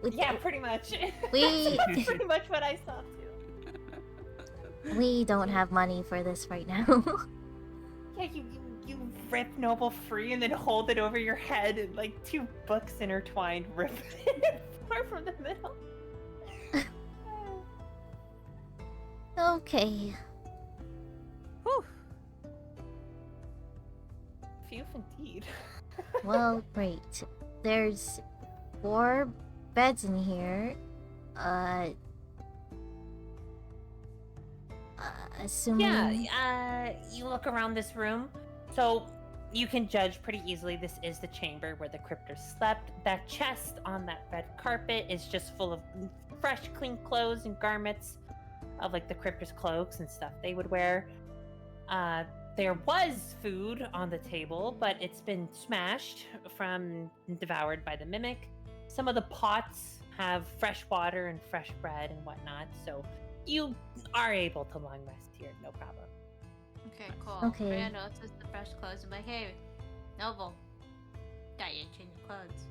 We, Yeah, pretty much. We- That's pretty much what I saw too. we don't have money for this right now. Yeah, you rip Noble free and then hold it over your head and like 2 books intertwined, rip it apart from the middle. Okay. Whew. Phew, indeed. Well, great. There's 4 beds in here. Assuming. Yeah, you look around this room, so you can judge pretty easily this is the chamber where the cryptors slept. That chest on that red carpet is just full of fresh, clean clothes and garments of like the cryptors' cloaks and stuff they would wear. There was food on the table, but it's been smashed from devoured by the mimic. Some of the pots have fresh water and fresh bread and whatnot, so you are able to long rest here, no problem. Okay, cool. Okay. Maria notices the fresh clothes and be like, hey, Noble, got you to change your clothes.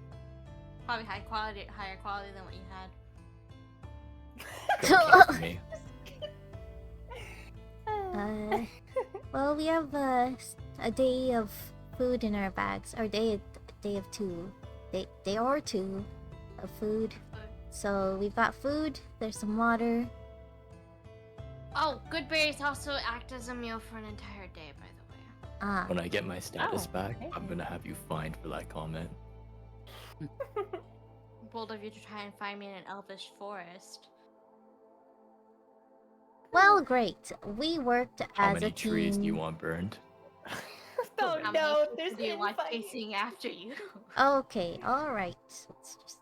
Probably higher quality than what you had. Don't care for me. Well, we have a day of food in our bags. Or day of 2. Day or 2 of food. So we've got food. There's some water. Oh, good berries also act as a meal for an entire day, by the way. Ah, When I get my status Oh, back, okay. I'm gonna have you fined for that comment. Bold of you to try and find me in an elvish forest. well, great. We worked How as many a team. trees do you want burned? Oh How no, many there's people do you want infighting. chasing after you? Okay, alright. Let's just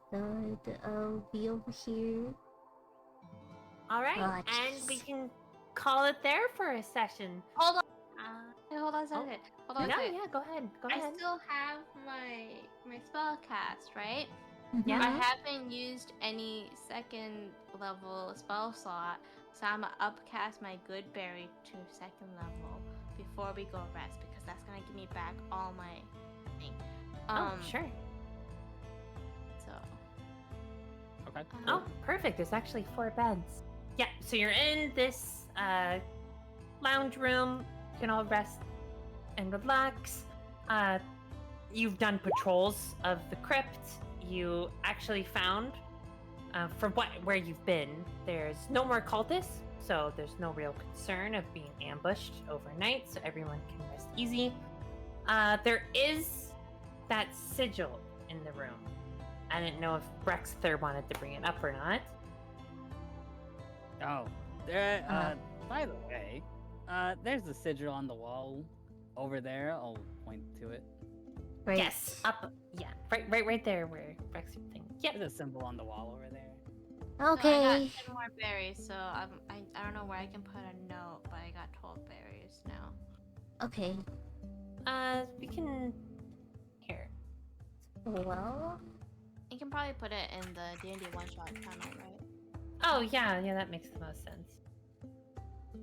be over here. All right, Ah, and we jeez. can call it there for a session. Hold on. Hey, hold on a second. Hold on No, a second. yeah, go ahead. Go I ahead. still have my spell cast, right? Yeah. I Mhm. haven't used any 2nd level spell slot, so I'm gonna upcast my good berry to 2nd level before we go rest because that's gonna give me back all my thing. Oh, sure. So. Okay. Oh, perfect. There's actually 4 beds. Yeah, so you're in this lounge room. You can all rest and relax. You've done patrols of the crypt. You actually found, where you've been, there's no more cultists, so there's no real concern of being ambushed overnight, so everyone can rest easy. There is that sigil in the room. I didn't know if Brexter wanted to bring it up or not. Oh, there. By the way, there's the sigil on the wall over there. I'll point to it. Great. Yes, up. Yeah, right there where Brexter thing Yep. There's a symbol on the wall over there. So I Okay. got 10 more berries, so I don't know where I can put a note, but I got 12 berries now. Okay. We can. Here. Well. You can probably put it in the D&D one-shot channel, right? Oh, yeah, that makes the most sense.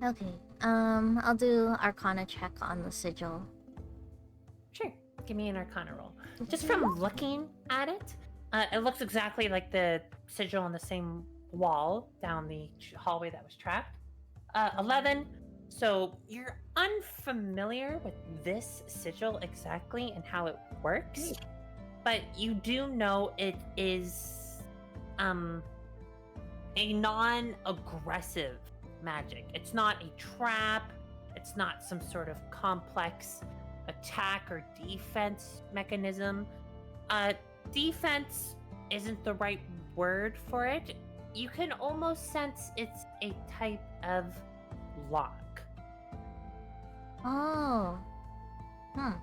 Okay. I'll do Arcana check on the sigil. Sure. Give me an Arcana roll. Just from looking at it, it looks exactly like the sigil on the same wall down the hallway that was trapped. 11. So you're unfamiliar with this sigil exactly and how it works, but you do know it is a non-aggressive magic. It's not a trap. It's not some sort of complex attack or defense mechanism. Defense isn't the right word for it. You can almost sense it's a type of lock. Oh.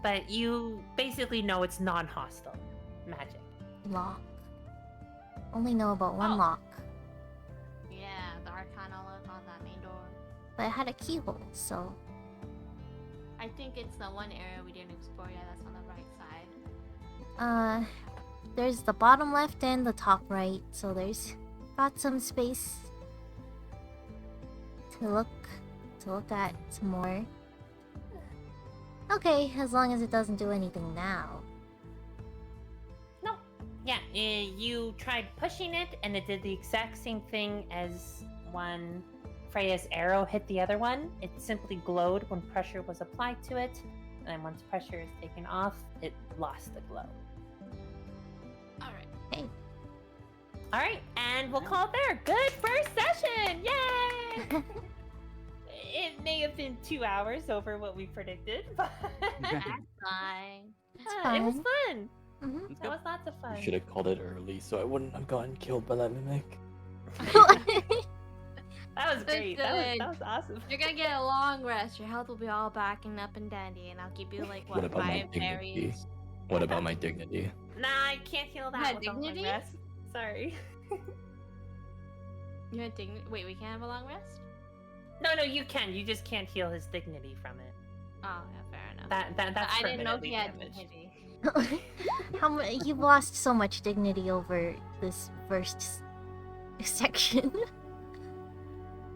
But you basically know it's non-hostile magic. Lock. Only know about one Oh. lock. Yeah, the Arcana look on that main door. But it had a keyhole, so. I think it's the one area we didn't explore yet that's on the right side. There's the bottom left and the top right, so there's got some space to look at some more. Okay, as long as it doesn't do anything now. No. Yeah, you tried pushing it, and it did the exact same thing as when Freya's arrow hit the other one. It simply glowed when pressure was applied to it, and then once pressure is taken off, it lost the glow. Alright. Hey. All right, and we'll call it there. Good first session! Yay! It may have been 2 hours over what we predicted, but That's fine. it was fun. Mhm. Let's That go. was lots of fun. You should have called it early so I wouldn't have gotten killed by that mimic. That was great. That Good. was awesome. You're gonna get a long rest. Your health will be all back and up and dandy, and I'll give you like What about my 5 dignity? berries. What about my dignity? Nah, I can't heal that had with a long dignity? rest. Sorry. You had dignity. Wait, we can't have a long rest? No, you can. You just can't heal his dignity from it. Oh, yeah, fair enough. That's I didn't know he had permanently dignity. How much? You've lost so much dignity over this first section.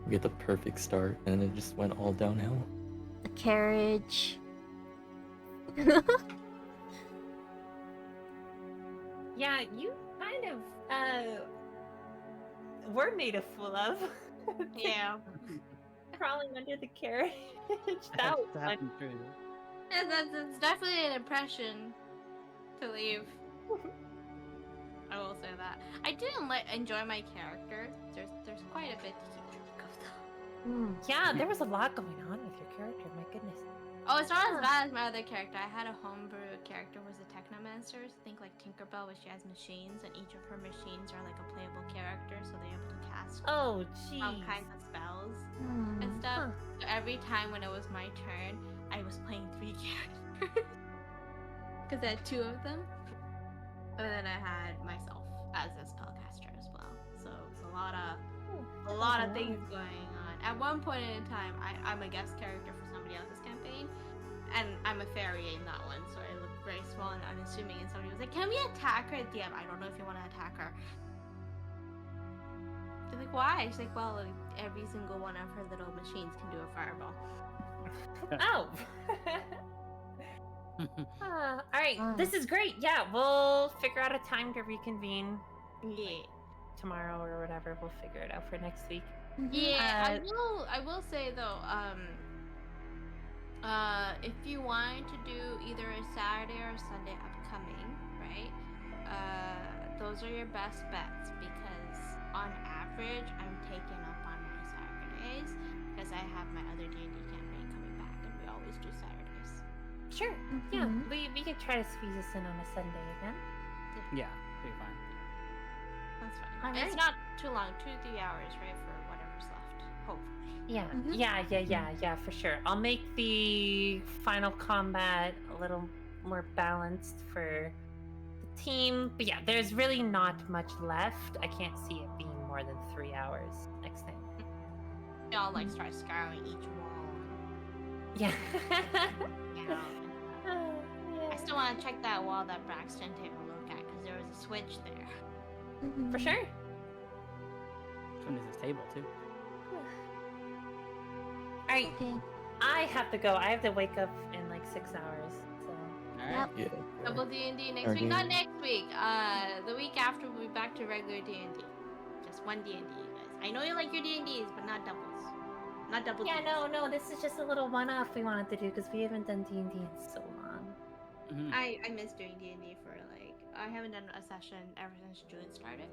We get the perfect start and it just went all downhill. The carriage. Yeah, you kind of were made a fool of. Yeah. Crawling under the carriage. That was fun. happened true. Yeah, that's definitely an impression to leave. I will say that. I didn't enjoy my character. There's quite a bit to keep track of though. Yeah, there was a lot going on with your character. My goodness. Oh, it's not as bad as my other character. I had a homebrew character who was a technomancer. Think like Tinkerbell, where she has machines, and each of her machines are like a playable character, so they're able to cast Oh, all jeez. kinds of spells Hmm. and stuff. Huh. So every time when it was my turn, I was playing 3 characters. Because I had 2 of them. And then I had myself as a spellcaster as well. So it's a lot of things going on. At one point in time, I'm a guest character for somebody else's campaign. And I'm a fairy in that one, so I look very small and unassuming. And somebody was like, "Can we attack her?" DM, I don't know if you want to attack her. They're like, "Why?" She's like, "Well, like, every single one of her little machines can do a fireball." Oh. All right, Ah. this is great. Yeah, we'll figure out a time to reconvene Yeah. tomorrow or whatever. We'll figure it out for next week. Yeah, I will say though, if you wanted to do either a Saturday or a Sunday upcoming, right? Those are your best bets because on average, I'm taken up on my Saturdays because I have my other D&D campaign coming back, and we always do Saturdays. Sure. Yeah, Mhm. we could try to squeeze this in on a Sunday again. Yeah, pretty fine. That's fine. All It's right. not too long, 2-3 hours, right, for whatever's left. Hopefully. Yeah, Mhm. yeah, for sure. I'll make the final combat a little more balanced for the team. But yeah, there's really not much left. I can't see it being more than 3 hours next time. Y'all like start scouring each wall. Yeah. Yeah. I still want to check that wall that Braxton took a look at because there was a switch there. For sure. Which one is this table too? Alright, Okay. I have to go. I have to wake up in like 6 hours. So All right. Yep. Yeah. Double D&D next Okay. week. Not next week. The week after we'll be back to regular D&D. Just one D&D, you guys. I know you like your D&Ds, but not doubles. Not double yeah, Ds. no, this is just a little one-off we wanted to do because we haven't done D&D in so long. Mhm. I miss doing D&D for like I haven't done a session ever since June started.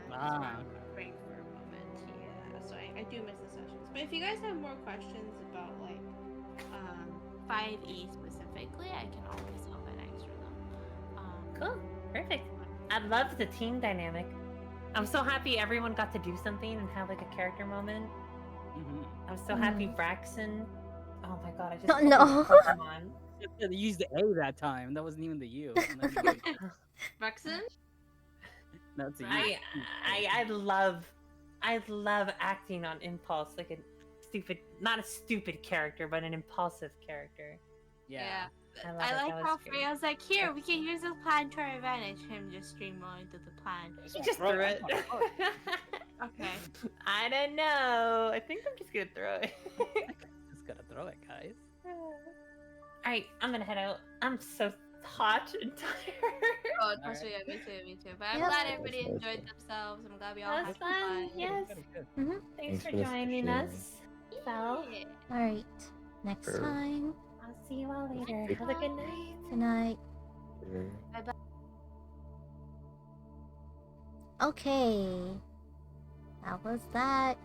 That's why I'm break for a moment. Yeah, so I do miss the sessions. But if you guys have more questions about like 5e specifically, I can always help and answer them. Cool. Perfect. I love the team dynamic. I'm so happy everyone got to do something and have like a character moment. Mhm. I'm so happy Braxton. Oh my god, I just Oh, no. Pokemon. They used the A that time. That wasn't even the U. And then- Braxton? That's a U. I love acting on impulse, like a stupid, not a stupid character, but an impulsive character. Yeah. I love I it. like That how was great. Freya's like, here, we can use this plan to our advantage. Him just streamlining through the plan. You just threw it. Okay. I don't know. I think I'm just gonna throw it. Just gotta throw it, guys. Alright, I'm gonna head out. I'm so hot and tired. Oh, trust me, me too. But I'm Yep. glad everybody That's enjoyed awesome. themselves. I'm glad we all That had was fun. Yes. Good, good. Thanks Thanks for for the joining sharing. us. Belle. Yeah. Alright. Next Sure. time. I'll see you all later. Good Have a good night. Good night. Sure. Okay. How was that?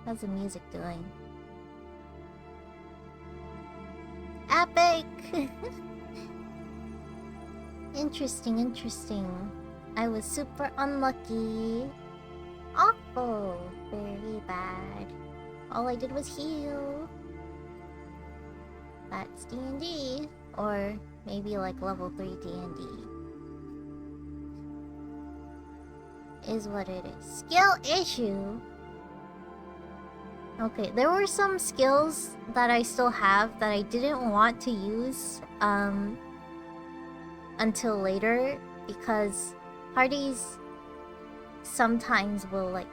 How's the music doing? Epic! Interesting. I was super unlucky. Awful. Very bad. All I did was heal. That's D&D. Or maybe like level 3 D&D. Is what it is. Skill issue. Okay, there were some skills that I still have that I didn't want to use until later because parties sometimes will like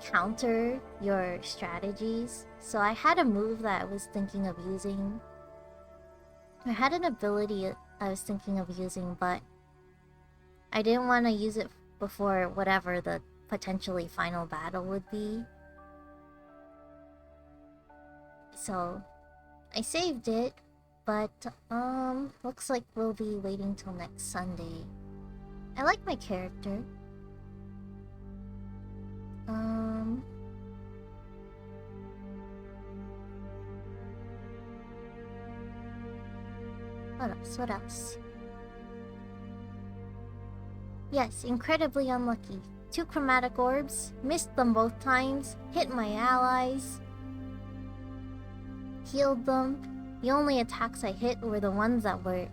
counter your strategies. So I had a move that I was thinking of using. I had an ability I was thinking of using, but I didn't want to use it before whatever the potentially final battle would be. So I saved it, but looks like we'll be waiting till next Sunday. I like my character. What else? Yes, incredibly unlucky. 2 chromatic orbs, missed them both times, hit my allies, healed them. The only attacks I hit were the ones that were,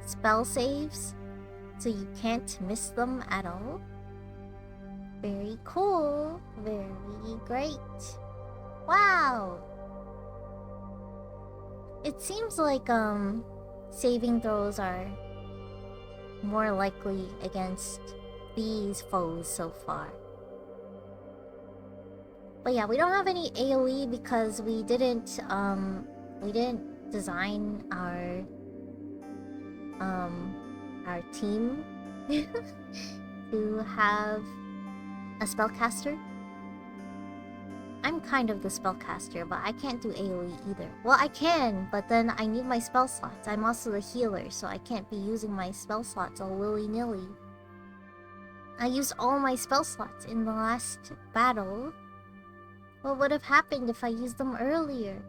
spell saves, so you can't miss them at all. Very cool. Very great. Wow! It seems like, saving throws are more likely against these foes so far. But yeah, we don't have any AoE because we didn't design our team to have a spellcaster. I'm kind of the spellcaster, but I can't do AoE either. Well, I can, but then I need my spell slots. I'm also the healer, so I can't be using my spell slots all willy-nilly. I used all my spell slots in the last battle. What would have happened if I used them earlier?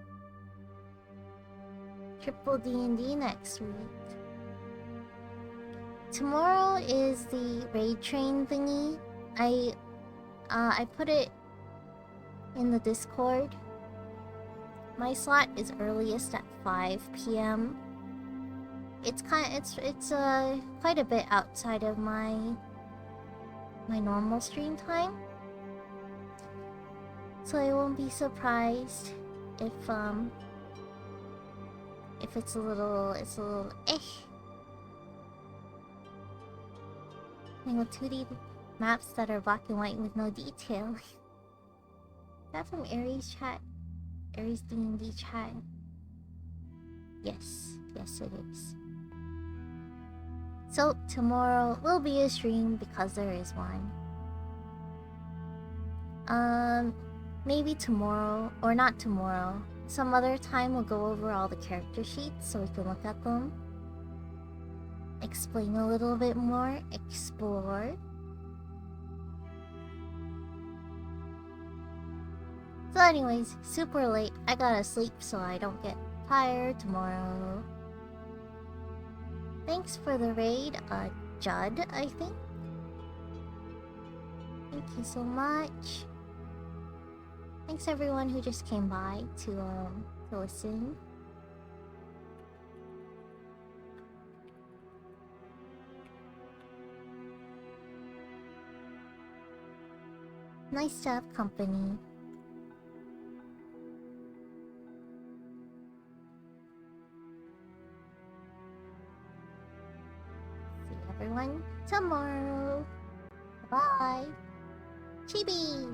Triple D&D next week. Tomorrow is the raid train thingy. I put it in the Discord. My slot is earliest at 5 p.m. It's quite a bit outside of my normal stream time. So I won't be surprised if it's a little playing with 2D maps that are black and white with no detail. That from Aries chat. Aries D&D chat. Yes, it is. So tomorrow will be a stream because there is one. Maybe tomorrow, or not tomorrow. Some other time we'll go over all the character sheets so we can look at them. Explain a little bit more, explore. So anyways, super late. I gotta sleep so I don't get tired tomorrow. Thanks for the raid, Judd, I think. Thank you so much. Thanks everyone who just came by to listen. Nice to have company. See everyone tomorrow. Bye. Chibi!